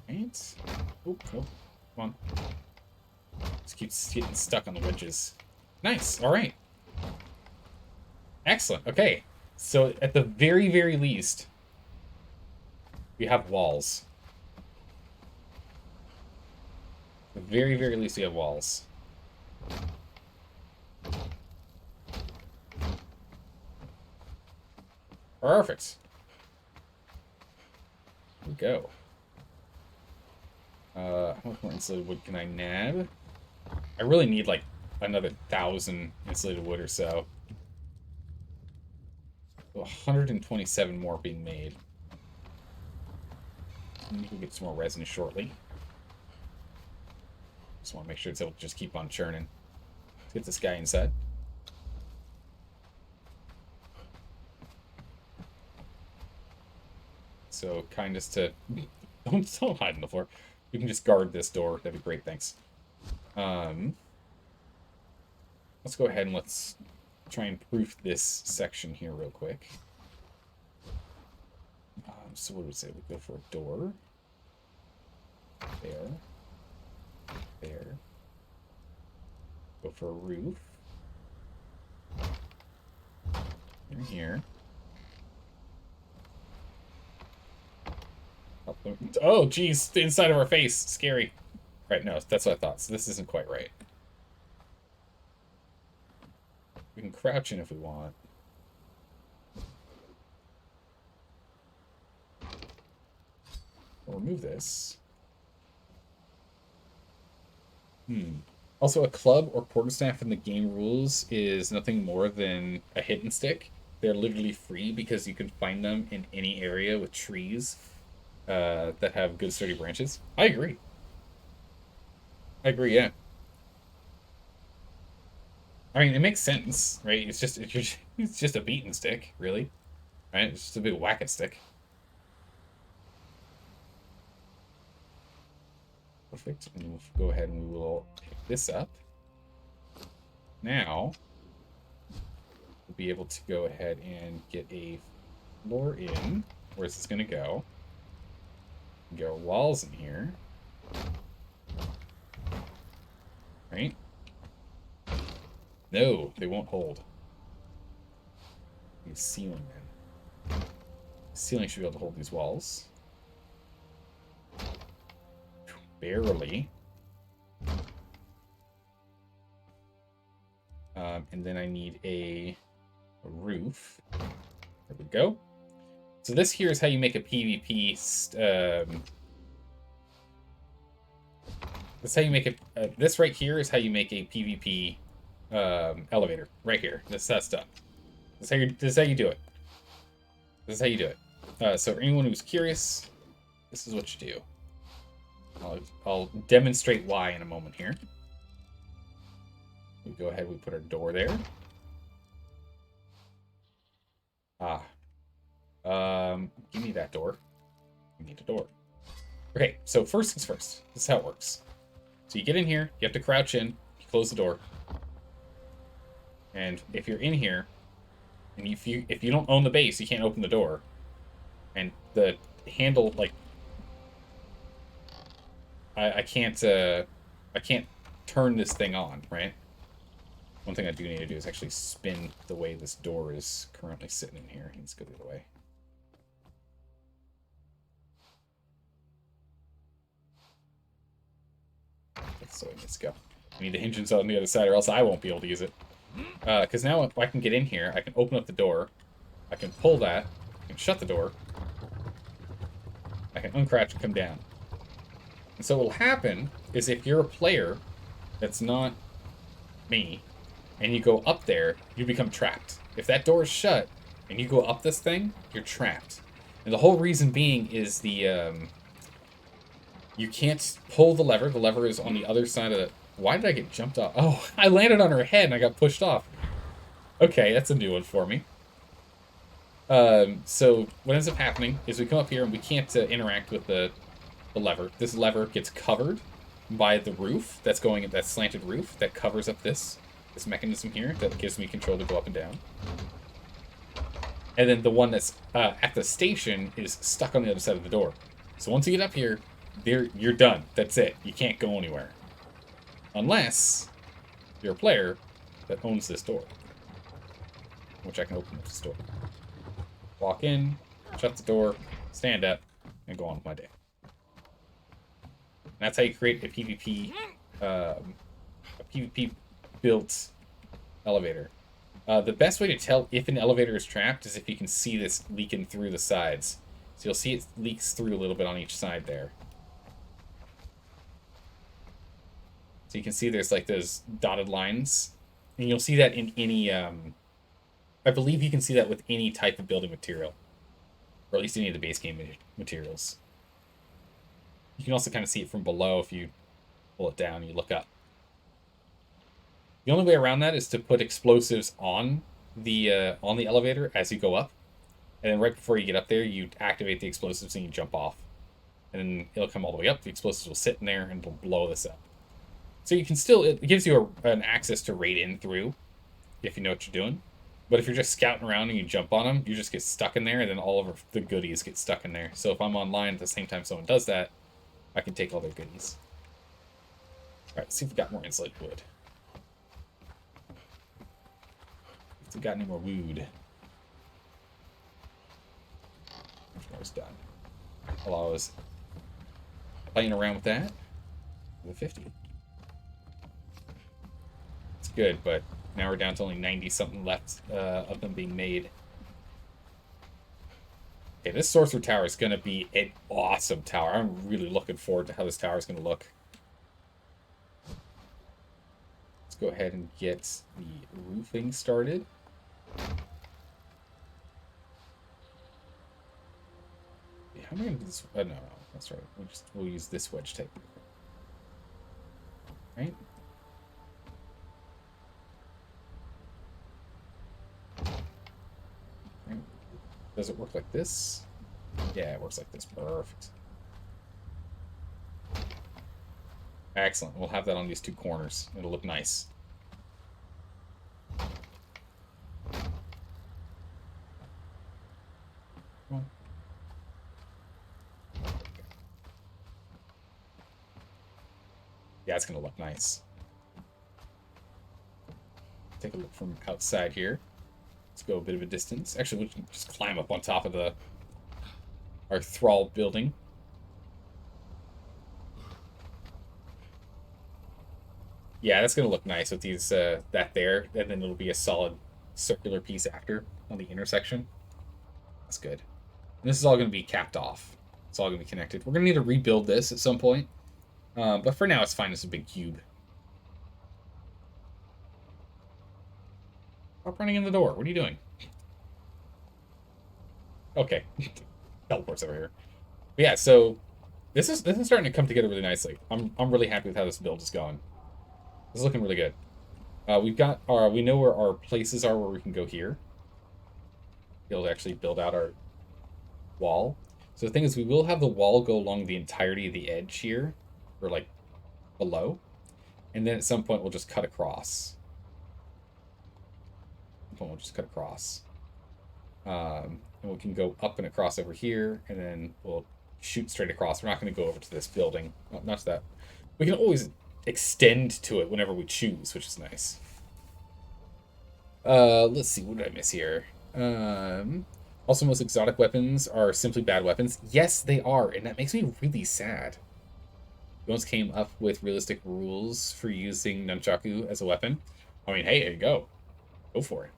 Right. Oop, come on. Just keeps getting stuck on the wedges. Nice, alright. Excellent, okay. So, at the very, very least, we have walls. At the very, very least, we have walls. Perfect. Here we go. How much more insulated wood can I nab? I really need like another 1,000 insulated wood or so. 127 more being made. And we can get some more resin shortly. Just want to make sure it's able to just keep on churning. Let's get this guy inside. So, kindness to... Don't hide in the floor. You can just guard this door. That'd be great, thanks. Let's go ahead and let's try and proof this section here real quick. So what would we say? We go for a door. There. There. Go for a roof. In here. Oh, geez, the inside of our face. Scary. Right, no, that's what I thought. So this isn't quite right. We can crouch in if we want. We'll remove this. Also, a club or quarterstaff in the game rules is nothing more than a hidden stick. They're literally free because you can find them in any area with trees that have good sturdy branches. I agree. Yeah. I mean, it makes sense, right? It's just a beaten stick, really, right? It's just a big whack-it stick. Perfect. And we'll go ahead and we will pick this up. Now, we'll be able to go ahead and get a floor in. Where's this going to go? Get our walls in here. Right? No, they won't hold. The ceiling then. The ceiling should be able to hold these walls. Barely. And then I need a roof. There we go. So this here is how you make a PvP. That's how you make it. This right here is how you make a PvP elevator. Right here. That's done. This is how you do it. This is how you do it. So for anyone who's curious, this is what you do. I'll demonstrate why in a moment here. We go ahead, we put our door there. Give me that door. We need a door. Okay, so first things first. This is how it works. So you get in here, you have to crouch in, you close the door. And if you're in here, and if you don't own the base, you can't open the door. And the handle, like, I can't turn this thing on, right? One thing I do need to do is actually spin the way this door is currently sitting in here. Let's go the other way. That's the way it needs to go. I need the hinges on the other side or else I won't be able to use it. Because now if I can get in here, I can open up the door. I can pull that. I can shut the door. I can uncrouch and come down. And so what will happen is if you're a player that's not me, and you go up there, you become trapped. If that door is shut, and you go up this thing, you're trapped. And the whole reason being is the, you can't pull the lever. The lever is on the other side of the... Why did I get jumped off? Oh, I landed on her head and I got pushed off. Okay, that's a new one for me. So what ends up happening is we come up here and we can't interact with the lever. This lever gets covered by the roof that's going at that slanted roof that covers up this mechanism here that gives me control to go up and down. And then the one that's at the station is stuck on the other side of the door. So once you get up here, you're done. That's it. You can't go anywhere. Unless you're a player that owns this door. Which I can open this door. Walk in, shut the door, stand up, and go on with my day. And that's how you create a PvP built elevator. The best way to tell if an elevator is trapped is if you can see this leaking through the sides. So you'll see it leaks through a little bit on each side there. So you can see there's like those dotted lines. And you'll see that in any, I believe you can see that with any type of building material. Or at least any of the base game materials. You can also kind of see it from below if you pull it down and you look up. The only way around that is to put explosives on the elevator as you go up. And then right before you get up there, you activate the explosives and you jump off. And then it'll come all the way up. The explosives will sit in there and it'll blow this up. So you can still, it gives you an access to raid in through, if you know what you're doing. But if you're just scouting around and you jump on them, you just get stuck in there, and then all of the goodies get stuck in there. So if I'm online at the same time someone does that, I can take all their goodies. Alright, let's see if we've got more insulated wood. If we've got any more wood. Much more is done. While I was playing around with that, the 50. It's good, but now we're down to only 90-something left of them being made. Okay, this Sorcery Tower is going to be an awesome tower. I'm really looking forward to how this tower is going to look. Let's go ahead and get the roofing started. Yeah, how am I going to do this? No, that's right. We'll use this wedge type. Right? Does it work like this? Yeah, it works like this. Perfect. Excellent. We'll have that on these two corners. It'll look nice. Come on. Yeah, it's gonna look nice. Take a look from outside here. Let's go a bit of a distance. Actually, we can just climb up on top of our thrall building. Yeah, that's gonna look nice with these that there, and then it'll be a solid circular piece after on the intersection. That's good. And this is all gonna be capped off. It's all gonna be connected. We're gonna need to rebuild this at some point, but for now, it's fine as a big cube. Stop running in the door. What are you doing? Okay, teleports over here. But yeah, so this is starting to come together really nicely. I'm really happy with how this build is going. It's looking really good. We know where our places are where we can go here. Be able to actually build out our wall. So the thing is, we will have the wall go along the entirety of the edge here, or like below, and then at some point we'll just cut across. And we can go up and across over here, and then we'll shoot straight across. We're not going to go over to this building. Well, not to that. We can always extend to it whenever we choose, which is nice. Let's see, what did I miss here? Also, most exotic weapons are simply bad weapons. Yes, they are, and that makes me really sad. We once came up with realistic rules for using nunchaku as a weapon. I mean, hey, there you go. Go for it.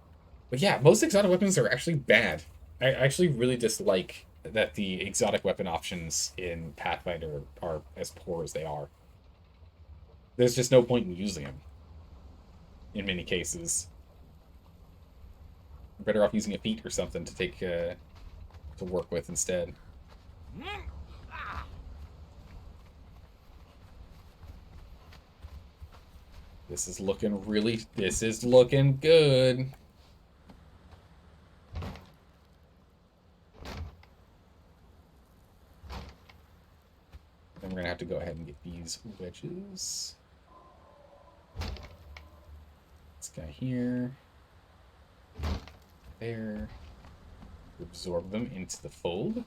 But yeah, most exotic weapons are actually bad. I actually really dislike that the exotic weapon options in Pathfinder are as poor as they are. There's just no point in using them. In many cases. You're better off using a feat or something to take to work with instead. This is looking good. Then we're gonna have to go ahead and get these wedges. This guy here. There. Absorb them into the fold.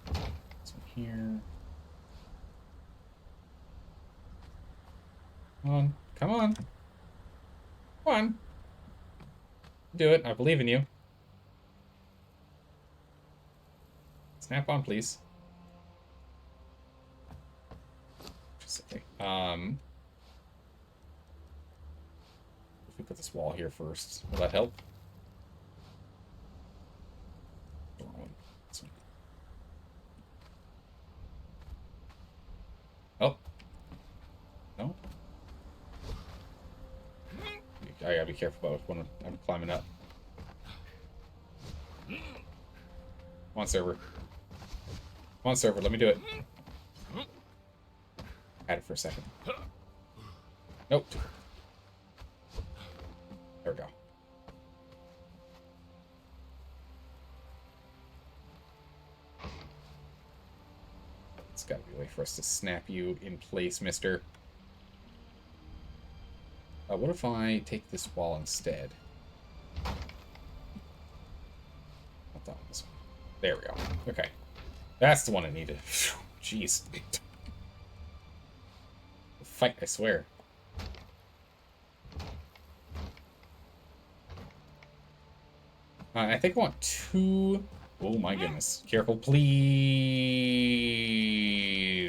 This one here. Come on. Come on. Come on. Do it. I believe in you. Snap on, please. Just okay. If we put this wall here first, will that help? This one. Oh. No. I gotta be careful about when I'm climbing up. Come on, server. Come on, server, let me do it. Had it for a second. Nope. There we go. It's gotta be a way for us to snap you in place, mister. What if I take this wall instead? Not that one, this one. There we go. Okay. That's the one I needed. Jeez. Fight, I swear. I think I want two... Oh my goodness. Careful, please.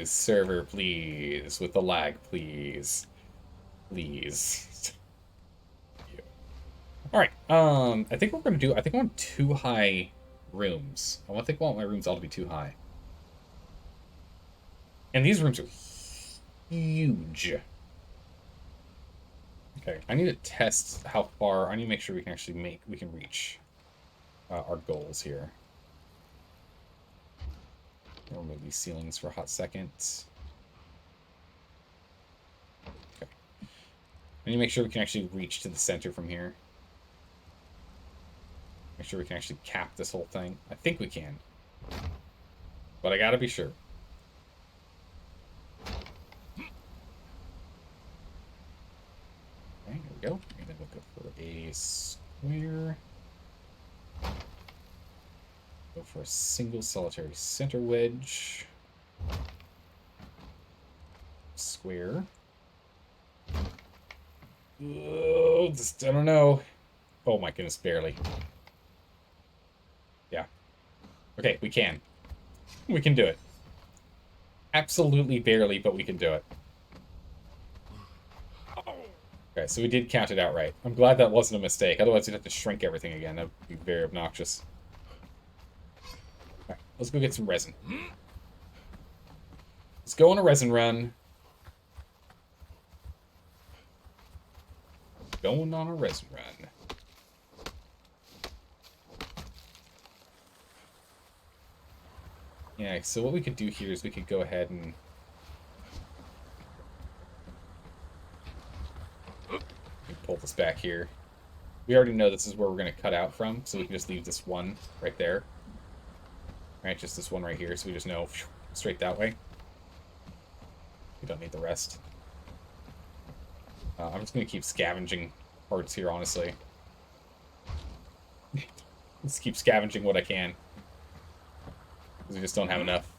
Server, please. With the lag, please. Please. Alright, I think what we're gonna do... I think I want 2 high rooms. I think I want my rooms all to be 2 high. And these rooms are huge. Okay, I need to test how far... I need to make sure we can actually reach our goals here. I'll remove these ceilings for a hot second. Okay. I need to make sure we can actually reach to the center from here. Make sure we can actually cap this whole thing. I think we can. But I gotta be sure. Okay, here we we go. And then we'll go for a square. Go for a single solitary center wedge. Square. Oh, just, I don't know. Oh my goodness, barely. Yeah. Okay, we can. We can do it. Absolutely barely, but we can do it. Okay, so we did count it out right. I'm glad that wasn't a mistake. Otherwise, we'd have to shrink everything again. That would be very obnoxious. Alright, let's go get some resin. Let's go on a resin run. Going on a resin run. Yeah, so what we could do here is we could go ahead and pull this back here. We already know this is where we're going to cut out from, so we can just leave this one right there. Right, just this one right here, so we just know straight that way. We don't need the rest. I'm just going to keep scavenging parts here, honestly. Just keep scavenging what I can. Because we just don't have enough.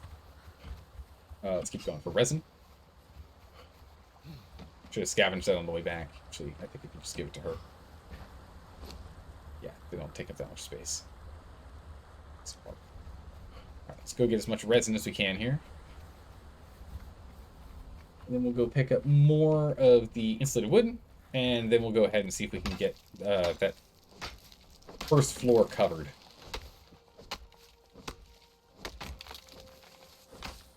Let's keep going for resin. Should have scavenged that on the way back. Actually, I think we can just give it to her. Yeah, they don't take up that much space. Alright, let's go get as much resin as we can here. And then we'll go pick up more of the insulated wood. And then we'll go ahead and see if we can get that first floor covered.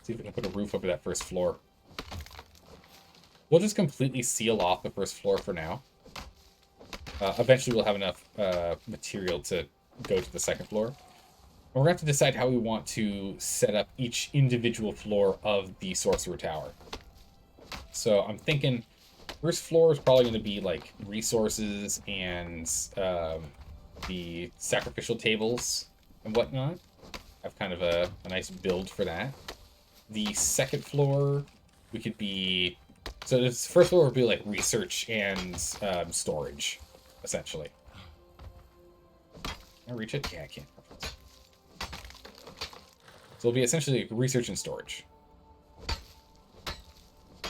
See if we can put a roof over that first floor. We'll just completely seal off the first floor for now. Eventually we'll have enough material to go to the second floor. And we're going to have to decide how we want to set up each individual floor of the Sorcerer Tower. So I'm thinking first floor is probably going to be like resources and the sacrificial tables and whatnot. Have kind of a nice build for that. The second floor, we could be... So this first floor would be like research and storage, essentially. Can I reach it? Yeah, I can. So it'll be essentially research and storage.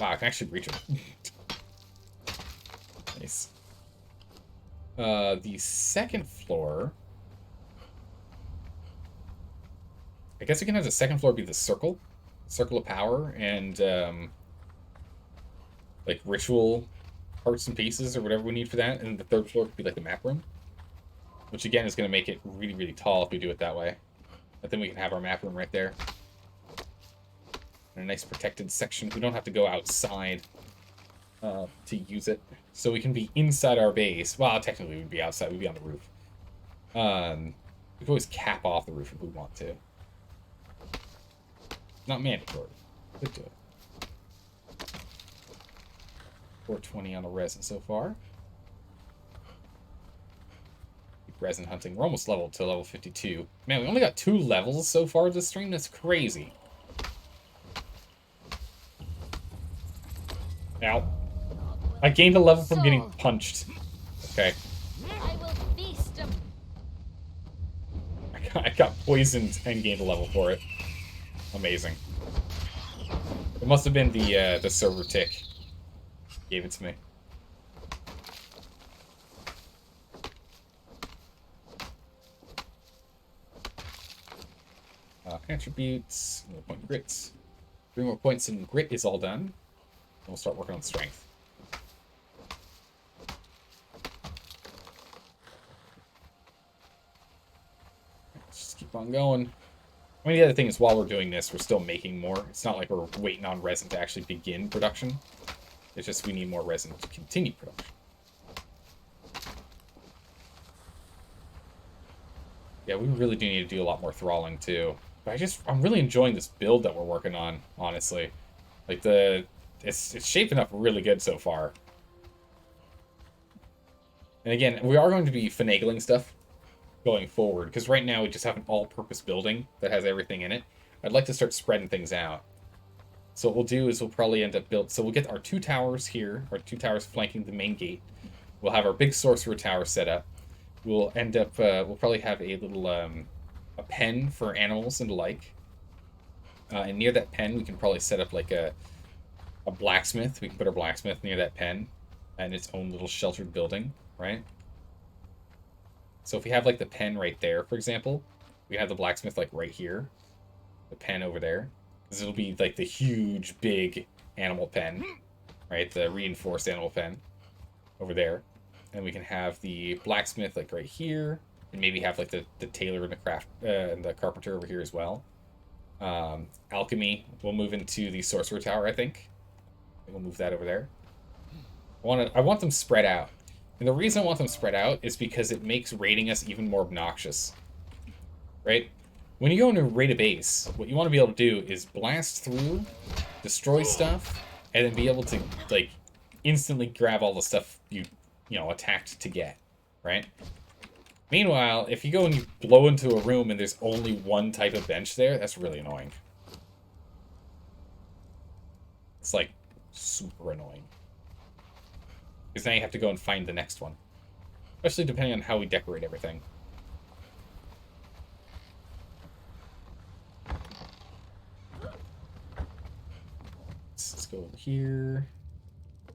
Wow, I can actually reach it. Nice. The second floor... I guess we can have the second floor be the circle of power, and like ritual parts and pieces or whatever we need for that. And the third floor could be like the map room, which again is going to make it really, really tall if we do it that way. But then we can have our map room right there. And a nice protected section. We don't have to go outside to use it. So we can be inside our base. Well, technically we'd be outside. We'd be on the roof. We can always cap off the roof if we want to. Not mandatory. Could do it. 420 on the resin so far. Keep resin hunting. We're almost leveled to level 52. Man, we only got 2 levels so far this stream. That's crazy. Ow. I gained a level from getting punched. Okay. I will feast him. I got poisoned and gained a level for it. Amazing. It must have been the server tick. Gave it to me. Attributes, another point in grits. 3 more points in grit is all done. And we'll start working on strength. Let's just keep on going. I mean, the other thing is, while we're doing this, we're still making more. It's not like we're waiting on resin to actually begin production. It's just we need more resin to continue production. Yeah, we really do need to do a lot more thralling, too. But I'm really enjoying this build that we're working on, honestly. Like, it's shaping up really good so far. And again, we are going to be finagling stuff going forward, because right now we just have an all-purpose building that has everything in it. I'd like to start spreading things out. So what we'll do is we'll probably end up so we'll get our 2 towers here, our 2 towers flanking the main gate. We'll have our big sorcerer tower set up. We'll end up, we'll probably have a little, a pen for animals and the like. And near that pen, we can probably set up like a blacksmith. We can put our blacksmith near that pen and its own little sheltered building, right? So if we have like the pen right there, for example, we have the blacksmith like right here, the pen over there, because it'll be like the huge, big animal pen, right? The reinforced animal pen over there. And we can have the blacksmith like right here, and maybe have like the tailor and the craft and the carpenter over here as well. Alchemy will move into the sorcerer tower, I think. We'll move that over there. I want them spread out. And the reason I want them spread out is because it makes raiding us even more obnoxious. Right? When you go into raid a base, what you want to be able to do is blast through, destroy stuff, and then be able to, like, instantly grab all the stuff you know, attacked to get. Right? Meanwhile, if you go and you blow into a room and there's only one type of bench there, that's really annoying. It's, like, super annoying. Because now you have to go and find the next one. Especially depending on how we decorate everything. Let's go over here.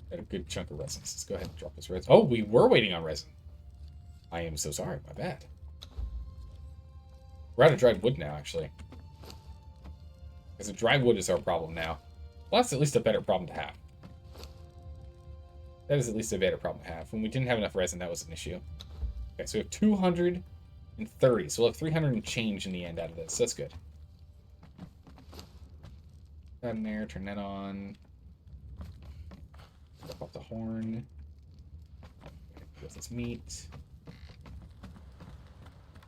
Got a good chunk of resins. Let's go ahead and drop this resin. Oh, we were waiting on resin. I am so sorry. My bad. We're out of dried wood now, actually. Because the dry wood is our problem now. Well, that's at least a better problem to have. That is at least a better problem to have. When we didn't have enough resin, that was an issue. Okay, so we have 230. So we'll have 300 and change in the end out of this. So that's good. That in there. Turn that on. Drop off the horn. Get this meat.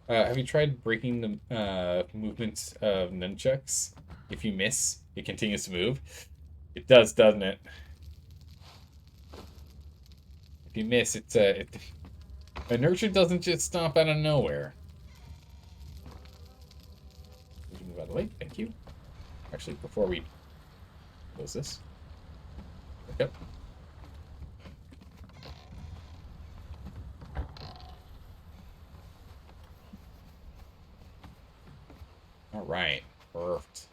Have you tried breaking the movements of nunchucks? If you miss, it continues to move. It does, doesn't it? If you miss, inertia doesn't just stop out of nowhere. We can move out of the way. Thank you. Actually, before we close this. Yep. All right. Perfect.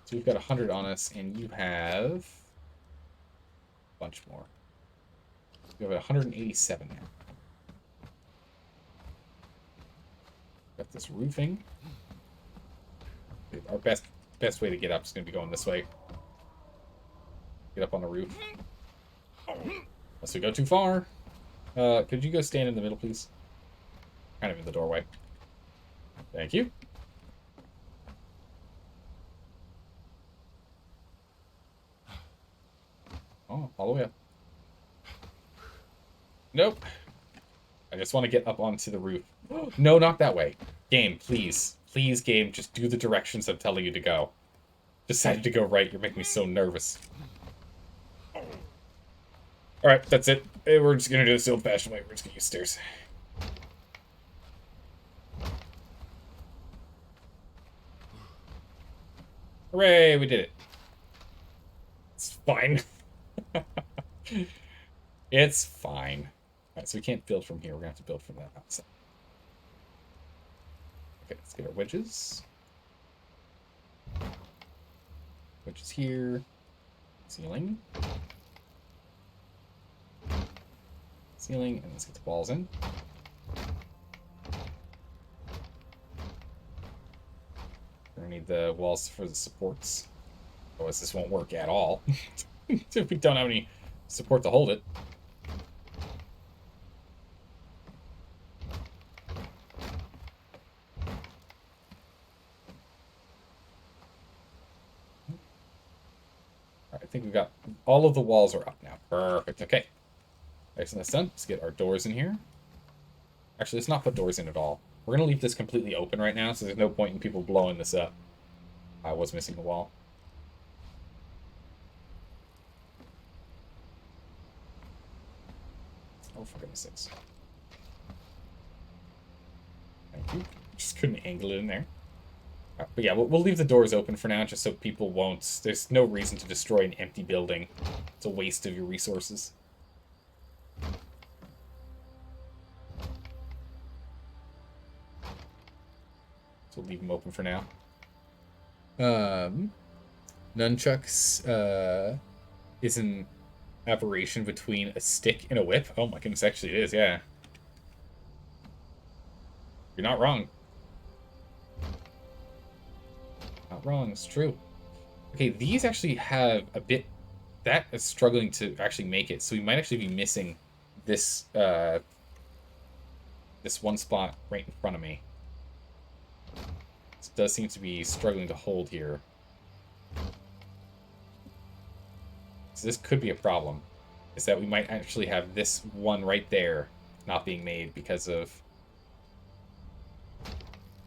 So we've got 100 on us, and you have a bunch more. We have 187 now. Got this roofing. Our best way to get up is going to be going this way. Get up on the roof. Unless we go too far. Could you go stand in the middle, please? Kind of in the doorway. Thank you. Oh, all the way up. Nope. I just want to get up onto the roof. No, not that way. Game, please. Please, game, just do the directions I'm telling you to go. Decided to go right. You're making me so nervous. Alright, that's it. We're just going to do this the old-fashioned way. We're just going to use stairs. Hooray, we did it. It's fine. It's fine. Alright, so we can't build from here. We're going to have to build from that outside. Okay, let's get our wedges. Wedges here. Ceiling. Ceiling, and let's get the walls in. We're gonna need the walls for the supports. Otherwise this won't work at all. If we don't have any support to hold it. Alright, I think we've got all of the walls are up now. Perfect. Okay. Excellent, that's done. Let's get our doors in here. Actually, let's not put doors in at all. We're going to leave this completely open right now, so there's no point in people blowing this up. I was missing a wall. Oh, for goodness sakes. Thank you. Just couldn't angle it in there. But yeah, we'll leave the doors open for now, just so people won't... There's no reason to destroy an empty building. It's a waste of your resources. So we'll leave them open for now. Nunchucks is an aberration between a stick and a whip. Oh my goodness, actually it is, yeah. You're not wrong. Not wrong, it's true. Okay, these actually have a bit... That is struggling to actually make it, so we might actually be missing this, this one spot right in front of me. This does seem to be struggling to hold here. So this could be a problem. Is that we might actually have this one right there not being made because of...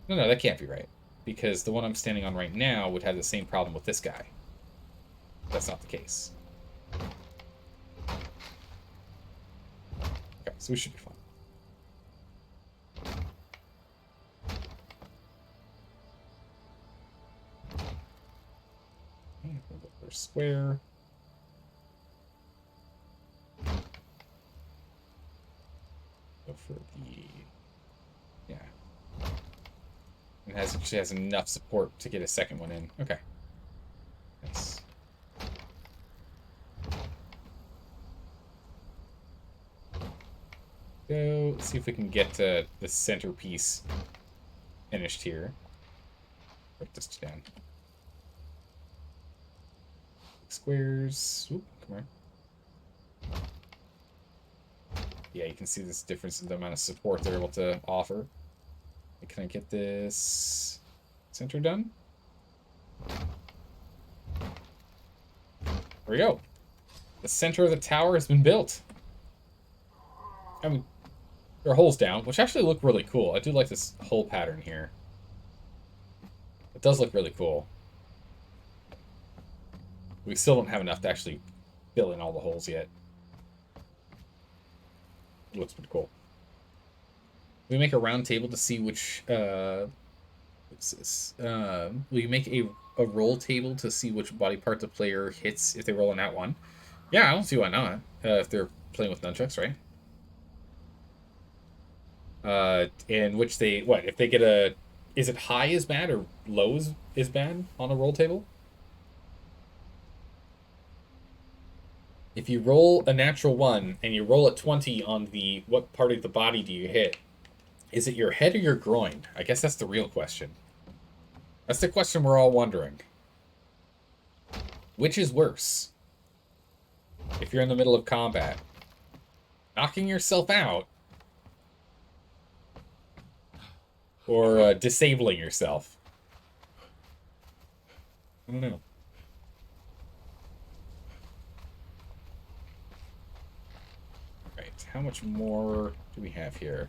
No, that can't be right. Because the one I'm standing on right now would have the same problem with this guy. That's not the case. Okay, so we should be fine. Okay, we'll go for square. Go for the... Yeah. It actually has enough support to get a second one in. Okay. Nice. Go. Let's see if we can get the centerpiece finished here. Break this down. Squares. Oop, come on. Yeah, you can see this difference in the amount of support they're able to offer. Can I get this center done? There we go. The center of the tower has been built. I mean, there are holes down, which actually look really cool. I do like this hole pattern here. It does look really cool. We still don't have enough to actually fill in all the holes yet. It looks pretty cool. We make a round table to see which, what's this? Will you make a roll table to see which body part the player hits if they roll an @1? Yeah, I don't see why not. If they're playing with nunchucks, right? In which they, what, if they get a, is it high is bad or low is bad on a roll table? If you roll a natural 1 and you roll a 20 on the, what part of the body do you hit? Is it your head or your groin? I guess that's the real question. That's the question we're all wondering. Which is worse? If you're in the middle of combat, knocking yourself out, or disabling yourself? I don't know. Right, how much more do we have here?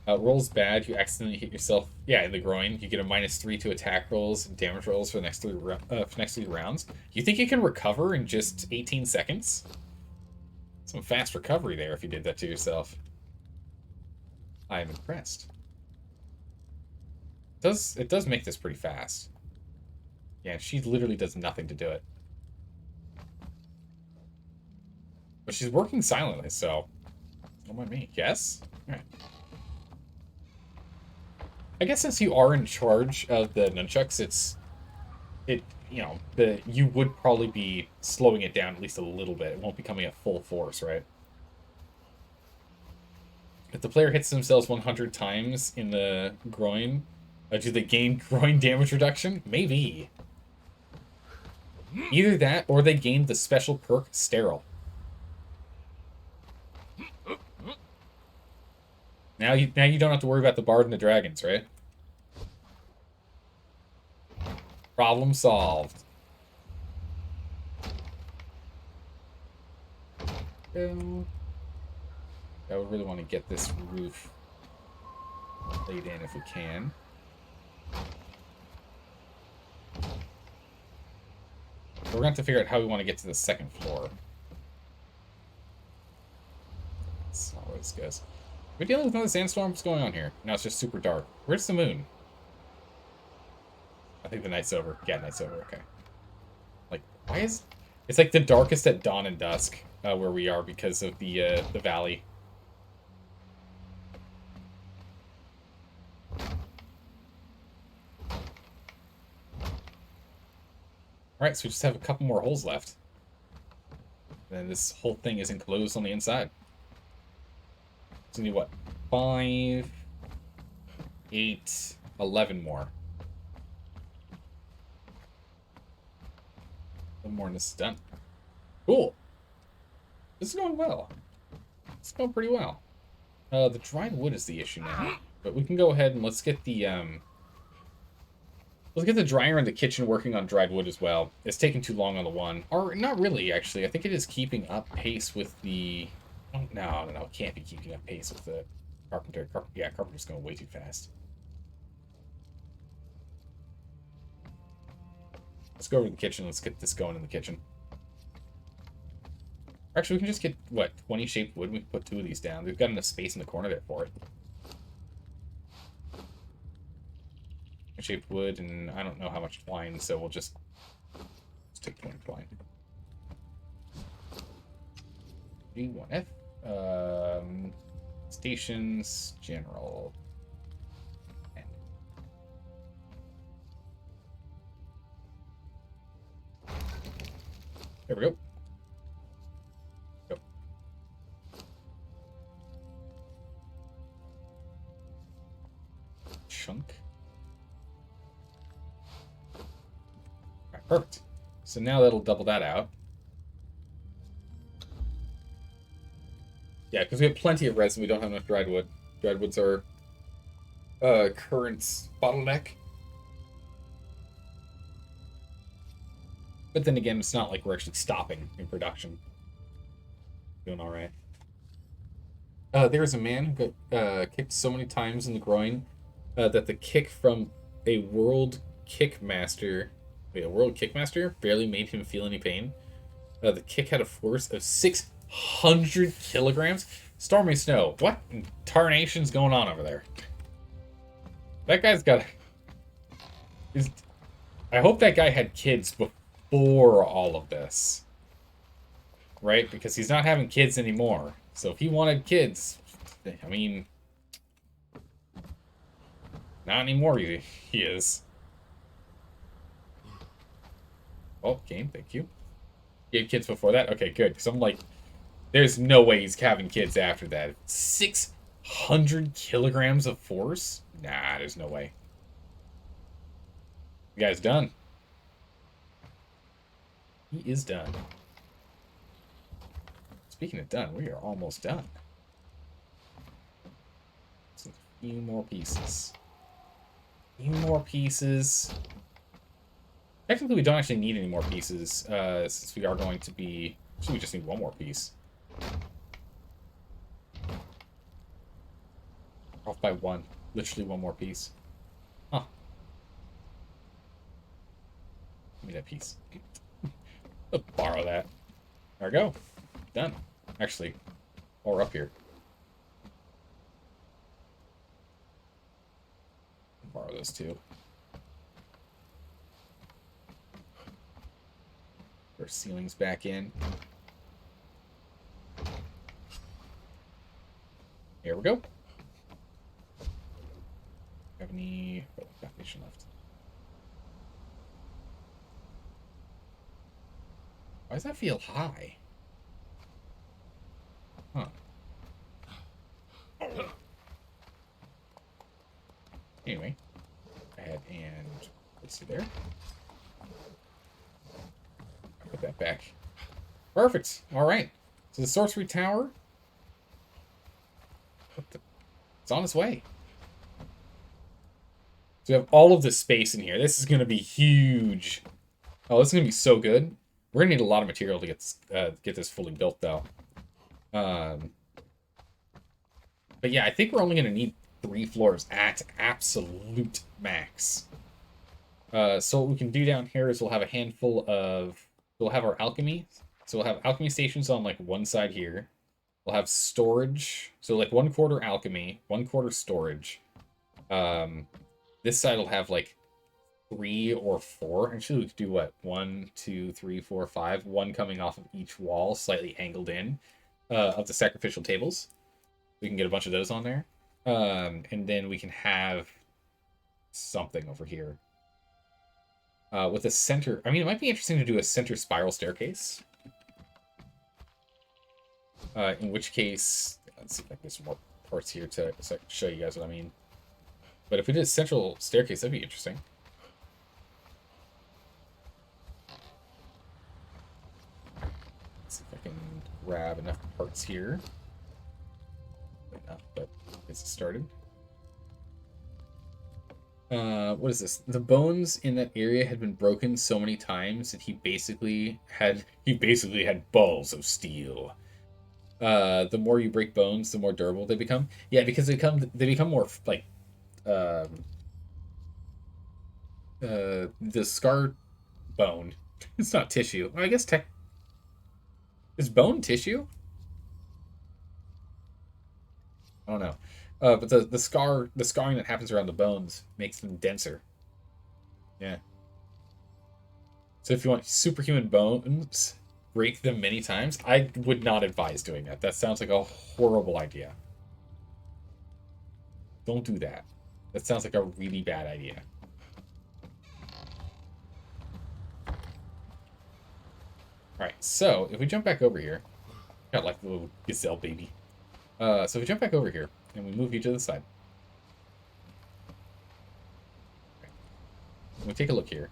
Rolls bad, you accidentally hit yourself, yeah, in the groin. You get a -3 to attack rolls and damage rolls for the next three rounds. You think you can recover in just 18 seconds? Some fast recovery there if you did that to yourself. I am impressed. It does make this pretty fast. Yeah, she literally does nothing to do it. But she's working silently, so don't mind me. Yes? Alright. I guess since you are in charge of the nunchucks, you would probably be slowing it down at least a little bit. It won't be coming at full force, right? If the player hits themselves 100 times in the groin, do they gain groin damage reduction? Maybe. Either that, or they gain the special perk Sterile. Now you don't have to worry about the Bard and the Dragons, right? Problem solved. I would really want to get this roof laid in if we can. We're going to have to figure out how we want to get to the second floor. That's not where this goes. We're dealing with another sandstorm? What's going on here? No, it's just super dark. Where's the moon? I think the night's over. Yeah, night's over. Okay. Like, why is... It's like the darkest at dawn and dusk. where we are because of the valley. Alright, so we just have a couple more holes left. And then this whole thing is enclosed on the inside. So we need what? 5, 8, 11 more. 1 more and this is done. Cool. This is going well. It's going pretty well. The dried wood is the issue now. But we can go ahead and let's get the dryer in the kitchen working on dried wood as well. It's taking too long on the one. Or not really, actually. I think it is keeping up pace with the... Oh, no, it can't be keeping up pace with the carpenter. Yeah, carpenter's going way too fast. Let's go over to the kitchen. Let's get this going in the kitchen. Actually, we can just get, what, 20 shaped wood? We can put 2 of these down. We've got enough space in the corner there for it. Shaped wood, and I don't know how much twine, so we'll just let's take 20 twine. G1F. Stations, general. And there we go. Go. Chunk. Perfect. So now that'll double that out. Yeah, because we have plenty of resin. We don't have enough dried wood. Dried wood's our current bottleneck. But then again, it's not like we're actually stopping in production. Doing all right. There's a man who got kicked so many times in the groin that the kick from a world kickmaster... Wait, a world kickmaster barely made him feel any pain. The kick had a force of 600 kilograms. Stormy Snow, what in tarnation's going on over there? That guy's got... I hope that guy had kids before all of this. Right? Because he's not having kids anymore. So if he wanted kids, I mean... Not anymore, he is. Oh, game, thank you. You had kids before that? Okay, good. Because I'm like, there's no way he's having kids after that. 600 kilograms of force? Nah, there's no way. The guy's done. He is done. Speaking of done, we are almost done. Just a few more pieces. A few more pieces. Technically, we don't actually need any more pieces, since we are going to be... Actually, we just need 1 more piece. Off by 1. Literally 1 more piece. Huh. Give me that piece. I'll borrow that. There we go. Done. Actually, while we're up here. Borrow those 2. Our ceilings back in. Here we go. Have any foundation left? Why does that feel high? Huh. Anyway, go ahead and let's see there. Put that back. Perfect. All right. So the sorcery tower. It's on its way. So we have all of this space in here. This is going to be huge. Oh, this is going to be so good. We're going to need a lot of material to get this fully built, though. But yeah, I think we're only going to need 3 floors at absolute max. So what we can do down here is we'll have a handful of... We'll have our alchemy. So we'll have alchemy stations on, like, one side here. We'll have storage. So, like, 1/4 alchemy, 1/4 storage. This side will have, like, 3 or 4. Actually, we could do what? 1, 2, 3, 4, 5. One coming off of each wall, slightly angled in, of the sacrificial tables. We can get a bunch of those on there. And then we can have something over here. With a center... I mean, it might be interesting to do a center spiral staircase. In which case... Let's see if I can get some more parts here to show you guys what I mean. But if we did a central staircase, that'd be interesting. Let's see if I can grab enough parts here. Enough, but it's started. What is this? The bones in that area had been broken so many times that he basically had balls of steel. The more you break bones, the more durable they become. Yeah, because they become more like the scar bone. It's not tissue. I guess is bone tissue? I don't know. But the scarring that happens around the bones makes them denser. Yeah. So if you want superhuman bones, break them many times. I would not advise doing that. That sounds like a horrible idea. Don't do that. That sounds like a really bad idea. Alright, so if we jump back over here, got like a little gazelle baby. So if we jump back over here and we move you to the side. Okay. We take a look here.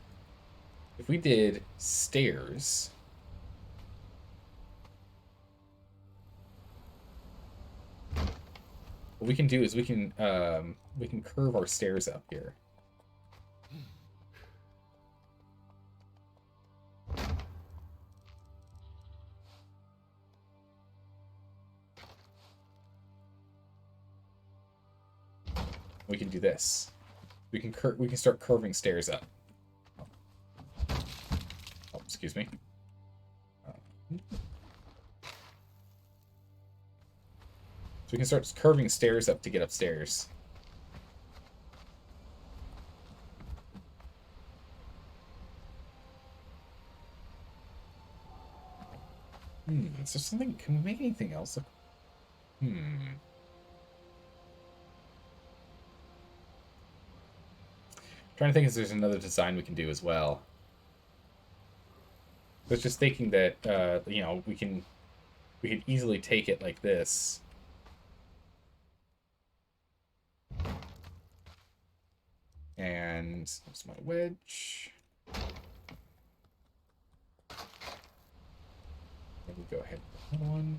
If we did stairs, what we can do is we can curve our stairs up here. We can do this. We can start curving stairs up. Oh, excuse me. So we can start curving stairs up to get upstairs. Is there something? Can we make anything else? Trying to think if there's another design we can do as well. But just thinking that you know, we could easily take it like this. And that's my wedge. Then we go ahead with another one.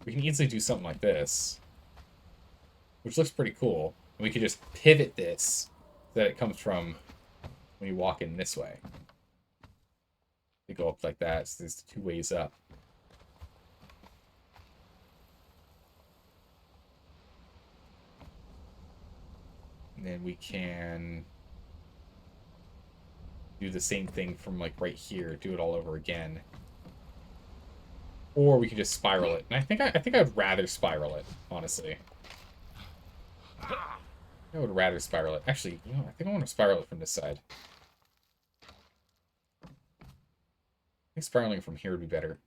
We can easily do something like this, which looks pretty cool. And we could just pivot this so that it comes from when you walk in this way. They go up like that, so there's 2 ways up. And then we can do the same thing from like right here, do it all over again. Or we can just spiral it. And I think I'd rather spiral it, honestly. I would rather spiral it. Actually, you know, I think I want to spiral it from this side. I think spiraling from here would be better.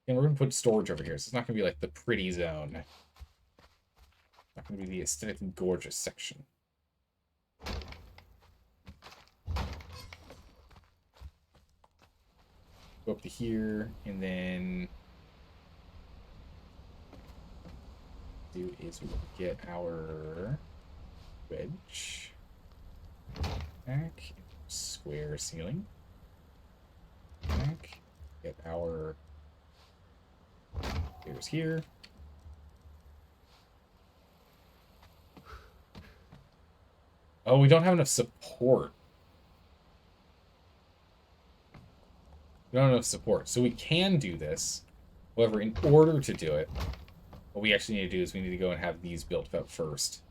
And we're going to put storage over here, so it's not going to be like the pretty zone. It's not going to be the aesthetically gorgeous section. Go up to here, and then do is we get our wedge back, square ceiling back, get our stairs here. Oh, we don't have enough support. We don't have enough support, so we can do this. However, in order to do it, what we actually need to do is we need to go and have these built up first.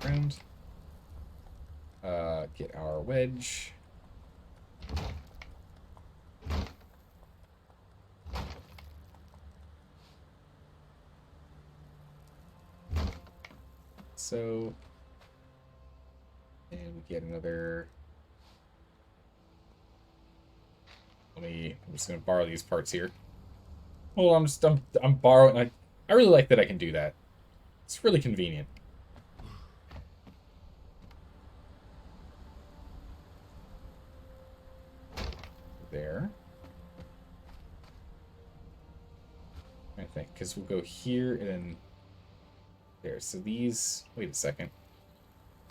Around. Get our wedge. so. And we get another. I'm just gonna borrow these parts here. Well, I'm borrowing. I really like that I can do that. It's really convenient. There. I think, because we'll go here and then there. So these. Wait a second.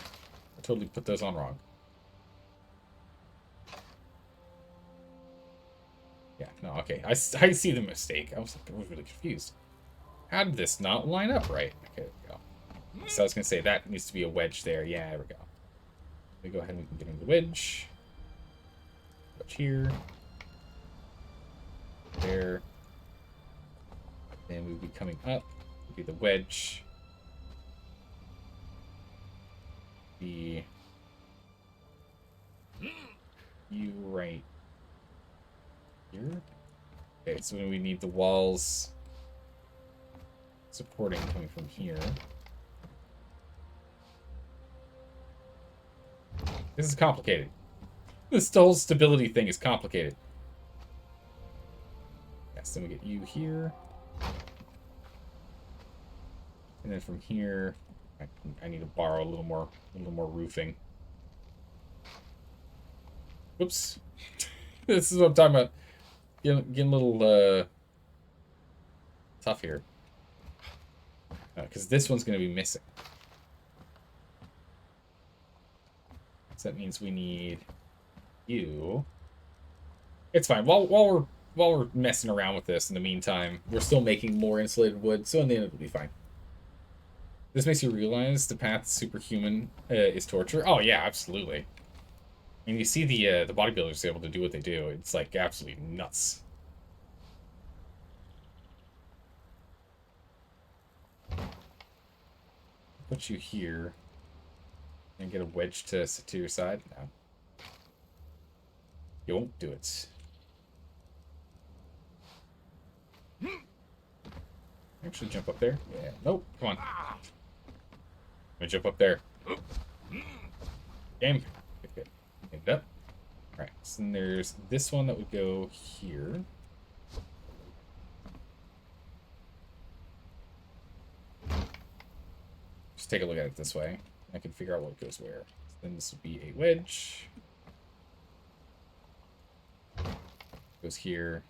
I totally put those on wrong. Yeah, no, okay. I see the mistake. I was really confused. How did this not line up right? Okay, there we go. So I was going to say that needs to be a wedge there. Yeah, there we go. We go ahead and we can get in the wedge. Wedge here. There. Then we would be coming up. Would be the wedge. The you right here. Okay, so we need the walls supporting coming from here. This is complicated. This whole stability thing is complicated. Yes, then we get you here. And then from here, I need to borrow a little more roofing. Whoops. This is what I'm talking about. Getting a little tough here. Because this one's going to be missing. So that means we need you. It's fine. While we're messing around with this in the meantime, we're still making more insulated wood, so in the end it'll be fine. This makes you realize the path to superhuman is torture. Oh yeah, absolutely. And you see the bodybuilders able to do what they do. It's like absolutely nuts. Put you here and get a wedge to sit to your side. No, you won't do it. Actually, jump up there. Yeah. Nope. Come on. I'm gonna jump up there. Game. Good. Get it up. Alright, so then there's this one that would go here. Just take a look at it this way. I can figure out what goes where. So then this would be a wedge. Goes here.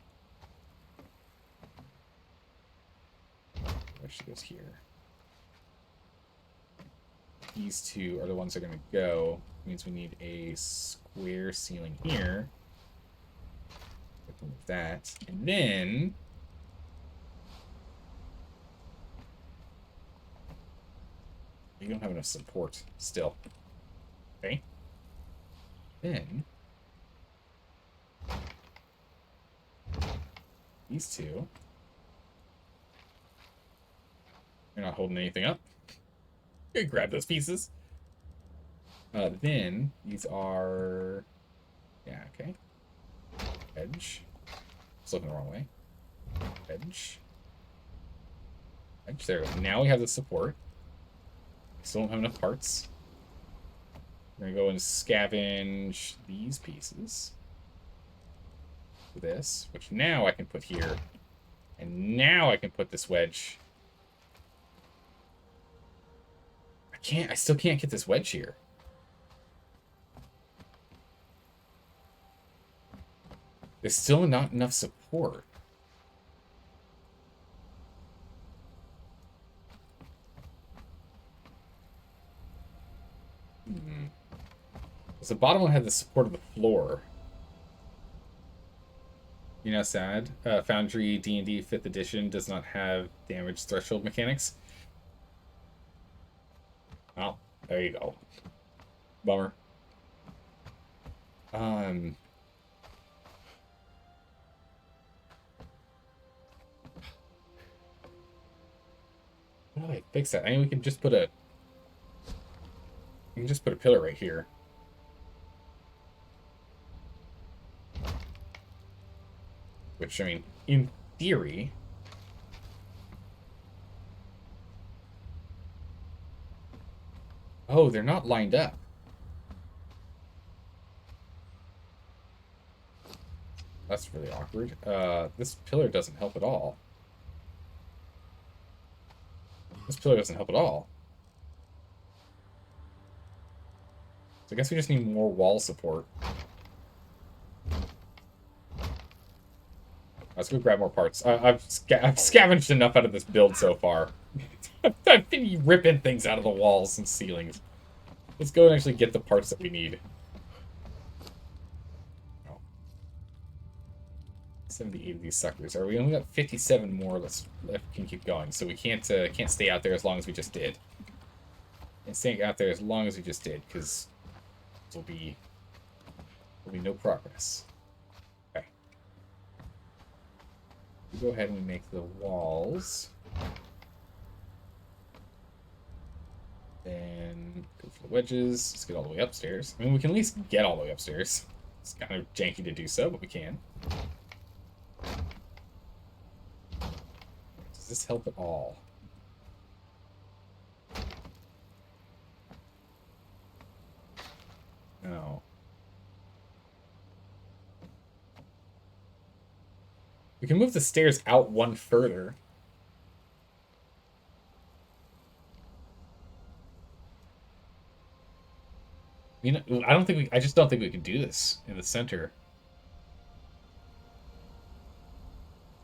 Wedge goes here. These two are the ones that are going to go. Means we need a square ceiling here. Remove that. And then you don't have enough support still. Okay. Then these two. You're not holding anything up. You can grab those pieces. Then these are, yeah, okay. Edge. It's looking the wrong way. Edge. Edge. There we go. Now we have the support. Still don't have enough parts. We're gonna go and scavenge these pieces. For this, which now I can put here. And now I can put this wedge. I still can't get this wedge here. There's still not enough support. Because the bottom one had the support of the floor. You know, sad. Foundry D&D 5th edition does not have damage threshold mechanics. Oh, there you go. Bummer. How do I fix that? I mean, we can just put a pillar right here. Which, I mean, in theory, Oh, they're not lined up. That's really awkward. This pillar doesn't help at all. This pillar doesn't help at all. So I guess we just need more wall support. Let's go grab more parts. I've scavenged enough out of this build so far. I've been ripping things out of the walls and ceilings. Let's go and actually get the parts that we need. Oh. 78 of these suckers. We only got 57 more. Let's can keep going. So we can't stay out there as long as we just did. And staying out there as long as we just did, because there'll be no progress. Okay. We go ahead and we make the walls. Then go for the wedges. Let's get all the way upstairs. I mean, we can at least get all the way upstairs. It's kind of janky to do so, but we can. Does this help at all? No. We can move the stairs out one further. You know, I just don't think we can do this in the center.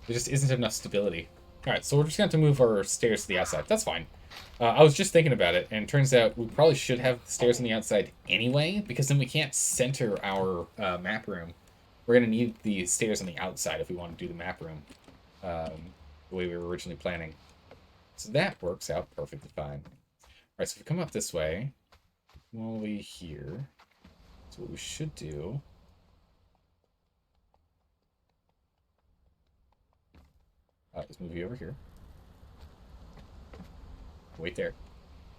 There just isn't enough stability. Alright, so we're just going to have to move our stairs to the outside. That's fine. I was just thinking about it, and it turns out we probably should have the stairs on the outside anyway, because then we can't center our map room. We're going to need the stairs on the outside if we want to do the map room the way we were originally planning. So that works out perfectly fine. Alright, so if we come up this way, all the way here, so what we should do... let's move you over here. Wait there.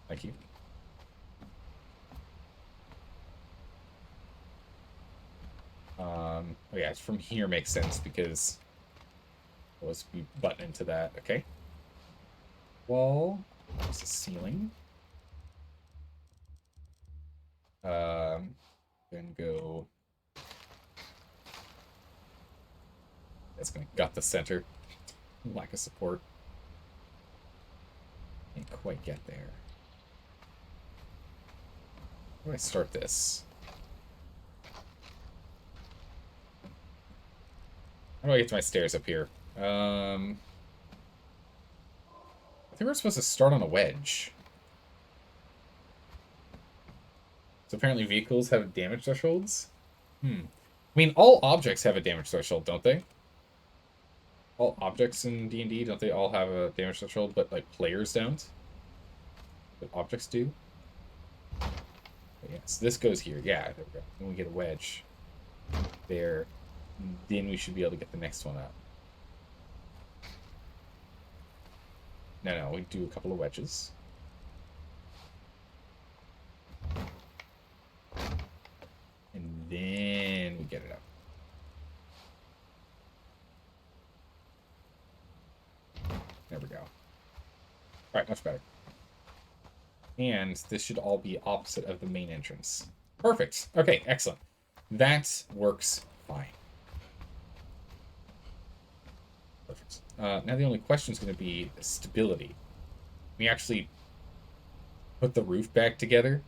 Thank you. Oh yeah, it's from here makes sense because let's be button into that. Okay. Wall. There's the ceiling. Then go. That's gonna gut the center. Lack of support. Can't quite get there. How do I start this? How do I get to my stairs up here? I think we're supposed to start on a wedge. So apparently vehicles have damage thresholds? I mean, all objects have a damage threshold, don't they? All objects in D&D, don't they all have a damage threshold, but, like, players don't? But objects do? But yeah, so this goes here. Yeah, there we go. Then we get a wedge there. Then we should be able to get the next one up. No, we do a couple of wedges. And then we get it up. There we go. Alright, much better. And this should all be opposite of the main entrance. Perfect. Okay, excellent. That works fine. Perfect. Now the only question is going to be stability. We actually put the roof back together.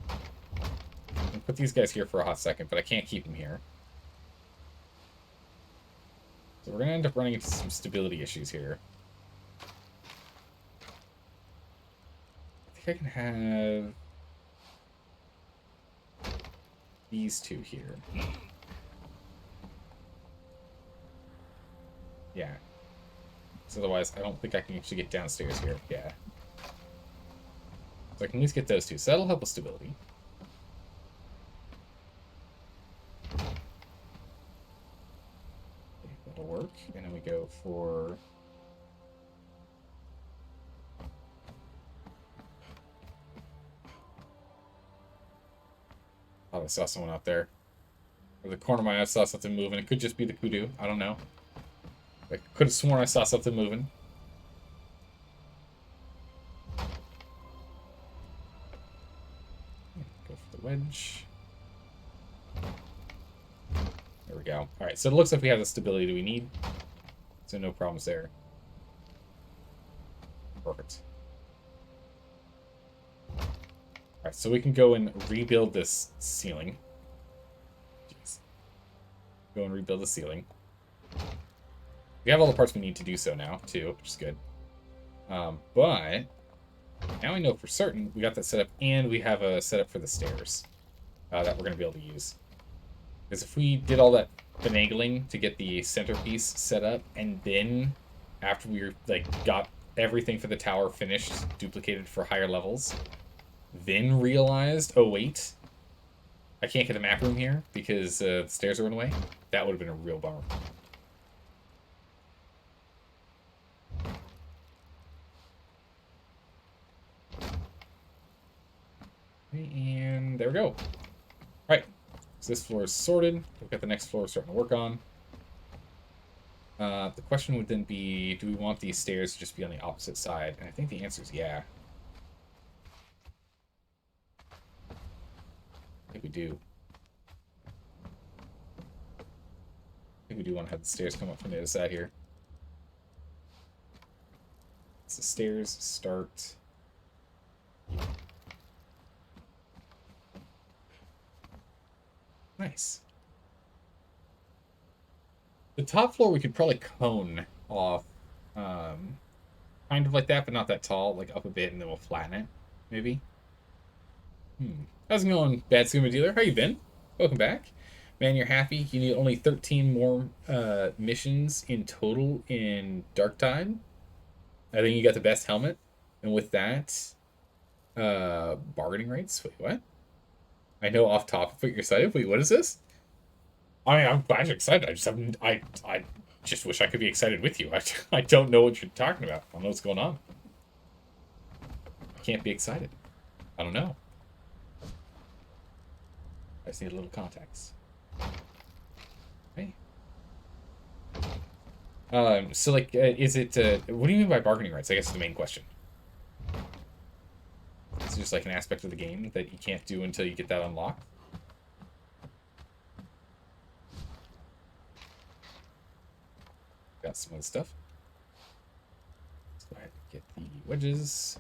I'll put these guys here for a hot second, but I can't keep them here. So we're going to end up running into some stability issues here. I think I can have these two here. Yeah. So otherwise, I don't think I can actually get downstairs here. Yeah. So I can at least get those two. So that'll help with stability. That'll work. And then we go for... Oh, I saw someone out there. Or the corner of my eye, I saw something moving. It could just be the kudu. I don't know. I could have sworn I saw something moving. wedge. There we go. All right, so it looks like we have the stability that we need. So no problems there. Perfect. All right, so we can go and rebuild this ceiling. Jeez. Go and rebuild the ceiling. We have all the parts we need to do so now, too, which is good. But now we know for certain we got that set up, and we have a setup for the stairs that we're going to be able to use. Because if we did all that finagling to get the centerpiece set up, and then after we got everything for the tower finished, duplicated for higher levels, then realized, oh wait, I can't get a map room here because the stairs are in the way, that would have been a real bummer. And there we go. All right, so this floor is sorted. We've got the next floor starting to work on. The question would then be, do we want these stairs to just be on the opposite side? And I think the answer is yeah. I think we do. I think we do want to have the stairs come up from the other side here. So the stairs start... Nice. The top floor we could probably cone off, kind of like that, but not that tall, like up a bit, and then we'll flatten it, maybe. How's it going, Bad Scuba Dealer? How you been? Welcome back. Man, you're happy. You need only 13 more missions in total in Darktide. I think you got the best helmet, and with that, bargaining rates. Wait, what? I know off topic, but you're excited. Wait, what is this? I mean, I'm glad you're excited. I just haven't. I just wish I could be excited with you. I don't know what you're talking about. I don't know what's going on. I can't be excited. I don't know. I just need a little context. Okay. So like, is it? What do you mean by bargaining rights? I guess is the main question. It's just like an aspect of the game that you can't do until you get that unlocked. Got some other stuff. Let's go ahead and get the wedges.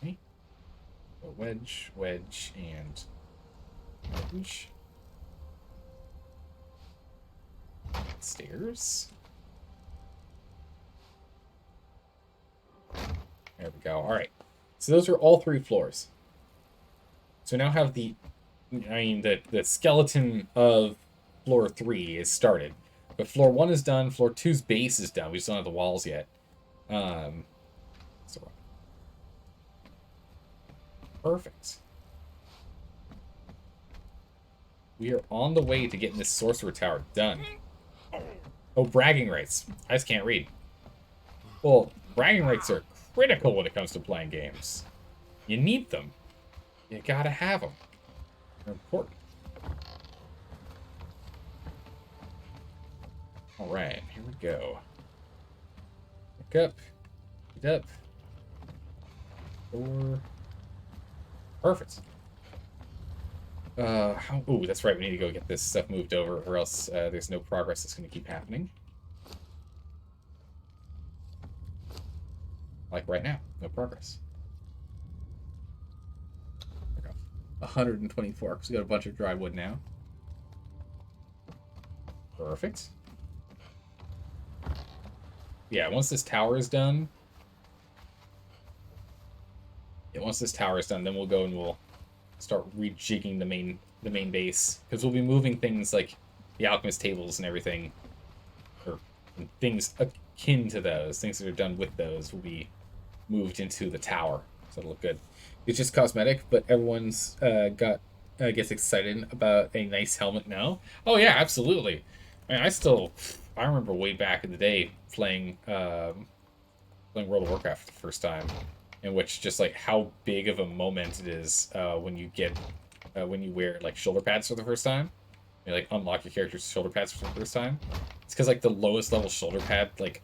Okay. A wedge, wedge, and wedge. Stairs. There we go. All right. So those are all 3 floors. So now have the skeleton of floor 3 is started. But floor 1 is done. Floor 2's base is done. We just don't have the walls yet. So perfect. We are on the way to getting this sorcerer tower done. Oh, bragging rights. I just can't read. Well, bragging rights are critical when it comes to playing games. You need them. You gotta have them. They're important. Alright, here we go. Look up. Get up. 4. Perfect. Oh, that's right. We need to go get this stuff moved over, or else there's no progress that's going to keep happening. Like right now, no progress. There we go. 124, because we got a bunch of dry wood now. Perfect. Yeah, once this tower is done. Yeah, once this tower is done, then we'll go and we'll start rejigging the main base, because we'll be moving things like the alchemist tables and everything, or things akin to those, things that are done with those will be moved into the tower, so it'll look good. It's just cosmetic, but everyone's gets excited about a nice helmet now. Oh yeah, absolutely. I mean, I remember way back in the day playing World of Warcraft the first time, in which just like how big of a moment it is when you get when you wear like shoulder pads for the first time, You like unlock your character's shoulder pads for the first time. It's because like the lowest level shoulder pad like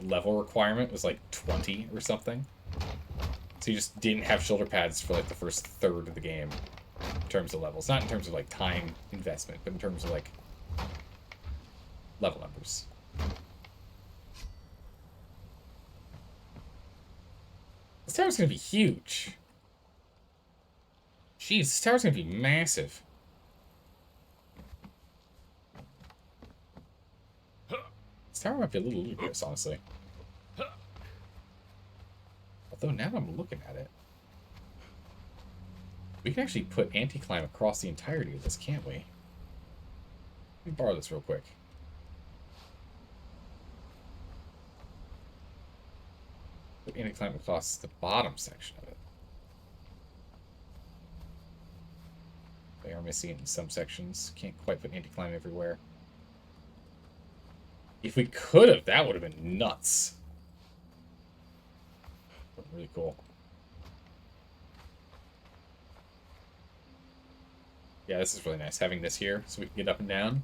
level requirement was like 20 or something. So you just didn't have shoulder pads for like the first third of the game in terms of levels. Not in terms of like time investment, but in terms of like level numbers. This tower's gonna be huge. Jeez, this tower's gonna be massive. This tower might be a little ludicrous, honestly. Although now I'm looking at it, we can actually put anti-climb across the entirety of this, can't we? Let me borrow this real quick. Put anti-climb across the bottom section of it. They are missing it in some sections. Can't quite put anti-climb everywhere. If we could have, that would have been nuts. Really cool. Yeah, this is really nice, having this here so we can get up and down.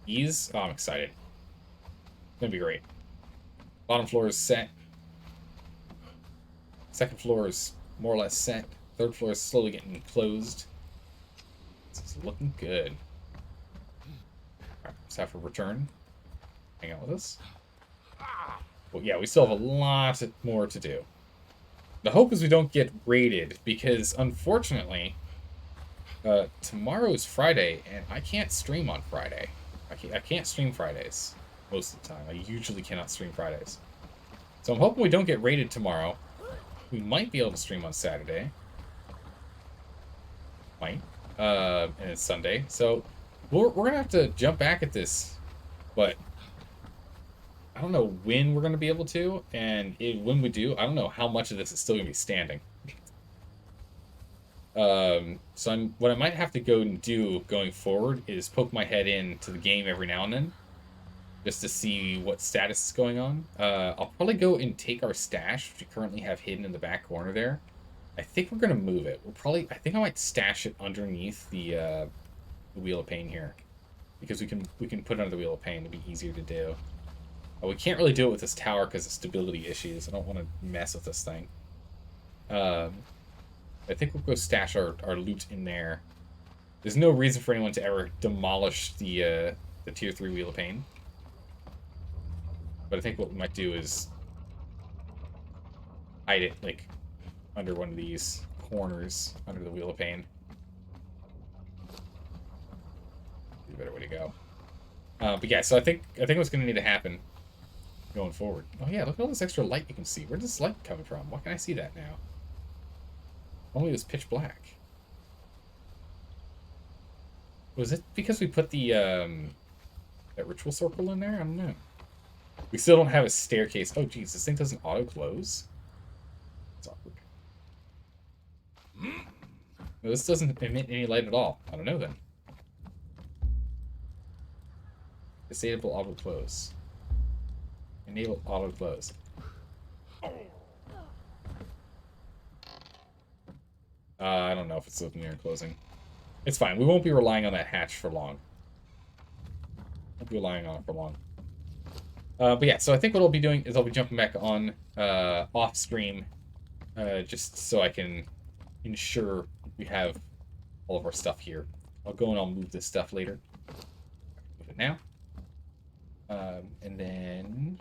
Ease. Oh, I'm excited. It's gonna be great. Bottom floor is set. Second floor is more or less set. Third floor is slowly getting closed. This is looking good. Alright, let's have a return. Hang out with us. Well, yeah, we still have a lot more to do. The hope is we don't get raided, because unfortunately, tomorrow is Friday, and I can't stream on Friday. I can't stream Fridays most of the time. I usually cannot stream Fridays. So I'm hoping we don't get raided tomorrow. We might be able to stream on Saturday. Might. And it's Sunday. So we're going to have to jump back at this, but I don't know when we're going to be able to, and when we do, I don't know how much of this is still going to be standing. So what I might have to go and do going forward is poke my head into the game every now and then, just to see what status is going on. I'll probably go and take our stash, which we currently have hidden in the back corner there. I think we're going to move it. I think I might stash it underneath the Wheel of Pain here, because we can put it under the Wheel of Pain to be easier to do. We can't really do it with this tower because of stability issues. I don't want to mess with this thing. I think we'll go stash our loot in there. There's no reason for anyone to ever demolish the Tier 3 Wheel of Pain. But I think what we might do is hide it, like, under one of these corners, under the Wheel of Pain. Be a better way to go. But yeah, so I think what's going to need to happen going forward. Oh yeah, look at all this extra light you can see. Where's this light coming from? Why can I see that now? Only it was pitch black. Was it because we put the that ritual circle in there? I don't know. We still don't have a staircase. Oh geez, this thing doesn't auto close. It's awkward. No, this doesn't emit any light at all. I don't know then. Disable auto close. Enable auto close. I don't know if it's opening or closing. It's fine. We won't be relying on that hatch for long. Won't be relying on it for long. But yeah, so I think what I'll be doing is I'll be jumping back on off stream, just so I can ensure we have all of our stuff here. I'll go and I'll move this stuff later. Move it now. And then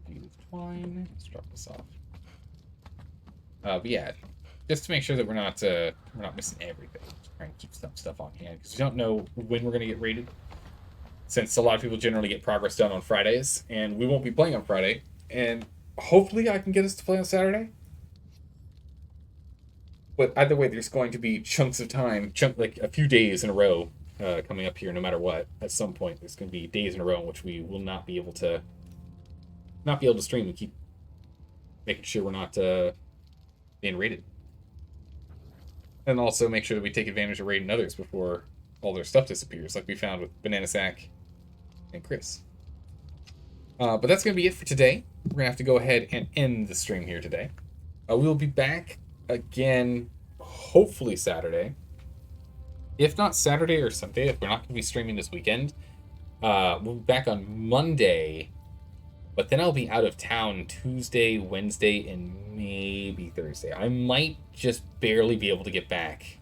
use twine. Let's drop this off. But yeah, just to make sure that we're not missing everything. Just try and keep some stuff on hand because we don't know when we're gonna get raided. Since a lot of people generally get progress done on Fridays, and we won't be playing on Friday, and hopefully I can get us to play on Saturday. But either way, there's going to be chunks of time, like a few days in a row, coming up here. No matter what, at some point, there's going to be days in a row in which we will not be able to stream and keep making sure we're not being raided, and also make sure that we take advantage of raiding others before all their stuff disappears, like we found with Banana Sack and Chris. But that's going to be it for today. We're going to have to go ahead and end the stream here today. We'll be back again, hopefully Saturday. if not Saturday or Sunday, if we're not going to be streaming this weekend, we'll be back on Monday. But then I'll be out of town Tuesday, Wednesday, and maybe Thursday. I might just barely be able to get back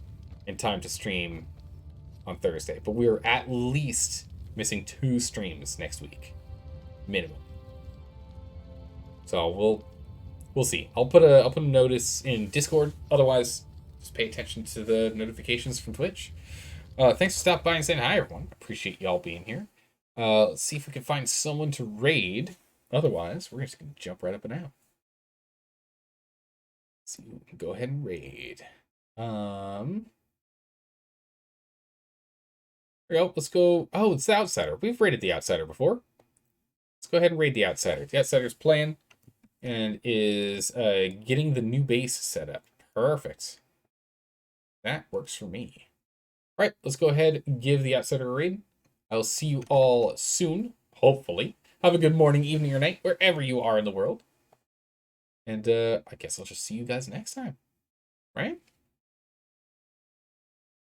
in time to stream on Thursday. But we're at least missing 2 streams next week, minimum. So we'll see. I'll put a notice in Discord. Otherwise, just pay attention to the notifications from Twitch. Thanks for stopping by and saying hi, everyone. Appreciate y'all being here. Let's see if we can find someone to raid. Otherwise, we're just going to jump right up and out. Let's see, we can go ahead and raid. There we go. Let's go. Oh, it's the Outsider. We've raided the Outsider before. Let's go ahead and raid the Outsider. The Outsider's playing and is getting the new base set up. Perfect. That works for me. All right, let's go ahead and give the Outsider a raid. I'll see you all soon, hopefully. Have a good morning, evening, or night, wherever you are in the world. And I guess I'll just see you guys next time. Right?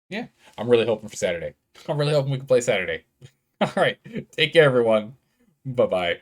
Yeah, I'm really hoping for Saturday. I'm really hoping we can play Saturday. All right, take care, everyone. Bye-bye.